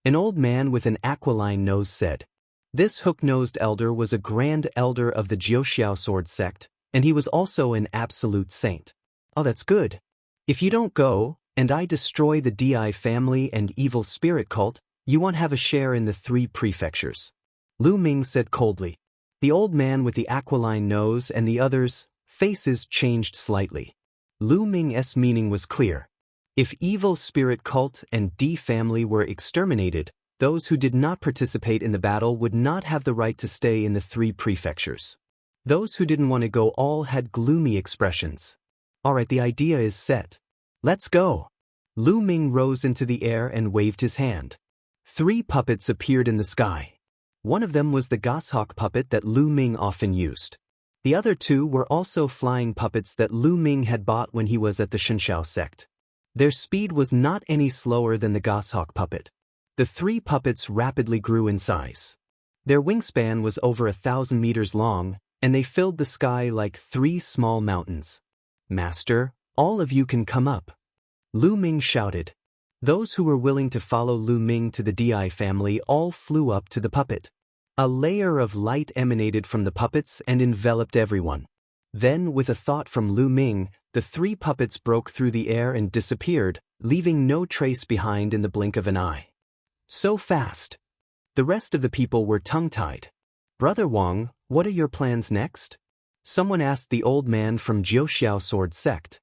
An old man with an aquiline nose said. This hook-nosed elder was a grand elder of the Jiuxiao sword sect, and he was also an absolute saint. Oh, that's good. If you don't go, and I destroy the Di family and Evil Spirit cult, you won't have a share in the 3 prefectures. Lu Ming said coldly. The old man with the aquiline nose and the others' faces changed slightly. Lu Ming's meaning was clear. If Evil Spirit cult and Di family were exterminated, those who did not participate in the battle would not have the right to stay in the 3 prefectures. Those who didn't want to go all had gloomy expressions. Alright, the idea is set. Let's go. Lu Ming rose into the air and waved his hand. 3 puppets appeared in the sky. One of them was the goshawk puppet that Lu Ming often used. The other 2 were also flying puppets that Lu Ming had bought when he was at the Xianxia sect. Their speed was not any slower than the goshawk puppet. The 3 puppets rapidly grew in size. Their wingspan was over 1,000 meters long, and they filled the sky like 3 small mountains. Master, all of you can come up. Lu Ming shouted. Those who were willing to follow Lu Ming to the Di family all flew up to the puppet. A layer of light emanated from the puppets and enveloped everyone. Then, with a thought from Lu Ming, the 3 puppets broke through the air and disappeared, leaving no trace behind in the blink of an eye. So fast. The rest of the people were tongue-tied. Brother Wang, what are your plans next? Someone asked the old man from Jiuxiao sword sect.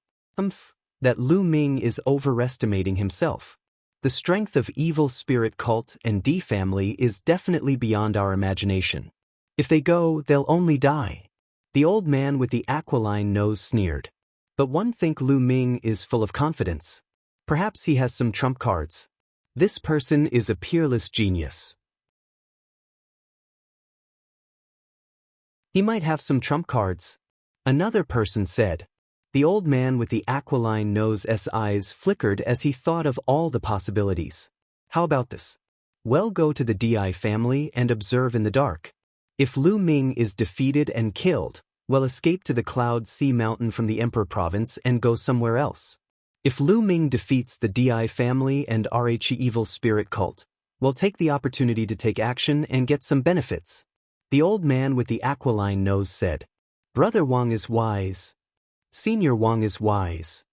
That Lu Ming is overestimating himself. The strength of Evil Spirit cult and Di family is definitely beyond our imagination. If they go, they'll only die. The old man with the aquiline nose sneered. But one think Lu Ming is full of confidence. Perhaps he has some trump cards. This person is a peerless genius. He might have some trump cards. Another person said. The old man with the aquiline nose's eyes flickered as he thought of all the possibilities. How about this? Well, go to the Di family and observe in the dark. If Lu Ming is defeated and killed, Well, escape to the Cloud Sea Mountain from the Emperor Province and go somewhere else. If Lu Ming defeats the Di family and Rhe evil spirit cult, we'll take the opportunity to take action and get some benefits. The old man with the aquiline nose said. Brother Wang is wise. Senior Wang is wise.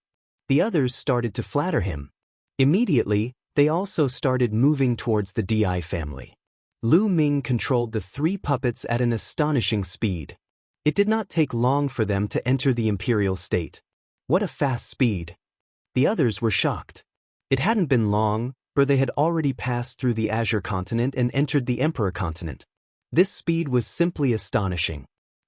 The others started to flatter him. Immediately, they also started moving towards the Di family. Lu Ming controlled the 3 puppets at an astonishing speed. It did not take long for them to enter the imperial state. What a fast speed! The others were shocked. It hadn't been long, for they had already passed through the Azure continent and entered the Emperor continent. This speed was simply astonishing.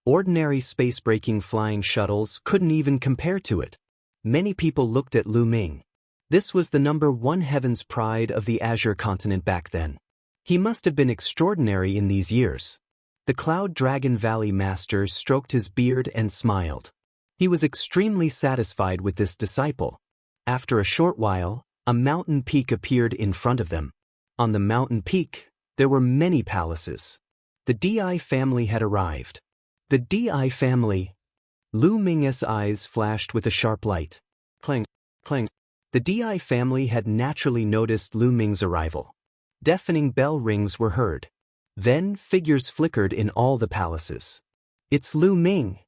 Ordinary space-breaking flying shuttles couldn't even compare to it. Many people looked at Lu Ming. This was the #1 heaven's pride of the Azure continent back then. He must have been extraordinary in these years. The Cloud Dragon Valley Master stroked his beard and smiled. He was extremely satisfied with this disciple. After a short while, a mountain peak appeared in front of them. On the mountain peak, there were many palaces. The Di family had arrived. The Di family. Lu Ming's eyes flashed with a sharp light. Clang, clang. The Di family had naturally noticed Lu Ming's arrival. Deafening bell rings were heard. Then figures flickered in all the palaces. It's Lu Ming!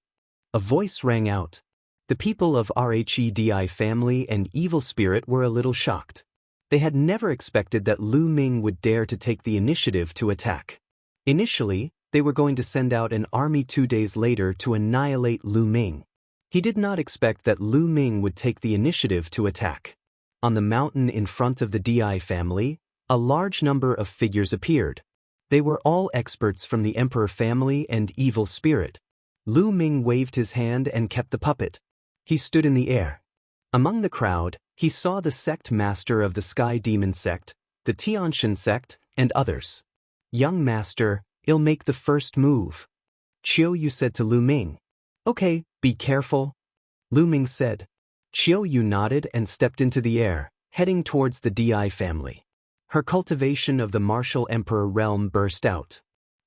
A voice rang out. The people of Rhe Di family and evil spirit were a little shocked. They had never expected that Lu Ming would dare to take the initiative to attack. Initially, they were going to send out an army 2 days later to annihilate Lu Ming. He did not expect that Lu Ming would take the initiative to attack. On the mountain in front of the Di family, a large number of figures appeared. They were all experts from the Emperor family and evil spirit. Lu Ming waved his hand and kept the puppet. He stood in the air. Among the crowd, he saw the sect master of the Sky Demon sect, the Xianxia sect, and others. Young master, I'll make the first move. Yu said to Lu Ming. Okay, be careful. Lu Ming said. Yu nodded and stepped into the air, heading towards the Di family. Her cultivation of the martial emperor realm burst out.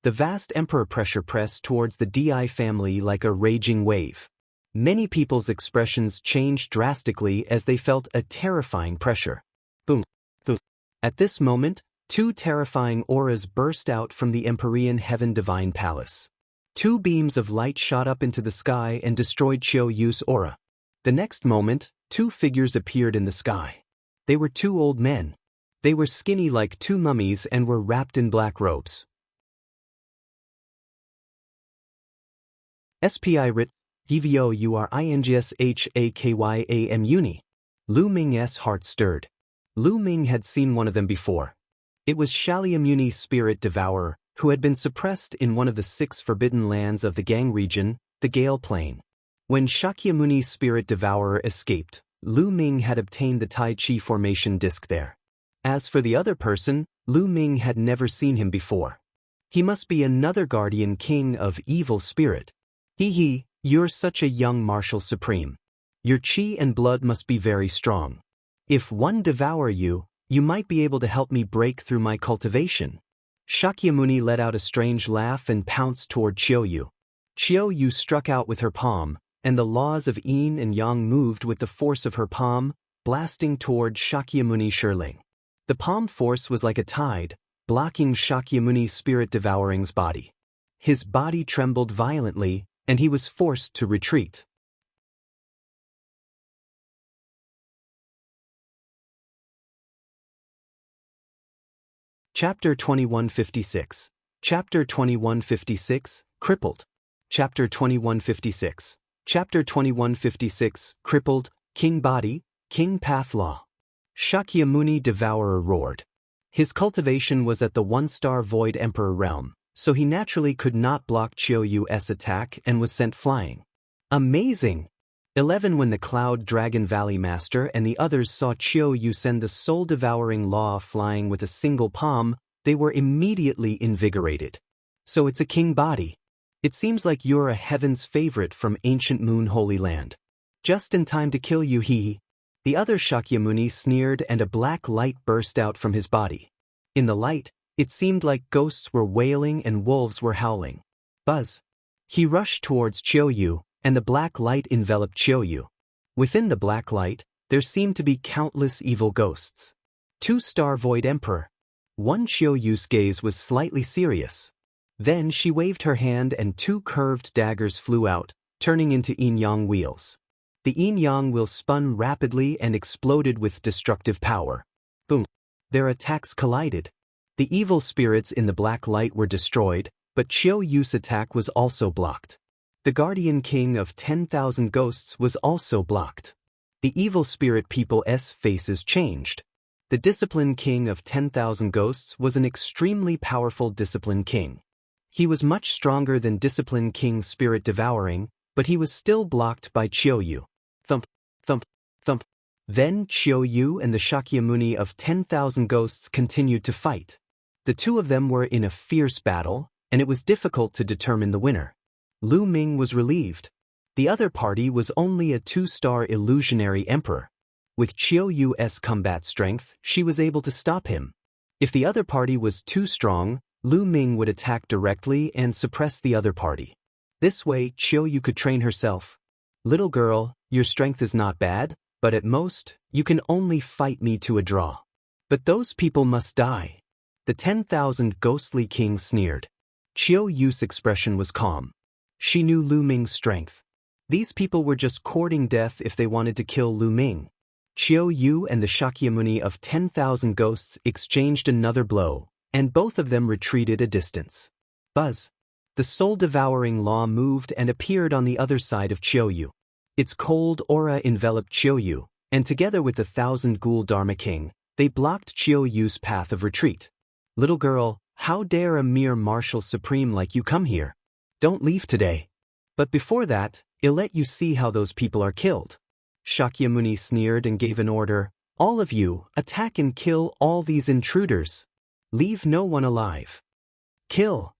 The vast emperor pressure pressed towards the Di family like a raging wave. Many people's expressions changed drastically as they felt a terrifying pressure. Boom, boom. At this moment, 2 terrifying auras burst out from the Empyrean Heaven Divine Palace. 2 beams of light shot up into the sky and destroyed Yu's aura. The next moment, 2 figures appeared in the sky. They were 2 old men. They were skinny like 2 mummies and were wrapped in black robes. SPI writ. EVOURINGSHAKYAM Uni. Lu Ming's heart stirred. Lu Ming had seen one of them before. It was Shakyamuni's spirit devourer, who had been suppressed in one of the 6 forbidden lands of the Gang region, the Gale Plain. When Shakyamuni's spirit devourer escaped, Lu Ming had obtained the Tai Chi formation disc there. As for the other person, Lu Ming had never seen him before. He must be another guardian king of evil spirit. Hee. You're such a young martial supreme. Your chi and blood must be very strong. If one devour you, you might be able to help me break through my cultivation. Shakyamuni let out a strange laugh and pounced toward Yu. Yu struck out with her palm, and the laws of yin and yang moved with the force of her palm, blasting toward Shakyamuni Shirling. The palm force was like a tide, blocking Shakyamuni's spirit-devouring's body. His body trembled violently, and he was forced to retreat. Chapter 2156. Chapter 2156, Crippled. Chapter 2156. Chapter 2156, Crippled, King Body, King Path Law. Shakyamuni Devourer roared. His cultivation was at the 1-star Void Emperor realm, so he naturally could not block Yu's attack and was sent flying. Amazing! 11 When the Cloud Dragon Valley Master and the others saw Yu send the soul-devouring law flying with a single palm, they were immediately invigorated. So it's a king body. It seems like you're a heaven's favorite from ancient Moon Holy Land. Just in time to kill you, hee. The other Shakyamuni sneered and a black light burst out from his body. In the light, it seemed like ghosts were wailing and wolves were howling. Buzz. He rushed towards Qiuyu, and the black light enveloped Qiuyu. Within the black light, there seemed to be countless evil ghosts. Two-star Void Emperor. One Qiuyu's gaze was slightly serious. Then she waved her hand and two curved daggers flew out, turning into yin-yang wheels. The yin-yang wheel spun rapidly and exploded with destructive power. Boom. Their attacks collided. The evil spirits in the black light were destroyed, but Qiuyu's attack was also blocked. The Guardian King of 10,000 Ghosts was also blocked. The evil spirit people's faces changed. The Discipline King of 10,000 Ghosts was an extremely powerful Discipline King. He was much stronger than Discipline King Spirit Devouring, but he was still blocked by Qiuyu. Thump, thump, thump. Then Qiuyu and the Shakyamuni of 10,000 Ghosts continued to fight. The two of them were in a fierce battle, and it was difficult to determine the winner. Lu Ming was relieved. The other party was only a two-star illusionary emperor. With Qiuyu's combat strength, she was able to stop him. If the other party was too strong, Lu Ming would attack directly and suppress the other party. This way, Qiuyu could train herself. Little girl, your strength is not bad, but at most, you can only fight me to a draw. But those people must die. The 10,000 ghostly kings sneered. Qiuyu's expression was calm. She knew Lu Ming's strength. These people were just courting death if they wanted to kill Lu Ming. Qiuyu and the Shakyamuni of 10,000 Ghosts exchanged another blow, and both of them retreated a distance. Buzz. The soul-devouring law moved and appeared on the other side of Qiuyu. Its cold aura enveloped Qiuyu, and together with the 1,000 Ghoul Dharma King, they blocked Qiuyu's path of retreat. Little girl, how dare a mere martial supreme like you come here? Don't leave today. But before that, I'll let you see how those people are killed. Shakyamuni sneered and gave an order. All of you, attack and kill all these intruders. Leave no one alive. Kill.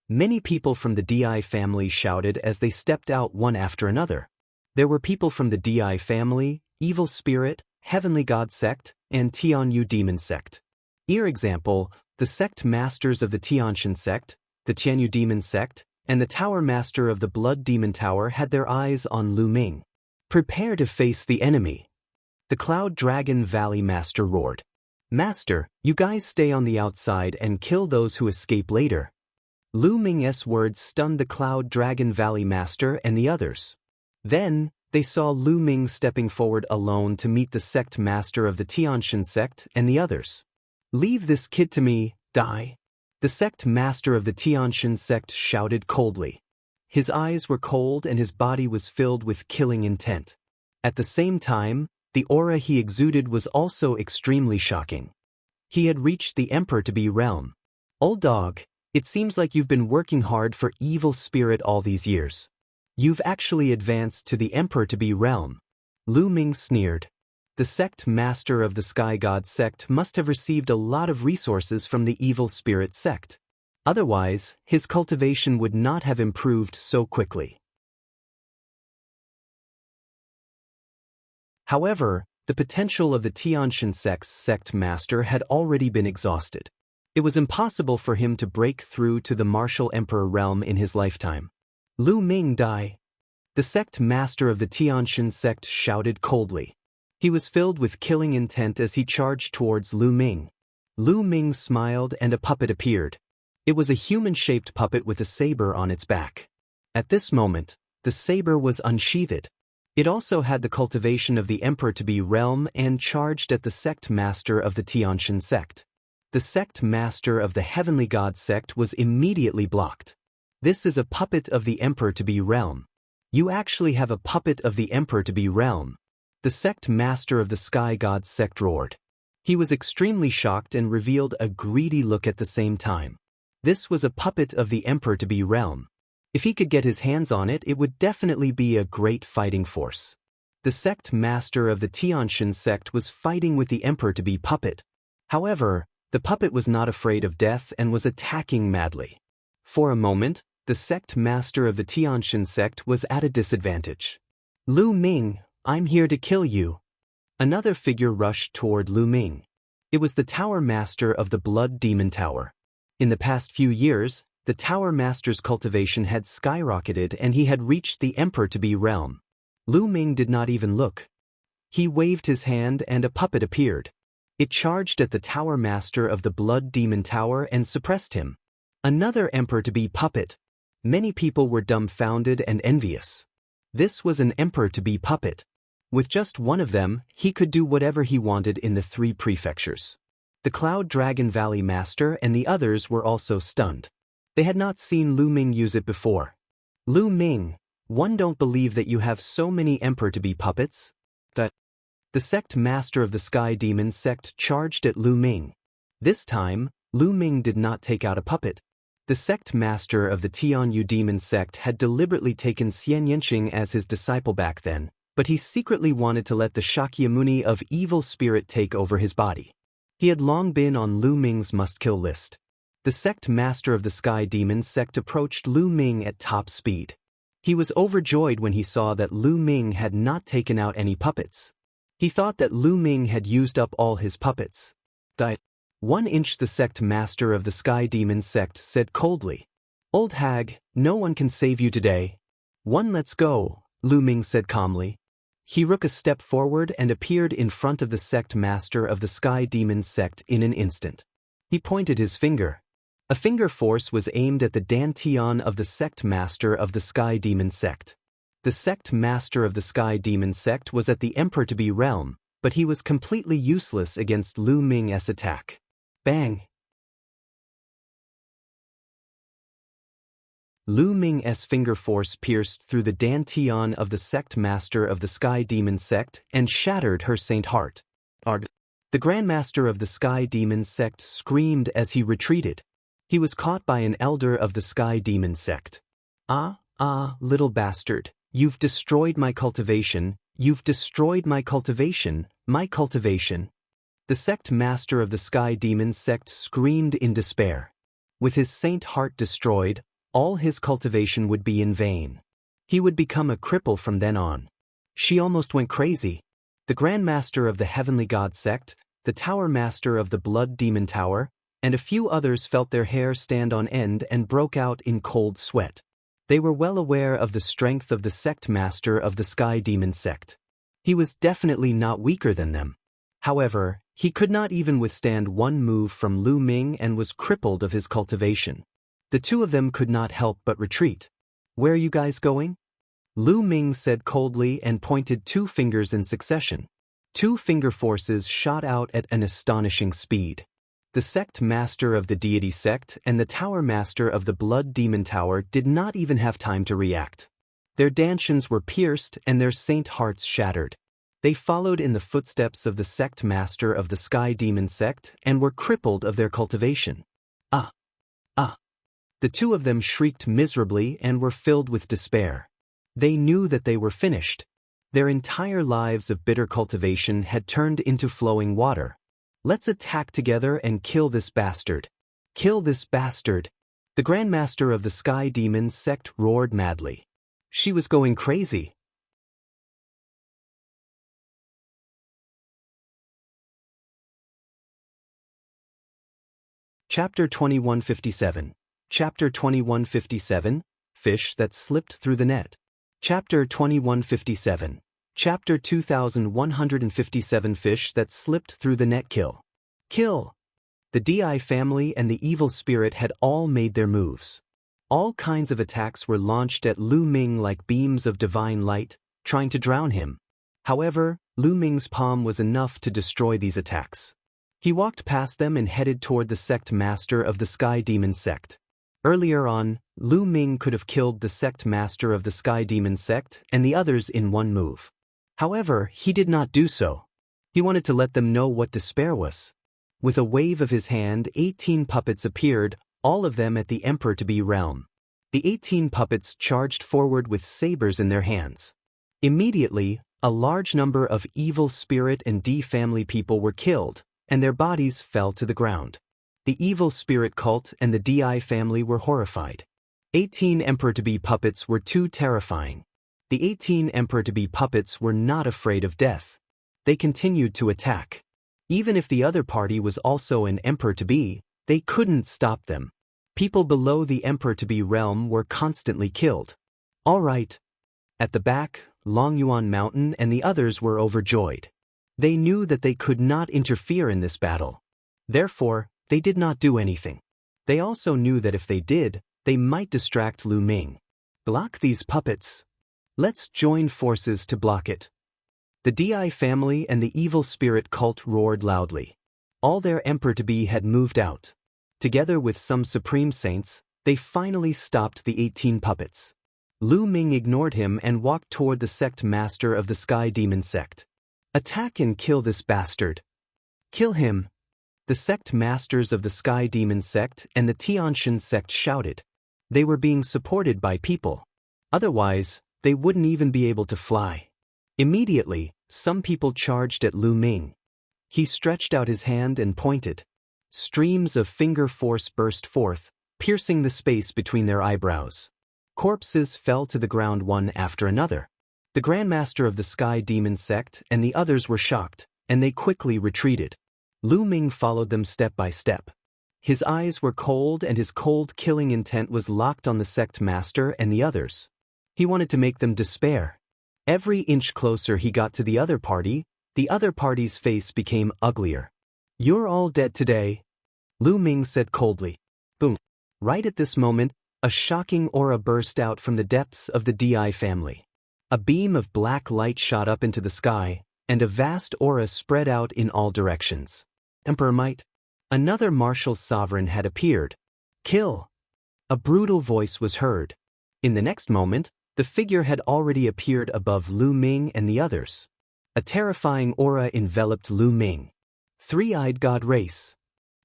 Many people from the Di family shouted as they stepped out one after another. There were people from the Di family, Evil Spirit, Heavenly God Sect, and Tianyu Demon Sect. Example, the sect masters of the Tianxian Sect, the Tianyu Demon Sect, and the Tower Master of the Blood Demon Tower had their eyes on Lu Ming. Prepare to face the enemy. The Cloud Dragon Valley Master roared. Master, you guys stay on the outside and kill those who escape later. Lu Ming's words stunned the Cloud Dragon Valley Master and the others. Then, they saw Lu Ming stepping forward alone to meet the sect master of the Tianxian Sect and the others. Leave this kid to me, die. The sect master of the Tianxian Sect shouted coldly. His eyes were cold and his body was filled with killing intent. At the same time, the aura he exuded was also extremely shocking. He had reached the Emperor-to-be realm. Old dog, it seems like you've been working hard for Evil Spirit all these years. You've actually advanced to the Emperor-to-be realm. Lu Ming sneered. The sect master of the Sky God Sect must have received a lot of resources from the Evil Spirit Sect. Otherwise, his cultivation would not have improved so quickly. However, the potential of the Tianxian Sect's sect master had already been exhausted. It was impossible for him to break through to the martial emperor realm in his lifetime. Lu Ming die. The sect master of the Tianxian Sect shouted coldly. He was filled with killing intent as he charged towards Lu Ming. Lu Ming smiled and a puppet appeared. It was a human-shaped puppet with a saber on its back. At this moment, the saber was unsheathed. It also had the cultivation of the Emperor-to-be realm and charged at the sect master of the Tianxian Sect. The sect master of the Heavenly God Sect was immediately blocked. This is a puppet of the Emperor-to-be realm. You actually have a puppet of the Emperor-to-be realm. The sect master of the Sky God Sect roared. He was extremely shocked and revealed a greedy look at the same time. This was a puppet of the Emperor-to-be realm. If he could get his hands on it, it would definitely be a great fighting force. The sect master of the Tianxian Sect was fighting with the Emperor-to-be puppet. However, the puppet was not afraid of death and was attacking madly. For a moment, the sect master of the Tianxian Sect was at a disadvantage. Lu Ming, I'm here to kill you. Another figure rushed toward Lu Ming. It was the Tower Master of the Blood Demon Tower. In the past few years, The Tower Master's cultivation had skyrocketed and he had reached the Emperor-to-be realm. Lu Ming did not even look. He waved his hand and a puppet appeared. It charged at the Tower Master of the Blood Demon Tower and suppressed him. Another Emperor-to-be puppet. Many people were dumbfounded and envious. This was an Emperor-to-be puppet. With just one of them, he could do whatever he wanted in the 3 prefectures. The Cloud Dragon Valley Master and the others were also stunned. They had not seen Lu Ming use it before. Lu Ming, one don't believe that you have so many Emperor-to-be puppets? The sect master of the Sky Demon sect charged at Lu Ming. This time, Lu Ming did not take out a puppet. The sect master of the Tianyu Demon sect had deliberately taken Xianxia as his disciple back then, but he secretly wanted to let the Shakyamuni of evil spirit take over his body. He had long been on Lu Ming's must-kill list. The sect master of the Sky Demon sect approached Lu Ming at top speed. He was overjoyed when he saw that Lu Ming had not taken out any puppets. He thought that Lu Ming had used up all his puppets. 1 inch. The sect master of the Sky Demon sect said coldly. Old hag, no one can save you today. 1 let's go, Lu Ming said calmly. He took a step forward and appeared in front of the sect master of the Sky Demon sect in an instant. He pointed his finger. A finger force was aimed at the dantian of the sect master of the Sky Demon sect. The sect master of the Sky Demon sect was at the Emperor-to-be realm, but he was completely useless against Lu Ming's attack. Bang! Lu Ming's finger force pierced through the dantian of the sect master of the Sky Demon sect and shattered her saint heart. The Grandmaster of the Sky Demon sect screamed as he retreated. He was caught by an elder of the Sky Demon sect. Little bastard. You've destroyed my cultivation, you've destroyed my cultivation, my cultivation. The sect master of the Sky Demon sect screamed in despair. With his saint heart destroyed, all his cultivation would be in vain. He would become a cripple from then on. She almost went crazy. The Grandmaster of the Heavenly God sect, the Tower Master of the Blood Demon Tower, and a few others felt their hair stand on end and broke out in cold sweat. They were well aware of the strength of the sect master of the Sky Demon sect. He was definitely not weaker than them. However, he could not even withstand one move from Lu Ming and was crippled of his cultivation. The 2 of them could not help but retreat. Where are you guys going? Lu Ming said coldly and pointed 2 fingers in succession. 2 finger forces shot out at an astonishing speed. The sect master of the deity sect and the tower master of the blood demon tower did not even have time to react. Their dantians were pierced and their saint hearts shattered. They followed in the footsteps of the sect master of the Sky Demon sect and were crippled of their cultivation. The 2 of them shrieked miserably and were filled with despair. They knew that they were finished. Their entire lives of bitter cultivation had turned into flowing water. Let's attack together and kill this bastard. Kill this bastard. The Grandmaster of the Sky Demon sect roared madly. She was going crazy. Chapter 2157. Chapter 2157, Fish that Slipped Through the Net. Chapter 2157. Chapter 2157 Fish that Slipped Through the Net. Kill. The DI family and the evil spirit had all made their moves. All kinds of attacks were launched at Lu Ming like beams of divine light, trying to drown him. However, Lu Ming's palm was enough to destroy these attacks. He walked past them and headed toward the sect master of the Sky Demon sect. Earlier on, Lu Ming could have killed the sect master of the Sky Demon sect and the others in one move. However, he did not do so. He wanted to let them know what despair was. With a wave of his hand, 18 puppets appeared, all of them at the Emperor-to-be realm. The 18 puppets charged forward with sabers in their hands. Immediately, a large number of evil spirit and D-family people were killed, and their bodies fell to the ground. The evil spirit cult and the DI family were horrified. 18 Emperor-to-be puppets were too terrifying. The 18 Emperor-to-be puppets were not afraid of death. They continued to attack. Even if the other party was also an Emperor-to-be, they couldn't stop them. People below the emperor-to-be realm were constantly killed. All right. At the back, Longyuan Mountain and the others were overjoyed. They knew that they could not interfere in this battle. Therefore, they did not do anything. They also knew that if they did, they might distract Lu Ming. Block these puppets. Let's join forces to block it. The Di family and the evil spirit cult roared loudly. All their emperor-to-be had moved out. Together with some supreme saints, they finally stopped the 18 puppets. Lu Ming ignored him and walked toward the sect master of the Sky Demon sect. Attack and kill this bastard. Kill him. The sect masters of the Sky Demon sect and the Xianxia sect shouted. They were being supported by people. Otherwise, they wouldn't even be able to fly. Immediately, some people charged at Lu Ming. He stretched out his hand and pointed. Streams of finger force burst forth, piercing the space between their eyebrows. Corpses fell to the ground one after another. The Grandmaster of the Sky Demon sect and the others were shocked, and they quickly retreated. Lu Ming followed them step by step. His eyes were cold and his cold killing intent was locked on the sect master and the others. He wanted to make them despair. Every inch closer he got to the other party's face became uglier. You're all dead today, Lu Ming said coldly. Boom. Right at this moment, a shocking aura burst out from the depths of the Di family. A beam of black light shot up into the sky, and a vast aura spread out in all directions. Emperor might. Another martial sovereign had appeared. Kill. A brutal voice was heard. In the next moment, the figure had already appeared above Lu Ming and the others. A terrifying aura enveloped Lu Ming. Three-eyed god race.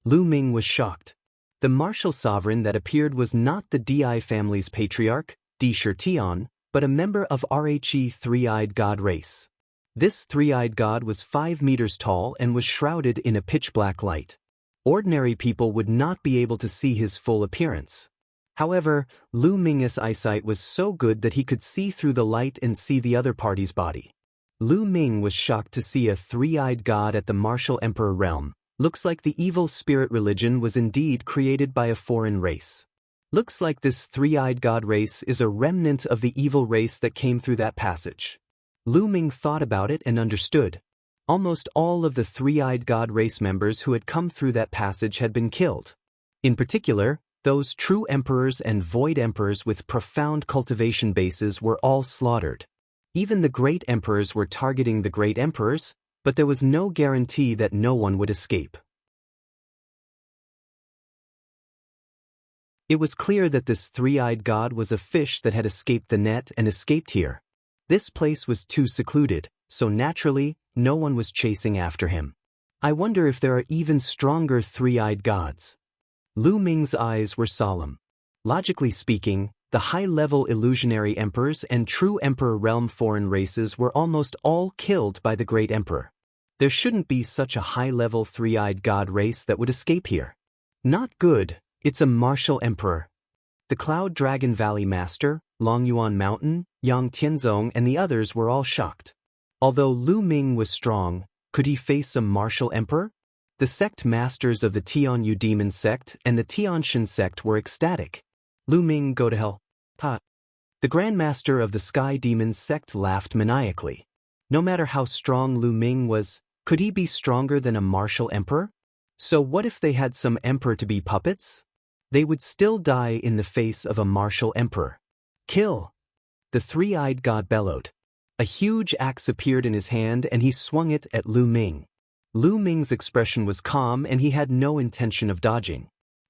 Lu Ming was shocked. The martial sovereign that appeared was not the Di family's patriarch, Di Shirtian, but a member of Rhe three-eyed god race. This three-eyed god was 5 meters tall and was shrouded in a pitch-black light. Ordinary people would not be able to see his full appearance. However, Lu Ming's eyesight was so good that he could see through the light and see the other party's body. Lu Ming was shocked to see a three-eyed god at the martial emperor realm. Looks like the evil spirit religion was indeed created by a foreign race. Looks like this three-eyed god race is a remnant of the evil race that came through that passage. Lu Ming thought about it and understood. Almost all of the three-eyed god race members who had come through that passage had been killed. In particular, those true emperors and void emperors with profound cultivation bases were all slaughtered. Even the great emperors were targeting the great emperors, but there was no guarantee that no one would escape. It was clear that this three-eyed god was a fish that had escaped the net and escaped here. This place was too secluded, so naturally, no one was chasing after him. I wonder if there are even stronger three-eyed gods. Lu Ming's eyes were solemn. Logically speaking, the high-level illusionary emperors and true emperor realm foreign races were almost all killed by the great emperor. There shouldn't be such a high-level three-eyed god race that would escape here. Not good, it's a martial emperor. The Cloud Dragon Valley Master, Longyuan Mountain, Yang Tianzong and the others were all shocked. Although Lu Ming was strong, could he face a martial emperor? The sect masters of the Tianyu Demon sect and the Xianxia sect were ecstatic. Lu Ming, go to hell. Ha. The Grandmaster of the Sky Demon sect laughed maniacally. No matter how strong Lu Ming was, could he be stronger than a martial emperor? So what if they had some emperor-to-be puppets? They would still die in the face of a martial emperor. Kill! The three-eyed god bellowed. A huge axe appeared in his hand and he swung it at Lu Ming. Lu Ming's expression was calm and he had no intention of dodging.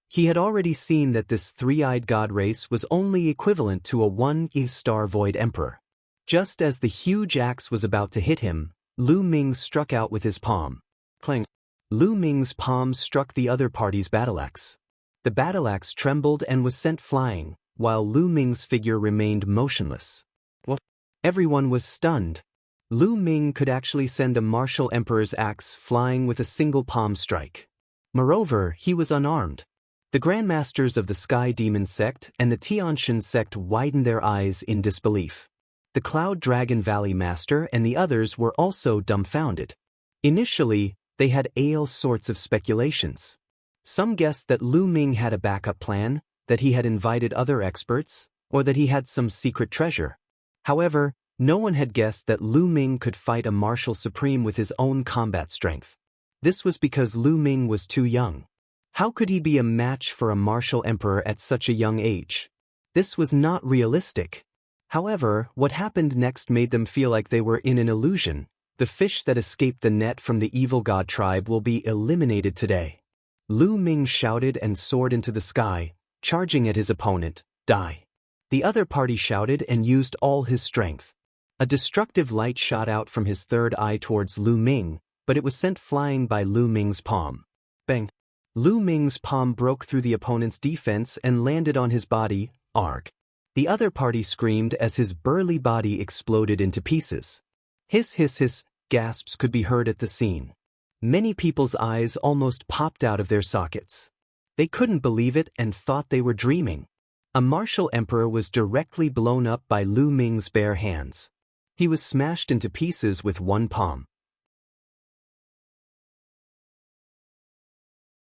He had already seen that this three-eyed god race was only equivalent to a one-star void emperor. Just as the huge axe was about to hit him, Lu Ming struck out with his palm. Clang! Lu Ming's palm struck the other party's battle-axe. The battle-axe trembled and was sent flying, while Lu Ming's figure remained motionless. What? Everyone was stunned. Lu Ming could actually send a martial emperor's axe flying with a single palm strike. Moreover, he was unarmed. The Grandmasters of the Sky Demon sect and the Xianxia sect widened their eyes in disbelief. The Cloud Dragon Valley Master and the others were also dumbfounded. Initially, they had all sorts of speculations. Some guessed that Lu Ming had a backup plan, that he had invited other experts, or that he had some secret treasure. However, no one had guessed that Lu Ming could fight a martial supreme with his own combat strength. This was because Lu Ming was too young. How could he be a match for a martial emperor at such a young age? This was not realistic. However, what happened next made them feel like they were in an illusion. The fish that escaped the net from the evil god tribe will be eliminated today. Lu Ming shouted and soared into the sky, charging at his opponent. Die. The other party shouted and used all his strength. A destructive light shot out from his third eye towards Lu Ming, but it was sent flying by Lu Ming's palm. Bang! Lu Ming's palm broke through the opponent's defense and landed on his body. Arg! The other party screamed as his burly body exploded into pieces. Hiss hiss hiss, gasps could be heard at the scene. Many people's eyes almost popped out of their sockets. They couldn't believe it and thought they were dreaming. A martial emperor was directly blown up by Lu Ming's bare hands. He was smashed into pieces with one palm.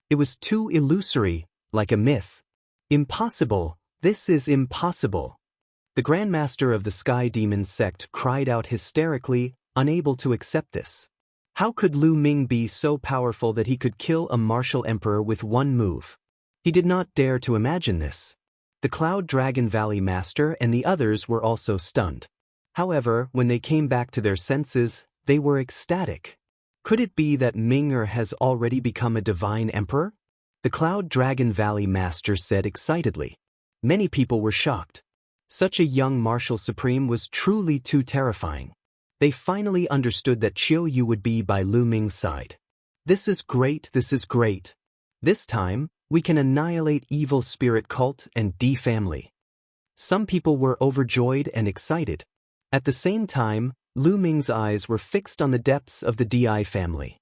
It was too illusory, like a myth. Impossible, this is impossible. The Grandmaster of the Sky Demon sect cried out hysterically, unable to accept this. How could Lu Ming be so powerful that he could kill a martial emperor with one move? He did not dare to imagine this. The Cloud Dragon Valley Master and the others were also stunned. However, when they came back to their senses, they were ecstatic. Could it be that Ming has already become a divine emperor? The Cloud Dragon Valley Master said excitedly. Many people were shocked. Such a young martial supreme was truly too terrifying. They finally understood that Qiu Yu would be by Lu Ming's side. This is great, this is great. This time, we can annihilate evil spirit cult and D family. Some people were overjoyed and excited. At the same time, Lu Ming's eyes were fixed on the depths of the DI family.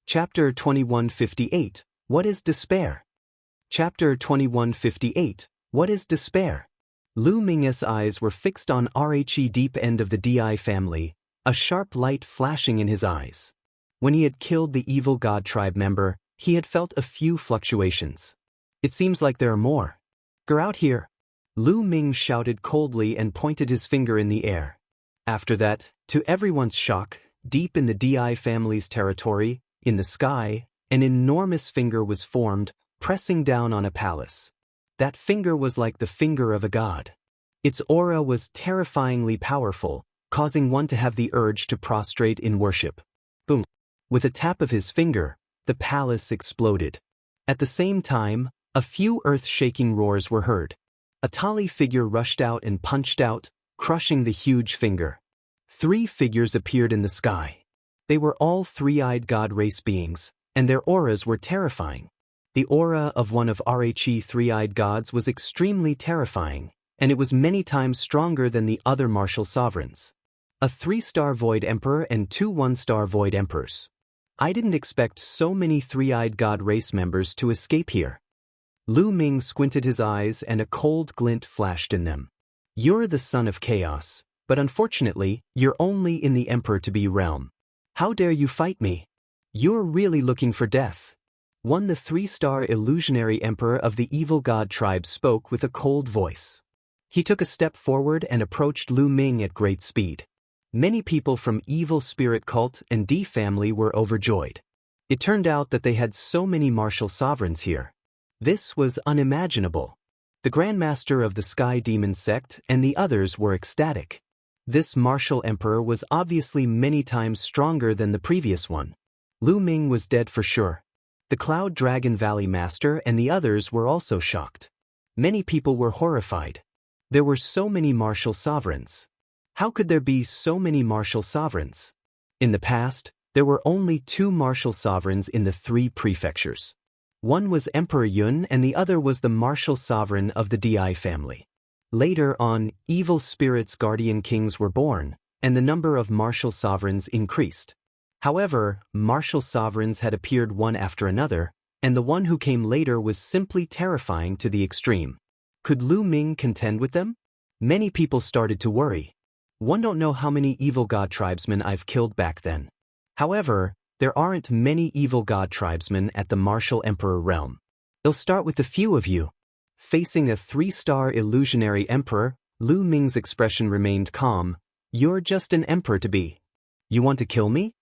Chapter 2158, What is Despair? Chapter 2158, What is Despair? Lu Ming's eyes were fixed on Rhe deep end of the DI family, a sharp light flashing in his eyes. When he had killed the evil god tribe member, he had felt a few fluctuations. It seems like there are more. Get out here. Lu Ming shouted coldly and pointed his finger in the air. After that, to everyone's shock, deep in the DI family's territory, in the sky, an enormous finger was formed, pressing down on a palace. That finger was like the finger of a god. Its aura was terrifyingly powerful, causing one to have the urge to prostrate in worship. Boom! With a tap of his finger, the palace exploded. At the same time, a few earth-shaking roars were heard. A tall figure rushed out and punched out, crushing the huge finger. 3 figures appeared in the sky. They were all three-eyed god race beings, and their auras were terrifying. The aura of one of Rhe three-eyed gods was extremely terrifying, and it was many times stronger than the other martial sovereigns. A 3-star Void Emperor and 2 1-star Void Emperors. I didn't expect so many three-eyed god race members to escape here. Lu Ming squinted his eyes and a cold glint flashed in them. You're the son of chaos, but unfortunately, you're only in the Emperor-to-be realm. How dare you fight me? You're really looking for death. One the 3-star illusionary emperor of the evil god tribe spoke with a cold voice. He took a step forward and approached Lu Ming at great speed. Many people from evil spirit cult and D family were overjoyed. It turned out that they had so many martial sovereigns here. This was unimaginable. The Grandmaster of the Sky Demon sect and the others were ecstatic. This martial emperor was obviously many times stronger than the previous one. Lu Ming was dead for sure. The Cloud Dragon Valley Master and the others were also shocked. Many people were horrified. There were so many martial sovereigns. How could there be so many martial sovereigns? In the past, there were only 2 martial sovereigns in the 3 prefectures. One was Emperor Yuan and the other was the martial sovereign of the DI family. Later on, evil spirits guardian kings were born, and the number of martial sovereigns increased. However, martial sovereigns had appeared one after another, and the one who came later was simply terrifying to the extreme. Could Lu Ming contend with them? Many people started to worry. One don't know how many evil god tribesmen I've killed back then. However, there aren't many evil god tribesmen at the martial emperor realm. They'll start with the few of you. Facing a 3-star illusionary emperor, Lu Ming's expression remained calm. You're just an emperor to be. You want to kill me?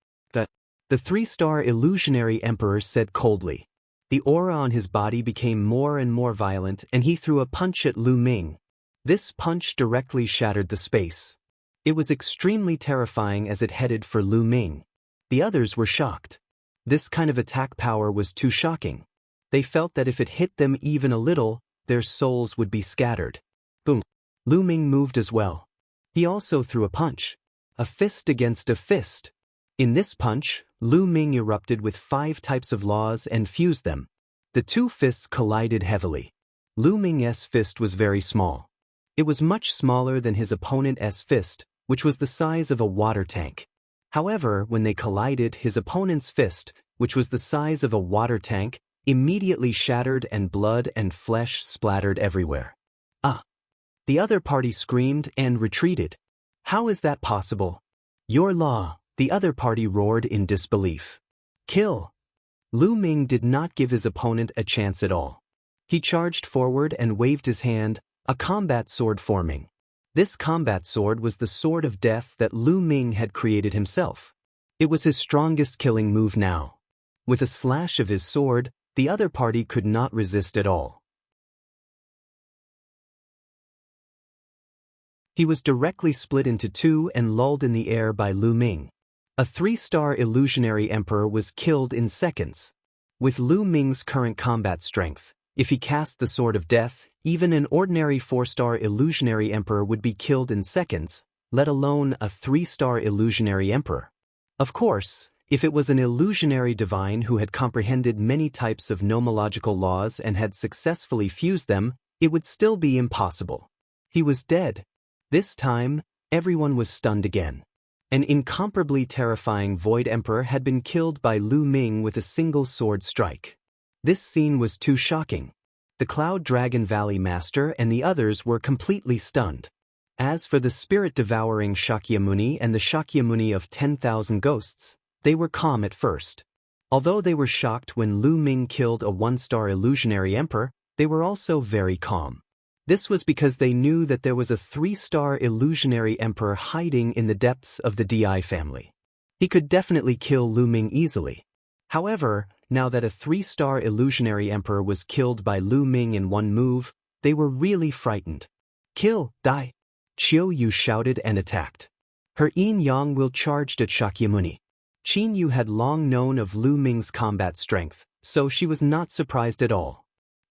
The 3-star illusionary emperor said coldly. The aura on his body became more and more violent, and he threw a punch at Lu Ming. This punch directly shattered the space. It was extremely terrifying as it headed for Lu Ming. The others were shocked. This kind of attack power was too shocking. They felt that if it hit them even a little, their souls would be scattered. Boom. Lu Ming moved as well. He also threw a punch. A fist against a fist. In this punch, Lu Ming erupted with 5 types of laws and fused them. The 2 fists collided heavily. Lu Ming's fist was very small. It was much smaller than his opponent's fist, which was the size of a water tank. However, when they collided, his opponent's fist, which was the size of a water tank, immediately shattered and blood and flesh splattered everywhere. Ah! The other party screamed and retreated. How is that possible? Your law, the other party roared in disbelief. Kill! Lu Ming did not give his opponent a chance at all. He charged forward and waved his hand, a combat sword forming. This combat sword was the sword of death that Lu Ming had created himself. It was his strongest killing move now. With a slash of his sword, the other party could not resist at all. He was directly split into 2 and lulled in the air by Lu Ming. A 3-star illusionary emperor was killed in seconds. With Lu Ming's current combat strength, if he cast the sword of death, even an ordinary 4-star illusionary emperor would be killed in seconds, let alone a 3-star illusionary emperor. Of course, if it was an illusionary divine who had comprehended many types of nomological laws and had successfully fused them, it would still be impossible. He was dead. This time, everyone was stunned again. An incomparably terrifying Void Emperor had been killed by Lu Ming with a single sword strike. This scene was too shocking. The Cloud Dragon Valley Master and the others were completely stunned. As for the spirit-devouring Shakyamuni and the Shakyamuni of 10,000 ghosts, they were calm at first. Although they were shocked when Lu Ming killed a 1-star illusionary emperor, they were also very calm. This was because they knew that there was a 3-star illusionary emperor hiding in the depths of the Di family. He could definitely kill Lu Ming easily. However, now that a 3-star illusionary emperor was killed by Lu Ming in one move, they were really frightened. Kill, die! Qiu Yu shouted and attacked. Her yin-yang will charged at Shakyamuni. Qin Yu had long known of Lu Ming's combat strength, so she was not surprised at all.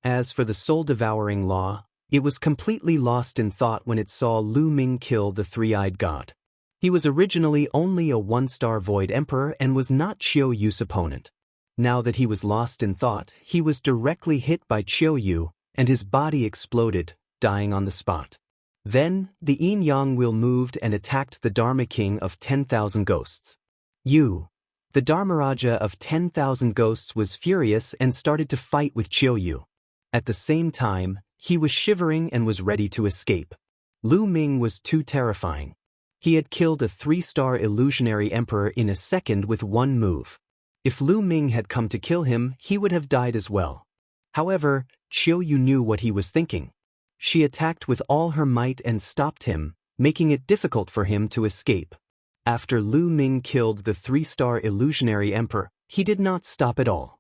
As for the soul-devouring law, it was completely lost in thought when it saw Lu Ming kill the 3-eyed god. He was originally only a 1-star Void Emperor and was not Qiu Yu's opponent. Now that he was lost in thought, he was directly hit by Qiu Yu, and his body exploded, dying on the spot. Then, the yin-yang wheel moved and attacked the Dharma King of 10,000 ghosts. Yu, the Dharmaraja of 10,000 ghosts, was furious and started to fight with Qiu Yu. At the same time, he was shivering and was ready to escape. Lu Ming was too terrifying. He had killed a 3-star illusionary emperor in a second with one move. If Lu Ming had come to kill him, he would have died as well. However, Qiu Yu knew what he was thinking. She attacked with all her might and stopped him, making it difficult for him to escape. After Lu Ming killed the 3-star illusionary emperor, he did not stop at all.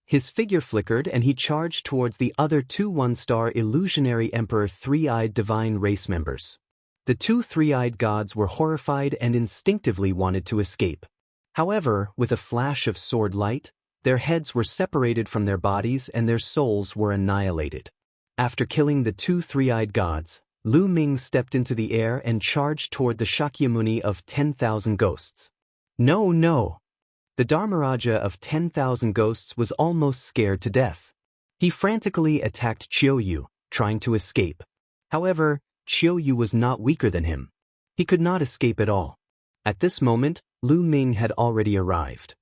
His figure flickered and he charged towards the other 2 1-star illusionary emperor 3-eyed divine race members. The 2 3-eyed gods were horrified and instinctively wanted to escape. However, with a flash of sword light, their heads were separated from their bodies and their souls were annihilated. After killing the 2 3-eyed gods, Lu Ming stepped into the air and charged toward the Shakyamuni of 10,000 ghosts. No! The Dharmaraja of 10,000 ghosts was almost scared to death. He frantically attacked Qiu Yu, trying to escape. However, Qiu Yu was not weaker than him. He could not escape at all. At this moment, Lu Ming had already arrived.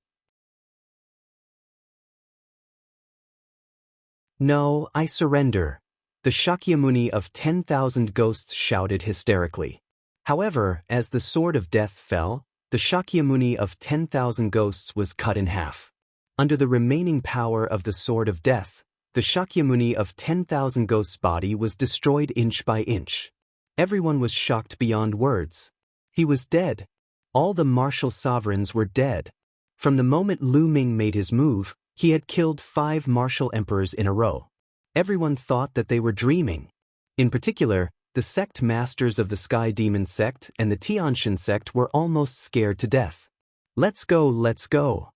No, I surrender. The Shakyamuni of 10,000 ghosts shouted hysterically. However, as the sword of death fell, the Shakyamuni of 10,000 ghosts was cut in half. Under the remaining power of the sword of death, the Shakyamuni of 10,000 ghosts' body was destroyed inch by inch. Everyone was shocked beyond words. He was dead. All the martial sovereigns were dead. From the moment Lu Ming made his move, he had killed 5 martial emperors in a row. Everyone thought that they were dreaming. In particular, the sect masters of the Sky Demon sect and the Tianxian sect were almost scared to death. "Let's go, let's go."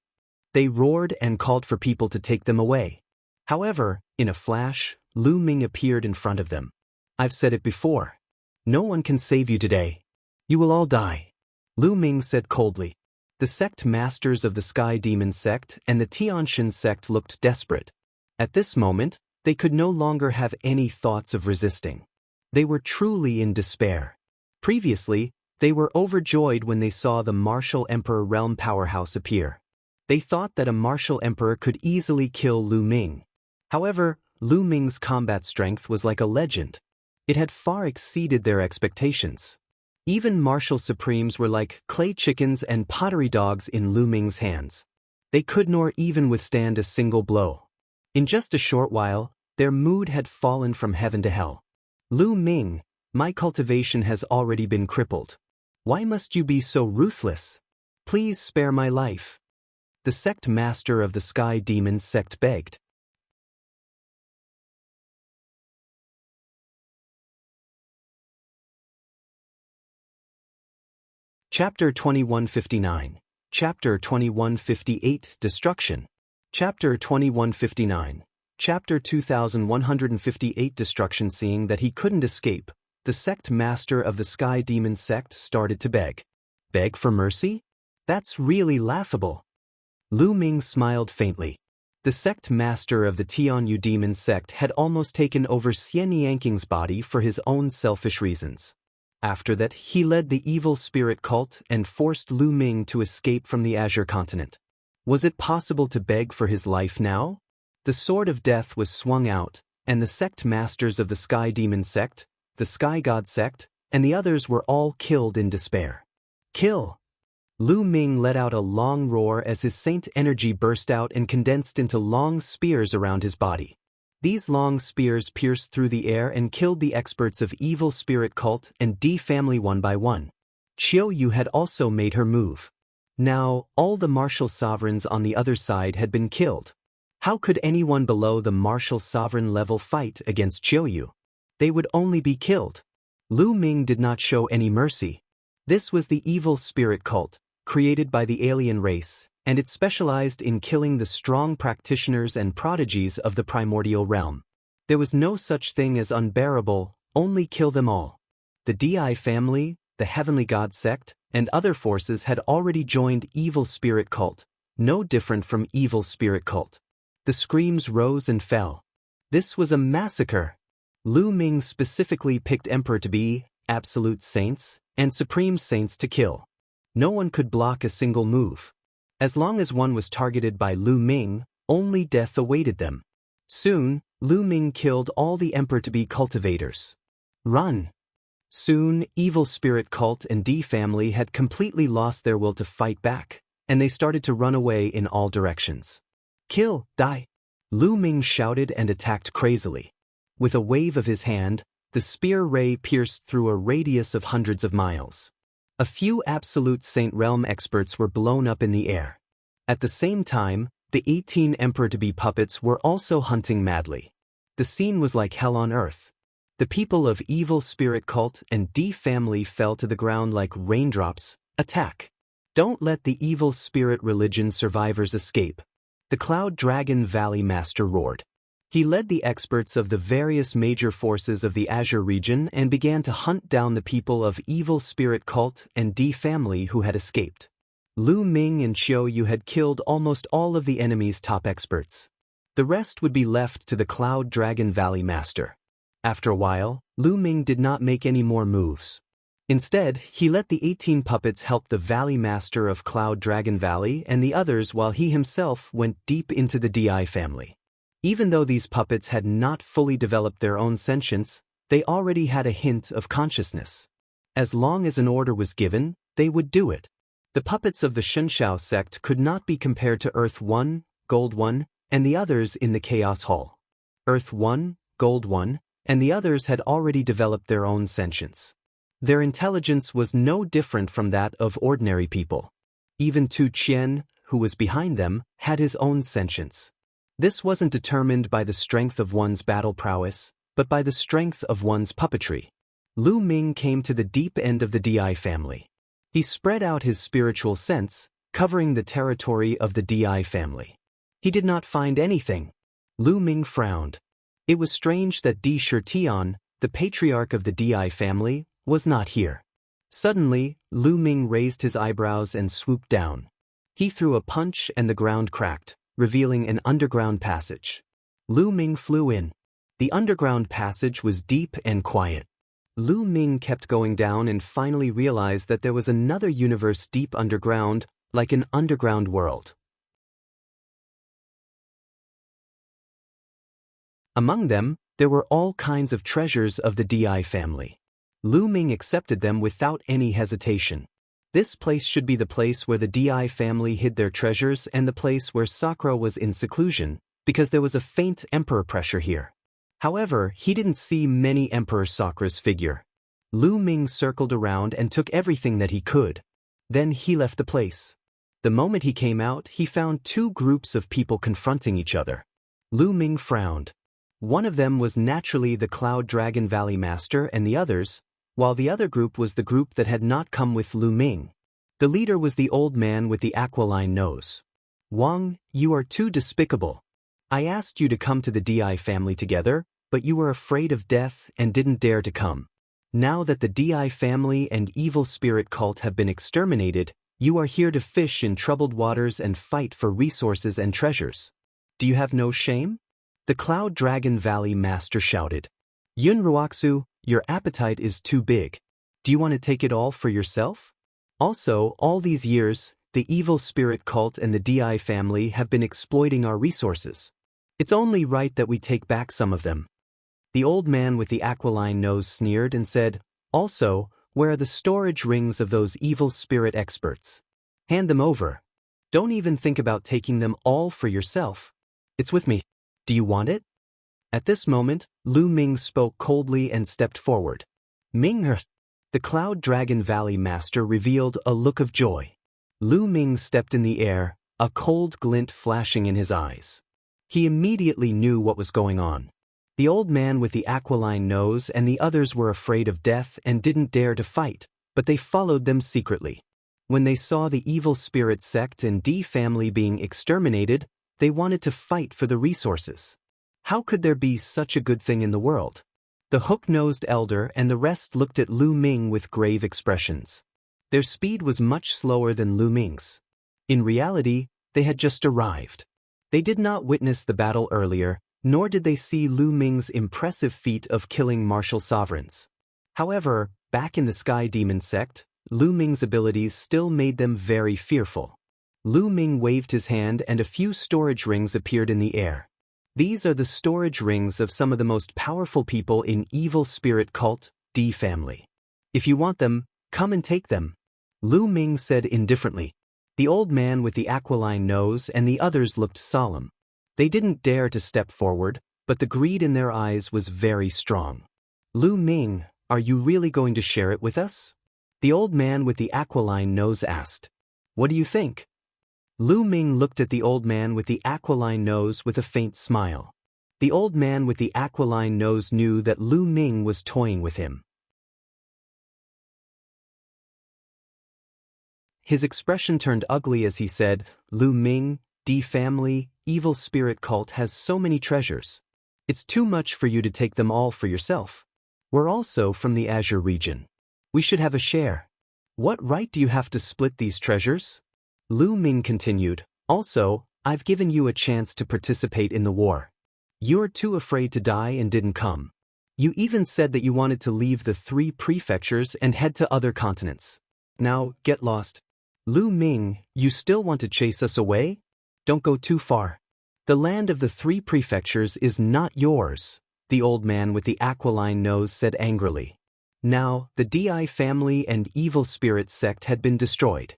They roared and called for people to take them away. However, in a flash, Lu Ming appeared in front of them. "I've said it before. No one can save you today. You will all die," Lu Ming said coldly. The sect masters of the Sky Demon sect and the Tianxian sect looked desperate. At this moment, they could no longer have any thoughts of resisting. They were truly in despair. Previously, they were overjoyed when they saw the martial emperor realm powerhouse appear. They thought that a martial emperor could easily kill Lu Ming. However, Lu Ming's combat strength was like a legend. It had far exceeded their expectations. Even martial supremes were like clay chickens and pottery dogs in Lu Ming's hands. They could nor even withstand a single blow. In just a short while, their mood had fallen from heaven to hell. "Lu Ming, my cultivation has already been crippled. Why must you be so ruthless? Please spare my life," the sect master of the Sky Demon sect begged. Chapter 2159. Chapter 2158. Destruction. Chapter 2159. Chapter 2158. Destruction. Seeing that he couldn't escape, the sect master of the Sky Demon sect started to beg. Beg for mercy? That's really laughable. Lu Ming smiled faintly. The sect master of the Tianyu Demon sect had almost taken over Xianxia's body for his own selfish reasons. After that, he led the evil spirit cult and forced Lu Ming to escape from the Azure continent. Was it possible to beg for his life now? The sword of death was swung out, and the sect masters of the Sky Demon sect, the Sky God sect, and the others were all killed in despair. Kill! Lu Ming let out a long roar as his saint energy burst out and condensed into long spears around his body. These long spears pierced through the air and killed the experts of Evil Spirit Cult and D family one by one. Xiaoyu had also made her move. Now, all the martial sovereigns on the other side had been killed. How could anyone below the martial sovereign level fight against Xiaoyu? They would only be killed. Lu Ming did not show any mercy. This was the Evil Spirit Cult, created by the alien race, and it specialized in killing the strong practitioners and prodigies of the primordial realm. There was no such thing as unbearable, only kill them all. The DI family, the Heavenly God sect, and other forces had already joined Evil Spirit Cult, no different from Evil Spirit Cult. The screams rose and fell. This was a massacre. Lu Ming specifically picked Emperor to be absolute saints and supreme saints to kill. No one could block a single move. As long as one was targeted by Lu Ming, only death awaited them. Soon, Lu Ming killed all the Emperor-to-be cultivators. Run! Soon, Evil Spirit Cult and D family had completely lost their will to fight back, and they started to run away in all directions. Kill, die! Lu Ming shouted and attacked crazily. With a wave of his hand, the spear ray pierced through a radius of hundreds of miles. A few absolute Saint Realm experts were blown up in the air. At the same time, the 18 Emperor-to-be puppets were also hunting madly. The scene was like hell on earth. The people of Evil Spirit Cult and D family fell to the ground like raindrops. Attack! Don't let the Evil Spirit Religion survivors escape. The Cloud Dragon Valley Master roared. He led the experts of the various major forces of the Azure region and began to hunt down the people of Evil Spirit Cult and D family who had escaped. Lu Ming and Xiaoyu had killed almost all of the enemy's top experts. The rest would be left to the Cloud Dragon Valley Master. After a while, Lu Ming did not make any more moves. Instead, he let the 18 puppets help the Valley Master of Cloud Dragon Valley and the others while he himself went deep into the DI family. Even though these puppets had not fully developed their own sentience, they already had a hint of consciousness. As long as an order was given, they would do it. The puppets of the Xianxia sect could not be compared to Earth 1, Gold 1, and the others in the Chaos Hall. Earth 1, Gold 1, and the others had already developed their own sentience. Their intelligence was no different from that of ordinary people. Even Tu Qian, who was behind them, had his own sentience. This wasn't determined by the strength of one's battle prowess, but by the strength of one's puppetry. Lu Ming came to the deep end of the Di family. He spread out his spiritual sense, covering the territory of the Di family. He did not find anything. Lu Ming frowned. It was strange that Di Shitian, the patriarch of the Di family, was not here. Suddenly, Lu Ming raised his eyebrows and swooped down. He threw a punch and the ground cracked, revealing an underground passage. Lu Ming flew in. The underground passage was deep and quiet. Lu Ming kept going down and finally realized that there was another universe deep underground, like an underground world. Among them, there were all kinds of treasures of the Di family. Lu Ming accepted them without any hesitation. This place should be the place where the Di family hid their treasures and the place where Sakura was in seclusion, because there was a faint emperor pressure here. However, he didn't see many Emperor Sakura's figure. Lu Ming circled around and took everything that he could. Then he left the place. The moment he came out, he found two groups of people confronting each other. Lu Ming frowned. One of them was naturally the Cloud Dragon Valley Master and the others, while the other group was the group that had not come with Lu Ming. The leader was the old man with the aquiline nose. Wang, you are too despicable. I asked you to come to the Di family together, but you were afraid of death and didn't dare to come. Now that the Di family and evil spirit cult have been exterminated, you are here to fish in troubled waters and fight for resources and treasures. Do you have no shame? The Cloud Dragon Valley Master shouted. Yun Ruoxu, your appetite is too big. Do you want to take it all for yourself? Also, all these years, the evil spirit cult and the Di family have been exploiting our resources. It's only right that we take back some of them. The old man with the aquiline nose sneered and said, also, where are the storage rings of those evil spirit experts? Hand them over. Don't even think about taking them all for yourself. It's with me. Do you want it? At this moment, Lu Ming spoke coldly and stepped forward. Ming, the Cloud Dragon Valley Master revealed a look of joy. Lu Ming stepped in the air, a cold glint flashing in his eyes. He immediately knew what was going on. The old man with the aquiline nose and the others were afraid of death and didn't dare to fight, but they followed them secretly. When they saw the evil spirit sect and Di family being exterminated, they wanted to fight for the resources. How could there be such a good thing in the world? The hook-nosed elder and the rest looked at Lu Ming with grave expressions. Their speed was much slower than Lu Ming's. In reality, they had just arrived. They did not witness the battle earlier, nor did they see Lu Ming's impressive feat of killing martial sovereigns. However, back in the Sky Demon sect, Lu Ming's abilities still made them very fearful. Lu Ming waved his hand and a few storage rings appeared in the air. These are the storage rings of some of the most powerful people in evil spirit cult, Di family. If you want them, come and take them. Lu Ming said indifferently. The old man with the aquiline nose and the others looked solemn. They didn't dare to step forward, but the greed in their eyes was very strong. Lu Ming, are you really going to share it with us? The old man with the aquiline nose asked. What do you think? Lu Ming looked at the old man with the aquiline nose with a faint smile. The old man with the aquiline nose knew that Lu Ming was toying with him. His expression turned ugly as he said, Lu Ming, Di family, evil spirit cult has so many treasures. It's too much for you to take them all for yourself. We're also from the Azure region. We should have a share. What right do you have to split these treasures? Lu Ming continued, also, I've given you a chance to participate in the war. You're too afraid to die and didn't come. You even said that you wanted to leave the 3 prefectures and head to other continents. Now, get lost. Lu Ming, you still want to chase us away? Don't go too far. The land of the 3 prefectures is not yours, the old man with the aquiline nose said angrily. Now, the Di family and evil spirit sect had been destroyed.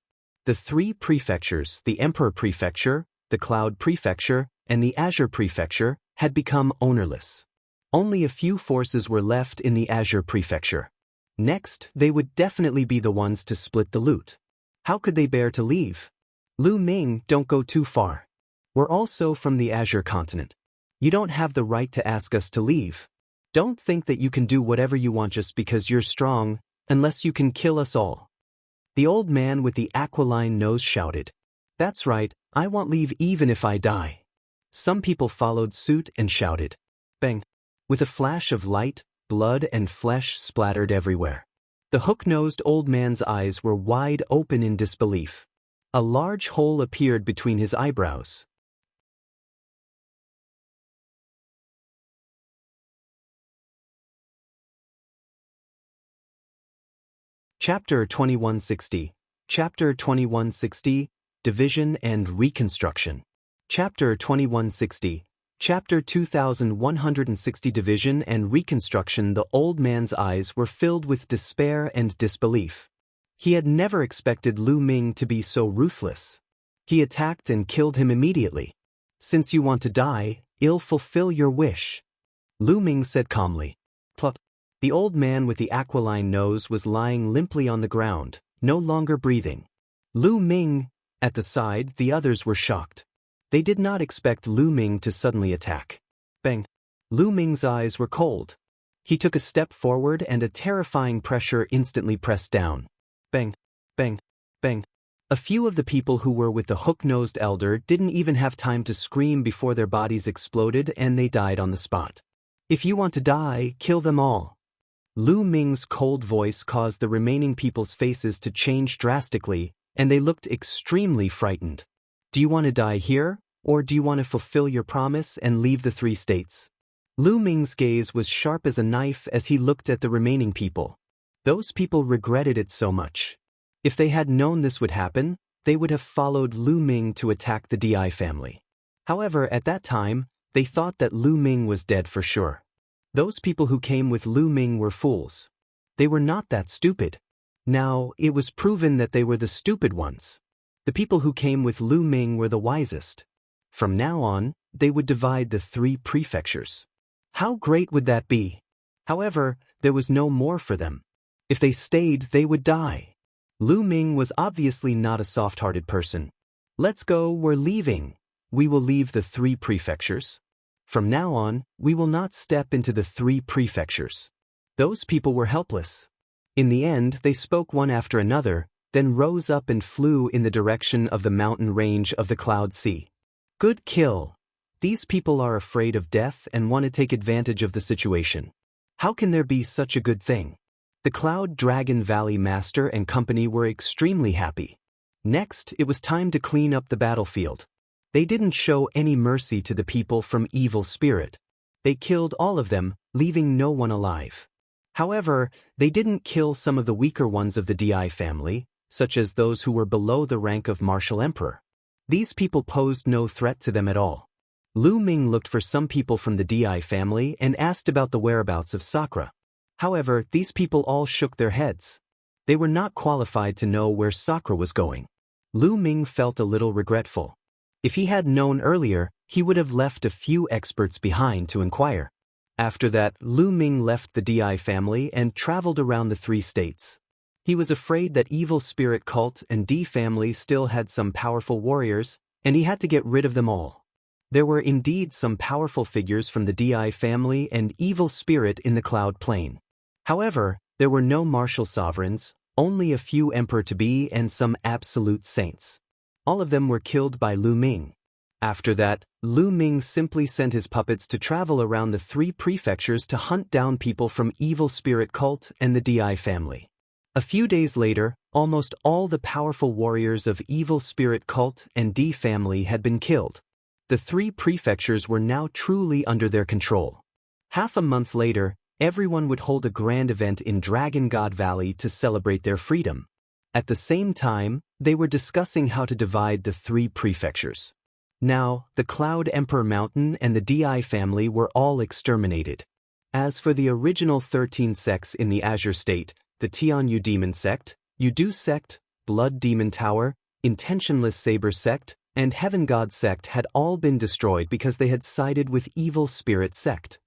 The three prefectures, the Emperor Prefecture, the Cloud Prefecture, and the Azure Prefecture, had become ownerless. Only a few forces were left in the Azure Prefecture. Next, they would definitely be the ones to split the loot. How could they bear to leave? Ming, don't go too far. We're also from the Azure continent. You don't have the right to ask us to leave. Don't think that you can do whatever you want just because you're strong, unless you can kill us all. The old man with the aquiline nose shouted. That's right, I won't leave even if I die. Some people followed suit and shouted. Bang! With a flash of light, blood and flesh splattered everywhere. The hook-nosed old man's eyes were wide open in disbelief. A large hole appeared between his eyebrows. Chapter 2160. Chapter 2160, Division and Reconstruction. Chapter 2160. Chapter 2160 Division and Reconstruction. The old man's eyes were filled with despair and disbelief. He had never expected Ming to be so ruthless. He attacked and killed him immediately. Since you want to die, I'll fulfill your wish. Ming said calmly. Plop. The old man with the aquiline nose was lying limply on the ground, no longer breathing. Ming. At the side, the others were shocked. They did not expect Ming to suddenly attack. Bang! Ming's eyes were cold. He took a step forward and a terrifying pressure instantly pressed down. Bang! Bang! Bang! A few of the people who were with the hook-nosed elder didn't even have time to scream before their bodies exploded and they died on the spot. If you want to die, kill them all. Ming's cold voice caused the remaining people's faces to change drastically, and they looked extremely frightened. Do you want to die here, or do you want to fulfill your promise and leave the three states? Ming's gaze was sharp as a knife as he looked at the remaining people. Those people regretted it so much. If they had known this would happen, they would have followed Ming to attack the Di family. However, at that time, they thought that Ming was dead for sure. Those people who came with Ming were fools. They were not that stupid. Now, it was proven that they were the stupid ones. The people who came with Ming were the wisest. From now on, they would divide the three prefectures. How great would that be? However, there was no more for them. If they stayed, they would die. Ming was obviously not a soft-hearted person. Let's go, we're leaving. We will leave the three prefectures. From now on, we will not step into the three prefectures. Those people were helpless. In the end, they spoke one after another, then rose up and flew in the direction of the mountain range of the Cloud Sea. Good kill. These people are afraid of death and want to take advantage of the situation. How can there be such a good thing? The Cloud Dragon Valley Master and company were extremely happy. Next, it was time to clean up the battlefield. They didn't show any mercy to the people from Evil Spirit. They killed all of them, leaving no one alive. However, they didn't kill some of the weaker ones of the Di family, such as those who were below the rank of Martial Emperor. These people posed no threat to them at all. Ming looked for some people from the Di family and asked about the whereabouts of Sakura. However, these people all shook their heads. They were not qualified to know where Sakura was going. Ming felt a little regretful. If he had known earlier, he would have left a few experts behind to inquire. After that, Ming left the Di family and traveled around the three states. He was afraid that Evil Spirit Cult and Di family still had some powerful warriors, and he had to get rid of them all. There were indeed some powerful figures from the Di family and Evil Spirit in the Cloud Plain. However, there were no martial sovereigns, only a few emperor-to-be and some absolute saints. All of them were killed by Ming. After that, Ming simply sent his puppets to travel around the three prefectures to hunt down people from Evil Spirit Cult and the Di family. A few days later, almost all the powerful warriors of Evil Spirit Cult and Di family had been killed. The three prefectures were now truly under their control. Half a month later, everyone would hold a grand event in Dragon God Valley to celebrate their freedom. At the same time, they were discussing how to divide the three prefectures. Now, the Cloud Emperor Mountain and the Di family were all exterminated. As for the original 13 sects in the Azure State, the Tianyu Demon Sect, Yudu Sect, Blood Demon Tower, Intentionless Saber Sect, and Heaven God Sect had all been destroyed because they had sided with Evil Spirit Sect.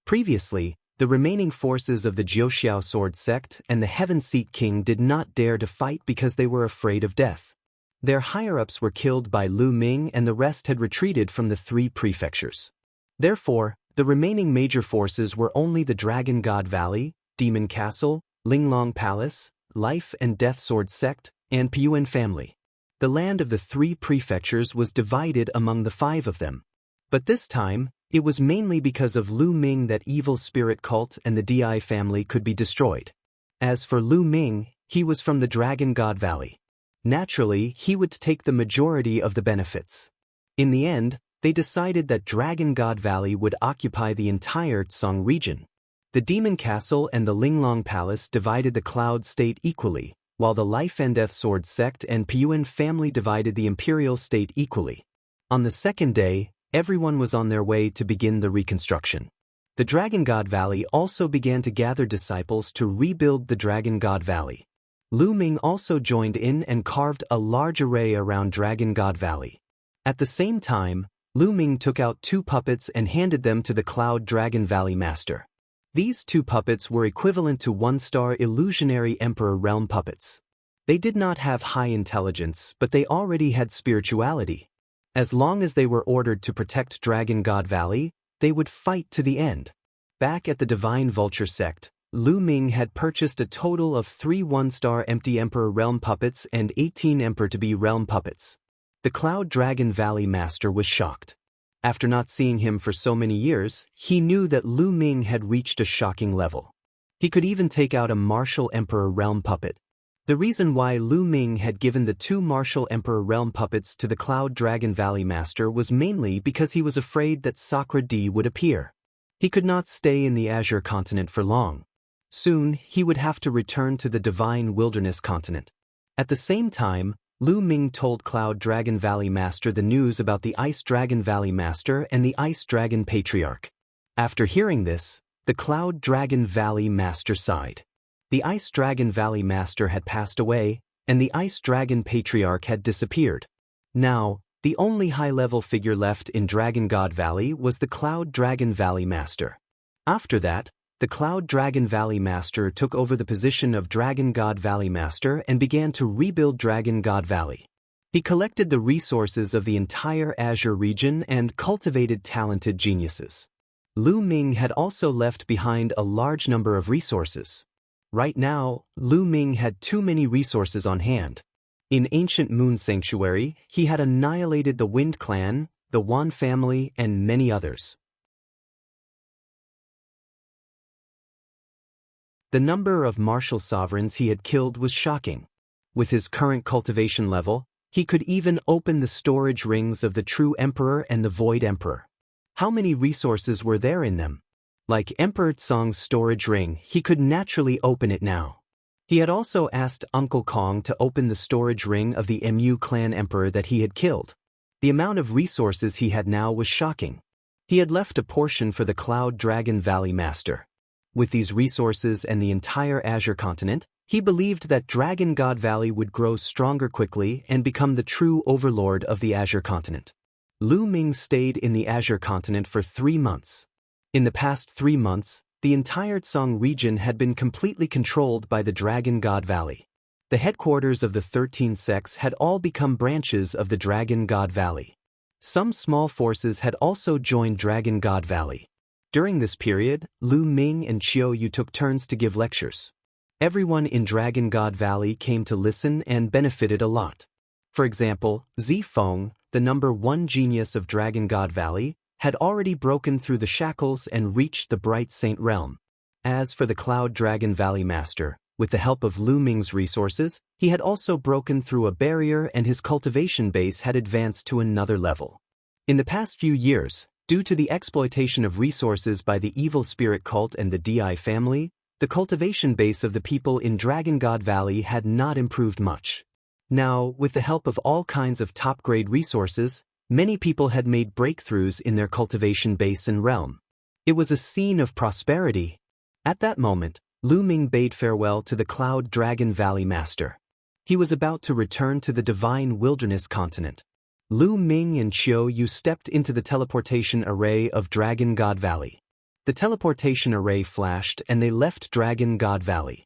Previously, the remaining forces of the Jiuxiao Sword Sect and the Heaven Seat King did not dare to fight because they were afraid of death. Their higher-ups were killed by Lu Ming and the rest had retreated from the 3 prefectures. Therefore, the remaining major forces were only the Dragon God Valley, Demon Castle, Linglong Palace, Life and Death Sword Sect, and Piyuan family. The land of the 3 prefectures was divided among the 5 of them. But this time, it was mainly because of Lu Ming that Evil Spirit Cult and the Di family could be destroyed. As for Lu Ming, he was from the Dragon God Valley. Naturally, he would take the majority of the benefits. In the end, they decided that Dragon God Valley would occupy the entire Tsang region. The Demon Castle and the Linglong Palace divided the Cloud State equally, while the Life and Death Sword Sect and Piyuan family divided the Imperial State equally. On the second day, everyone was on their way to begin the reconstruction. The Dragon God Valley also began to gather disciples to rebuild the Dragon God Valley. Lu Ming also joined in and carved a large array around Dragon God Valley. At the same time, Lu Ming took out 2 puppets and handed them to the Cloud Dragon Valley Master. These 2 puppets were equivalent to 1-star illusionary Emperor Realm puppets. They did not have high intelligence, but they already had spirituality. As long as they were ordered to protect Dragon God Valley, they would fight to the end. Back at the Divine Vulture Sect, Lu Ming had purchased a total of 3 1-star empty Emperor Realm puppets and 18 Emperor-to-be Realm puppets. The Cloud Dragon Valley Master was shocked. After not seeing him for so many years, he knew that Lu Ming had reached a shocking level. He could even take out a Martial Emperor Realm puppet. The reason why Lu Ming had given the 2 Martial Emperor Realm puppets to the Cloud Dragon Valley Master was mainly because he was afraid that Sakra D would appear. He could not stay in the Azure Continent for long. Soon, he would have to return to the Divine Wilderness Continent. At the same time, Lu Ming told Cloud Dragon Valley Master the news about the Ice Dragon Valley Master and the Ice Dragon Patriarch. After hearing this, the Cloud Dragon Valley Master sighed. The Ice Dragon Valley Master had passed away, and the Ice Dragon Patriarch had disappeared. Now, the only high-level figure left in Dragon God Valley was the Cloud Dragon Valley Master. After that, the Cloud Dragon Valley Master took over the position of Dragon God Valley Master and began to rebuild Dragon God Valley. He collected the resources of the entire Azure region and cultivated talented geniuses. Lu Ming had also left behind a large number of resources. Right now, Lu Ming had too many resources on hand. In Ancient Moon Sanctuary, he had annihilated the Wind Clan, the Yuan family, and many others. The number of martial sovereigns he had killed was shocking. With his current cultivation level, he could even open the storage rings of the True Emperor and the Void Emperor. How many resources were there in them? Like Emperor Tsong's storage ring, he could naturally open it now. He had also asked Uncle Kong to open the storage ring of the Mu clan emperor that he had killed. The amount of resources he had now was shocking. He had left a portion for the Cloud Dragon Valley Master. With these resources and the entire Azure continent, he believed that Dragon God Valley would grow stronger quickly and become the true overlord of the Azure continent. Lu Ming stayed in the Azure continent for 3 months. In the past 3 months, the entire Tsang region had been completely controlled by the Dragon God Valley. The headquarters of the 13 sects had all become branches of the Dragon God Valley. Some small forces had also joined Dragon God Valley. During this period, Lu Ming and Qiu Yu took turns to give lectures. Everyone in Dragon God Valley came to listen and benefited a lot. For example, Zifeng, the number 1 genius of Dragon God Valley, had already broken through the shackles and reached the Bright Saint Realm. As for the Cloud Dragon Valley Master, with the help of Lu Ming's resources, he had also broken through a barrier and his cultivation base had advanced to another level. In the past few years, due to the exploitation of resources by the Evil Spirit Cult and the Di family, the cultivation base of the people in Dragon God Valley had not improved much. Now, with the help of all kinds of top-grade resources, Many people had made breakthroughs in their cultivation base and realm. It was a scene of prosperity. At that moment, Ming bade farewell to the Cloud Dragon Valley Master. He was about to return to the Divine Wilderness continent. Ming and Yu stepped into the teleportation array of Dragon God Valley. The teleportation array flashed and they left Dragon God Valley.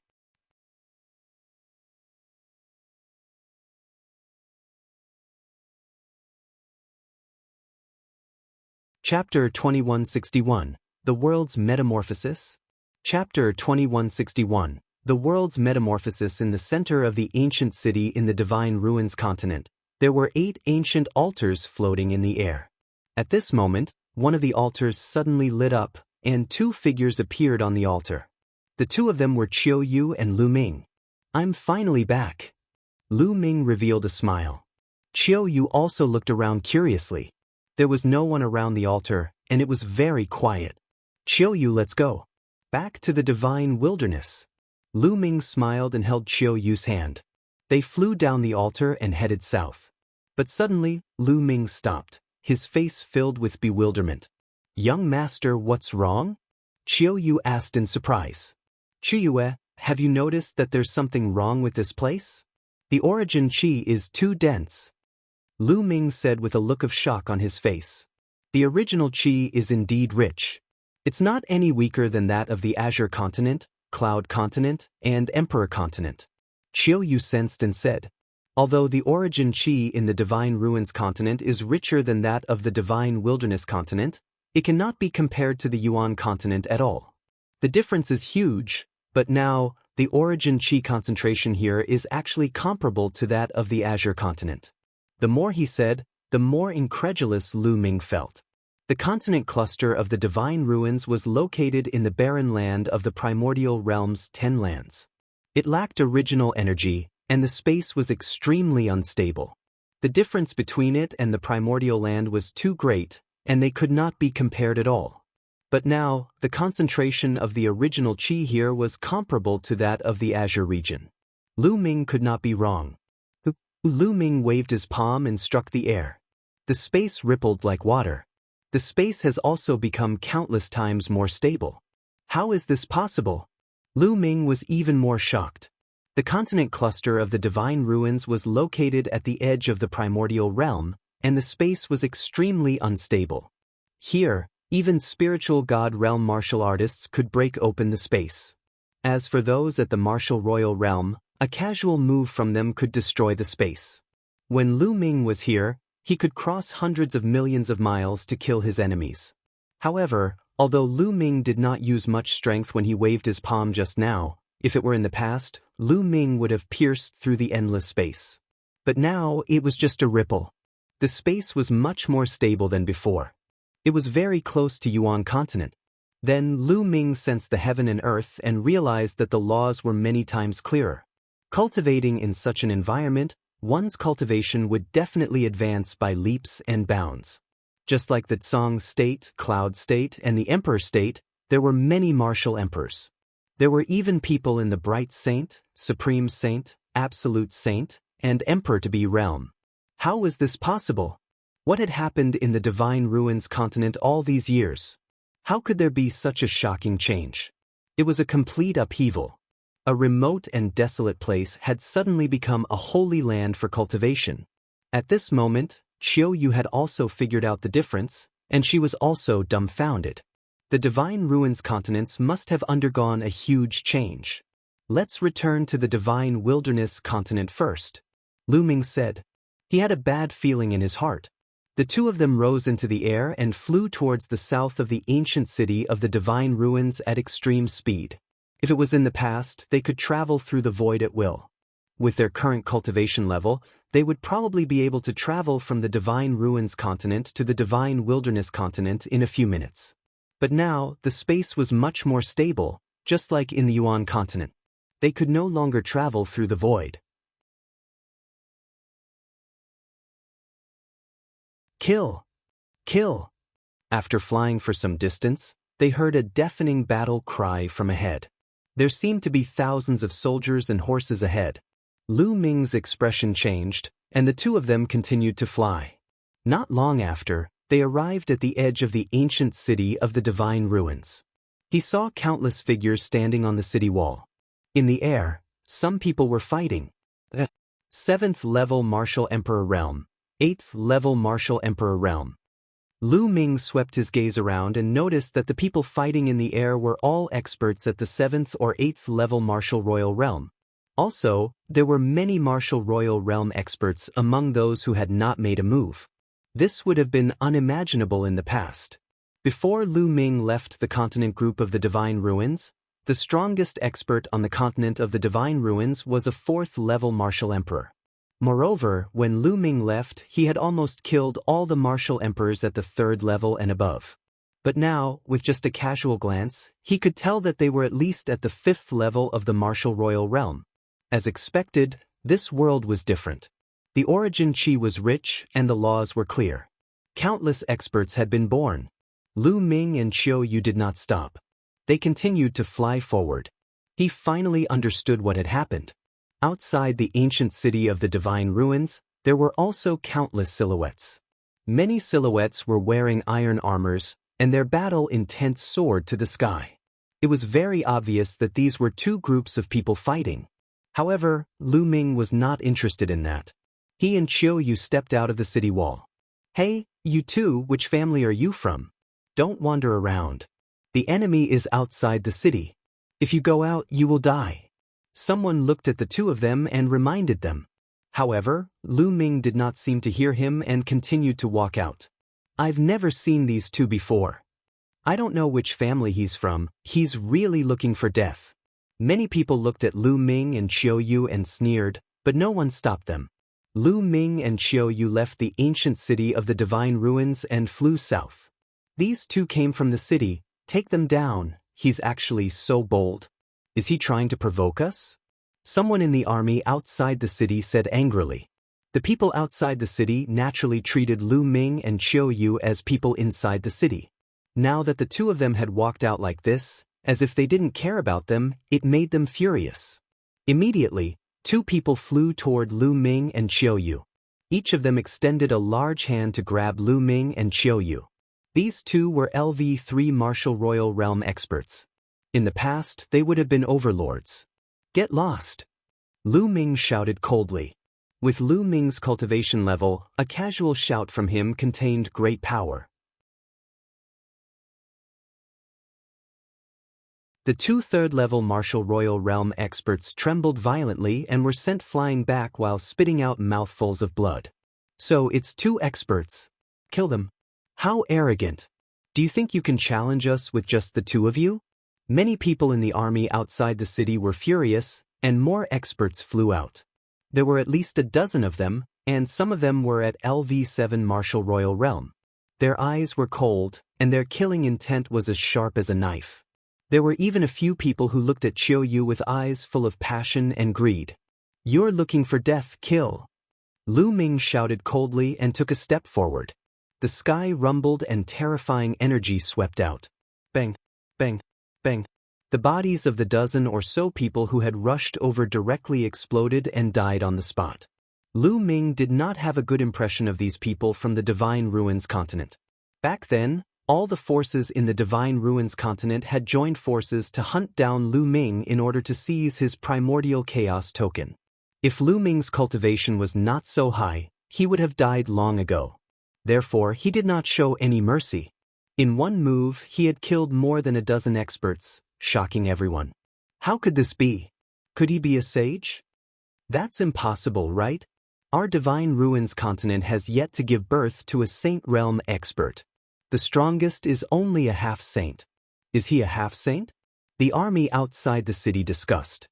Chapter 2161, The World's Metamorphosis. Chapter 2161, The World's Metamorphosis. In the center of the ancient city in the Divine Ruins continent, there were 8 ancient altars floating in the air. At this moment, one of the altars suddenly lit up, and 2 figures appeared on the altar. The 2 of them were Yu and Ming. "I'm finally back." Ming revealed a smile. Yu also looked around curiously. There was no one around the altar, and it was very quiet. "Yu, let's go. Back to the Divine Wilderness." Ming smiled and held Yu's hand. They flew down the altar and headed south. But suddenly, Ming stopped, his face filled with bewilderment. "Young master, what's wrong?" Yu asked in surprise. "Chiyue, have you noticed that there's something wrong with this place? The origin chi is too dense." Ming said with a look of shock on his face. "The original chi is indeed rich. It's not any weaker than that of the Azure continent, Cloud continent, and Emperor continent." Yu sensed and said, "Although the origin chi in the Divine Ruins continent is richer than that of the Divine Wilderness continent, it cannot be compared to the Yuan continent at all. The difference is huge, but now, the origin chi concentration here is actually comparable to that of the Azure continent." The more he said, the more incredulous Ming felt. The continent cluster of the Divine Ruins was located in the barren land of the primordial realm's 10 lands. It lacked original energy, and the space was extremely unstable. The difference between it and the primordial land was too great, and they could not be compared at all. But now, the concentration of the original chi here was comparable to that of the Azure region. Ming could not be wrong. Ming waved his palm and struck the air. The space rippled like water. The space has also become countless times more stable. How is this possible? Ming was even more shocked. The continent cluster of the Divine Ruins was located at the edge of the primordial realm, and the space was extremely unstable. Here, even spiritual god realm martial artists could break open the space. As for those at the martial royal realm, a casual move from them could destroy the space. When Ming was here, he could cross hundreds of millions of miles to kill his enemies. However, although Ming did not use much strength when he waved his palm just now, if it were in the past, Ming would have pierced through the endless space. But now, it was just a ripple. The space was much more stable than before. It was very close to Yuan continent. Then Ming sensed the heaven and earth and realized that the laws were many times clearer. Cultivating in such an environment, one's cultivation would definitely advance by leaps and bounds. Just like the Tsang state, Cloud state, and the Emperor state, there were many martial emperors. There were even people in the Bright Saint, Supreme Saint, Absolute Saint, and Emperor-to-be realm. How was this possible? What had happened in the Divine Ruins continent all these years? How could there be such a shocking change? It was a complete upheaval. A remote and desolate place had suddenly become a holy land for cultivation. At this moment, Yu had also figured out the difference, and she was also dumbfounded. The Divine Ruins continents must have undergone a huge change. "Let's return to the Divine Wilderness continent first," Ming said. He had a bad feeling in his heart. The 2 of them rose into the air and flew towards the south of the ancient city of the Divine Ruins at extreme speed. If it was in the past, they could travel through the void at will. With their current cultivation level, they would probably be able to travel from the Divine Ruins continent to the Divine Wilderness continent in a few minutes. But now, the space was much more stable, just like in the Yuan continent. They could no longer travel through the void. "Kill! Kill!" After flying for some distance, they heard a deafening battle cry from ahead. There seemed to be thousands of soldiers and horses ahead. Ming's expression changed, and the 2 of them continued to fly. Not long after, they arrived at the edge of the ancient city of the divine ruins. He saw countless figures standing on the city wall. In the air, some people were fighting. 7th level Martial Emperor Realm, 8th level Martial Emperor Realm. Lu Ming swept his gaze around and noticed that the people fighting in the air were all experts at the 7th or 8th level Martial Royal Realm. Also, there were many Martial Royal Realm experts among those who had not made a move. This would have been unimaginable in the past. Before Lu Ming left the continent group of the Divine Ruins, the strongest expert on the continent of the Divine Ruins was a 4th level Martial Emperor. Moreover, when Lu Ming left, he had almost killed all the Martial Emperors at the 3rd level and above. But now, with just a casual glance, he could tell that they were at least at the 5th level of the Martial Royal Realm. As expected, this world was different. The origin chi was rich and the laws were clear. Countless experts had been born. Lu Ming and Xiao Yu did not stop. They continued to fly forward. He finally understood what had happened. Outside the ancient city of the Divine Ruins, there were also countless silhouettes. Many silhouettes were wearing iron armors, and their battle intent soared to the sky. It was very obvious that these were two groups of people fighting. However, Lu Ming was not interested in that. He and Xiao Yu stepped out of the city wall. "Hey, you two, which family are you from? Don't wander around. The enemy is outside the city. If you go out, you will die." Someone looked at the two of them and reminded them. However, Lu Ming did not seem to hear him and continued to walk out. "I've never seen these two before. I don't know which family he's from. He's really looking for death." Many people looked at Lu Ming and Xiao Yu and sneered, but no one stopped them. Lu Ming and Xiao Yu left the ancient city of the Divine Ruins and flew south. "These two came from the city. Take them down. He's actually so bold. Is he trying to provoke us?" Someone in the army outside the city said angrily. The people outside the city naturally treated Lu Ming and Xiao Yu as people inside the city. Now that the two of them had walked out like this, as if they didn't care about them, it made them furious. Immediately, two people flew toward Lu Ming and Xiao Yu. Each of them extended a large hand to grab Lu Ming and Xiao Yu. These two were LV3 Martial Royal Realm experts. In the past, they would have been overlords. "Get lost!" Lu Ming shouted coldly. With Lu Ming's cultivation level, a casual shout from him contained great power. The two 3rd-level Martial Royal Realm experts trembled violently and were sent flying back while spitting out mouthfuls of blood. "So it's two experts. Kill them." "How arrogant. Do you think you can challenge us with just the two of you?" Many people in the army outside the city were furious, and more experts flew out. There were at least a dozen of them, and some of them were at LV7 Martial Royal Realm. Their eyes were cold, and their killing intent was as sharp as a knife. There were even a few people who looked at Xiao Yu with eyes full of passion and greed. "You're looking for death, kill." Lu Ming shouted coldly and took a step forward. The sky rumbled and terrifying energy swept out. Bang, bang, bang. The bodies of the dozen or so people who had rushed over directly exploded and died on the spot. Lu Ming did not have a good impression of these people from the Divine Ruins continent. Back then, all the forces in the Divine Ruins continent had joined forces to hunt down Lu Ming in order to seize his primordial chaos token. If Lu Ming's cultivation was not so high, he would have died long ago. Therefore, he did not show any mercy. In one move, he had killed more than a dozen experts, shocking everyone. How could this be? Could he be a sage? That's impossible, right? Our Divine Ruins continent has yet to give birth to a Saint Realm expert. The strongest is only a half-saint. Is he a half-saint? The army outside the city discussed.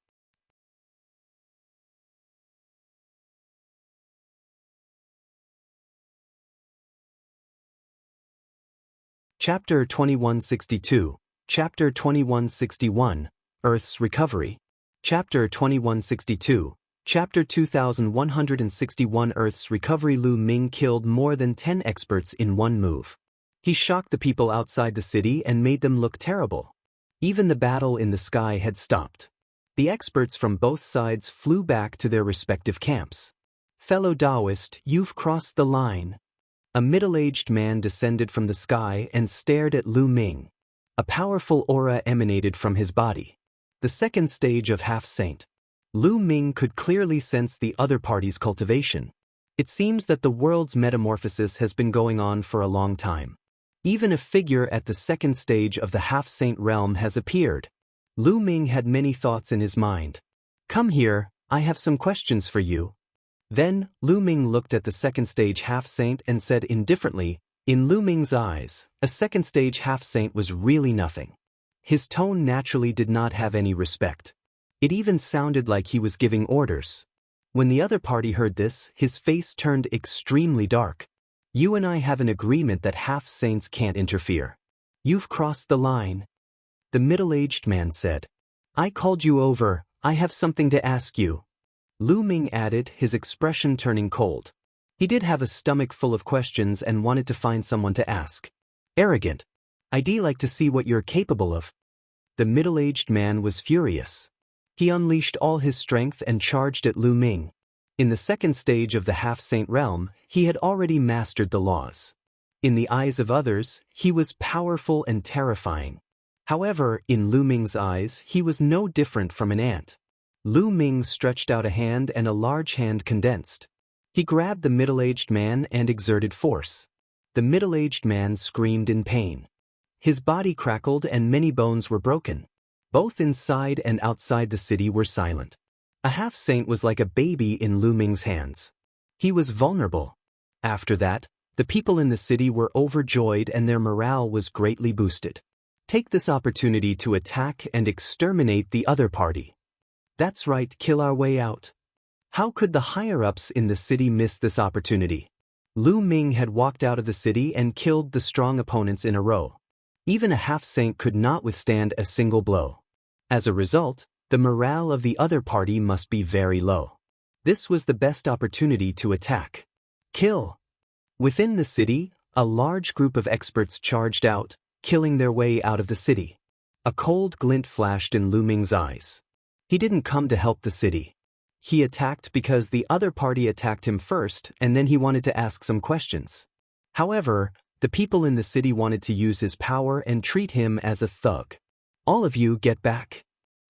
Chapter 2162, Chapter 2161, Earth's Recovery. Chapter 2162, Chapter 2161 Earth's Recovery. Lu Ming killed more than 10 experts in one move. He shocked the people outside the city and made them look terrible. Even the battle in the sky had stopped. The experts from both sides flew back to their respective camps. "Fellow Daoist, you've crossed the line." A middle-aged man descended from the sky and stared at Lu Ming. A powerful aura emanated from his body. The second stage of half-saint. Lu Ming could clearly sense the other party's cultivation. It seems that the world's metamorphosis has been going on for a long time. Even a figure at the second stage of the half-saint realm has appeared. Lu Ming had many thoughts in his mind. Come here, I have some questions for you. Then, Lu Ming looked at the second stage half-saint and said indifferently, in Lu Ming's eyes, a second stage half-saint was really nothing. His tone naturally did not have any respect. It even sounded like he was giving orders. When the other party heard this, his face turned extremely dark. You and I have an agreement that half-saints can't interfere. You've crossed the line. The middle-aged man said. I called you over, I have something to ask you. Lu Ming added, his expression turning cold. He did have a stomach full of questions and wanted to find someone to ask. Arrogant. I'd like to see what you're capable of. The middle-aged man was furious. He unleashed all his strength and charged at Lu Ming. In the second stage of the half-saint realm, he had already mastered the laws. In the eyes of others, he was powerful and terrifying. However, in Lu Ming's eyes, he was no different from an ant. Lu Ming stretched out a hand and a large hand condensed. He grabbed the middle-aged man and exerted force. The middle-aged man screamed in pain. His body crackled and many bones were broken. Both inside and outside the city were silent. A half-saint was like a baby in Lu Ming's hands. He was vulnerable. After that, the people in the city were overjoyed and their morale was greatly boosted. Take this opportunity to attack and exterminate the other party. That's right, kill our way out. How could the higher-ups in the city miss this opportunity? Lu Ming had walked out of the city and killed the strong opponents in a row. Even a half-saint could not withstand a single blow. As a result, the morale of the other party must be very low. This was the best opportunity to attack. Kill. Within the city, a large group of experts charged out, killing their way out of the city. A cold glint flashed in Lu Ming's eyes. He didn't come to help the city. He attacked because the other party attacked him first and then he wanted to ask some questions. However, the people in the city wanted to use his power and treat him as a thug. All of you get back.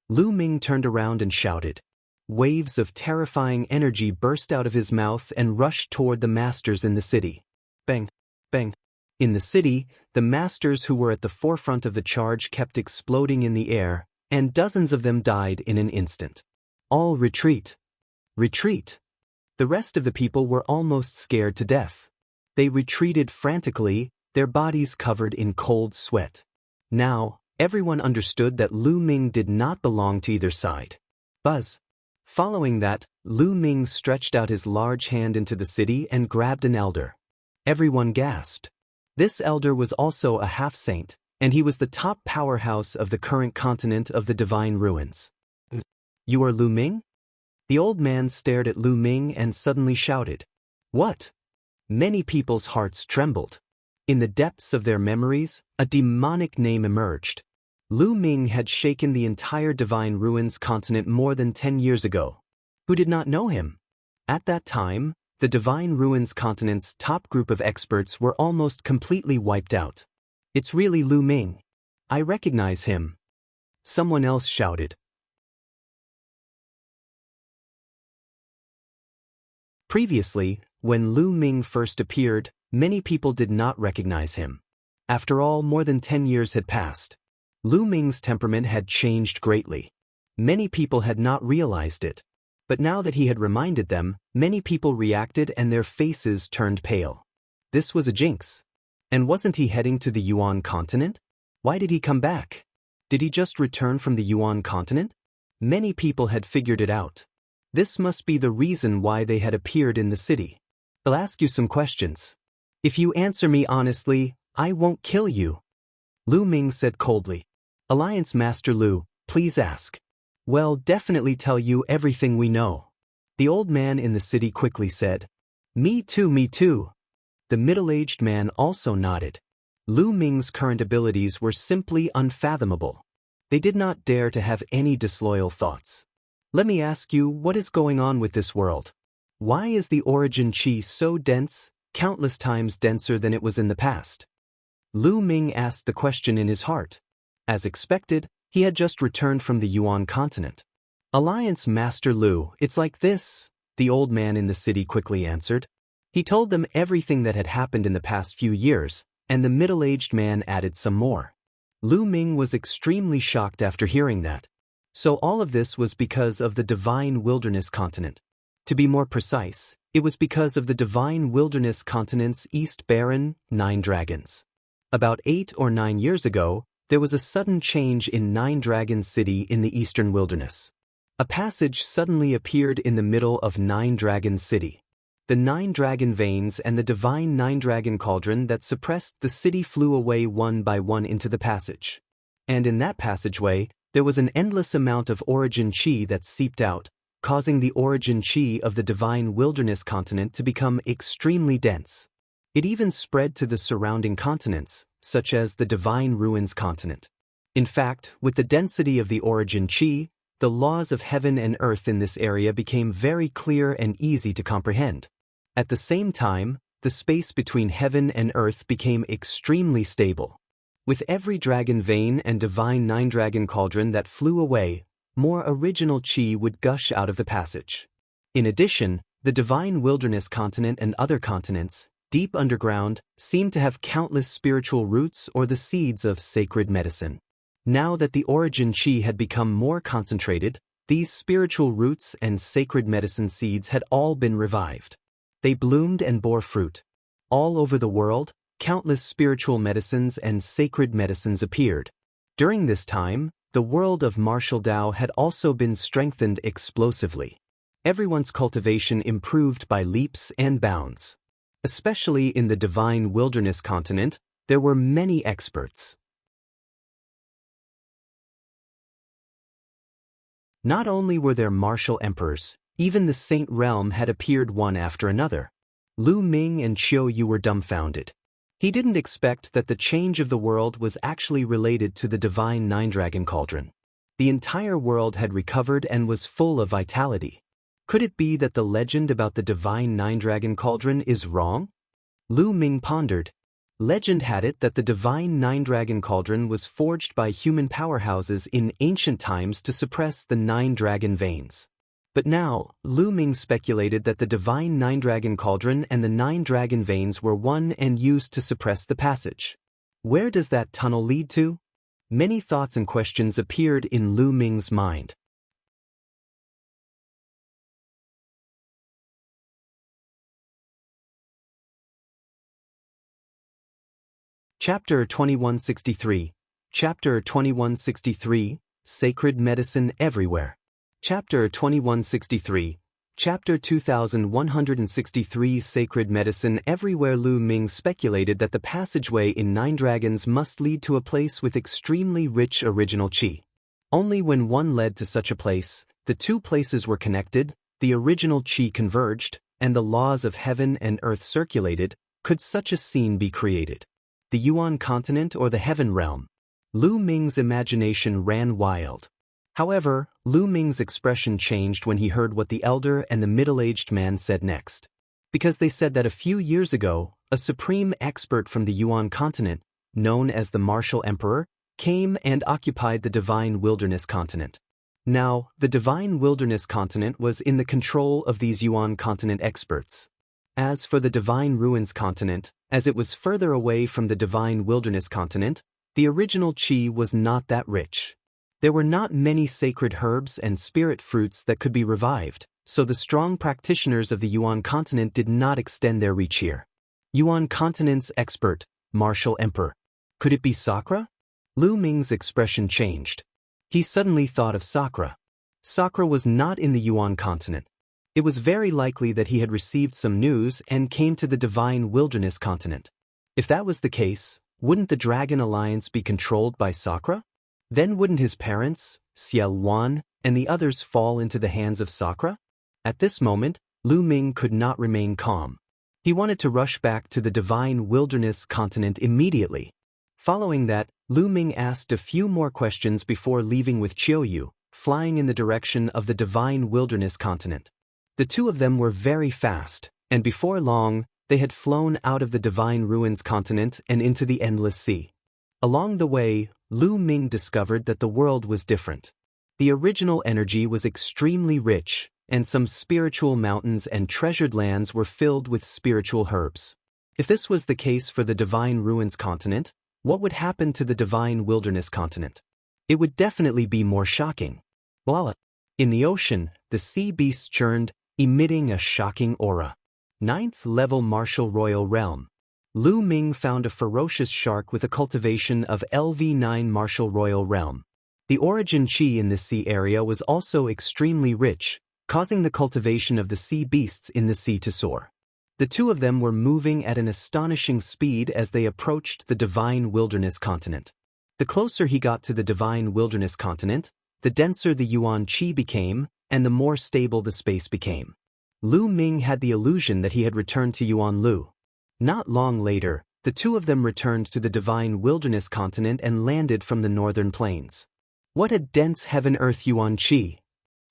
Lu Ming turned around and shouted. Waves of terrifying energy burst out of his mouth and rushed toward the masters in the city. Bang, bang. In the city, the masters who were at the forefront of the charge kept exploding in the air, and dozens of them died in an instant. All retreat. Retreat. The rest of the people were almost scared to death. They retreated frantically, their bodies covered in cold sweat. Now, everyone understood that Lu Ming did not belong to either side. Buzz. Following that, Lu Ming stretched out his large hand into the city and grabbed an elder. Everyone gasped. This elder was also a half-saint, and he was the top powerhouse of the current continent of the Divine Ruins. You are Lu Ming? The old man stared at Lu Ming and suddenly shouted. What? Many people's hearts trembled. In the depths of their memories, a demonic name emerged. Lu Ming had shaken the entire Divine Ruins continent more than 10 years ago. Who did not know him? At that time, the Divine Ruins continent's top group of experts were almost completely wiped out. It's really Lu Ming. I recognize him. Someone else shouted. Previously, when Lu Ming first appeared, many people did not recognize him. After all, more than 10 years had passed. Lu Ming's temperament had changed greatly. Many people had not realized it. But now that he had reminded them, many people reacted and their faces turned pale. This was a jinx. And wasn't he heading to the Yuan continent? Why did he come back? Did he just return from the Yuan continent? Many people had figured it out. This must be the reason why they had appeared in the city. I'll ask you some questions. If you answer me honestly, I won't kill you. Lu Ming said coldly. Alliance Master Lu, please ask. Well, definitely tell you everything we know. The old man in the city quickly said. Me too, me too. The middle-aged man also nodded. Lu Ming's current abilities were simply unfathomable. They did not dare to have any disloyal thoughts. Let me ask you, what is going on with this world? Why is the origin chi so dense, countless times denser than it was in the past. Ming asked the question in his heart. As expected, he had just returned from the Yuan continent. Alliance Master Lu, it's like this, the old man in the city quickly answered. He told them everything that had happened in the past few years, and the middle-aged man added some more. Ming was extremely shocked after hearing that. So all of this was because of the Divine Wilderness Continent. To be more precise, it was because of the Divine Wilderness Continent's East Baron, 9 Dragons. About 8 or 9 years ago, there was a sudden change in 9 Dragons City in the Eastern Wilderness. A passage suddenly appeared in the middle of 9 Dragons City. The 9 dragon veins and the divine 9 dragon cauldron that suppressed the city flew away one by one into the passage. And in that passageway, there was an endless amount of origin chi that seeped out, causing the origin chi of the Divine Wilderness Continent to become extremely dense. It even spread to the surrounding continents, such as the Divine Ruins Continent. In fact, with the density of the origin chi, the laws of heaven and earth in this area became very clear and easy to comprehend. At the same time, the space between heaven and earth became extremely stable. With every dragon vein and divine 9 dragon cauldron that flew away, more original chi would gush out of the passage. In addition, the Divine Wilderness Continent and other continents, deep underground, seemed to have countless spiritual roots or the seeds of sacred medicine. Now that the origin chi had become more concentrated, these spiritual roots and sacred medicine seeds had all been revived. They bloomed and bore fruit. All over the world, countless spiritual medicines and sacred medicines appeared. During this time, the world of martial Dao had also been strengthened explosively. Everyone's cultivation improved by leaps and bounds. Especially in the Divine Wilderness Continent, there were many experts. Not only were there martial emperors, even the Saint Realm had appeared one after another. Ming and Yu were dumbfounded. He didn't expect that the change of the world was actually related to the Divine 9 Dragon Cauldron. The entire world had recovered and was full of vitality. Could it be that the legend about the Divine 9 Dragon Cauldron is wrong? Ming pondered. Legend had it that the Divine 9 Dragon Cauldron was forged by human powerhouses in ancient times to suppress the 9 dragon veins. But now, Ming speculated that the Divine 9 Dragon Cauldron and the 9 dragon veins were one and used to suppress the passage. Where does that tunnel lead to? Many thoughts and questions appeared in Ming's mind. Chapter 2163. Chapter 2163, Sacred Medicine Everywhere. Chapter 2163. Chapter 2163, Sacred Medicine Everywhere. Ming speculated that the passageway in 9 Dragons must lead to a place with extremely rich original chi. Only when one led to such a place, the two places were connected, the original chi converged, and the laws of heaven and earth circulated, could such a scene be created. The Yuan continent or the heaven realm? Ming's imagination ran wild. However, Ming's expression changed when he heard what the elder and the middle-aged man said next. Because they said that a few years ago, a supreme expert from the Yuan continent, known as the Martial Emperor, came and occupied the Divine Wilderness Continent. Now, the Divine Wilderness Continent was in the control of these Yuan continent experts. As for the Divine Ruins Continent, as it was further away from the Divine Wilderness Continent, the original chi was not that rich. There were not many sacred herbs and spirit fruits that could be revived, so the strong practitioners of the Yuan continent did not extend their reach here. Yuan continent's expert, Martial Emperor. Could it be Sakura? Ming's expression changed. He suddenly thought of Sakura. Sakura was not in the Yuan continent. It was very likely that he had received some news and came to the Divine Wilderness Continent. If that was the case, wouldn't the Dragon Alliance be controlled by Sakura? Then wouldn't his parents, Yuan, and the others fall into the hands of Sakura? At this moment, Ming could not remain calm. He wanted to rush back to the Divine Wilderness Continent immediately. Following that, Ming asked a few more questions before leaving with Yu, flying in the direction of the Divine Wilderness Continent. The two of them were very fast, and before long, They had flown out of the Divine Ruins continent and into the Endless Sea. Along the way, Ming discovered that the world was different. The original energy was extremely rich, and some spiritual mountains and treasured lands were filled with spiritual herbs. If this was the case for the Divine Ruins continent, what would happen to the Divine Wilderness continent? It would definitely be more shocking. Voila! In the ocean, the sea beasts churned, emitting a shocking aura. 9th level Martial Royal Realm. Ming found a ferocious shark with a cultivation of LV9 Martial Royal Realm. The origin chi in this sea area was also extremely rich, causing the cultivation of the sea beasts in the sea to soar. The two of them were moving at an astonishing speed as they approached the Divine Wilderness continent. The closer he got to the Divine Wilderness continent, the denser the Yuan chi became, and the more stable the space became. Ming had the illusion that he had returned to Yuan Lu. Not long later, the two of them returned to the Divine Wilderness continent and landed from the northern plains. What a dense heaven-earth Yuan chi!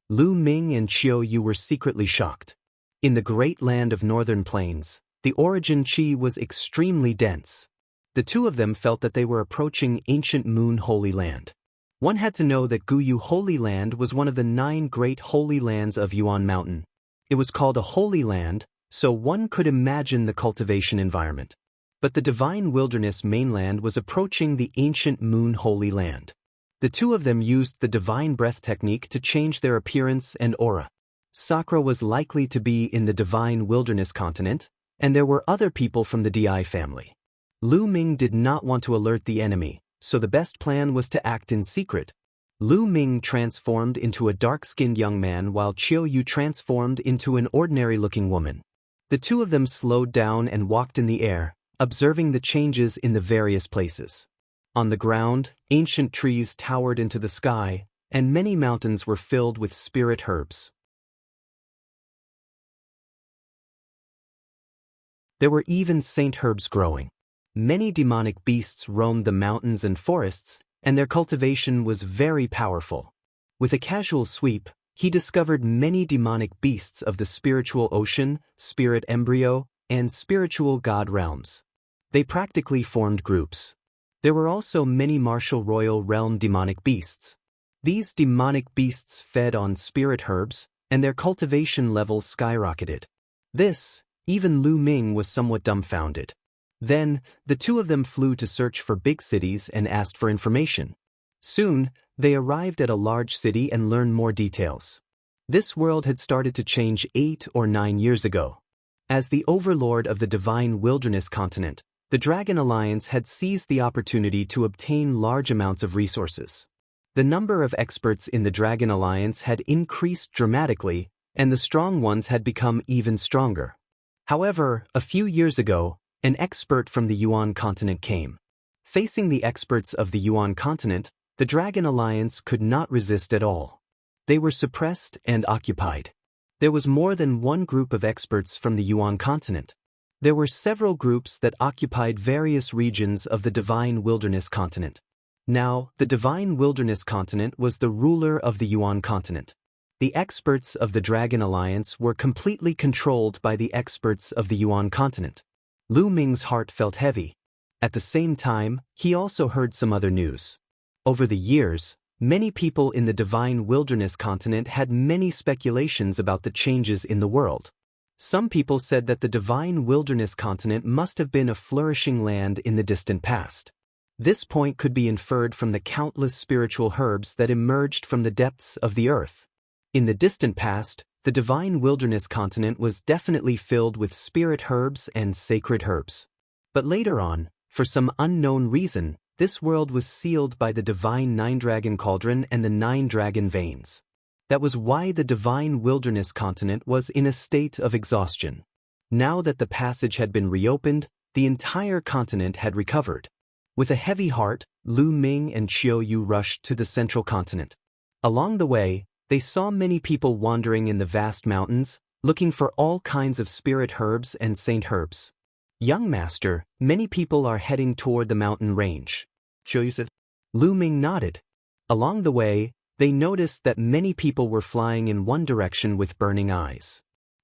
Ming and Xiao Yu were secretly shocked. In the great land of northern plains, the origin chi was extremely dense. The two of them felt that they were approaching ancient Moon Holy Land. One had to know that Guyu Holy Land was one of the 9 great holy lands of Yuan Mountain. It was called a holy land, so one could imagine the cultivation environment. But the Divine Wilderness mainland was approaching the ancient Moon Holy Land. The two of them used the Divine Breath technique to change their appearance and aura. Sakura was likely to be in the Divine Wilderness continent, and there were other people from the Di family. Ming did not want to alert the enemy, so the best plan was to act in secret. Ming transformed into a dark-skinned young man while Xiao Yu transformed into an ordinary-looking woman. The two of them slowed down and walked in the air, observing the changes in the various places. On the ground, ancient trees towered into the sky, and many mountains were filled with spirit herbs. There were even saint herbs growing. Many demonic beasts roamed the mountains and forests, and their cultivation was very powerful. With a casual sweep, he discovered many demonic beasts of the spiritual ocean, spirit embryo, and spiritual god realms. They practically formed groups. There were also many Martial Royal Realm demonic beasts. These demonic beasts fed on spirit herbs, and their cultivation levels skyrocketed. Even Ming was somewhat dumbfounded. Then, the two of them flew to search for big cities and asked for information. Soon, they arrived at a large city and learned more details. This world had started to change 8 or 9 years ago. As the overlord of the Divine Wilderness continent, the Dragon Alliance had seized the opportunity to obtain large amounts of resources. The number of experts in the Dragon Alliance had increased dramatically, and the strong ones had become even stronger. However, a few years ago, an expert from the Yuan continent came. Facing the experts of the Yuan continent, the Dragon Alliance could not resist at all. They were suppressed and occupied. There was more than one group of experts from the Yuan continent. There were several groups that occupied various regions of the Divine Wilderness continent. Now, the Divine Wilderness continent was the ruler of the Yuan continent. The experts of the Dragon Alliance were completely controlled by the experts of the Yuan continent. Ming's heart felt heavy. At the same time, he also heard some other news. Over the years, many people in the Divine Wilderness continent had many speculations about the changes in the world. Some people said that the Divine Wilderness continent must have been a flourishing land in the distant past. This point could be inferred from the countless spiritual herbs that emerged from the depths of the earth. In the distant past, the Divine Wilderness continent was definitely filled with spirit herbs and sacred herbs. But later on, for some unknown reason, this world was sealed by the Divine 9-Dragon Cauldron and the 9-Dragon Veins. That was why the Divine Wilderness continent was in a state of exhaustion. Now that the passage had been reopened, the entire continent had recovered. With a heavy heart, Ming and Xiao Yu rushed to the central continent. Along the way, they saw many people wandering in the vast mountains, looking for all kinds of spirit herbs and saint herbs. Young master, many people are heading toward the mountain range. Xiao Yu said. Ming nodded. Along the way, they noticed that many people were flying in one direction with burning eyes.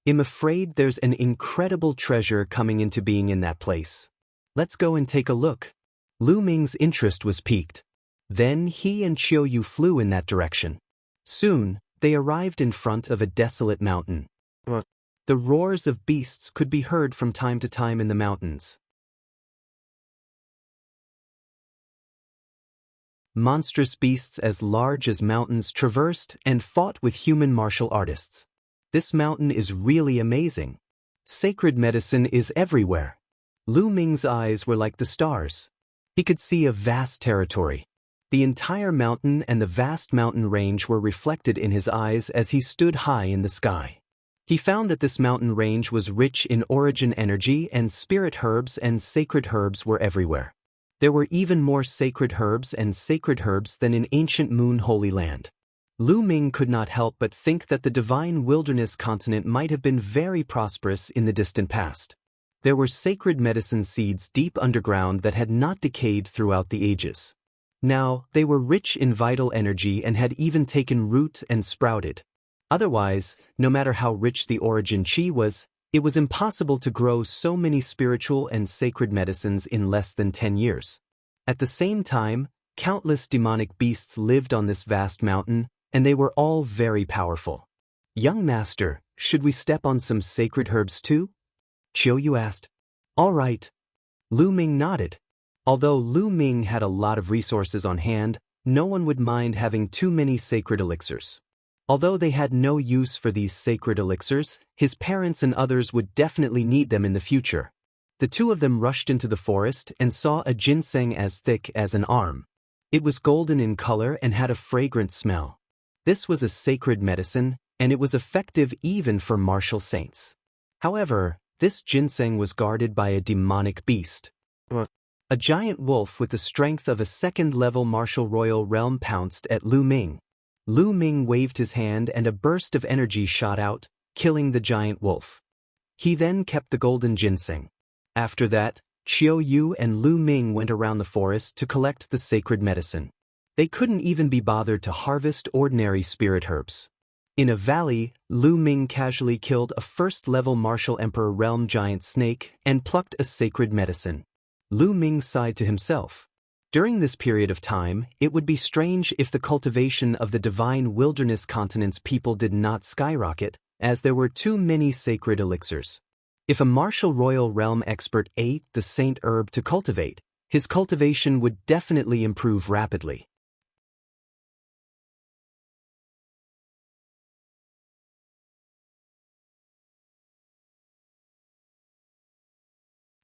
I'm afraid there's an incredible treasure coming into being in that place. Let's go and take a look. Lu Ming's interest was piqued. Then he and Qiu Yu flew in that direction. Soon, they arrived in front of a desolate mountain. The roars of beasts could be heard from time to time in the mountains. Monstrous beasts as large as mountains traversed and fought with human martial artists. This mountain is really amazing. Sacred medicine is everywhere. Lu Ming's eyes were like the stars. He could see a vast territory. The entire mountain and the vast mountain range were reflected in his eyes as he stood high in the sky. He found that this mountain range was rich in origin energy, and spirit herbs and sacred herbs were everywhere. There were even more sacred herbs and sacred herbs than in ancient Moon Holy Land. Lu Ming could not help but think that the divine wilderness continent might have been very prosperous in the distant past. There were sacred medicine seeds deep underground that had not decayed throughout the ages. Now, they were rich in vital energy and had even taken root and sprouted. Otherwise, no matter how rich the origin qi was, it was impossible to grow so many spiritual and sacred medicines in less than 10 years. At the same time, countless demonic beasts lived on this vast mountain, and they were all very powerful. Young master, should we step on some sacred herbs too? Qiu Yu asked. All right. Lu Ming nodded. Although Lu Ming had a lot of resources on hand, no one would mind having too many sacred elixirs. Although they had no use for these sacred elixirs, his parents and others would definitely need them in the future. The two of them rushed into the forest and saw a ginseng as thick as an arm. It was golden in color and had a fragrant smell. This was a sacred medicine, and it was effective even for martial saints. However, this ginseng was guarded by a demonic beast. A giant wolf with the strength of a second-level martial royal realm pounced at Lu Ming. Lu Ming waved his hand and a burst of energy shot out, killing the giant wolf. He then kept the golden ginseng. After that, Qiu Yu and Lu Ming went around the forest to collect the sacred medicine. They couldn't even be bothered to harvest ordinary spirit herbs. In a valley, Lu Ming casually killed a first-level martial emperor realm giant snake and plucked a sacred medicine. Lu Ming sighed to himself. During this period of time, it would be strange if the cultivation of the divine wilderness continent's people did not skyrocket, as there were too many sacred elixirs. If a martial royal realm expert ate the saint herb to cultivate, his cultivation would definitely improve rapidly.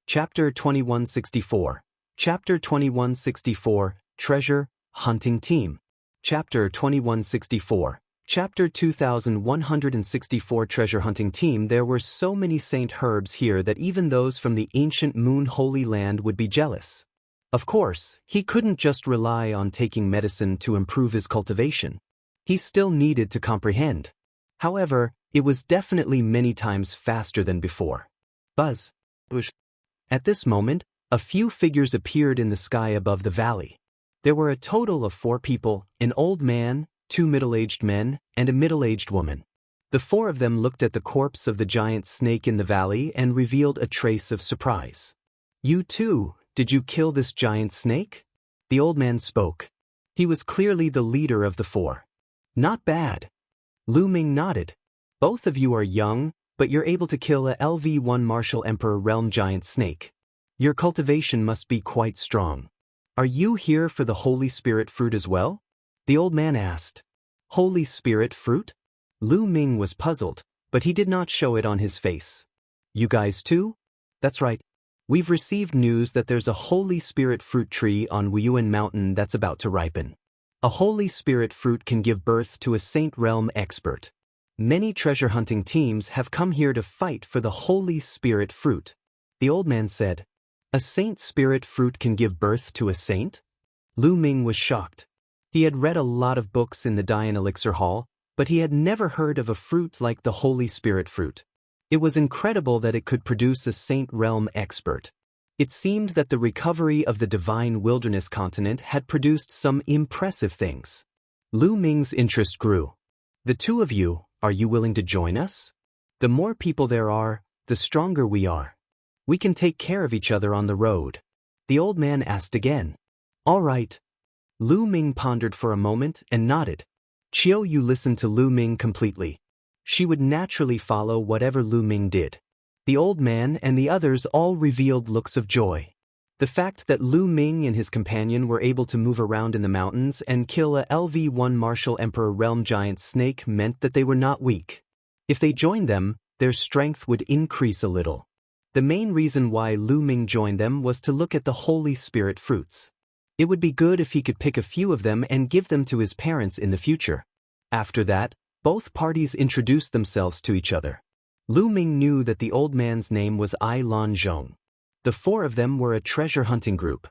Chapter 2164. Chapter 2164, Treasure Hunting Team. Chapter 2164. Chapter 2164 Treasure Hunting Team. There were so many saint herbs here that even those from the ancient Moon Holy Land would be jealous. Of course, he couldn't just rely on taking medicine to improve his cultivation. He still needed to comprehend. However, it was definitely many times faster than before. Buzz. At this moment, a few figures appeared in the sky above the valley. There were a total of 4 people, an old man, 2 middle-aged men, and a middle-aged woman. The 4 of them looked at the corpse of the giant snake in the valley and revealed a trace of surprise. You too, did you kill this giant snake? The old man spoke. He was clearly the leader of the 4. Not bad. Lu Ming nodded. Both of you are young, but you're able to kill a LV1 martial emperor realm giant snake. Your cultivation must be quite strong. Are you here for the Holy Spirit fruit as well? The old man asked. Holy Spirit fruit? Lu Ming was puzzled, but he did not show it on his face. You guys too? That's right. We've received news that there's a Holy Spirit fruit tree on Yuan Mountain that's about to ripen. A Holy Spirit fruit can give birth to a Saint Realm expert. Many treasure hunting teams have come here to fight for the Holy Spirit fruit. The old man said. A Saint Spirit fruit can give birth to a saint? Lu Ming was shocked. He had read a lot of books in the Dian Elixir Hall, but he had never heard of a fruit like the Holy Spirit fruit. It was incredible that it could produce a Saint Realm expert. It seemed that the recovery of the divine wilderness continent had produced some impressive things. Lu Ming's interest grew. The 2 of you, are you willing to join us? The more people there are, the stronger we are. We can take care of each other on the road. The old man asked again. All right. Lu Ming pondered for a moment and nodded. Qiu Yu listened to Lu Ming completely. She would naturally follow whatever Lu Ming did. The old man and the others all revealed looks of joy. The fact that Lu Ming and his companion were able to move around in the mountains and kill a LV-1 Martial Emperor Realm Giant Snake meant that they were not weak. If they joined them, their strength would increase a little. The main reason why Lu Ming joined them was to look at the Holy Spirit fruits. It would be good if he could pick a few of them and give them to his parents in the future. After that, both parties introduced themselves to each other. Lu Ming knew that the old man's name was I Lan Zhong. The four of them were a treasure hunting group.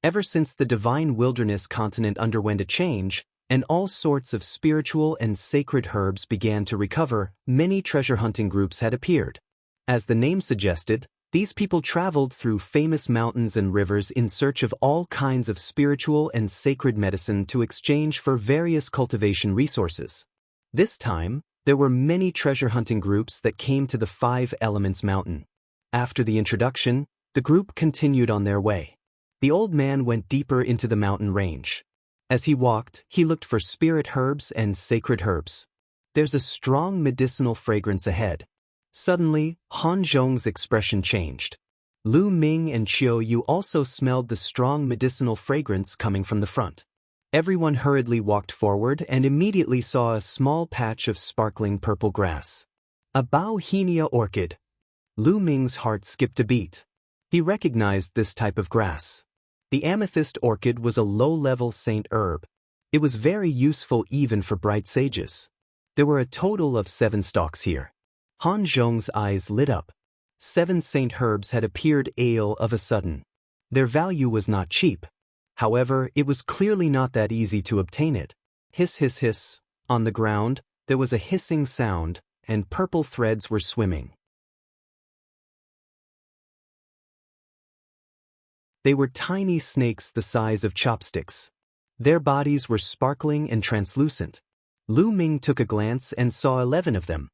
Ever since the Divine Wilderness continent underwent a change, and all sorts of spiritual and sacred herbs began to recover, many treasure hunting groups had appeared. As the name suggested, these people traveled through famous mountains and rivers in search of all kinds of spiritual and sacred medicine to exchange for various cultivation resources. This time, there were many treasure hunting groups that came to the Five Elements Mountain. After the introduction, the group continued on their way. The old man went deeper into the mountain range. As he walked, he looked for spirit herbs and sacred herbs. There's a strong medicinal fragrance ahead. Suddenly, Han Zhong's expression changed. Lu Ming and Qiu Yu also smelled the strong medicinal fragrance coming from the front. Everyone hurriedly walked forward and immediately saw a small patch of sparkling purple grass. A Bauhinia orchid. Lu Ming's heart skipped a beat. He recognized this type of grass. The amethyst orchid was a low-level saint herb. It was very useful even for bright sages. There were a total of 7 stalks here. Han Zhong's eyes lit up. 7 saint herbs had appeared all of a sudden. Their value was not cheap. However, it was clearly not that easy to obtain it. Hiss hiss hiss. On the ground, there was a hissing sound, and purple threads were swimming. They were tiny snakes the size of chopsticks. Their bodies were sparkling and translucent. Lu Ming took a glance and saw 11 of them.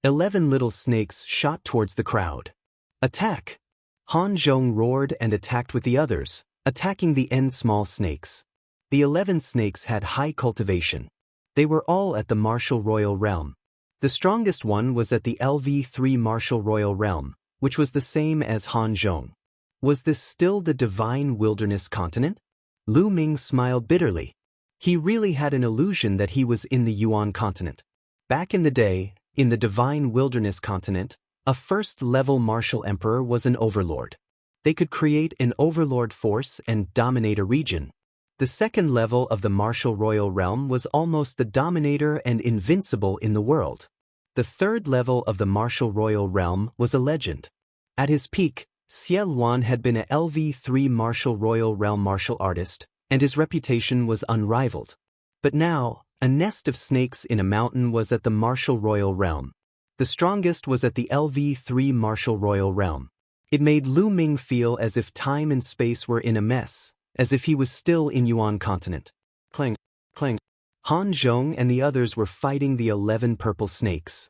11 little snakes shot towards the crowd. Attack! Han Zhong roared and attacked with the others, attacking the small snakes. The 11 snakes had high cultivation. They were all at the Martial Royal Realm. The strongest one was at the LV-3 Martial Royal Realm, which was the same as Han Zhong. Was this still the Divine Wilderness continent? Lu Ming smiled bitterly. He really had an illusion that he was in the Yuan continent. Back in the day, in the Divine Wilderness continent, a first-level martial emperor was an overlord. They could create an overlord force and dominate a region. The second level of the Martial Royal Realm was almost the dominator and invincible in the world. The third level of the Martial Royal Realm was a legend. At his peak, Yuan had been a LV-3 Martial Royal Realm martial artist, and his reputation was unrivaled. But now, a nest of snakes in a mountain was at the Martial Royal Realm. The strongest was at the LV-3 Martial Royal Realm. It made Lu Ming feel as if time and space were in a mess, as if he was still in Yuan continent. Clang, clang. Han Zhong and the others were fighting the 11 purple snakes.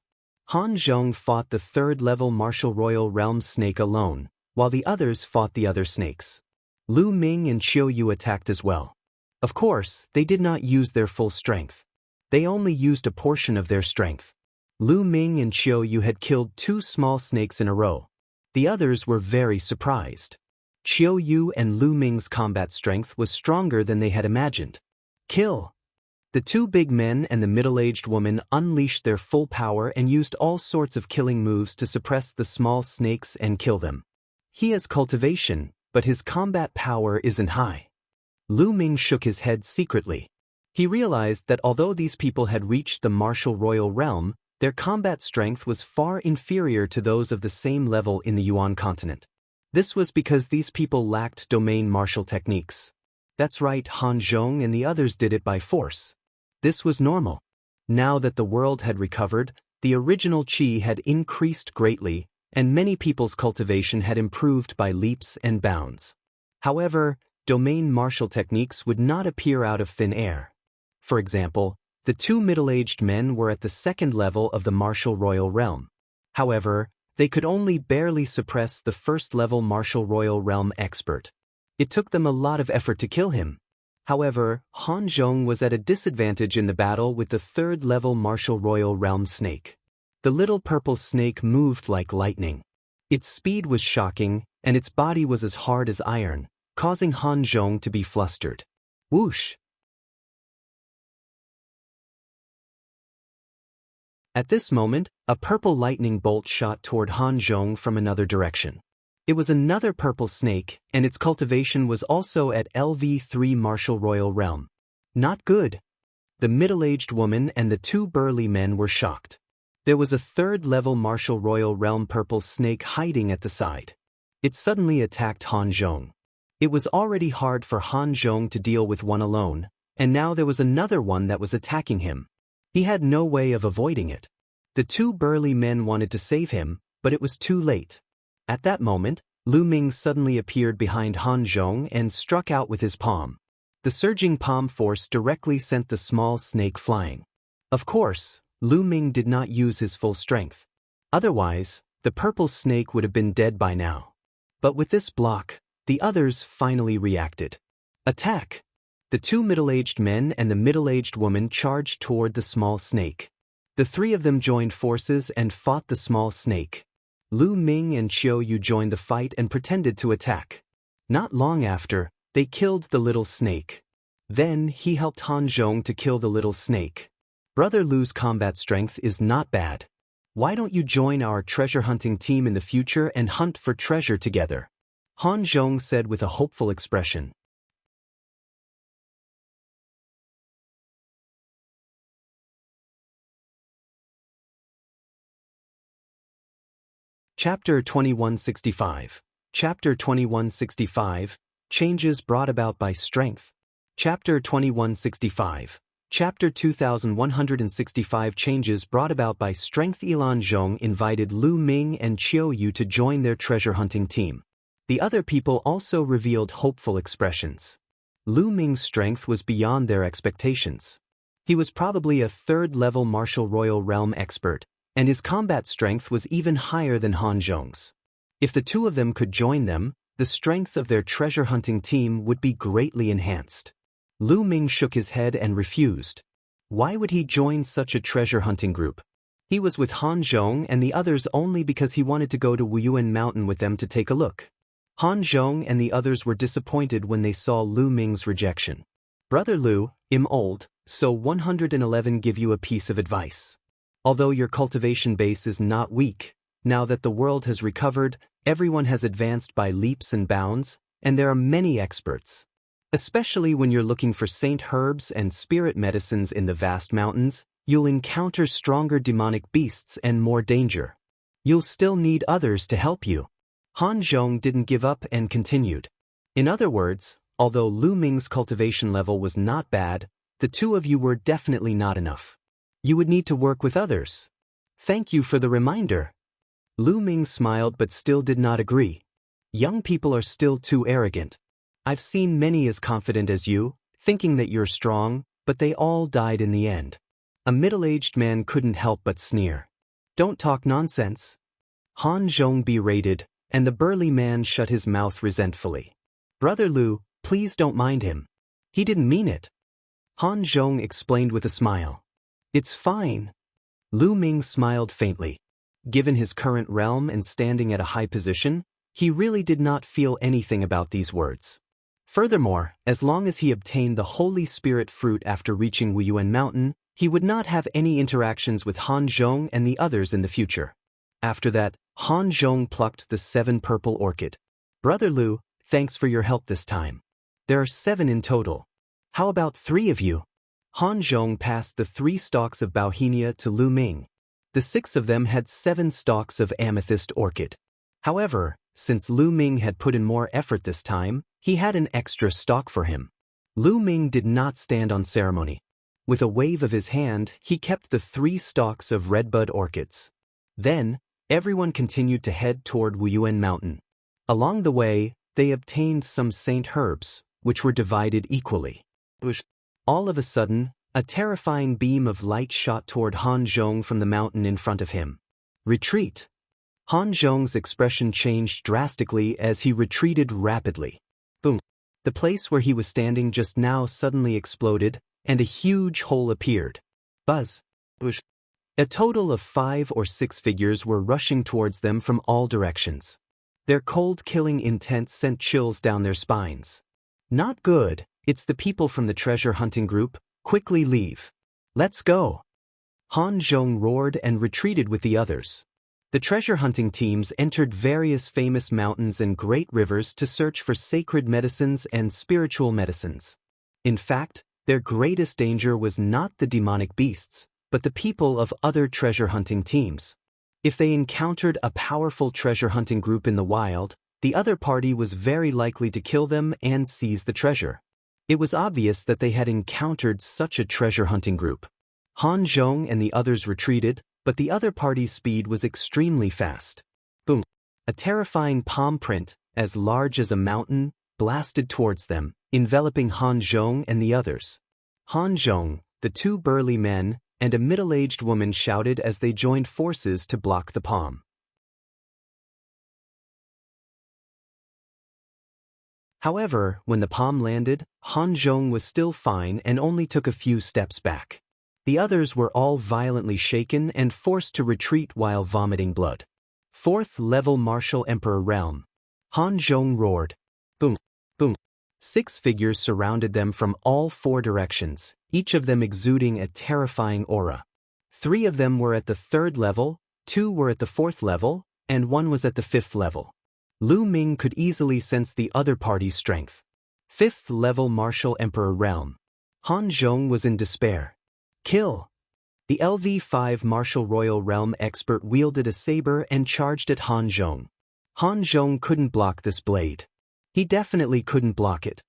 Han Zhong fought the third-level Martial Royal Realm snake alone, while the others fought the other snakes. Lu Ming and Qiu Yu attacked as well. Of course, they did not use their full strength. They only used a portion of their strength. Lu Ming and Qiu Yu had killed 2 small snakes in a row. The others were very surprised. Qiu Yu and Lu Ming's combat strength was stronger than they had imagined. Kill! The 2 big men and the middle-aged woman unleashed their full power and used all sorts of killing moves to suppress the small snakes and kill them. He has cultivation, but his combat power isn't high. Lu Ming shook his head secretly. He realized that although these people had reached the Martial Royal Realm, their combat strength was far inferior to those of the same level in the Yuan continent. This was because these people lacked domain martial techniques. That's right, Han Zhong and the others did it by force. This was normal. Now that the world had recovered, the original qi had increased greatly, and many people's cultivation had improved by leaps and bounds. However, domain martial techniques would not appear out of thin air. For example, The two middle-aged men were at the second level of the martial royal realm. However, they could only barely suppress the first-level martial royal realm expert. It took them a lot of effort to kill him. However, Han Zhong was at a disadvantage in the battle with the third-level martial royal realm snake. The little purple snake moved like lightning. Its speed was shocking, and its body was as hard as iron, causing Han Zhong to be flustered. Whoosh! At this moment, a purple lightning bolt shot toward Han Zhong from another direction. It was another purple snake, and its cultivation was also at LV3 Martial Royal Realm. Not good. The middle-aged woman and the two burly men were shocked. There was a third-level Martial Royal Realm purple snake hiding at the side. It suddenly attacked Han Zhong. It was already hard for Han Zhong to deal with one alone, and now there was another one that was attacking him. He had no way of avoiding it. The two burly men wanted to save him, but it was too late. At that moment, Ming suddenly appeared behind Han Zhong and struck out with his palm. The surging palm force directly sent the small snake flying. Of course, Ming did not use his full strength. Otherwise, the purple snake would have been dead by now. But with this block, the others finally reacted. Attack! The two middle-aged men and the middle-aged woman charged toward the small snake. The three of them joined forces and fought the small snake. Ming and Xiao Yu joined the fight and pretended to attack. Not long after, they killed the little snake. Then he helped Han Zhong to kill the little snake. Brother Lu's combat strength is not bad. Why don't you join our treasure hunting team in the future and hunt for treasure together? Han Zhong said with a hopeful expression. Chapter 2165. Chapter 2165. Changes brought about by strength. Chapter 2165. Chapter 2165. Changes brought about by strength. Ilan Zhong invited Ming and Xiao Yu to join their treasure hunting team. The other people also revealed hopeful expressions. Ming's strength was beyond their expectations. He was probably a third-level martial royal realm expert, and his combat strength was even higher than Han Zhong's. If the two of them could join them, the strength of their treasure hunting team would be greatly enhanced. Ming shook his head and refused. Why would he join such a treasure hunting group? He was with Han Zhong and the others only because he wanted to go to Yuan Mountain with them to take a look. Han Zhong and the others were disappointed when they saw Ming's rejection. Brother Lu, Immortal, so 111 give you a piece of advice. Although your cultivation base is not weak, now that the world has recovered, everyone has advanced by leaps and bounds, and there are many experts. Especially when you're looking for saint herbs and spirit medicines in the vast mountains, you'll encounter stronger demonic beasts and more danger. You'll still need others to help you. Han Zhong didn't give up and continued. In other words, although Ming's cultivation level was not bad, the two of you were definitely not enough. You would need to work with others. Thank you for the reminder. Ming smiled but still did not agree. Young people are still too arrogant. I've seen many as confident as you, thinking that you're strong, but they all died in the end. A middle-aged man couldn't help but sneer. Don't talk nonsense. Han Zhong berated, and the burly man shut his mouth resentfully. Brother Lu, please don't mind him. He didn't mean it. Han Zhong explained with a smile. It's fine. Ming smiled faintly. Given his current realm and standing at a high position, he really did not feel anything about these words. Furthermore, as long as he obtained the Holy Spirit fruit after reaching Yuan Mountain, he would not have any interactions with Han Zhong and the others in the future. After that, Han Zhong plucked the 7 purple orchid. Brother Lu, thanks for your help this time. There are 7 in total. How about 3 of you? Han Zhong passed the 3 stalks of Bauhinia to Ming. The 6 of them had 7 stalks of amethyst orchid. However, since Ming had put in more effort this time, he had an extra stalk for him. Ming did not stand on ceremony. With a wave of his hand, he kept the 3 stalks of redbud orchids. Then, everyone continued to head toward Yuan Mountain. Along the way, they obtained some saint herbs, which were divided equally. All of a sudden, A terrifying beam of light shot toward Han Zhong from the mountain in front of him. Retreat! Han Zhong's expression changed drastically as he retreated rapidly. Boom! The place where he was standing just now suddenly exploded, and a huge hole appeared. Buzz! Whoosh! A total of 5 or 6 figures were rushing towards them from all directions. Their cold killing intent sent chills down their spines. Not good, it's the people from the treasure hunting group, quickly leave. Let's go! Han Zhong roared and retreated with the others. The treasure hunting teams entered various famous mountains and great rivers to search for sacred medicines and spiritual medicines. In fact, their greatest danger was not the demonic beasts, but the people of other treasure hunting teams. If they encountered a powerful treasure hunting group in the wild, the other party was very likely to kill them and seize the treasure. It was obvious that they had encountered such a treasure hunting group. Han Zhong and the others retreated, but the other party's speed was extremely fast. Boom! A terrifying palm print, as large as a mountain, blasted towards them, enveloping Han Zhong and the others. Han Zhong, the 2 burly men, and a middle-aged woman shouted as they joined forces to block the palm. However, when the palm landed, Han Zhong was still fine and only took a few steps back. The others were all violently shaken and forced to retreat while vomiting blood. 4th level Martial Emperor Realm. Han Zhong roared. Boom! Boom! 6 figures surrounded them from all 4 directions, each of them exuding a terrifying aura. 3 of them were at the 3rd level, 2 were at the 4th level, and 1 was at the 5th level. Ming could easily sense the other party's strength. 5th level Martial Emperor Realm. Han Zhong was in despair. Kill! The LV5 Martial Royal Realm expert wielded a saber and charged at Han Zhong. Han Zhong couldn't block this blade. He definitely couldn't block it.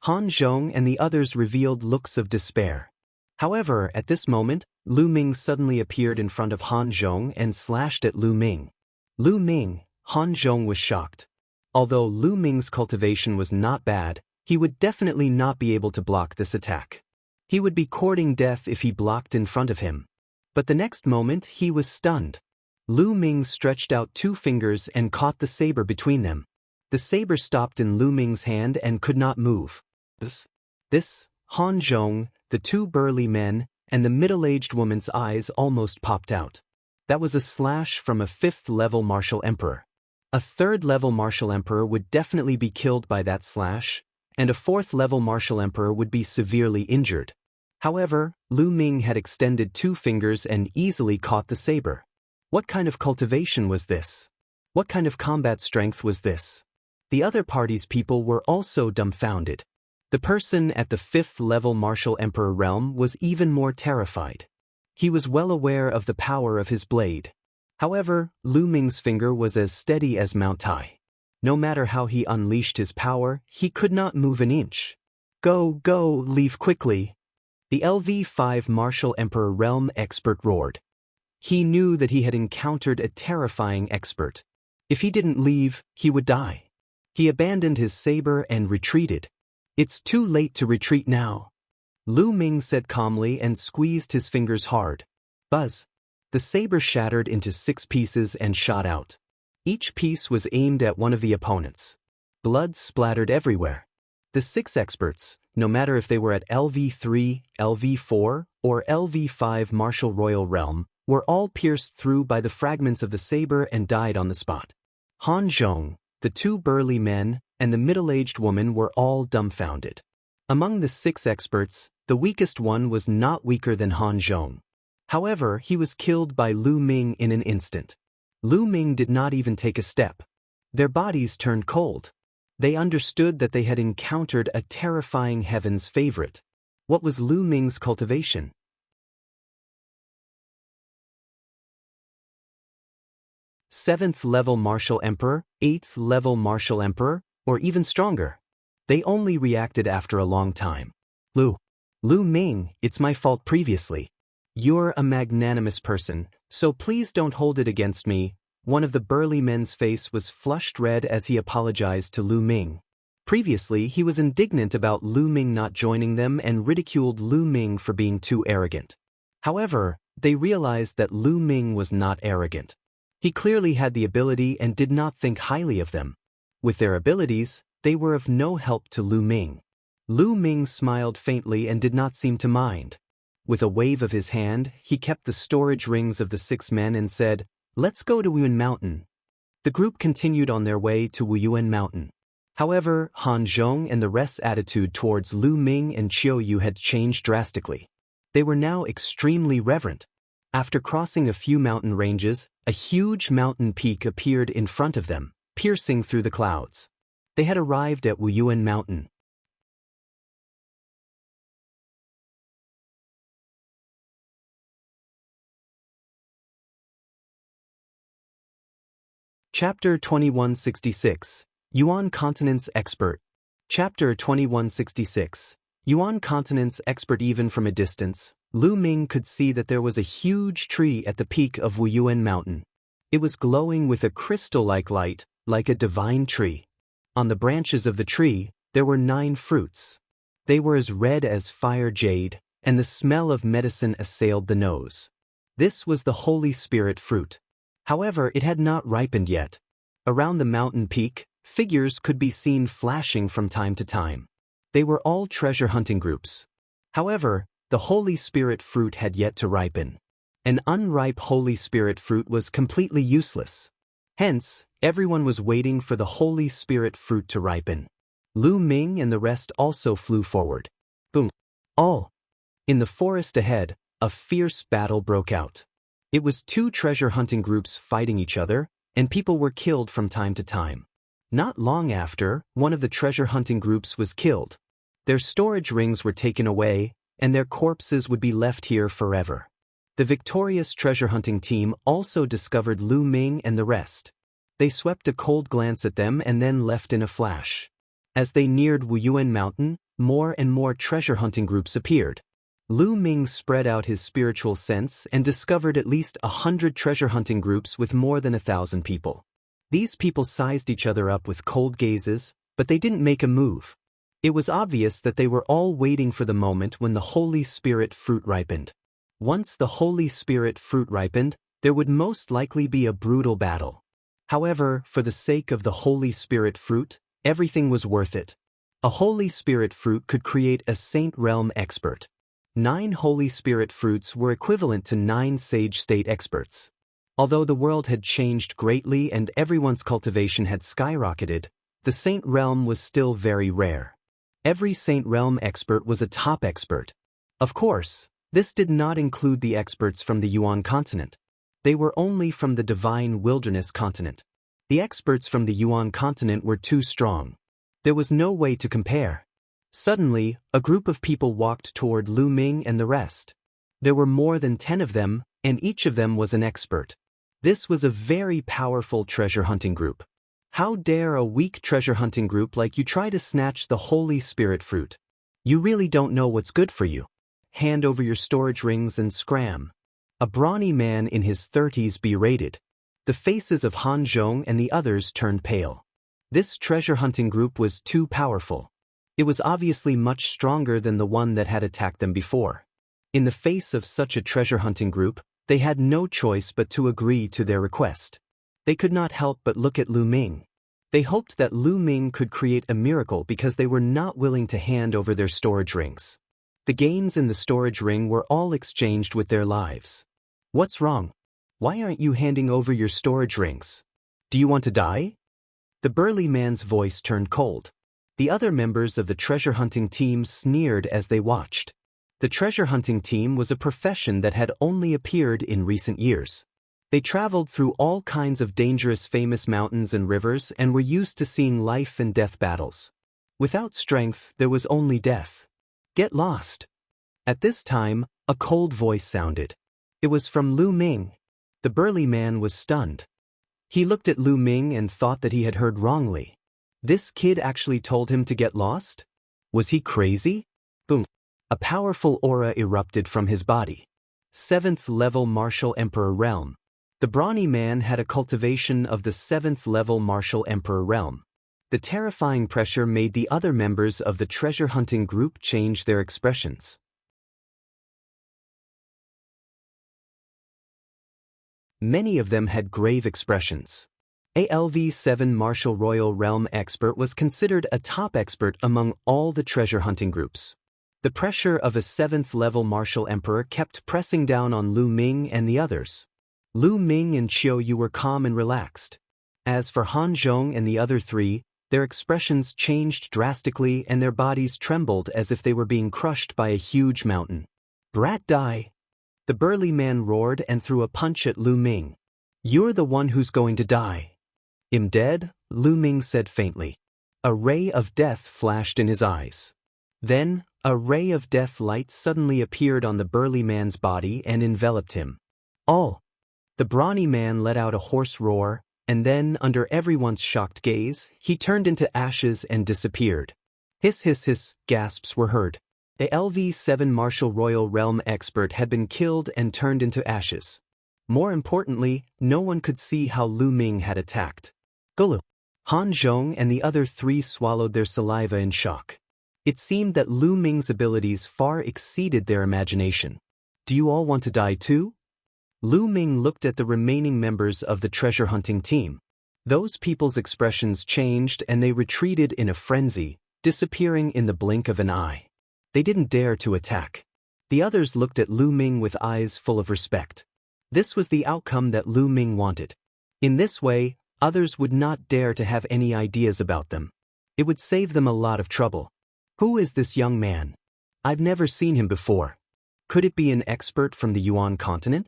Han Zhong and the others revealed looks of despair. However, at this moment, Ming suddenly appeared in front of Han Zhong and slashed at Ming. Ming, Han Zhong was shocked. Although Ming's cultivation was not bad, he would definitely not be able to block this attack. He would be courting death if he blocked in front of him. But the next moment he was stunned. Ming stretched out 2 fingers and caught the saber between them. The saber stopped in Ming's hand and could not move. This, Han Zhong, the 2 burly men, and the middle-aged woman's eyes almost popped out. That was a slash from a 5th level Martial Emperor. A 3rd level Martial Emperor would definitely be killed by that slash, and a 4th level Martial Emperor would be severely injured. However, Ming had extended 2 fingers and easily caught the saber. What kind of cultivation was this? What kind of combat strength was this? The other party's people were also dumbfounded. The person at the 5th level Martial Emperor realm was even more terrified. He was well aware of the power of his blade. However, Ming's finger was as steady as Mount Tai. No matter how he unleashed his power, he could not move an inch. Go, leave quickly. The LV5 Martial Emperor Realm expert roared. He knew that he had encountered a terrifying expert. If he didn't leave, he would die. He abandoned his saber and retreated. It's too late to retreat now. Ming said calmly and squeezed his fingers hard. Buzz. The saber shattered into 6 pieces and shot out. Each piece was aimed at one of the opponents. Blood splattered everywhere. The 6 experts, no matter if they were at LV3, LV4, or LV5 Martial Royal Realm, were all pierced through by the fragments of the saber and died on the spot. Han Zhong, the 2 burly men, and the middle-aged woman were all dumbfounded. Among the 6 experts, the weakest one was not weaker than Han Zhong. However, he was killed by Ming in an instant. Ming did not even take a step. Their bodies turned cold. They understood that they had encountered a terrifying heaven's favorite. What was Ming's cultivation? Seventh level Martial Emperor, 8th level Martial Emperor, or even stronger. They only reacted after a long time. Ming, it's my fault previously. You're a magnanimous person, so please don't hold it against me. One of the burly men's face was flushed red as he apologized to Ming. Previously, he was indignant about Lu Ming not joining them and ridiculed Lu Ming for being too arrogant. However, they realized that Lu Ming was not arrogant. He clearly had the ability and did not think highly of them. With their abilities, they were of no help to Lu Ming. Lu Ming smiled faintly and did not seem to mind. With a wave of his hand, he kept the storage rings of the 6 men and said, "Let's go to Yuan Mountain." The group continued on their way to Yuan Mountain. However, Han Zhong and the rest's attitude towards Lu Ming and Qiu Yu had changed drastically. They were now extremely reverent. After crossing a few mountain ranges, a huge mountain peak appeared in front of them, piercing through the clouds. They had arrived at Yuan Mountain. Chapter 2166. Yuan Continent's Expert. Chapter 2166. Yuan Continent's Expert. Even from a distance, Lu Ming could see that there was a huge tree at the peak of Yuan Mountain. It was glowing with a crystal-like light, like a divine tree. On the branches of the tree, there were 9 fruits. They were as red as fire jade, and the smell of medicine assailed the nose. This was the Holy Spirit fruit. However, it had not ripened yet. Around the mountain peak, figures could be seen flashing from time to time. They were all treasure hunting groups. However, the Holy Spirit fruit had yet to ripen. An unripe Holy Spirit fruit was completely useless. Hence, everyone was waiting for the Holy Spirit fruit to ripen. Lu Ming and the rest also flew forward. Boom! All! In the forest ahead, a fierce battle broke out. It was 2 treasure hunting groups fighting each other, and people were killed from time to time. Not long after, one of the treasure hunting groups was killed. Their storage rings were taken away, and their corpses would be left here forever. The victorious treasure hunting team also discovered Lu Ming and the rest. They swept a cold glance at them and then left in a flash. As they neared Yuan Mountain, more and more treasure hunting groups appeared. Lu Ming spread out his spiritual sense and discovered at least 100 treasure hunting groups with more than 1,000 people. These people sized each other up with cold gazes, but they didn't make a move. It was obvious that they were all waiting for the moment when the Holy Spirit fruit ripened. Once the Holy Spirit fruit ripened, there would most likely be a brutal battle. However, for the sake of the Holy Spirit fruit, everything was worth it. A Holy Spirit fruit could create a Saint Realm expert. 9 Holy Spirit fruits were equivalent to 9 Sage State experts. Although the world had changed greatly and everyone's cultivation had skyrocketed, the Saint Realm was still very rare. Every Saint Realm expert was a top expert. Of course, this did not include the experts from the Yuan continent. They were only from the Divine Wilderness continent. The experts from the Yuan continent were too strong. There was no way to compare. Suddenly, a group of people walked toward Lu Ming and the rest. There were more than 10 of them, and each of them was an expert. This was a very powerful treasure hunting group. How dare a weak treasure hunting group like you try to snatch the Holy Spirit fruit? You really don't know what's good for you. Hand over your storage rings and scram. A brawny man in his 30s berated. The faces of Han Zhong and the others turned pale. This treasure hunting group was too powerful. It was obviously much stronger than the one that had attacked them before. In the face of such a treasure hunting group, they had no choice but to agree to their request. They could not help but look at Lu Ming. They hoped that Lu Ming could create a miracle because they were not willing to hand over their storage rings. The gains in the storage ring were all exchanged with their lives. What's wrong? Why aren't you handing over your storage rings? Do you want to die? The burly man's voice turned cold. The other members of the treasure hunting team sneered as they watched. The treasure hunting team was a profession that had only appeared in recent years. They traveled through all kinds of dangerous famous mountains and rivers and were used to seeing life and death battles. Without strength, there was only death. Get lost. At this time, a cold voice sounded. It was from Lu Ming. The burly man was stunned. He looked at Lu Ming and thought that he had heard wrongly. This kid actually told him to get lost? Was he crazy? Boom. A powerful aura erupted from his body. 7th level Martial Emperor Realm. The brawny man had a cultivation of the 7th level Martial Emperor Realm. The terrifying pressure made the other members of the treasure-hunting group change their expressions. Many of them had grave expressions. ALV-7 Martial Royal Realm expert was considered a top expert among all the treasure-hunting groups. The pressure of a 7th-level martial emperor kept pressing down on Lu Ming and the others. Lu Ming and Qiu Yu were calm and relaxed. As for Han Zhong and the other three, their expressions changed drastically and their bodies trembled as if they were being crushed by a huge mountain. "Brat, die!" The burly man roared and threw a punch at Lu Ming. "You're the one who's going to die." "I'm dead," Lu Ming said faintly. A ray of death flashed in his eyes. Then, a ray of death light suddenly appeared on the burly man's body and enveloped him. "Oh!" The brawny man let out a hoarse roar, and then, under everyone's shocked gaze, he turned into ashes and disappeared. Hiss hiss hiss, gasps were heard. The LV-7 Martial Royal Realm expert had been killed and turned into ashes. More importantly, no one could see how Lu Ming had attacked. Gulu. Han Zhong and the other three swallowed their saliva in shock. It seemed that Lu Ming's abilities far exceeded their imagination. "Do you all want to die too?" Lu Ming looked at the remaining members of the treasure-hunting team. Those people's expressions changed and they retreated in a frenzy, disappearing in the blink of an eye. They didn't dare to attack. The others looked at Lu Ming with eyes full of respect. This was the outcome that Lu Ming wanted. In this way, others would not dare to have any ideas about them. It would save them a lot of trouble. "Who is this young man? I've never seen him before. Could it be an expert from the Yuan continent?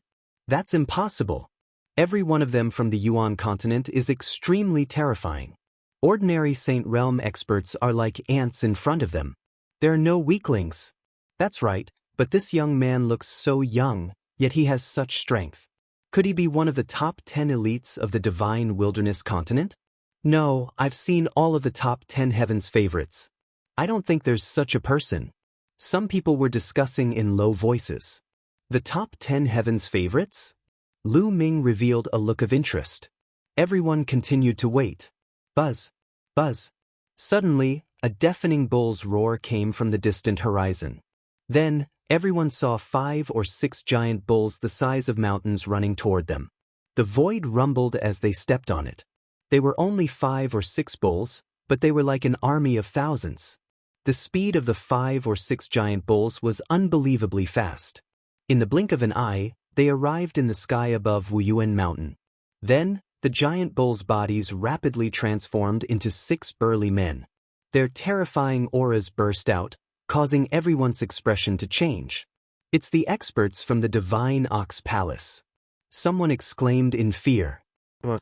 That's impossible. Every one of them from the Yuan continent is extremely terrifying. Ordinary Saint Realm experts are like ants in front of them. There are no weaklings." "That's right, but this young man looks so young, yet he has such strength. Could he be one of the top 10 elites of the Divine Wilderness continent?" "No, I've seen all of the top 10 heavens favorites. I don't think there's such a person." Some people were discussing in low voices. "The top 10 heavens favorites?" Lu Ming revealed a look of interest. Everyone continued to wait. Buzz. Buzz. Suddenly, a deafening bull's roar came from the distant horizon. Then, everyone saw 5 or 6 giant bulls the size of mountains running toward them. The void rumbled as they stepped on it. They were only 5 or 6 bulls, but they were like an army of thousands. The speed of the 5 or 6 giant bulls was unbelievably fast. In the blink of an eye, they arrived in the sky above Yuan mountain. Then, the giant bulls' bodies rapidly transformed into 6 burly men. Their terrifying auras burst out, causing everyone's expression to change. "It's the experts from the Divine Ox Palace." Someone exclaimed in fear. What?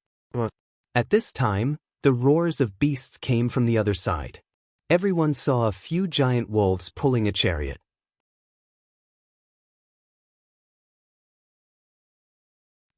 At this time, the roars of beasts came from the other side. Everyone saw a few giant wolves pulling a chariot.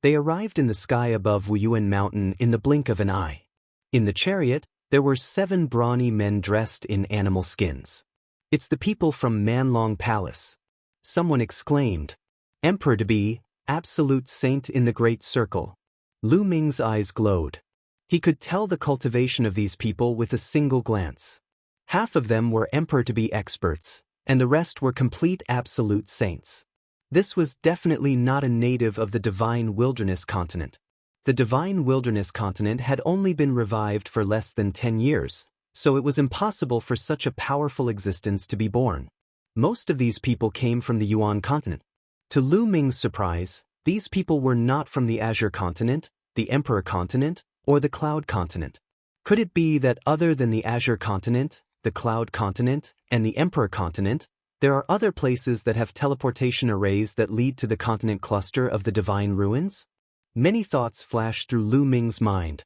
They arrived in the sky above Yuan mountain in the blink of an eye. In the chariot, there were 7 brawny men dressed in animal skins. "It's the people from Manlong Palace." Someone exclaimed. "Emperor to be, absolute saint in the Great Circle." Lu Ming's eyes glowed. He could tell the cultivation of these people with a single glance. Half of them were emperor to be experts, and the rest were complete absolute saints. This was definitely not a native of the Divine Wilderness continent. The Divine Wilderness continent had only been revived for less than 10 years, so it was impossible for such a powerful existence to be born. Most of these people came from the Yuan continent. To Lu Ming's surprise, these people were not from the Azure continent, the Emperor continent, or the Cloud continent. Could it be that other than the Azure continent, the Cloud continent, and the Emperor continent, there are other places that have teleportation arrays that lead to the continent cluster of the Divine Ruins? Many thoughts flashed through Lu Ming's mind.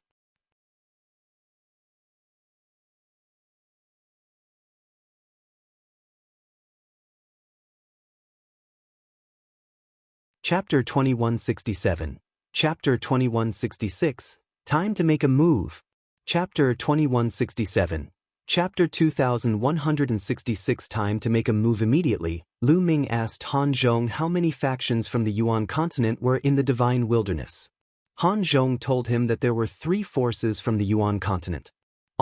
Chapter 2167. Chapter 2166. Time to make a move. Chapter 2167. Chapter 2166. Time to make a move. Immediately, Lu Ming asked Han Zhong how many factions from the Yuan continent were in the Divine Wilderness. Han Zhong told him that there were 3 forces from the Yuan continent.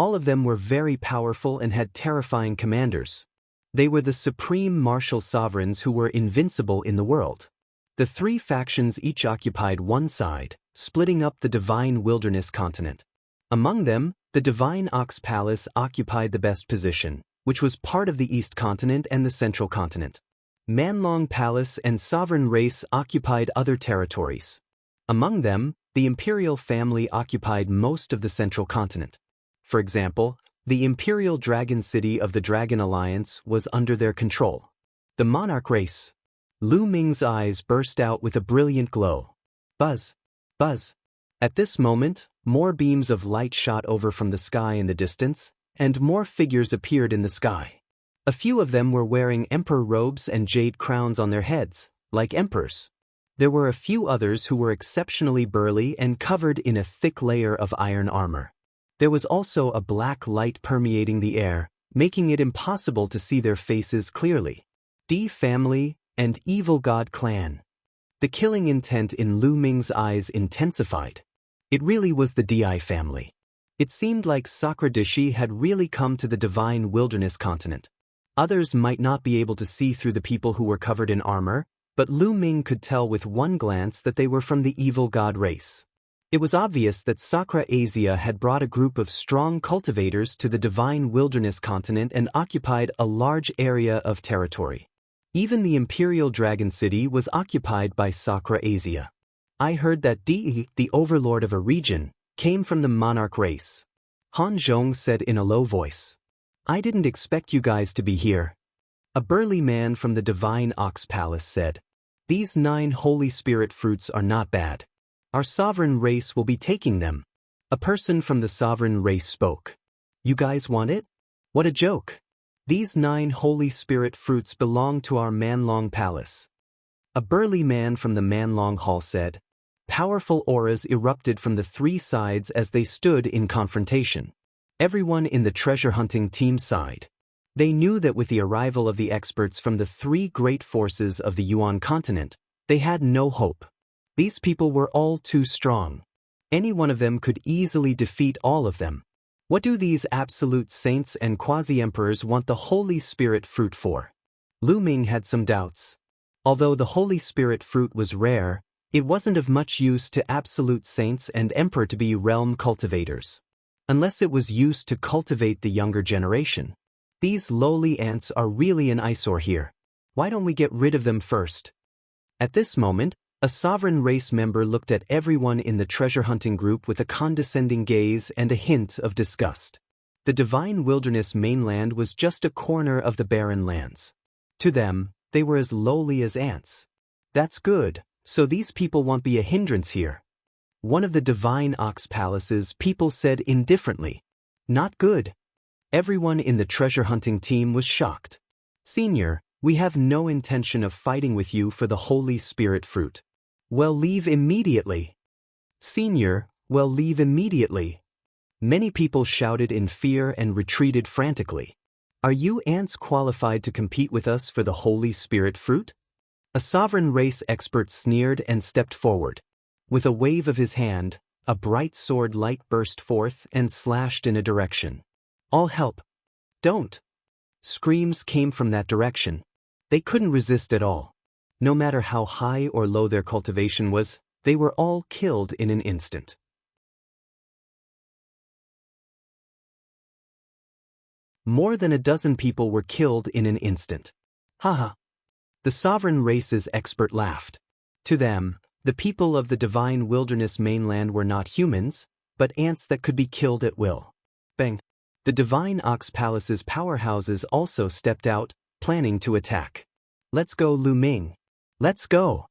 All of them were very powerful and had terrifying commanders. They were the supreme martial sovereigns who were invincible in the world. The three factions each occupied one side, splitting up the divine wilderness continent. Among them, the divine Ox Palace occupied the best position, which was part of the East Continent and the Central Continent. Manlong Palace and Sovereign Race occupied other territories. Among them, the imperial family occupied most of the Central Continent. For example, the imperial dragon city of the Dragon Alliance was under their control. The monarch race. Lu Ming's eyes burst out with a brilliant glow. Buzz! Buzz! At this moment, more beams of light shot over from the sky in the distance, and more figures appeared in the sky. A few of them were wearing emperor robes and jade crowns on their heads, like emperors. There were a few others who were exceptionally burly and covered in a thick layer of iron armor. There was also a black light permeating the air, making it impossible to see their faces clearly. D family and Evil God clan. The killing intent in Lu Ming's eyes intensified. It really was the Di family. It seemed like Sakradishi had really come to the divine wilderness continent. Others might not be able to see through the people who were covered in armor, but Lu Ming could tell with one glance that they were from the Evil God race. It was obvious that Sakradishi had brought a group of strong cultivators to the divine wilderness continent and occupied a large area of territory. Even the imperial dragon city was occupied by Sakradishi. I heard that Di, the overlord of a region, came from the monarch race. Han Zhong said in a low voice. I didn't expect you guys to be here. A burly man from the divine Ox Palace said. These 9 holy spirit fruits are not bad. Our sovereign race will be taking them. A person from the sovereign race spoke. You guys want it? What a joke. These 9 holy spirit fruits belong to our Manlong Palace. A burly man from the Manlong Hall said. Powerful auras erupted from the 3 sides as they stood in confrontation. Everyone in the treasure hunting team sighed. They knew that with the arrival of the experts from the 3 great forces of the Yuan continent, they had no hope. These people were all too strong. Any one of them could easily defeat all of them. What do these absolute saints and quasi-emperors want the Holy Spirit fruit for? Lu Ming had some doubts. Although the Holy Spirit fruit was rare, it wasn't of much use to absolute saints and emperor to be realm cultivators. Unless it was used to cultivate the younger generation. These lowly ants are really an eyesore here. Why don't we get rid of them first? At this moment, a sovereign race member looked at everyone in the treasure hunting group with a condescending gaze and a hint of disgust. The divine wilderness mainland was just a corner of the barren lands. To them, they were as lowly as ants. That's good, so these people won't be a hindrance here. One of the divine Ox Palace's people said indifferently. Not good. Everyone in the treasure hunting team was shocked. Senior, we have no intention of fighting with you for the Holy Spirit fruit. Well, leave immediately. Senior, well, leave immediately. Many people shouted in fear and retreated frantically. Are you ants qualified to compete with us for the Holy Spirit fruit? A sovereign race expert sneered and stepped forward. With a wave of his hand, a bright sword light burst forth and slashed in a direction. All help. Don't. Screams came from that direction. They couldn't resist at all. No matter how high or low their cultivation was, they were all killed in an instant. More than a dozen people were killed in an instant. Haha. The sovereign race's expert laughed. To them, the people of the divine wilderness mainland were not humans, but ants that could be killed at will. Bang. The divine Ox Palace's powerhouses also stepped out, planning to attack. Let's go, Lu Ming. Let's go.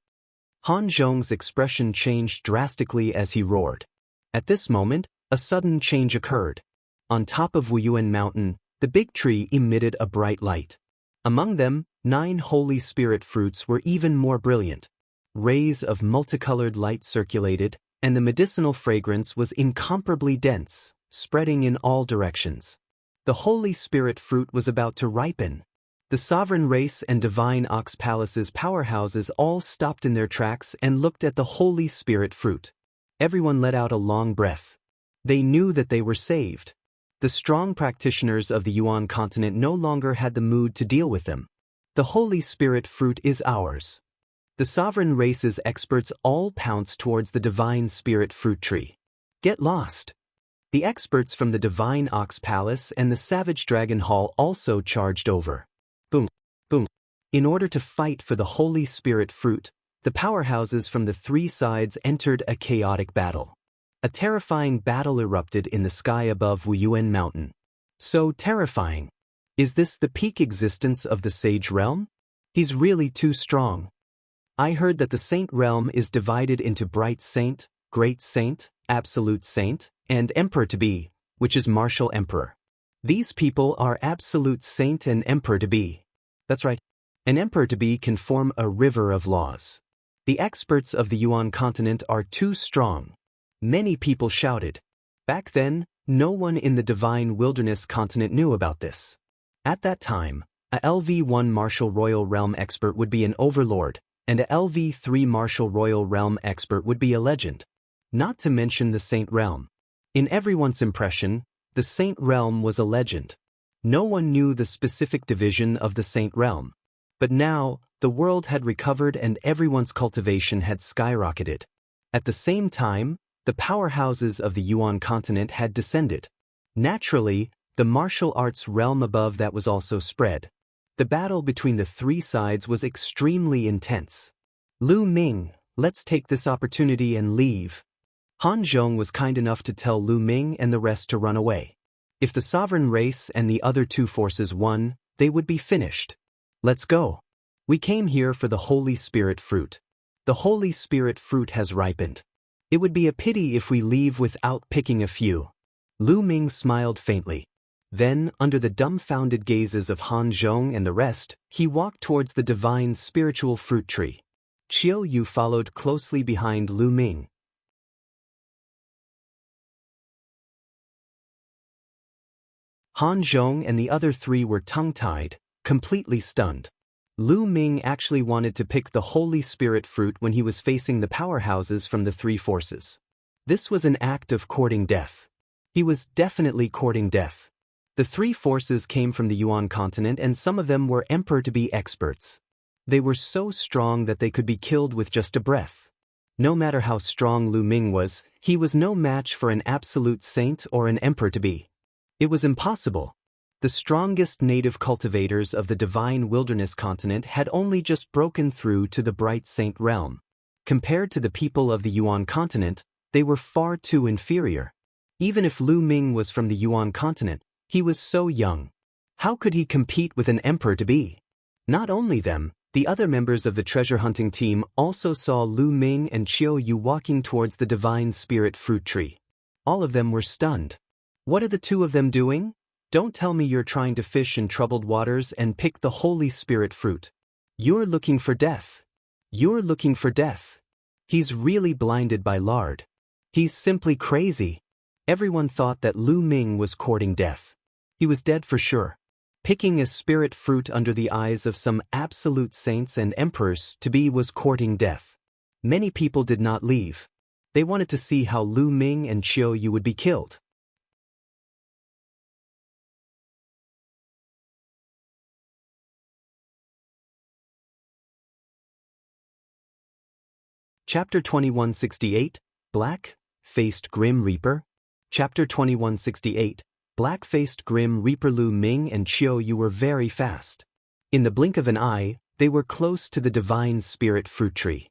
Han Zhong's expression changed drastically as he roared. At this moment, a sudden change occurred. On top of Yuan Mountain, the big tree emitted a bright light. Among them, 9 holy spirit fruits were even more brilliant. Rays of multicolored light circulated, and the medicinal fragrance was incomparably dense, spreading in all directions. The Holy Spirit fruit was about to ripen. The sovereign race and divine Ox Palace's powerhouses all stopped in their tracks and looked at the Holy Spirit fruit. Everyone let out a long breath. They knew that they were saved. The strong practitioners of the Yuan continent no longer had the mood to deal with them. The Holy Spirit fruit is ours. The sovereign race's experts all pounced towards the divine spirit fruit tree. Get lost. The experts from the Divine Ox Palace and the Savage Dragon Hall also charged over. Boom, boom. In order to fight for the Holy Spirit fruit, the powerhouses from the three sides entered a chaotic battle. A terrifying battle erupted in the sky above Yuan Mountain. So terrifying. Is this the peak existence of the Sage Realm? He's really too strong. I heard that the Saint Realm is divided into Bright Saint, Great Saint, Absolute Saint, and Emperor-to-be, which is Martial Emperor. These people are Absolute Saint and Emperor-to-be. That's right. An Emperor-to-be can form a river of laws. The experts of the Yuan continent are too strong. Many people shouted. Back then, no one in the Divine Wilderness continent knew about this. At that time, a LV1 Martial Royal Realm expert would be an overlord, and a LV3 Martial Royal Realm expert would be a legend. Not to mention the Saint Realm. In everyone's impression, the Saint Realm was a legend. No one knew the specific division of the Saint Realm. But now, the world had recovered and everyone's cultivation had skyrocketed. At the same time, the powerhouses of the Yuan continent had descended. Naturally, the martial arts realm above that was also spread. The battle between the three sides was extremely intense. Lu Ming, let's take this opportunity and leave. Han Zhong was kind enough to tell Lu Ming and the rest to run away. If the sovereign race and the other two forces won, they would be finished. Let's go. We came here for the Holy Spirit fruit. The Holy Spirit fruit has ripened. It would be a pity if we leave without picking a few. Lu Ming smiled faintly. Then, under the dumbfounded gazes of Han Zhong and the rest, he walked towards the divine spiritual fruit tree. Qiu Yu followed closely behind Lu Ming. Han Zhong and the other three were tongue-tied, completely stunned. Lu Ming actually wanted to pick the Holy Spirit fruit when he was facing the powerhouses from the three forces. This was an act of courting death. He was definitely courting death. The three forces came from the Yuan continent and some of them were Emperor-to-be experts. They were so strong that they could be killed with just a breath. No matter how strong Lu Ming was, he was no match for an absolute saint or an Emperor-to-be. It was impossible. The strongest native cultivators of the Divine Wilderness continent had only just broken through to the Bright Saint realm. Compared to the people of the Yuan continent, they were far too inferior. Even if Lu Ming was from the Yuan continent, he was so young. How could he compete with an Emperor-to-be? Not only them, the other members of the treasure hunting team also saw Lu Ming and Qiu Yu walking towards the Divine Spirit fruit tree. All of them were stunned. What are the two of them doing? Don't tell me you're trying to fish in troubled waters and pick the Holy Spirit fruit. You're looking for death. You're looking for death. He's really blinded by lard. He's simply crazy. Everyone thought that Lu Ming was courting death. He was dead for sure. Picking a spirit fruit under the eyes of some absolute saints and emperors to be was courting death. Many people did not leave. They wanted to see how Lu Ming and Qiu Yu would be killed. Chapter 2168, Black-Faced Grim Reaper. Chapter 2168, Black-Faced Grim Reaper. Lu Ming and Qiu Yu were very fast. In the blink of an eye, they were close to the Divine Spirit fruit tree.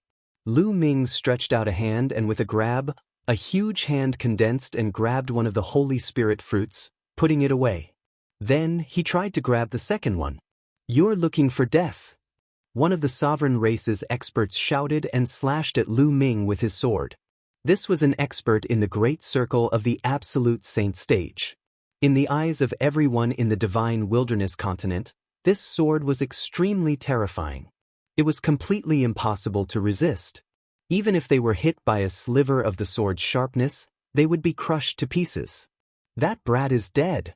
Lu Ming stretched out a hand and with a grab, a huge hand condensed and grabbed one of the Holy Spirit fruits, putting it away. Then, he tried to grab the second one. You're looking for death. One of the sovereign race's experts shouted and slashed at Lu Ming with his sword. This was an expert in the great circle of the Absolute Saint stage. In the eyes of everyone in the Divine Wilderness continent, this sword was extremely terrifying. It was completely impossible to resist. Even if they were hit by a sliver of the sword's sharpness, they would be crushed to pieces. That brat is dead.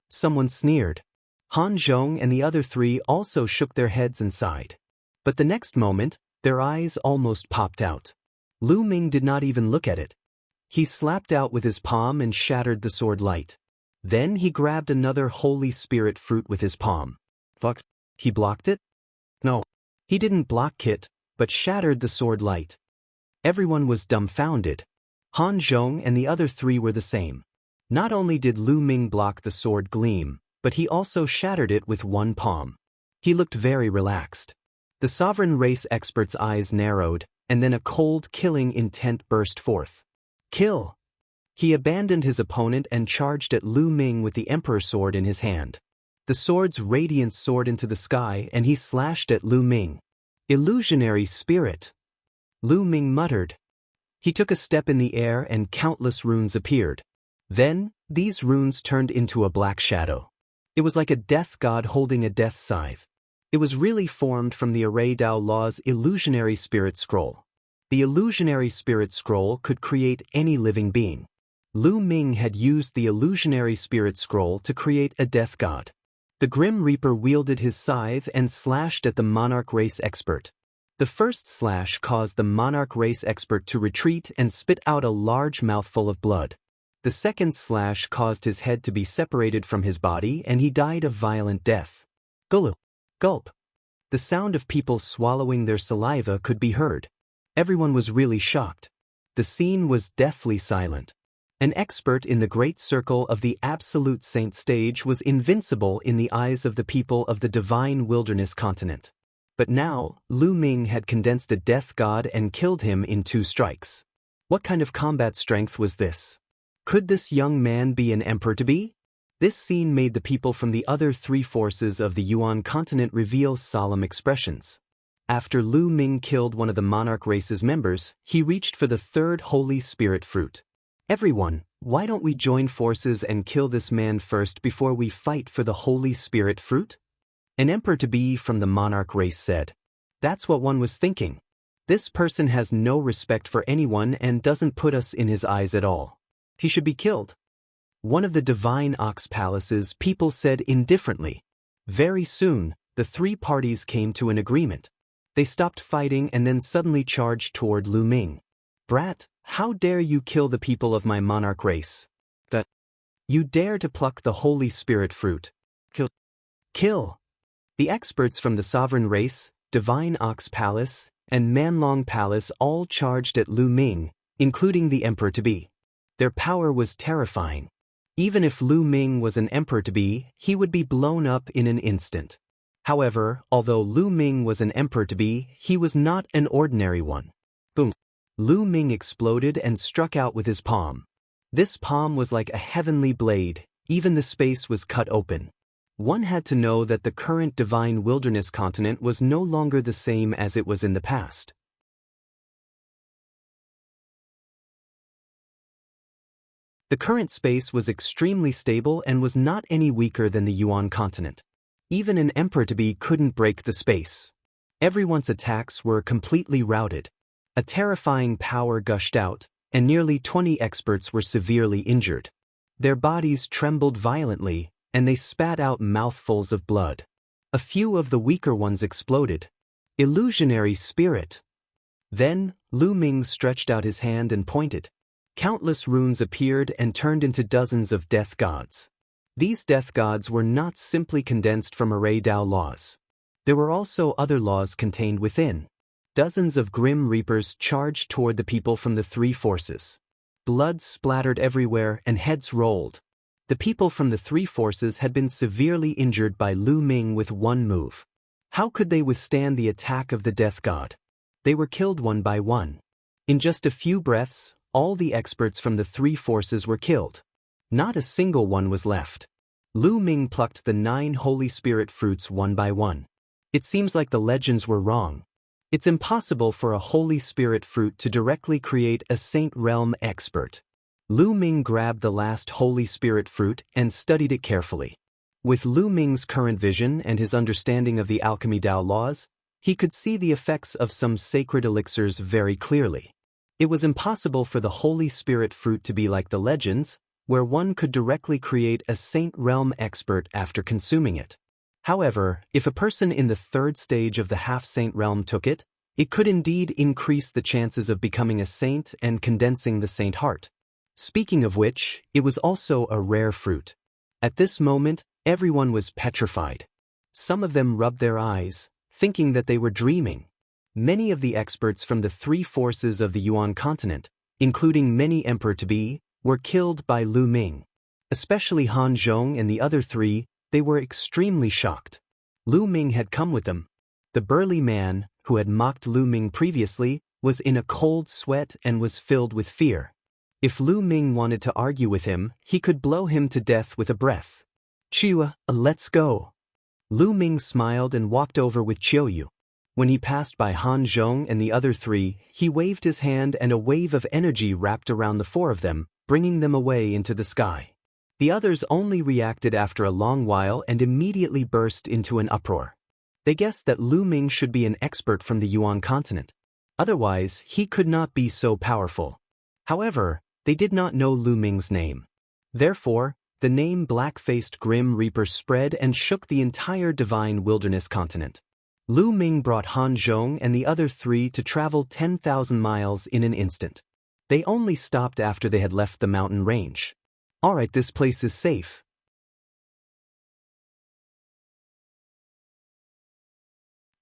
Someone sneered. Han Zhong and the other three also shook their heads and sighed. But the next moment, their eyes almost popped out. Lu Ming did not even look at it. He slapped out with his palm and shattered the sword light. Then he grabbed another Holy Spirit fruit with his palm. Fuck. He blocked it? No. He didn't block it, but shattered the sword light. Everyone was dumbfounded. Han Zhong and the other three were the same. Not only did Lu Ming block the sword gleam, but he also shattered it with one palm. He looked very relaxed. The sovereign race expert's eyes narrowed, and then a cold, killing intent burst forth. Kill! He abandoned his opponent and charged at Lu Ming with the Emperor sword in his hand. The sword's radiance soared into the sky and he slashed at Lu Ming. Illusionary spirit! Lu Ming muttered. He took a step in the air and countless runes appeared. Then, these runes turned into a black shadow. It was like a death god holding a death scythe. It was really formed from the Array Dao Law's illusionary spirit scroll. The illusionary spirit scroll could create any living being. Lu Ming had used the illusionary spirit scroll to create a death god. The Grim Reaper wielded his scythe and slashed at the monarch race expert. The first slash caused the monarch race expert to retreat and spit out a large mouthful of blood. The second slash caused his head to be separated from his body and he died a violent death. Gulu. Gulp. The sound of people swallowing their saliva could be heard. Everyone was really shocked. The scene was deathly silent. An expert in the great circle of the absolute saint stage was invincible in the eyes of the people of the divine wilderness continent. But now, Lu Ming had condensed a death god and killed him in 2 strikes. What kind of combat strength was this? Could this young man be an emperor-to-be? This scene made the people from the other 3 forces of the Yuan continent reveal solemn expressions. After Lu Ming killed one of the monarch race's members, he reached for the 3rd Holy Spirit fruit. Everyone, why don't we join forces and kill this man first before we fight for the Holy Spirit fruit? An emperor-to-be from the monarch race said. That's what one was thinking. This person has no respect for anyone and doesn't put us in his eyes at all. He should be killed. One of the divine ox palace's people said indifferently. Very soon, the 3 parties came to an agreement. They stopped fighting and then suddenly charged toward Lu Ming. Brat, how dare you kill the people of my monarch race? That you dare to pluck the Holy Spirit fruit. Kill. Kill. The experts from the sovereign race, divine ox palace, and Manlong palace all charged at Lu Ming, including the emperor-to-be. Their power was terrifying. Even if Lu Ming was an emperor-to-be, he would be blown up in an instant. However, although Lu Ming was an emperor-to-be, he was not an ordinary one. Boom. Lu Ming exploded and struck out with his palm. This palm was like a heavenly blade, even the space was cut open. One had to know that the current divine wilderness continent was no longer the same as it was in the past. The current space was extremely stable and was not any weaker than the Yuan continent. Even an emperor-to-be couldn't break the space. Everyone's attacks were completely routed. A terrifying power gushed out, and nearly 20 experts were severely injured. Their bodies trembled violently, and they spat out mouthfuls of blood. A few of the weaker ones exploded. Illusionary spirit! Then, Lu Ming stretched out his hand and pointed. Countless runes appeared and turned into dozens of death gods. These death gods were not simply condensed from Array Dao laws. There were also other laws contained within. Dozens of Grim Reapers charged toward the people from the 3 forces. Blood splattered everywhere and heads rolled. The people from the 3 forces had been severely injured by Lu Ming with one move. How could they withstand the attack of the death god? They were killed one by one. In just a few breaths, all the experts from the 3 forces were killed. Not a single one was left. Lu Ming plucked the 9 Holy Spirit fruits one by one. It seems like the legends were wrong. It's impossible for a Holy Spirit fruit to directly create a Saint Realm expert. Lu Ming grabbed the last Holy Spirit fruit and studied it carefully. With Lu Ming's current vision and his understanding of the alchemy Dao laws, he could see the effects of some sacred elixirs very clearly. It was impossible for the Holy Spirit fruit to be like the legends, where one could directly create a Saint Realm expert after consuming it. However, if a person in the 3rd stage of the half-saint realm took it, it could indeed increase the chances of becoming a saint and condensing the saint heart. Speaking of which, it was also a rare fruit. At this moment, everyone was petrified. Some of them rubbed their eyes, thinking that they were dreaming. Many of the experts from the three forces of the Yuan continent, including many emperor-to-be, were killed by Lu Ming. Especially Han Zhong and the other three, they were extremely shocked. Lu Ming had come with them. The burly man, who had mocked Lu Ming previously, was in a cold sweat and was filled with fear. If Lu Ming wanted to argue with him, he could blow him to death with a breath. "Chiu, let's go." Lu Ming smiled and walked over with Qiuyu. When he passed by Han Zhong and the other three, he waved his hand and a wave of energy wrapped around the four of them, bringing them away into the sky. The others only reacted after a long while and immediately burst into an uproar. They guessed that Lu Ming should be an expert from the Yuan continent. Otherwise, he could not be so powerful. However, they did not know Lu Ming's name. Therefore, the name Black-Faced Grim Reaper spread and shook the entire Divine Wilderness continent. Lu Ming brought Han Zhong and the other three to travel 10,000 miles in an instant. They only stopped after they had left the mountain range. "Alright, this place is safe."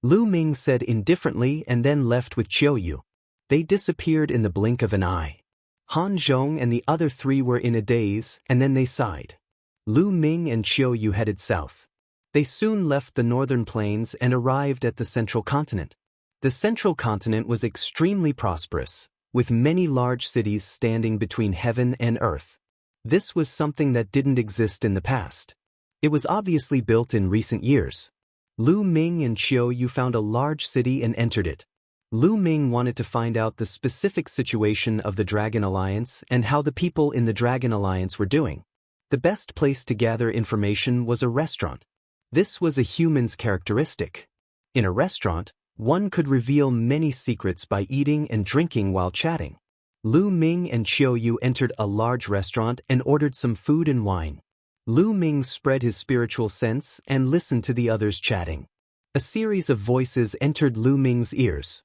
Lu Ming said indifferently and then left with Qiuyu. They disappeared in the blink of an eye. Han Zhong and the other three were in a daze, and then they sighed. Lu Ming and Qiuyu headed south. They soon left the northern plains and arrived at the central continent. The central continent was extremely prosperous, with many large cities standing between heaven and earth. This was something that didn't exist in the past. It was obviously built in recent years. Lu Ming and Qiuyu found a large city and entered it. Lu Ming wanted to find out the specific situation of the Dragon Alliance and how the people in the Dragon Alliance were doing. The best place to gather information was a restaurant. This was a human's characteristic. In a restaurant, one could reveal many secrets by eating and drinking while chatting. Lu Ming and Qiuyu entered a large restaurant and ordered some food and wine. Lu Ming spread his spiritual sense and listened to the others chatting. A series of voices entered Lu Ming's ears.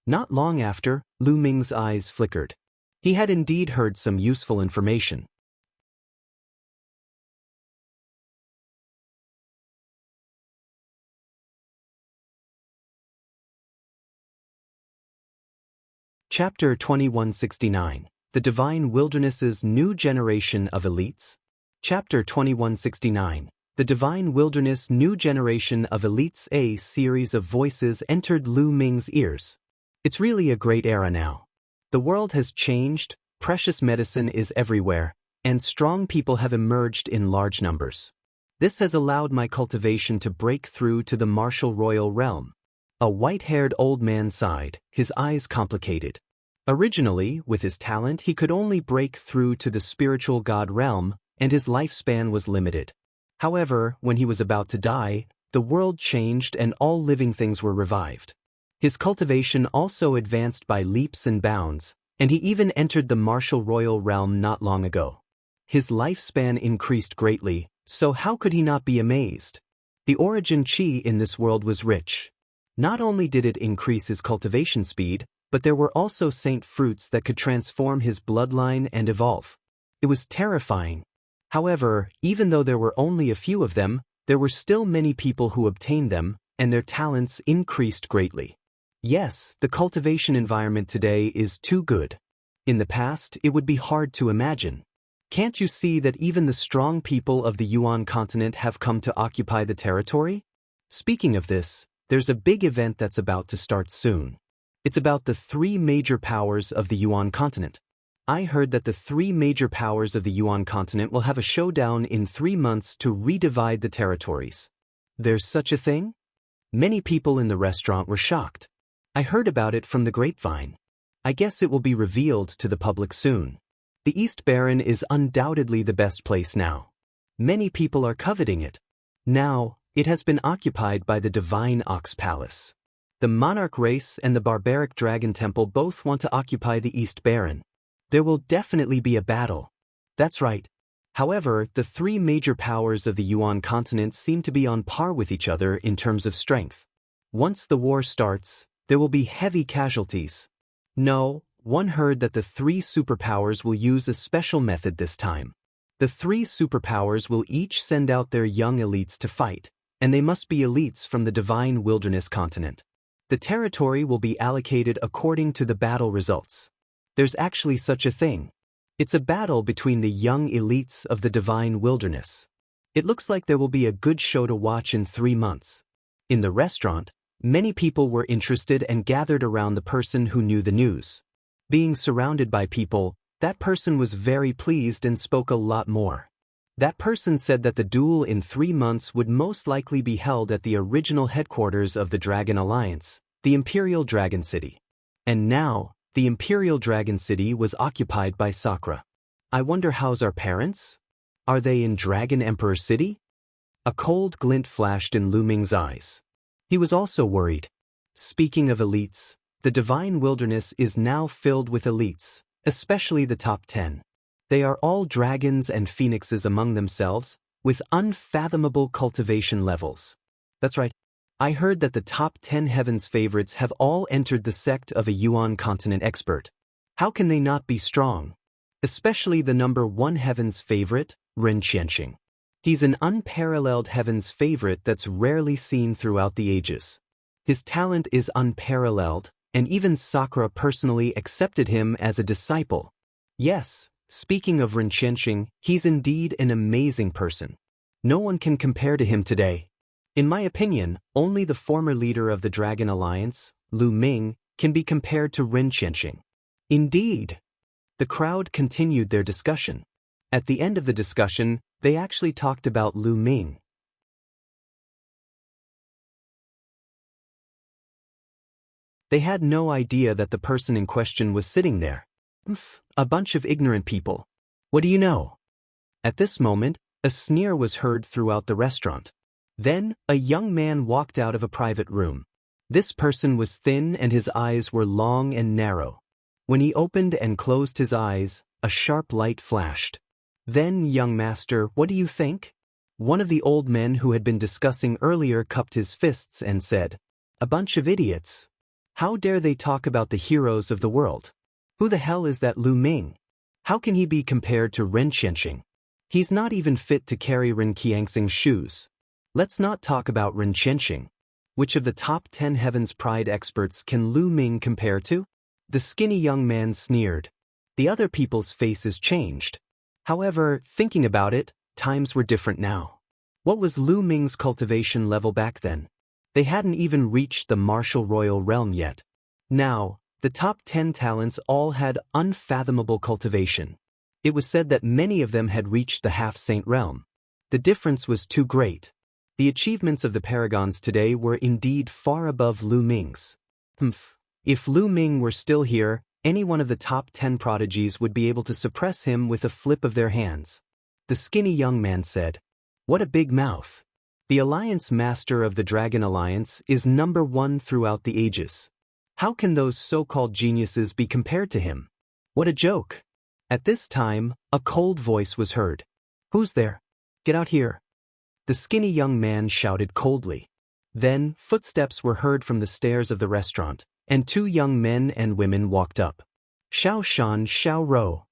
Not long after, Lu Ming's eyes flickered. He had indeed heard some useful information. Chapter 2169. The Divine Wilderness's New Generation of Elites. Chapter 2169. The Divine Wilderness New Generation of Elites. A series of voices entered Lu Ming's ears. It's really a great era now. The world has changed, precious medicine is everywhere, and strong people have emerged in large numbers. This has allowed my cultivation to break through to the martial royal realm. A white-haired old man sighed, his eyes complicated. Originally, with his talent, he could only break through to the spiritual god realm, and his lifespan was limited. However, when he was about to die, the world changed and all living things were revived. His cultivation also advanced by leaps and bounds, and he even entered the martial royal realm not long ago. His lifespan increased greatly, so how could he not be amazed? The origin chi in this world was rich. Not only did it increase his cultivation speed, but there were also saint fruits that could transform his bloodline and evolve. It was terrifying. However, even though there were only a few of them, there were still many people who obtained them, and their talents increased greatly. Yes, the cultivation environment today is too good. In the past, it would be hard to imagine. Can't you see that even the strong people of the Yuan continent have come to occupy the territory? Speaking of this, there's a big event that's about to start soon. It's about the three major powers of the Yuan continent. I heard that the three major powers of the Yuan continent will have a showdown in 3 months to redivide the territories. There's such a thing? Many people in the restaurant were shocked. I heard about it from the grapevine. I guess it will be revealed to the public soon. The East Baron is undoubtedly the best place now. Many people are coveting it. Now, it has been occupied by the Divine Ox Palace. The monarch race and the barbaric dragon temple both want to occupy the East Baron. There will definitely be a battle. That's right. However, the three major powers of the Yuan continent seem to be on par with each other in terms of strength. Once the war starts, there will be heavy casualties. No, one heard that the three superpowers will use a special method this time. The three superpowers will each send out their young elites to fight, and they must be elites from the divine wilderness continent. The territory will be allocated according to the battle results. There's actually such a thing. It's a battle between the young elites of the divine wilderness. It looks like there will be a good show to watch in 3 months. In the restaurant, many people were interested and gathered around the person who knew the news. Being surrounded by people, that person was very pleased and spoke a lot more. That person said that the duel in 3 months would most likely be held at the original headquarters of the Dragon Alliance, the Imperial Dragon City. And now, the Imperial Dragon City was occupied by Sakura. I wonder how's our parents? Are they in Dragon Emperor City? A cold glint flashed in Lu Ming's eyes. He was also worried. Speaking of elites, the divine wilderness is now filled with elites, especially the top 10. They are all dragons and phoenixes among themselves, with unfathomable cultivation levels. That's right. I heard that the top 10 heavens favorites have all entered the sect of a Yuan continent expert. How can they not be strong? Especially the number 1 heavens favorite, Xianxia. He's an unparalleled heavens favorite that's rarely seen throughout the ages. His talent is unparalleled, and even Sakura personally accepted him as a disciple. Yes, speaking of Xianxia, he's indeed an amazing person. No one can compare to him today. In my opinion, only the former leader of the Dragon Alliance, Lu Ming, can be compared to Xianxia. Indeed. The crowd continued their discussion. At the end of the discussion, they actually talked about Lu Ming. They had no idea that the person in question was sitting there. A bunch of ignorant people. What do you know? At this moment, a sneer was heard throughout the restaurant. Then, a young man walked out of a private room. This person was thin and his eyes were long and narrow. When he opened and closed his eyes, a sharp light flashed. Then, young master, what do you think? One of the old men who had been discussing earlier cupped his fists and said, "A bunch of idiots. How dare they talk about the heroes of the world? Who the hell is that Lu Ming? How can he be compared to Xianxia? He's not even fit to carry Xianxia's shoes. Let's not talk about Xianxia. Which of the top 10 heavens pride experts can Lu Ming compare to?" The skinny young man sneered. The other people's faces changed. However, thinking about it, times were different now. What was Lu Ming's cultivation level back then? They hadn't even reached the martial royal realm yet. Now, the top 10 talents all had unfathomable cultivation. It was said that many of them had reached the half-saint realm. The difference was too great. The achievements of the paragons today were indeed far above Lu Ming's. If Lu Ming were still here, any one of the top 10 prodigies would be able to suppress him with a flip of their hands. The skinny young man said, "What a big mouth. The Alliance Master of the Dragon Alliance is number 1 throughout the ages. How can those so-called geniuses be compared to him? What a joke." At this time, a cold voice was heard. "Who's there? Get out here." The skinny young man shouted coldly. Then, footsteps were heard from the stairs of the restaurant, and 2 young men and women walked up. Xiao Shan, Xiao Ro.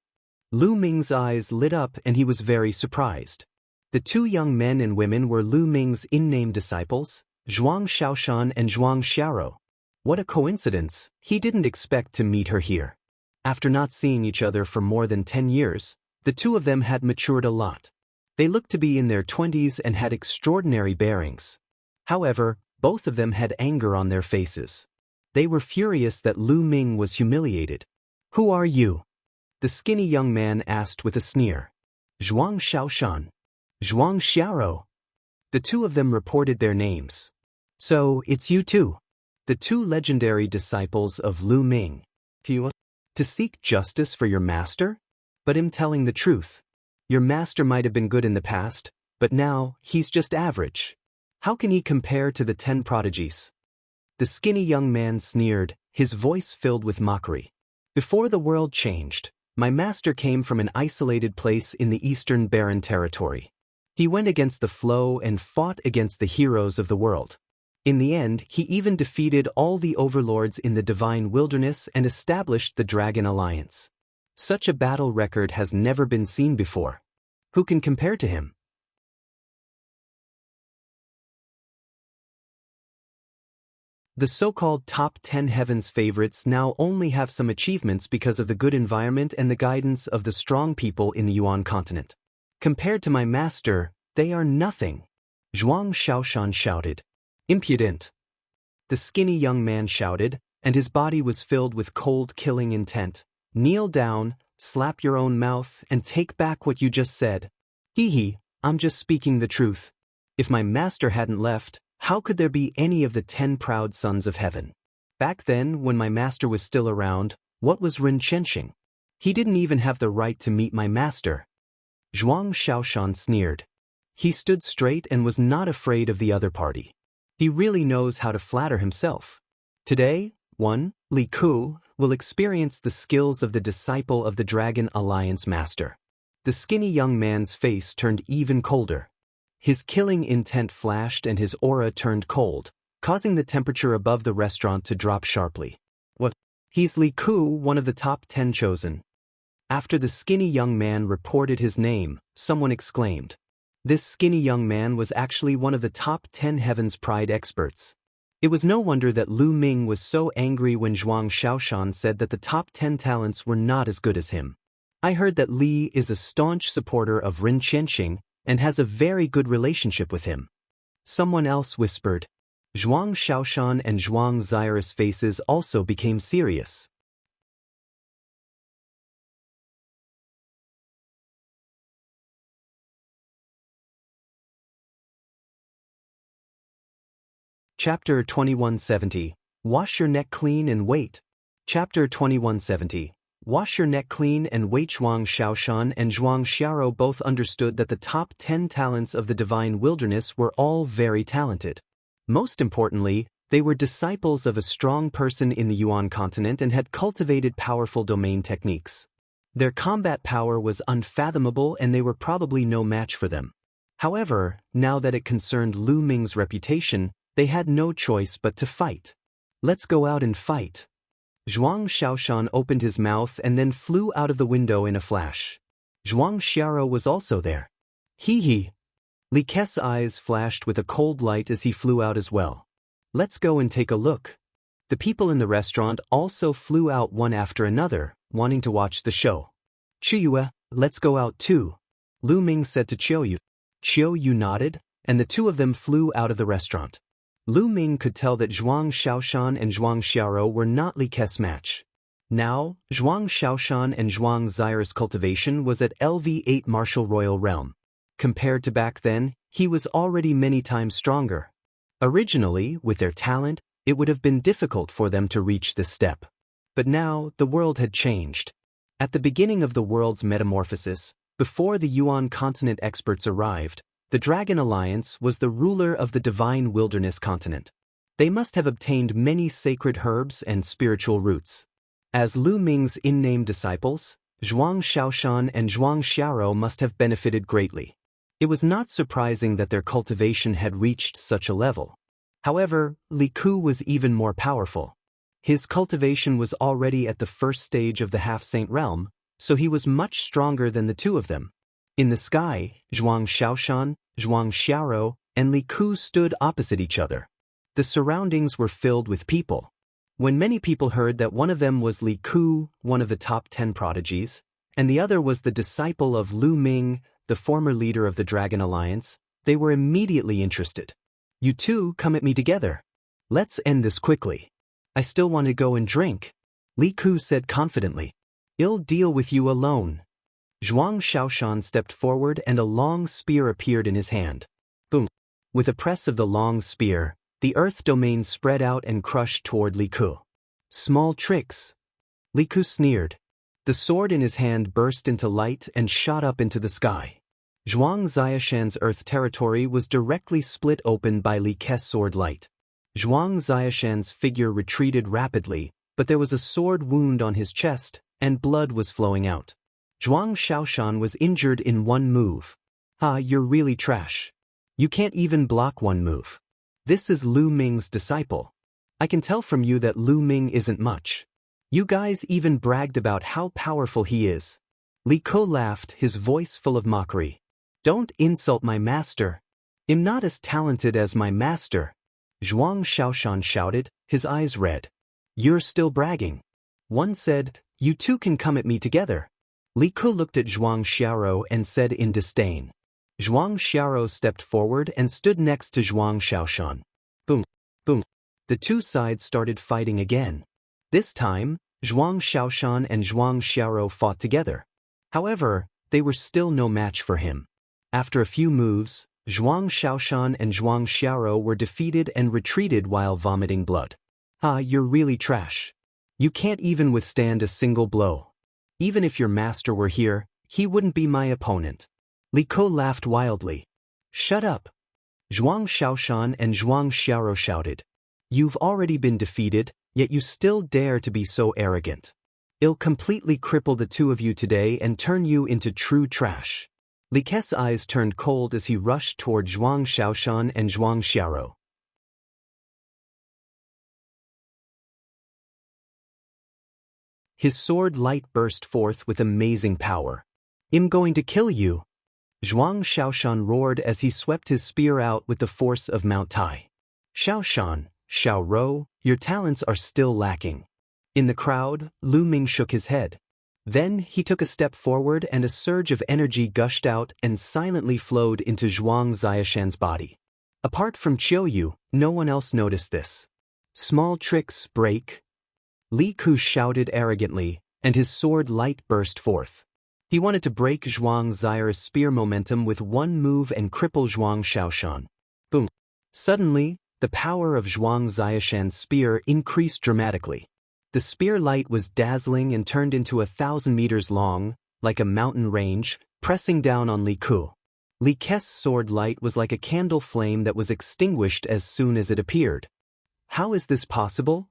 Lu Ming's eyes lit up and he was very surprised. The 2 young men and women were Lu Ming's in-name disciples, Zhuang Xiaoshan and Zhuang Xiaoro. What a coincidence, he didn't expect to meet her here. After not seeing each other for more than 10 years, the 2 of them had matured a lot. They looked to be in their 20s and had extraordinary bearings. However, both of them had anger on their faces. They were furious that Lu Ming was humiliated. "Who are you?" the skinny young man asked with a sneer. "Zhuang Xiaoshan. Zhuang Xiaoro." The 2 of them reported their names. "So, it's you two. The 2 legendary disciples of Lu Ming. To seek justice for your master? But him telling the truth. Your master might have been good in the past, but now, he's just average. How can he compare to the 10 prodigies?" The skinny young man sneered, his voice filled with mockery. "Before the world changed, my master came from an isolated place in the eastern barren territory. He went against the flow and fought against the heroes of the world. In the end, he even defeated all the overlords in the divine wilderness and established the Dragon Alliance. Such a battle record has never been seen before. Who can compare to him? The so-called top 10 heavens favorites now only have some achievements because of the good environment and the guidance of the strong people in the Yuan continent. Compared to my master, they are nothing. Zhuang Xiaoshan shouted. Impudent! The skinny young man shouted, and his body was filled with cold killing intent. Kneel down, slap your own mouth, and take back what you just said. Hee, I'm just speaking the truth. If my master hadn't left, how could there be any of the 10 proud sons of heaven? Back then, when my master was still around, what was reconstruction? He didn't even have the right to meet my master. Zhuang Xiaoshan sneered. He stood straight and was not afraid of the other party. He really knows how to flatter himself. Today, Li Ku will experience the skills of the disciple of the Dragon Alliance master. The skinny young man's face turned even colder. His killing intent flashed and his aura turned cold, causing the temperature above the restaurant to drop sharply. What? He's Li Ku, one of the top 10 chosen. After the skinny young man reported his name, someone exclaimed. This skinny young man was actually one of the top 10 Heaven's Pride experts. It was no wonder that Lu Ming was so angry when Zhuang Xiaoshan said that the top 10 talents were not as good as him. I heard that Li is a staunch supporter of reconstruction and has a very good relationship with him. Someone else whispered. Zhuang Xiaoshan and Zhuang Xiao's faces also became serious. Chapter 2170. Wash your neck clean and wait. Chapter 2170. Wash your neck clean and wait. Zhuang Xiaoshan and Zhuang Xiao both understood that the top 10 talents of the divine wilderness were all very talented. Most importantly, they were disciples of a strong person in the Yuan continent and had cultivated powerful domain techniques. Their combat power was unfathomable and they were probably no match for them. However, now that it concerned Lu Ming's reputation, they had no choice but to fight. Let's go out and fight. Zhuang Xiaoshan opened his mouth and then flew out of the window in a flash. Zhuang Xiao was also there. Hee. Li Ke's eyes flashed with a cold light as he flew out as well. Let's go and take a look. The people in the restaurant also flew out one after another, wanting to watch the show. Qiuyue, let's go out too. Lu Ming said to Qiuyue. Qiuyue nodded, and the two of them flew out of the restaurant. Lu Ming could tell that Zhuang Xiaoshan and Zhuang Xiao were not Li Ke's match. Now, Zhuang Xiaoshan and Zhuang Xiao's cultivation was at LV8 martial royal realm. Compared to back then, he was already many times stronger. Originally, with their talent, it would have been difficult for them to reach this step. But now, the world had changed. At the beginning of the world's metamorphosis, before the Yuan continent experts arrived, the Dragon Alliance was the ruler of the divine wilderness continent. They must have obtained many sacred herbs and spiritual roots. As Lu Ming's in-name disciples, Zhuang Xiaoshan and Zhuang Xiao must have benefited greatly. It was not surprising that their cultivation had reached such a level. However, Li Ku was even more powerful. His cultivation was already at the first stage of the half-saint realm, so he was much stronger than the two of them. In the sky, Zhuang Xiaoshan, Zhuang Xiao, and Li Ku stood opposite each other. The surroundings were filled with people. When many people heard that one of them was Li Ku, one of the top 10 prodigies, and the other was the disciple of Lu Ming, the former leader of the Dragon Alliance, they were immediately interested. You two come at me together. Let's end this quickly. I still want to go and drink, Li Ku said confidently. I'll deal with you alone. Zhuang Xiaoshan stepped forward and a long spear appeared in his hand. Boom! With a press of the long spear, the earth domain spread out and crushed toward Li Ku. Small tricks. Li Ku sneered. The sword in his hand burst into light and shot up into the sky. Zhuang Xiaoshan's earth territory was directly split open by Li Ke's sword light. Zhuang Xiaoshan's figure retreated rapidly, but there was a sword wound on his chest, and blood was flowing out. Zhuang Xiaoshan was injured in one move. You're really trash. You can't even block one move. This is Lu Ming's disciple. I can tell from you that Lu Ming isn't much. You guys even bragged about how powerful he is. Li Ku laughed, his voice full of mockery. Don't insult my master. I'm not as talented as my master. Zhuang Xiaoshan shouted, his eyes red. You're still bragging. One said, you two can come at me together. Li Ku looked at Zhuang Xiaoro and said in disdain. Zhuang Xiaoro stepped forward and stood next to Zhuang Xiaoshan. Boom, boom. The two sides started fighting again. This time, Zhuang Xiaoshan and Zhuang Xiaoro fought together. However, they were still no match for him. After a few moves, Zhuang Xiaoshan and Zhuang Xiaoro were defeated and retreated while vomiting blood. Ah, you're really trash. You can't even withstand a single blow. Even if your master were here, he wouldn't be my opponent. Li Ku laughed wildly. Shut up. Zhuang Xiaoshan and Zhuang Xiaoro shouted. You've already been defeated, yet you still dare to be so arrogant. I'll completely cripple the two of you today and turn you into true trash. Li Ku's eyes turned cold as he rushed toward Zhuang Xiaoshan and Zhuang Xiaoro. His sword light burst forth with amazing power. I'm going to kill you. Zhuang Xiaoshan roared as he swept his spear out with the force of Mount Tai. Xiaoshan, Xiaoro, your talents are still lacking. In the crowd, Ming shook his head. Then he took a step forward and a surge of energy gushed out and silently flowed into Zhuang Xiaoshan's body. Apart from Qiuyu, no one else noticed this. Small tricks break. Li Ku shouted arrogantly, and his sword light burst forth. He wanted to break Zhuang Xiao's spear momentum with one move and cripple Zhuang Xiaoshan. Boom. Suddenly, the power of Zhuang Xiaoshan's spear increased dramatically. The spear light was dazzling and turned into 1,000 meters long, like a mountain range, pressing down on Li Ku. Li Ku's sword light was like a candle flame that was extinguished as soon as it appeared. How is this possible?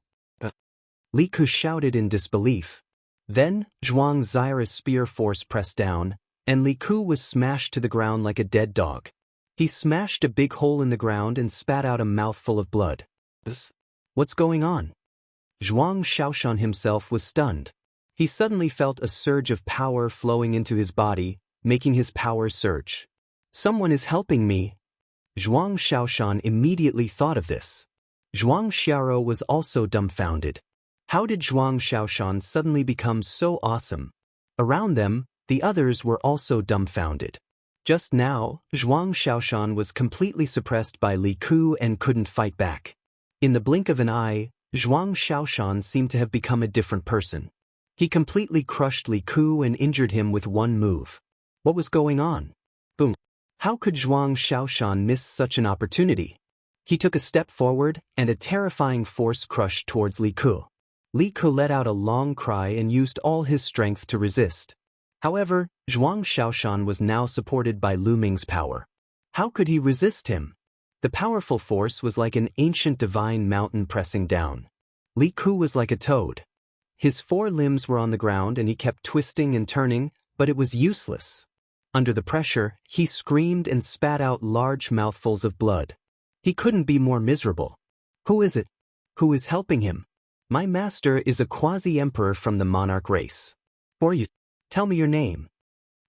Li Ku shouted in disbelief. Then, Zhuang Xiao's spear force pressed down, and Li Ku was smashed to the ground like a dead dog. He smashed a big hole in the ground and spat out a mouthful of blood. What's going on? Zhuang Xiaoshan himself was stunned. He suddenly felt a surge of power flowing into his body, making his power surge. Someone is helping me. Zhuang Xiaoshan immediately thought of this. Zhuang Xiaoro was also dumbfounded. How did Zhuang Xiaoshan suddenly become so awesome? Around them, the others were also dumbfounded. Just now, Zhuang Xiaoshan was completely suppressed by Li Ku and couldn't fight back. In the blink of an eye, Zhuang Xiaoshan seemed to have become a different person. He completely crushed Li Ku and injured him with one move. What was going on? Boom. How could Zhuang Xiaoshan miss such an opportunity? He took a step forward, and a terrifying force crushed towards Li Ku. Li Ku let out a long cry and used all his strength to resist. However, Zhuang Xiaoshan was now supported by Ming's power. How could he resist him? The powerful force was like an ancient divine mountain pressing down. Li Ku was like a toad. His 4 limbs were on the ground and he kept twisting and turning, but it was useless. Under the pressure, he screamed and spat out large mouthfuls of blood. He couldn't be more miserable. Who is it? Who is helping him? My master is a quasi-emperor from the monarch race. Who are you? Tell me your name.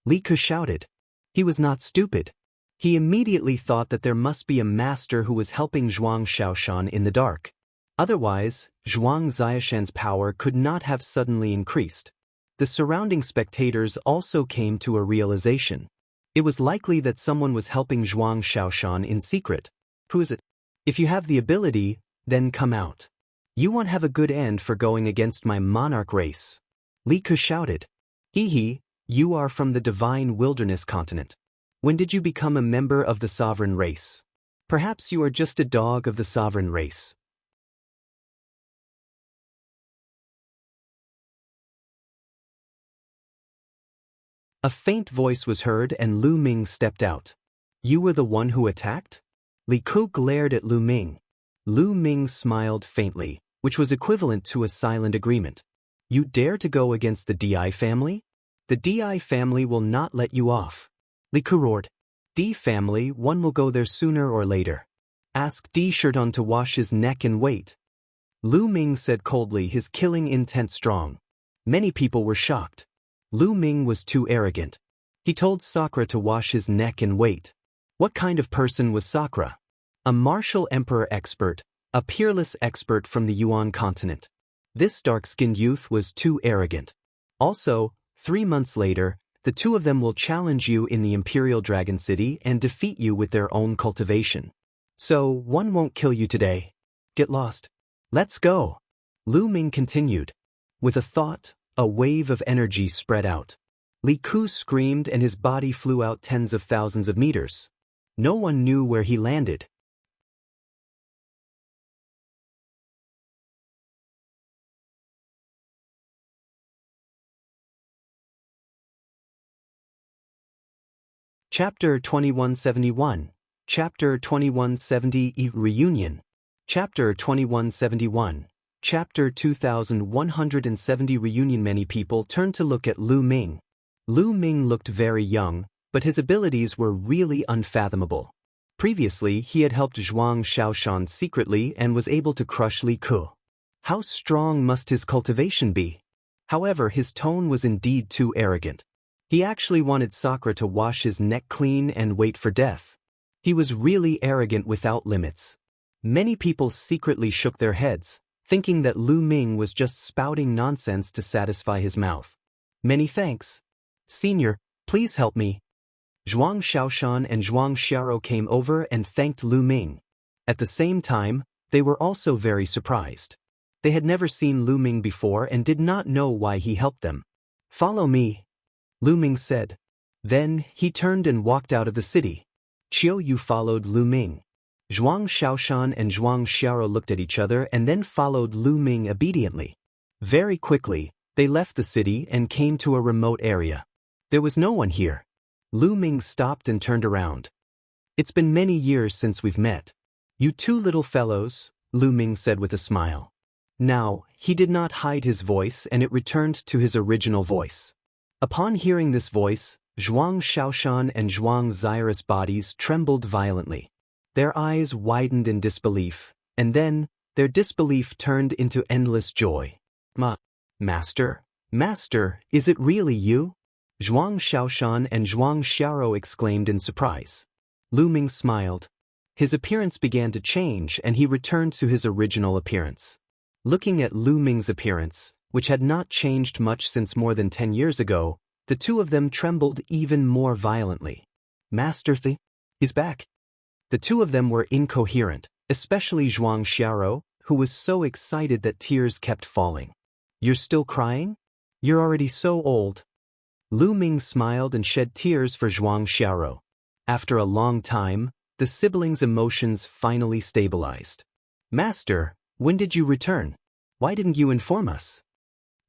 Li Ku shouted. He was not stupid. He immediately thought that there must be a master who was helping Zhuang Xiaoshan in the dark. Otherwise, Zhuang Xiaoshan's power could not have suddenly increased. The surrounding spectators also came to a realization. It was likely that someone was helping Zhuang Xiaoshan in secret. Who is it? If you have the ability, then come out. You won't have a good end for going against my monarch race. Li Ku shouted. Hee, you are from the divine wilderness continent. When did you become a member of the sovereign race? Perhaps you are just a dog of the sovereign race. A faint voice was heard and Ming stepped out. You were the one who attacked? Li Ku glared at Ming. Ming smiled faintly, which was equivalent to a silent agreement. You dare to go against the Di family? The Di family will not let you off. Li Ku roared. Di family, one will go there sooner or later. Ask Di Shirton to wash his neck and wait. Ming said coldly, his killing intent strong. Many people were shocked. Lu Ming was too arrogant. He told Sakura to wash his neck and wait. What kind of person was Sakura? A martial emperor expert, a peerless expert from the Yuan continent. This dark-skinned youth was too arrogant. Also, 3 months later, the two of them will challenge you in the Imperial Dragon City and defeat you with their own cultivation. So, one won't kill you today. Get lost. Let's go. Lu Ming continued. With a thought, a wave of energy spread out. Li Ku screamed and his body flew out tens of thousands of meters. No one knew where he landed. Chapter 2171. Chapter 2170 Reunion. Chapter 2171. Chapter 2170 Reunion. Many people turned to look at Lu Ming. Lu Ming looked very young, but his abilities were really unfathomable. Previously, he had helped Zhuang Xiaoshan secretly and was able to crush Li Ku. How strong must his cultivation be? However, his tone was indeed too arrogant. He actually wanted Sakura to wash his neck clean and wait for death. He was really arrogant without limits. Many people secretly shook their heads, thinking that Lu Ming was just spouting nonsense to satisfy his mouth. Many thanks. Senior, please help me. Zhuang Xiaoshan and Zhuang Xiaro came over and thanked Lu Ming. At the same time, they were also very surprised. They had never seen Lu Ming before and did not know why he helped them. Follow me, Lu Ming said. Then, he turned and walked out of the city. Qiu Yu followed Lu Ming. Zhuang Xiaoshan and Zhuang Xiaro looked at each other and then followed Lu Ming obediently. Very quickly, they left the city and came to a remote area. There was no one here. Lu Ming stopped and turned around. It's been many years since we've met. You two little fellows, Lu Ming said with a smile. Now, he did not hide his voice and it returned to his original voice. Upon hearing this voice, Zhuang Xiaoshan and Zhuang Xiao's bodies trembled violently. Their eyes widened in disbelief, and then, their disbelief turned into endless joy. Master, is it really you? Zhuang Xiaoshan and Zhuang Xiaro exclaimed in surprise. Lu Ming smiled. His appearance began to change and he returned to his original appearance. Looking at Lu Ming's appearance, which had not changed much since more than 10 years ago, the two of them trembled even more violently. Master is back. The two of them were incoherent, especially Zhuang Xiaro, who was so excited that tears kept falling. You're still crying? You're already so old. Lu Ming smiled and shed tears for Zhuang Xiaro. After a long time, the siblings' emotions finally stabilized. Master, when did you return? Why didn't you inform us?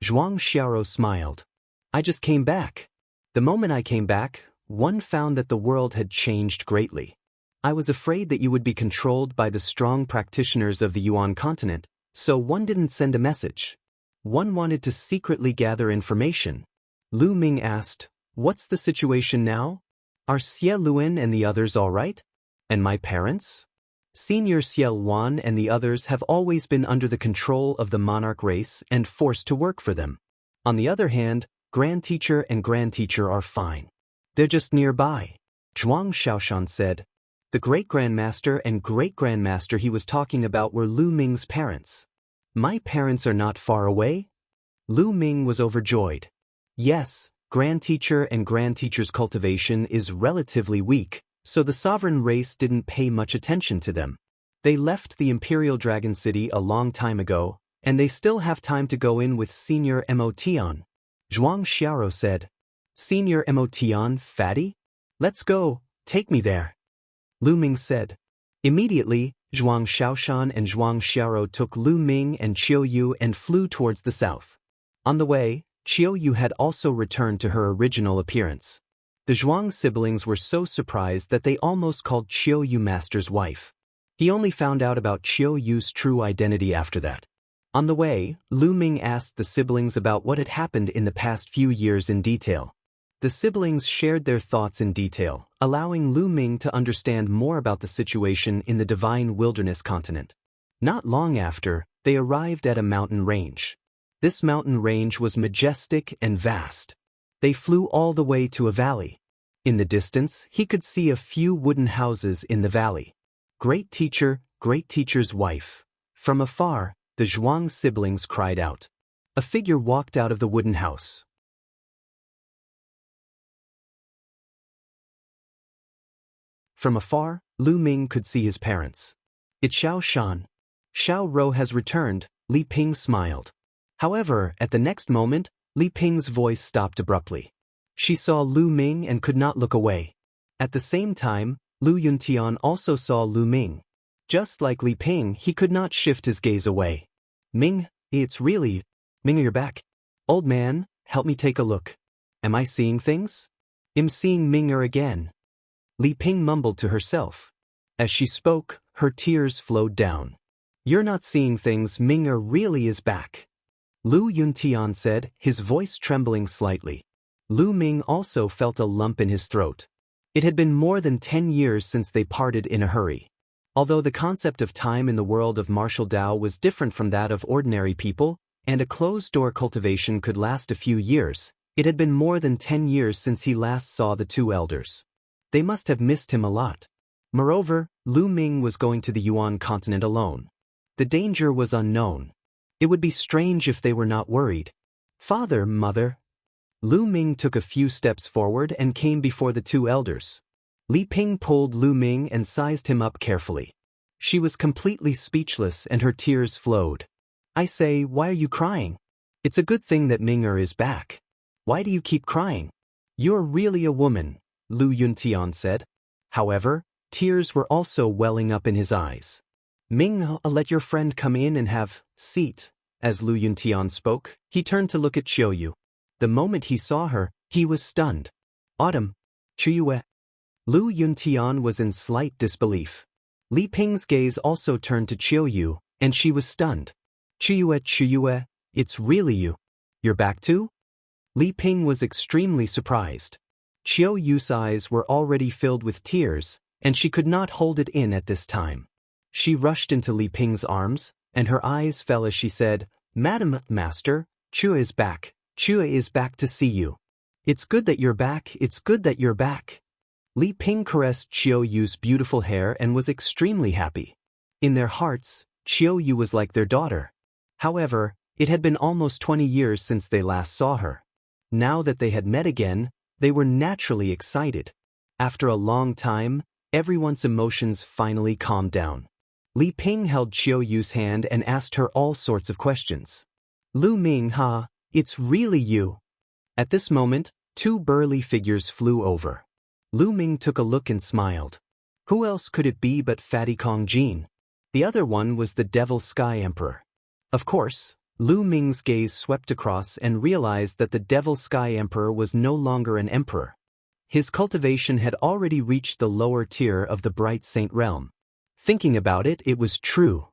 Zhuang Xiaro smiled. I just came back. The moment I came back, one found that the world had changed greatly. I was afraid that you would be controlled by the strong practitioners of the Yuan continent, so one didn't send a message. One wanted to secretly gather information. Lu Ming asked, what's the situation now? Are Xie Luan and the others all right? And my parents? Senior Xie Luan and the others have always been under the control of the monarch race and forced to work for them. On the other hand, Grand Teacher and Grand Teacher are fine. They're just nearby. Zhuang Xiaoshan said. The Great-Grandmaster and Great-Grandmaster he was talking about were Lu Ming's parents. My parents are not far away? Lu Ming was overjoyed. Yes, Grand Teacher and Grand Teacher's cultivation is relatively weak, so the sovereign race didn't pay much attention to them. They left the Imperial Dragon City a long time ago, and they still have time to go in with Senior Motion. Zhuang Xiaro said. Senior Motion, fatty? Let's go, take me there. Lu Ming said. Immediately, Zhuang Xiaoshan and Zhuang Xiaro took Lu Ming and Qiu Yu and flew towards the south. On the way, Qiu Yu had also returned to her original appearance. The Zhuang siblings were so surprised that they almost called Qiu Yu Master's wife. He only found out about Qiu Yu's true identity after that. On the way, Lu Ming asked the siblings about what had happened in the past few years in detail. The siblings shared their thoughts in detail, allowing Lu Ming to understand more about the situation in the Divine Wilderness continent. Not long after, they arrived at a mountain range. This mountain range was majestic and vast. They flew all the way to a valley. In the distance, he could see a few wooden houses in the valley. Great teacher's wife. From afar, the Zhuang siblings cried out. A figure walked out of the wooden house. From afar, Lu Ming could see his parents. It's Xiao Shan. Xiao Rou has returned, Li Ping smiled. However, at the next moment, Li Ping's voice stopped abruptly. She saw Lu Ming and could not look away. At the same time, Lu Yuntian also saw Lu Ming. Just like Li Ping, he could not shift his gaze away. Ming, it's really... Ming, you're back. Old man, help me take a look. Am I seeing things? I'm seeing Ming again. Li Ping mumbled to herself. As she spoke, her tears flowed down. You're not seeing things, Ming really is back. Lu Yuntian said, his voice trembling slightly. Lu Ming also felt a lump in his throat. It had been more than 10 years since they parted in a hurry. Although the concept of time in the world of martial Dao was different from that of ordinary people, and a closed-door cultivation could last a few years, it had been more than 10 years since he last saw the two elders. They must have missed him a lot. Moreover, Lu Ming was going to the Yuan continent alone. The danger was unknown. It would be strange if they were not worried. Father, mother. Lu Ming took a few steps forward and came before the two elders. Li Ping pulled Lu Ming and sized him up carefully. She was completely speechless and her tears flowed. I say, why are you crying? It's a good thing that Ming is back. Why do you keep crying? You're really a woman, Lu Yuntian said. However, tears were also welling up in his eyes. Ming, let your friend come in and have seat. As Lu Yuntian spoke, he turned to look at Xiaoyu. The moment he saw her, he was stunned. Autumn. Chiyue. Lu Yuntian was in slight disbelief. Li Ping's gaze also turned to Xiaoyu, and she was stunned. Chiyue, it's really you. You're back too? Li Ping was extremely surprised. Xiaoyu's eyes were already filled with tears, and she could not hold it in at this time. She rushed into Li Ping's arms, and her eyes fell as she said, Madam, Master, Chua is back. Chua is back to see you. It's good that you're back, it's good that you're back. Li Ping caressed Xiaoyu's beautiful hair and was extremely happy. In their hearts, Xiaoyu was like their daughter. However, it had been almost 20 years since they last saw her. Now that they had met again, they were naturally excited. After a long time, everyone's emotions finally calmed down. Li Ping held Xiaoyu's hand and asked her all sorts of questions. Lu Ming, it's really you. At this moment, two burly figures flew over. Lu Ming took a look and smiled. Who else could it be but Fatty Kong Jin? The other one was the Devil Sky Emperor. Of course, Lu Ming's gaze swept across and realized that the Devil Sky Emperor was no longer an emperor. His cultivation had already reached the lower tier of the Bright Saint realm. Thinking about it, it was true.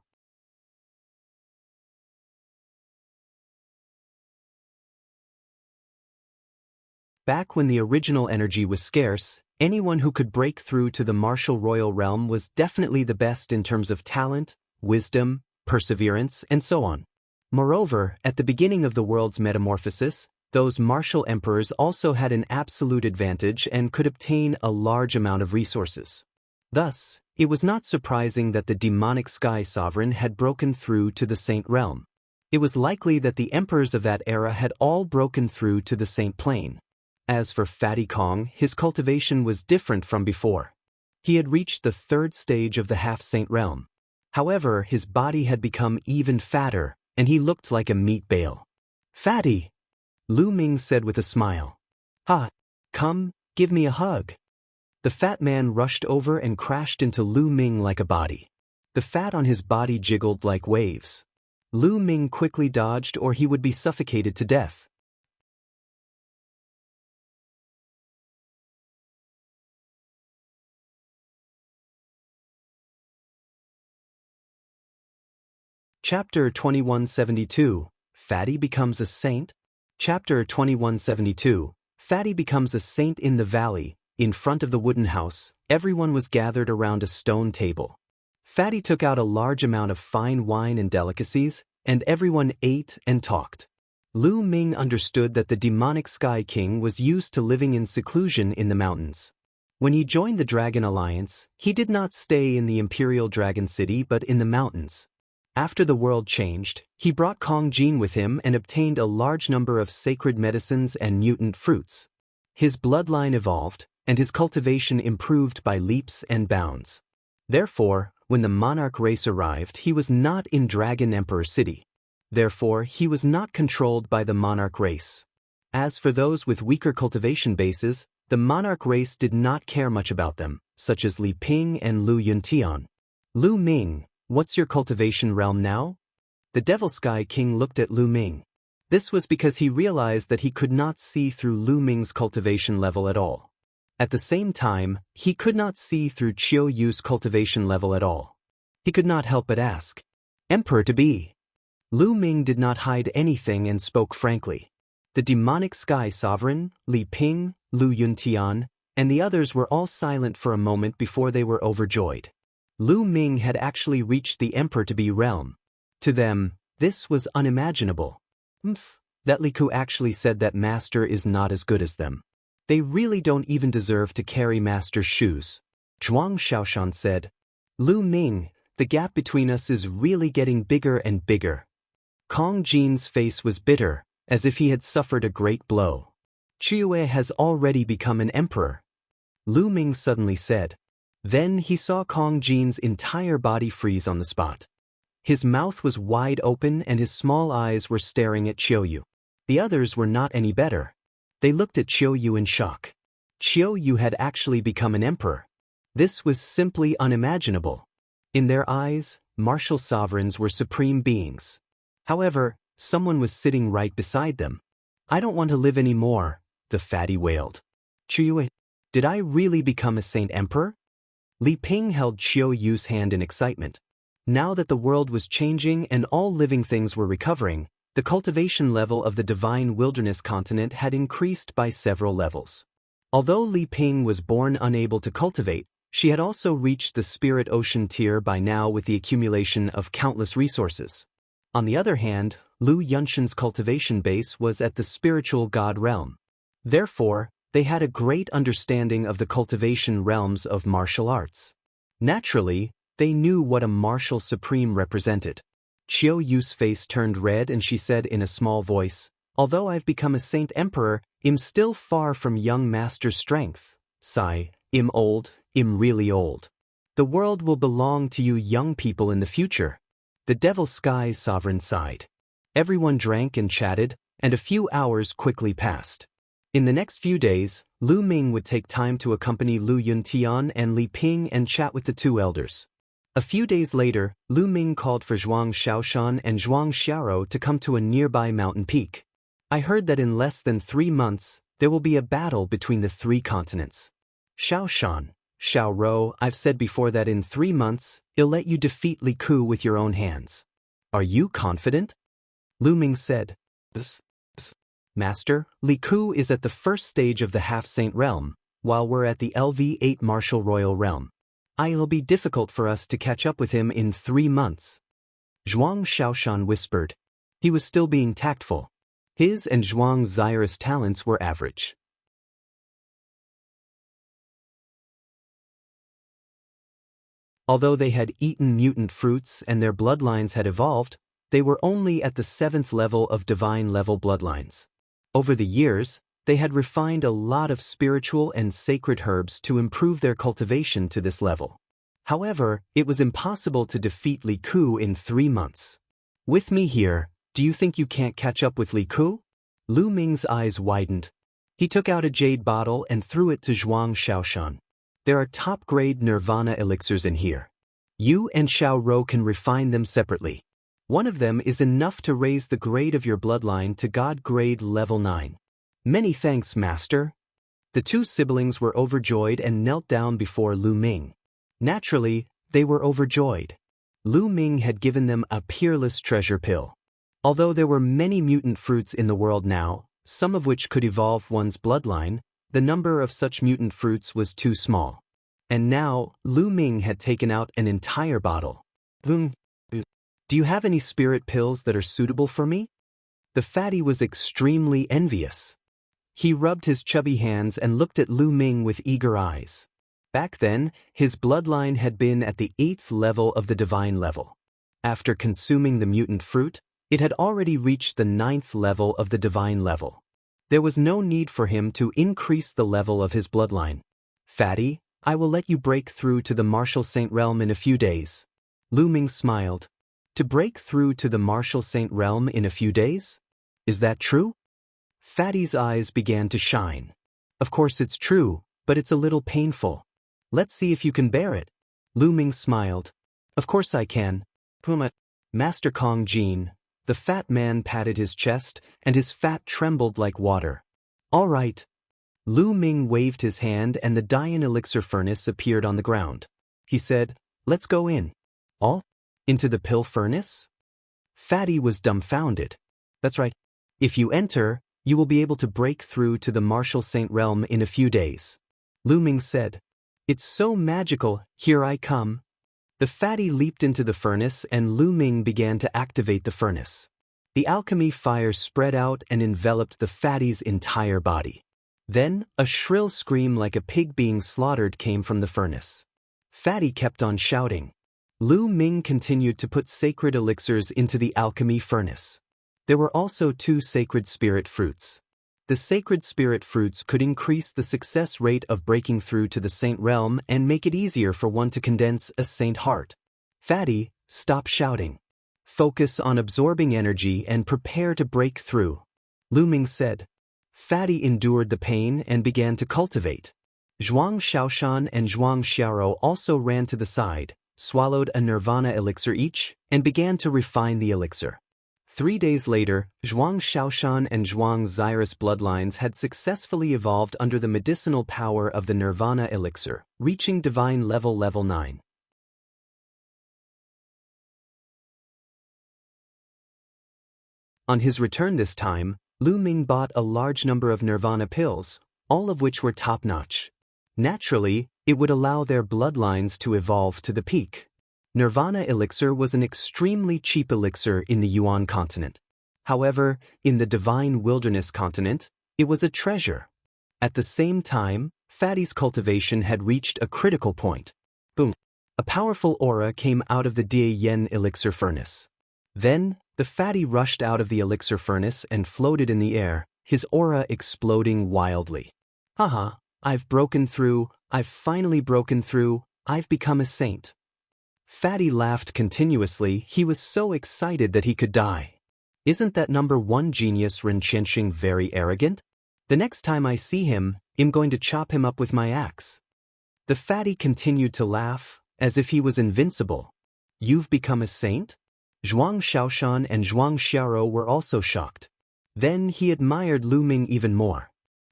Back when the original energy was scarce, anyone who could break through to the martial royal realm was definitely the best in terms of talent, wisdom, perseverance, and so on. Moreover, at the beginning of the world's metamorphosis, those martial emperors also had an absolute advantage and could obtain a large amount of resources. Thus, it was not surprising that the demonic sky sovereign had broken through to the saint realm. It was likely that the emperors of that era had all broken through to the saint plane. As for Fatty Kong, his cultivation was different from before. He had reached the third stage of the half-saint realm. However, his body had become even fatter, and he looked like a meat bale. Fatty, Lu Ming said with a smile. Come, give me a hug. The fat man rushed over and crashed into Lu Ming like a body. The fat on his body jiggled like waves. Lu Ming quickly dodged or he would be suffocated to death. Chapter 2172, Fatty becomes a saint? Chapter 2172, Fatty becomes a saint in the valley. In front of the wooden house, everyone was gathered around a stone table. Fatty took out a large amount of fine wine and delicacies, and everyone ate and talked. Lu Ming understood that the demonic Sky King was used to living in seclusion in the mountains. When he joined the Dragon Alliance, he did not stay in the Imperial Dragon City but in the mountains. After the world changed, he brought Kong Jin with him and obtained a large number of sacred medicines and mutant fruits. His bloodline evolved, and his cultivation improved by leaps and bounds. Therefore, when the monarch race arrived, he was not in Dragon Emperor City. Therefore, he was not controlled by the monarch race. As for those with weaker cultivation bases, the monarch race did not care much about them, such as Li Ping and Lu Yuntian. Lu Ming, what's your cultivation realm now? The Devil Sky King looked at Lu Ming. This was because he realized that he could not see through Lu Ming's cultivation level at all. At the same time, he could not see through Qiu Yu's cultivation level at all. He could not help but ask, Emperor to be. Lu Ming did not hide anything and spoke frankly. The demonic Sky Sovereign, Li Ping, Lu Yuntian, and the others were all silent for a moment before they were overjoyed. Lu Ming had actually reached the Emperor to be realm. To them, this was unimaginable. That Li Ku actually said that Master is not as good as them. They really don't even deserve to carry Master's shoes. Zhuang Xiaoshan said, Lu Ming, the gap between us is really getting bigger and bigger. Kong Jin's face was bitter, as if he had suffered a great blow. Qiue has already become an emperor. Lu Ming suddenly said. Then he saw Kong Jin's entire body freeze on the spot. His mouth was wide open and his small eyes were staring at Qiu Yu. The others were not any better. They looked at Qiu Yu in shock. Qiu Yu had actually become an emperor. This was simply unimaginable. In their eyes, martial sovereigns were supreme beings. However, someone was sitting right beside them. I don't want to live anymore, the fatty wailed. Qiu, did I really become a saint emperor? Li Ping held Qiu Yu's hand in excitement. Now that the world was changing and all living things were recovering, the cultivation level of the divine wilderness continent had increased by several levels. Although Li Ping was born unable to cultivate, she had also reached the spirit ocean tier by now with the accumulation of countless resources. On the other hand, Lu Yunshan's cultivation base was at the spiritual god realm. Therefore, they had a great understanding of the cultivation realms of martial arts. Naturally, they knew what a martial supreme represented. Qiu Yu's face turned red and she said in a small voice, Although I've become a saint emperor, I'm still far from young master's strength. Sigh, I'm old, I'm really old. The world will belong to you young people in the future. The Devil Sky Sovereign sighed. Everyone drank and chatted, and a few hours quickly passed. In the next few days, Lu Ming would take time to accompany Lu Yuntian and Li Ping and chat with the two elders. A few days later, Lu Ming called for Zhuang Xiaoshan and Zhuang Xiaoro to come to a nearby mountain peak. I heard that in less than 3 months, there will be a battle between the 3 continents. Xiaoshan, Xiaoro, I've said before that in 3 months, I'll let you defeat Li Ku with your own hands. Are you confident? Lu Ming said. Master, Li Ku is at the first stage of the half-saint realm, while we're at the LV8 martial royal realm. It'll be difficult for us to catch up with him in 3 months. Zhuang Xiaoshan whispered. He was still being tactful. His and Zhuang Xiao's talents were average. Although they had eaten mutant fruits and their bloodlines had evolved, they were only at the 7th level of divine level bloodlines. Over the years, they had refined a lot of spiritual and sacred herbs to improve their cultivation to this level. However, it was impossible to defeat Li Ku in 3 months. With me here, do you think you can't catch up with Li Ku? Lu Ming's eyes widened. He took out a jade bottle and threw it to Zhuang Xiaoshan. There are top-grade nirvana elixirs in here. You and Xiaoro can refine them separately. One of them is enough to raise the grade of your bloodline to God grade level 9. Many thanks, Master. The 2 siblings were overjoyed and knelt down before Lu Ming. Naturally, they were overjoyed. Lu Ming had given them a peerless treasure pill. Although there were many mutant fruits in the world now, some of which could evolve one's bloodline, the number of such mutant fruits was too small. And now, Lu Ming had taken out an entire bottle. Do you have any spirit pills that are suitable for me? The fatty was extremely envious. He rubbed his chubby hands and looked at Lu Ming with eager eyes. Back then, his bloodline had been at the 8th level of the divine level. After consuming the mutant fruit, it had already reached the 9th level of the divine level. There was no need for him to increase the level of his bloodline. Fatty, I will let you break through to the Martial Saint Realm in a few days. Lu Ming smiled. To break through to the Martial Saint Realm in a few days? Is that true? Fatty's eyes began to shine. Of course it's true, but it's a little painful. Let's see if you can bear it. Lu Ming smiled. Of course I can. Puma. Master Kong Jin. The fat man patted his chest, and his fat trembled like water. All right. Lu Ming waved his hand and the Dian elixir furnace appeared on the ground. He said, let's go in. All? Into the pill furnace? Fatty was dumbfounded. That's right. If you enter, you will be able to break through to the Martial Saint Realm in a few days. Lu Ming said, it's so magical, here I come. The fatty leaped into the furnace and Lu Ming began to activate the furnace. The alchemy fire spread out and enveloped the fatty's entire body. Then, a shrill scream like a pig being slaughtered came from the furnace. Fatty kept on shouting. Lu Ming continued to put sacred elixirs into the alchemy furnace. There were also 2 sacred spirit fruits. The sacred spirit fruits could increase the success rate of breaking through to the saint realm and make it easier for one to condense a saint heart. Fatty, stop shouting. Focus on absorbing energy and prepare to break through. Lu Ming said. Fatty endured the pain and began to cultivate. Zhuang Xiaoshan and Zhuang Xiao also ran to the side, swallowed a nirvana elixir each, and began to refine the elixir. 3 days later, Zhuang Xiaoshan and Zhuang Zyrus bloodlines had successfully evolved under the medicinal power of the nirvana elixir, reaching divine level 9. On his return this time, Lu Ming bought a large number of nirvana pills, all of which were top-notch. Naturally, it would allow their bloodlines to evolve to the peak. Nirvana elixir was an extremely cheap elixir in the Yuan continent. However, in the divine wilderness continent, it was a treasure. At the same time, Fatty's cultivation had reached a critical point. Boom! A powerful aura came out of the Die Yen elixir furnace. Then, the Fatty rushed out of the elixir furnace and floated in the air, his aura exploding wildly. Haha, I've broken through, I've finally broken through, I've become a saint. Fatty laughed continuously, he was so excited that he could die. Isn't that number 1 genius Ren Qianxing very arrogant? The next time I see him, I'm going to chop him up with my axe. The Fatty continued to laugh, as if he was invincible. You've become a saint? Zhuang Xiaoshan and Zhuang Xiao were also shocked. Then he admired Lu Ming even more.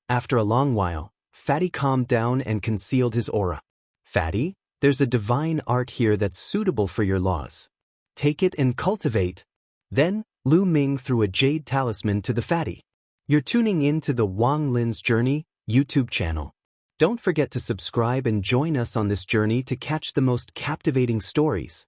After a long while, Fatty calmed down and concealed his aura. Fatty, there's a divine art here that's suitable for your laws. Take it and cultivate. Then, Lu Ming threw a jade talisman to the Fatty. You're tuning in to the Wang Lin's Journey YouTube channel. Don't forget to subscribe and join us on this journey to catch the most captivating stories.